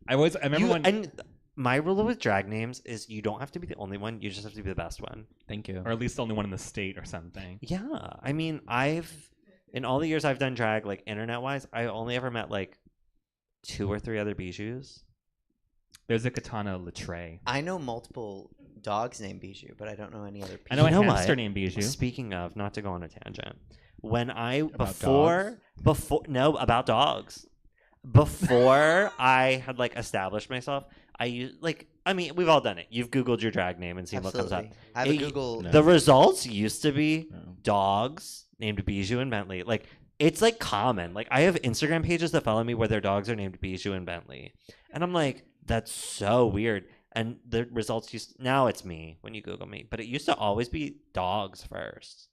I remember when. And my rule with drag names is you don't have to be the only one. You just have to be the best one. Thank you. Or at least the only one in the state or something. Yeah. I mean, in all the years I've done drag, like internet-wise, I only ever met like 2 or 3 other Bijous. There's a Katana Latre. I know multiple dogs named Bijou, but I don't know any other people. I know a You know hamster what? named Bijou. Speaking of, not to go on a tangent, when I About about dogs. Before I had like established myself, I used we've all done it. You've Googled your drag name and seen what comes up. Absolutely. I have a Google. The results used to be dogs named Bijou and Bentley. Like it's like common. Like I have Instagram pages that follow me where their dogs are named Bijou and Bentley, and I'm like, that's so weird. And the results now it's me when you Google me, but it used to always be dogs first.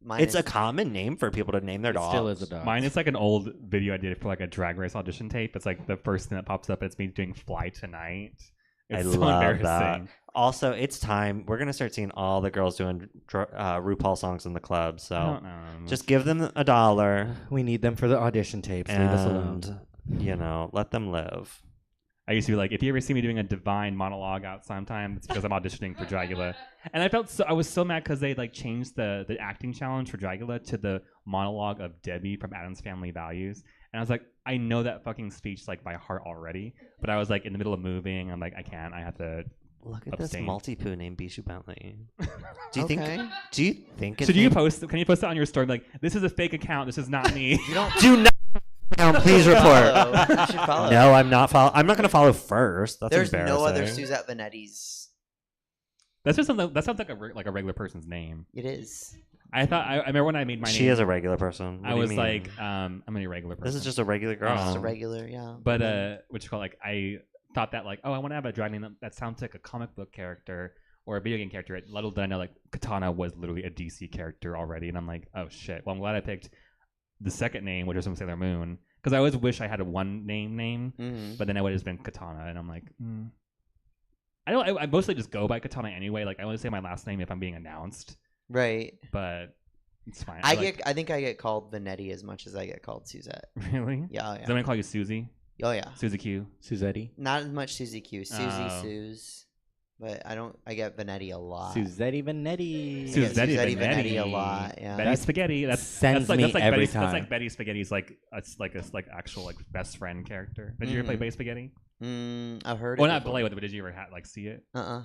It's a common name for people to name their dogs. Still is a dog. Mine is like an old video I did for like a drag race audition tape. It's like the first thing that pops up. It's me doing Fly Tonight. It's I so love embarrassing. that. Also, it's time. We're going to start seeing all the girls doing RuPaul songs in the club. So don't know. just give them $1. We need them for the audition tapes. Leave us alone. And, let them live. I used to be like, if you ever see me doing a divine monologue out sometime, it's because I'm auditioning for Dragula. And I was so mad because they like changed the acting challenge for Dragula to the monologue of Debbie from Addams Family Values. And I was like, I know that fucking speech like by heart already. But I was like in the middle of moving. I'm like, I can't. I have to. Look at abstain. this multi-poo named Bijou Bentley. Do you Okay. think? Should you post? Can you post it on your story? Like, this is a fake account. This is not me. Do not. Please report. You should follow. No, I'm not follow. I'm not going to follow first. That's There's embarrassing. no other Suzette Vanetti's. That's just something. That sounds like a regular person's name. It is. I remember when I made my name. She is a regular person. What I do you was mean? like, I'm a regular person. This is just a regular girl. Just a regular, yeah. But what you call like I thought that like, oh, I want to have a drag name that sounds like a comic book character or a video game character. Little did I know like Katana was literally a DC character already, and I'm like, oh shit. Well, I'm glad I picked the second name, which was from Sailor Moon, because I always wish I had a one name, but then I would have just been Katana, and I'm like, I mostly just go by Katana anyway. Like I want to say my last name if I'm being announced, Right. but it's fine. I think I get called Vanetti as much as I get called Suzette. Really? Yeah. Does anyone call you Susie? Oh yeah. Susie Q. Suzetti. Not as much Susie Q. Susie Oh. Suze. But I get Vanetti a lot. Suzetti Vanetti. I get Suzetti Suzetti Vanetti. Vanetti a lot. Yeah. Betty Spaghetti. That's sends like, me that's like every Betty, time. That's like Betty Spaghetti's like actual like best friend character. Did you ever play Betty Spaghetti? I've heard. Well, it not before. play with it, but did you ever like see it? Uh-uh.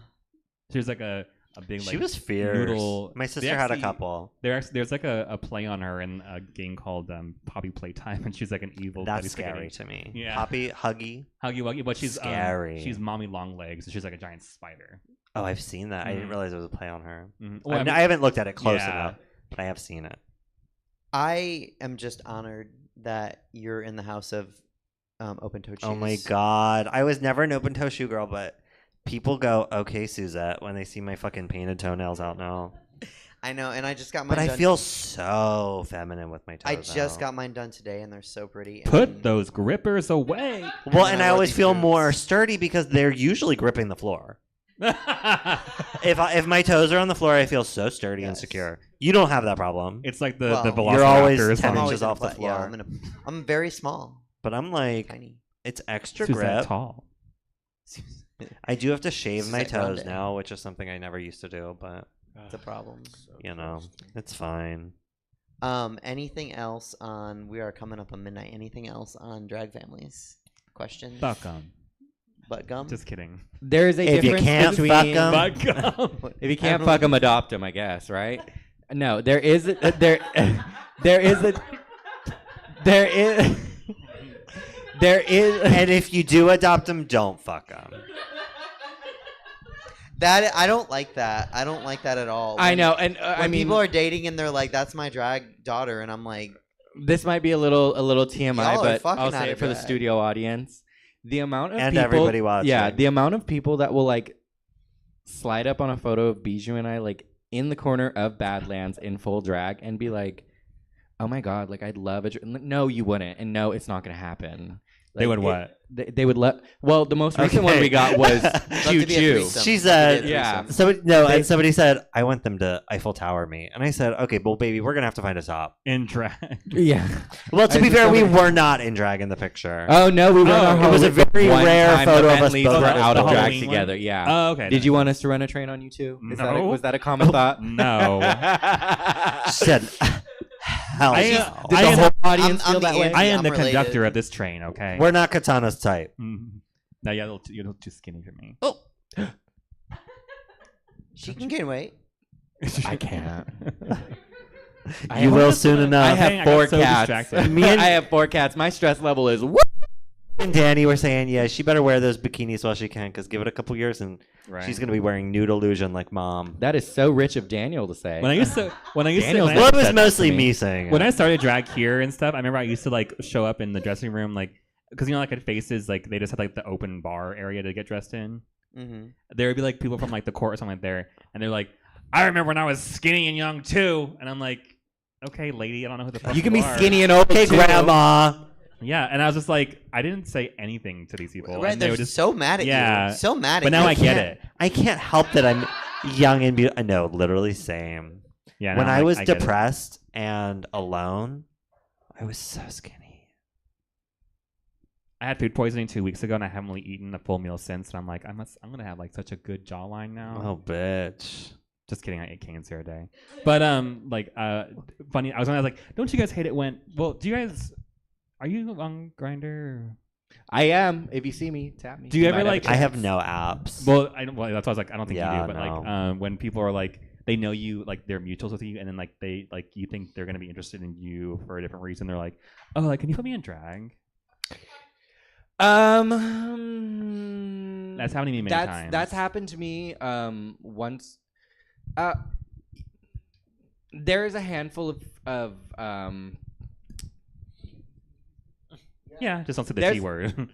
She was like a big like She was fierce. noodle. My sister They had a actually- couple. There's like a play on her in a game called Poppy Playtime, and she's like an evil. Betty That's scary Spaghetti. to me. Yeah. Poppy, Huggy. Huggy Wuggy, but she's Scary. She's mommy long legs, and she's like a giant spider. Oh, I've seen that. I didn't realize there was a play on her. Well, I haven't looked at it close yeah. enough, but I have seen it. I am just honored that you're in the house of open-toed shoes. Oh my god, I was never an open toe shoe girl, but People go, okay, Suzette, when they see my fucking painted toenails out now. I know, and I just got mine But I done. feel so feminine with my toes I just out. got mine done today, and they're so pretty. Put those grippers away. Well, and I I wore always these feel boots. more sturdy because they're usually gripping the floor. If my toes are on the floor, I feel so sturdy and secure. You don't have that problem. It's like the Well, you're always Velociraptors 10 on- inches off the But, floor. yeah, I'm very small. But I'm like, Tiny. it's extra Suzette grip. tall. I do have to shave my Suzette toes Grande. now, which is something I never used to do, but It's a problem. you know, it's fine. Anything else on? We are coming up on midnight. Anything else on drag families? Questions? Butt gum. Butt gum. Just kidding. There's a If you difference can't between fuck 'em- Butt gum. if you can't fuck them, adopt them, I guess, right? No, there is a, there is And if you do adopt them, don't fuck them. That I don't like that. I don't like that at all. I When- know, and when I mean, people are dating and they're like, "That's my drag daughter," and I'm like, this might be a little TMI, Y'all are but fucking I'll out say it of for the drag. studio audience. The amount of And people, everybody watching. yeah, the amount of people that will like slide up on a photo of Bijou and I like in the corner of Badlands in full drag and be like, "Oh my god, like I'd love a." No, you wouldn't, and no, it's not gonna happen. They would what? They would let. Well, the most recent one we got was Choo Choo. She said, Yeah. and somebody said, I want them to Eiffel Tower me. And I said, okay, well, baby, we're going to have to find a top. In drag. Yeah. Well, to I be just fair, we wanted- were not in drag in the picture. Oh no, we were. It was a very rare photo of us both both were out of the drag Halloween one? together. Yeah. Oh, okay. Did you want us to run a train on you too? No. Was that a common thought? No. She said, hell I, no. Did the whole audience I'm feel that the way? anti- I am I'm the related. conductor of this train, okay? We're not Katana's type. No, you're a little too skinny for me. "Oh, she can gain weight." I can't. You will soon enough. I Dang, I have got 4 so cats. distracted. Me and- I have 4 cats. My stress level is. Woo! And Danny were saying, yeah, she better wear those bikinis while she can, because give it a couple years and Right. she's going to be wearing nude illusion like mom. That is so rich of Daniel to say. When I used to, Daniel's Well, it was said that mostly to me saying when it. I started drag here and stuff, I remember I used to like show up in the dressing room, like, because you know, like at Faces, like they just had like the open bar area to get dressed in. Mm-hmm. There would be like people from like the court or something like there, and they're like, "I remember when I was skinny and young too," and I'm like, "Okay, lady, I don't know who the fuck You can be are." skinny and old Hey, too. grandma. Yeah, and I was just like, I didn't say anything to these people. Right, and they they're were just so mad at yeah. you. So mad at But you. now I get can't- it. I can't help that I'm young and beautiful. No, literally same. Yeah. When now I I'm like, was get it. depressed and alone, I was so skinny. I had food poisoning 2 weeks ago, and I haven't really eaten a full meal since. And I'm like, I'm gonna have like such a good jawline now. Oh, bitch. Just kidding. I ate cans the other day. But funny. I was like, don't you guys hate it when? Well, do you guys? Are you on Grindr? I am. If you see me, tap me. Do you ever might like? I have no apps. Well, that's why I was like, I don't think Yeah, you do. But no. like, when people are like, they know you, like they're mutuals with you, and then like they like you think they're gonna be interested in you for a different reason. They're like, oh, like can you put me in drag? That's happened to me many times. That's happened to me once. There is a handful of yeah, just don't say the there's- T word.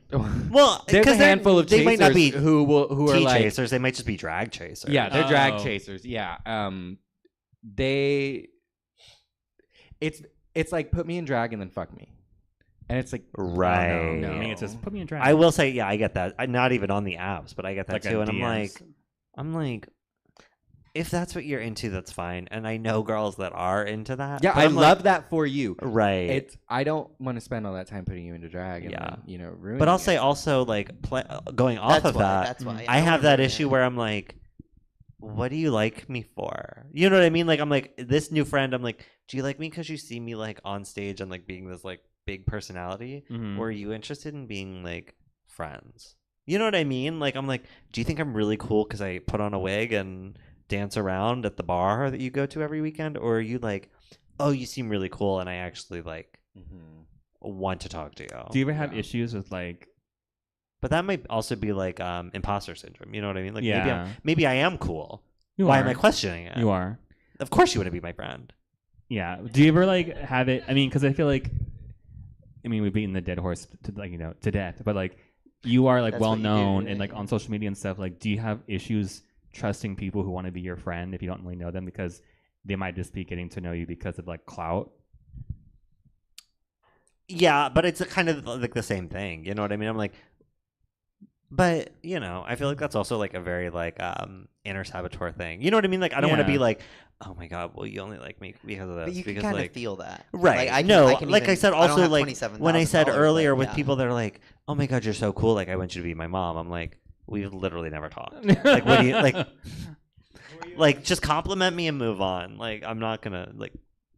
Well, there's a 'cause they're- handful of they chasers might not be who are tea like chasers. They might just be drag chasers. yeah, they're drag Oh. chasers. Yeah, it's like put me in drag and then fuck me, and it's like Right. no. I mean, it's just put me in drag. I will say, yeah, I get that. I'm not even on the apps, but I get that Like too. on And DMs. I'm like, if that's what you're into, that's fine. And I know girls that are into that. Yeah, but I I'm love like, that for you. Right. It's I don't want to spend all that time putting you into drag and Yeah. then, ruining But I'll it. say also, like, going off That's of why, that, that's why. I don't have wanna that ruin issue it. where I'm like, what do you like me for? You know what I mean? Like, I'm like, this new friend, I'm like, do you like me because you see me, like, on stage and, like, being this, like, big personality? Mhm. Or are you interested in being, like, friends? You know what I mean? Like, I'm like, do you think I'm really cool because I put on a wig and dance around at the bar that you go to every weekend? Or are you like, oh, you seem really cool and I actually, like, want to talk to you? Do you ever have issues with like? But that might also be like imposter syndrome. You know what I mean? Like Yeah. maybe I am cool. You Why are. am I questioning it? You are. Of course you want to be my friend. Yeah. Do you ever like have it? I mean, because I feel like, I mean, we've beaten the dead horse to like to death. But like, you are like That's well what you do, known and right? like on social media and stuff, like do you have issues trusting people who want to be your friend if you don't really know them because they might just be getting to know you because of like clout? Yeah, but it's kind of like the same thing. You know what I mean? I'm like, but you know, I feel like that's also like a very like inner saboteur thing. You know what I mean? Like I don't want to be Yeah. like, oh my god, well you only like me because of this. But you can because kind like, of feel that. right? Like, I can- no, I can like I even- said, I don't also have like when I said $27,000, earlier but with yeah. people that are like, oh my god, you're so cool. Like I want you to be my mom. I'm like, we've literally never talked. Like what do you like just compliment me and move on. Like I'm not gonna like.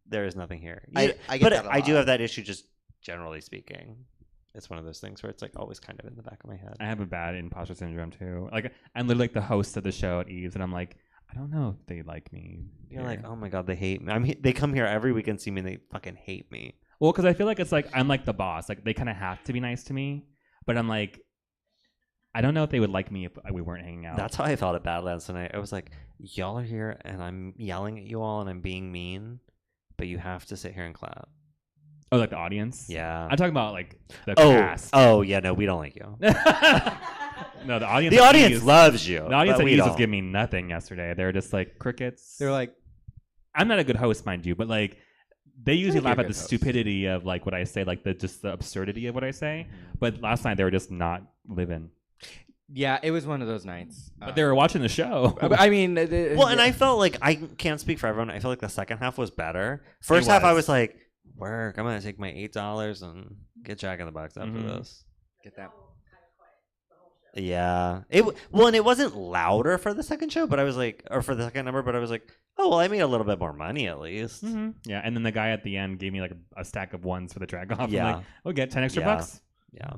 There is nothing here. I get but that a I do lot. have that issue. Just generally speaking, it's one of those things where it's like always kind of in the back of my head. I have a bad imposter syndrome too. Like I'm literally like the host of the show at Eves, and I'm like, I don't know if they like me. You're here. like, oh my god, they hate me. They come here every week and see me, and they fucking hate me. Well, because I feel like it's like I'm like the boss. Like they kind of have to be nice to me, but I'm like, I don't know if they would like me if we weren't hanging out. That's how I felt at Badlands tonight. I was like, y'all are here, and I'm yelling at you all, and I'm being mean, but you have to sit here and clap. Oh, like the audience? Yeah. I'm talking about like the Oh, cast. oh yeah, no, we don't like you. No, the audience. The at audience Eves- loves you, The audience but at we Eves was don't. giving me nothing yesterday. They were just like crickets. They're like, I'm not a good host, mind you, but like they usually think you're laugh a at the good host. stupidity of like what I say, like the absurdity of what I say. But last night they were just not living. yeah, it was one of those nights. But they were watching the show. I mean, Well, and I felt like I can't speak for everyone. I feel like the second half was better. First half, I was like, work. I'm gonna take my $8 and get Jack in the Box after this. Get that. Yeah. Well, and it wasn't louder for the second show, but I was like, or for the second number, but I was like, oh well, I made a little bit more money at least. Yeah, and then the guy at the end gave me like a stack of ones for the drag off. Yeah. I'm like, oh, get 10 extra Yeah. bucks. Yeah.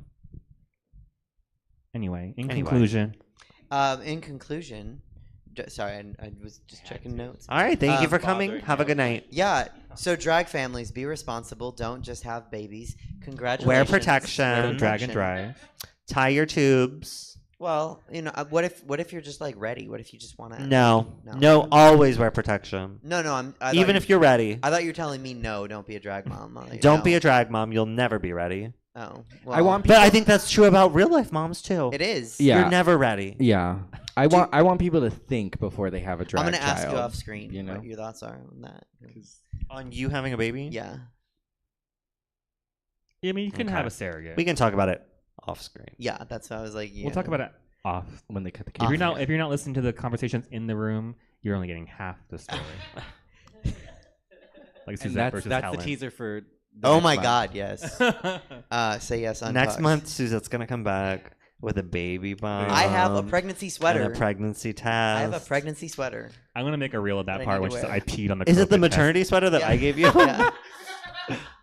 Anyway, in Anyway. conclusion, In conclusion, sorry, I was just checking notes. All right, thank you for coming. Have a good night. Yeah. So drag families, be responsible. Don't just have babies. Congratulations. Wear protection. Wear drag and drive. Tie your tubes. Well, you know, what if you're just like ready? What if you just want to? No, always wear protection. No. I thought Even if you're ready. I thought you were telling me no. Don't be a drag mom. Don't be a drag mom. You'll never be ready. Oh, I want But I think that's true about real life moms too. It is. Yeah. You're never ready. Yeah, I want people to think before they have a drag I'm gonna child. ask you off screen. You know, what your thoughts are on that. On you having a baby? Yeah. I mean, you can Okay. have a surrogate. We can talk about it off screen. Yeah, that's what I was like. We'll talk about it off when they cut the If you're camera. not listening to the conversations in the room, you're only getting half the story. Like And Suzette that's versus the Helen. teaser for. Oh next my month. God! Yes. Say yes. Next Untucked. month, Suzette's gonna come back with a baby bump. I have a pregnancy sweater. And a pregnancy test. I have a pregnancy sweater. I'm gonna make a reel of that That I part need when to she said wear. I peed on the. Is it the COVID test. maternity sweater that Yeah. I gave you? Yeah.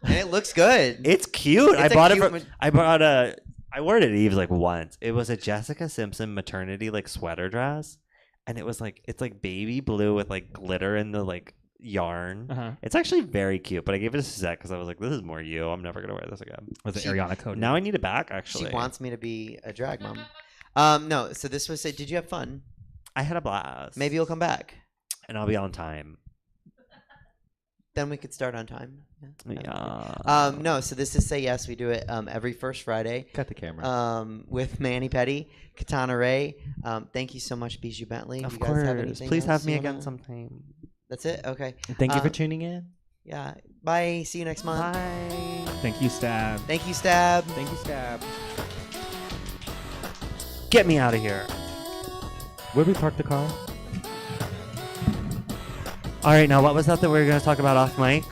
And it looks good. It's cute. It's I a bought it cute from. ma- I bought a. I wore it at Eve's like once. It was a Jessica Simpson maternity like sweater dress, and it was like it's like baby blue with like glitter in the like yarn. Uh-huh. It's actually very cute. But I gave it to Suzette because I was like, this is more you. I'm never gonna wear this again. Was it She- Ariana Cody? Now I need it back. Actually, She wants me to be a drag mom. No. So this was. Did you have fun? I had a blast. Maybe you'll come back. and I'll be on time. Then we could start on time. Yeah. No, so this is Say Yes. We do it every first Friday. Cut the camera. With Manny Petty, Katana Ray. Thank you so much, Bijou Bentley. Of You guys have course. anything Please else have me you again wanna- sometime. That's it? Okay. Thank you for tuning in. Yeah. Bye. See you next month. Bye. Thank you, Stab. Thank you, Stab. Thank you, Stab. Get me out of here. Where we park the car? All right, now what was that we were going to talk about off mic?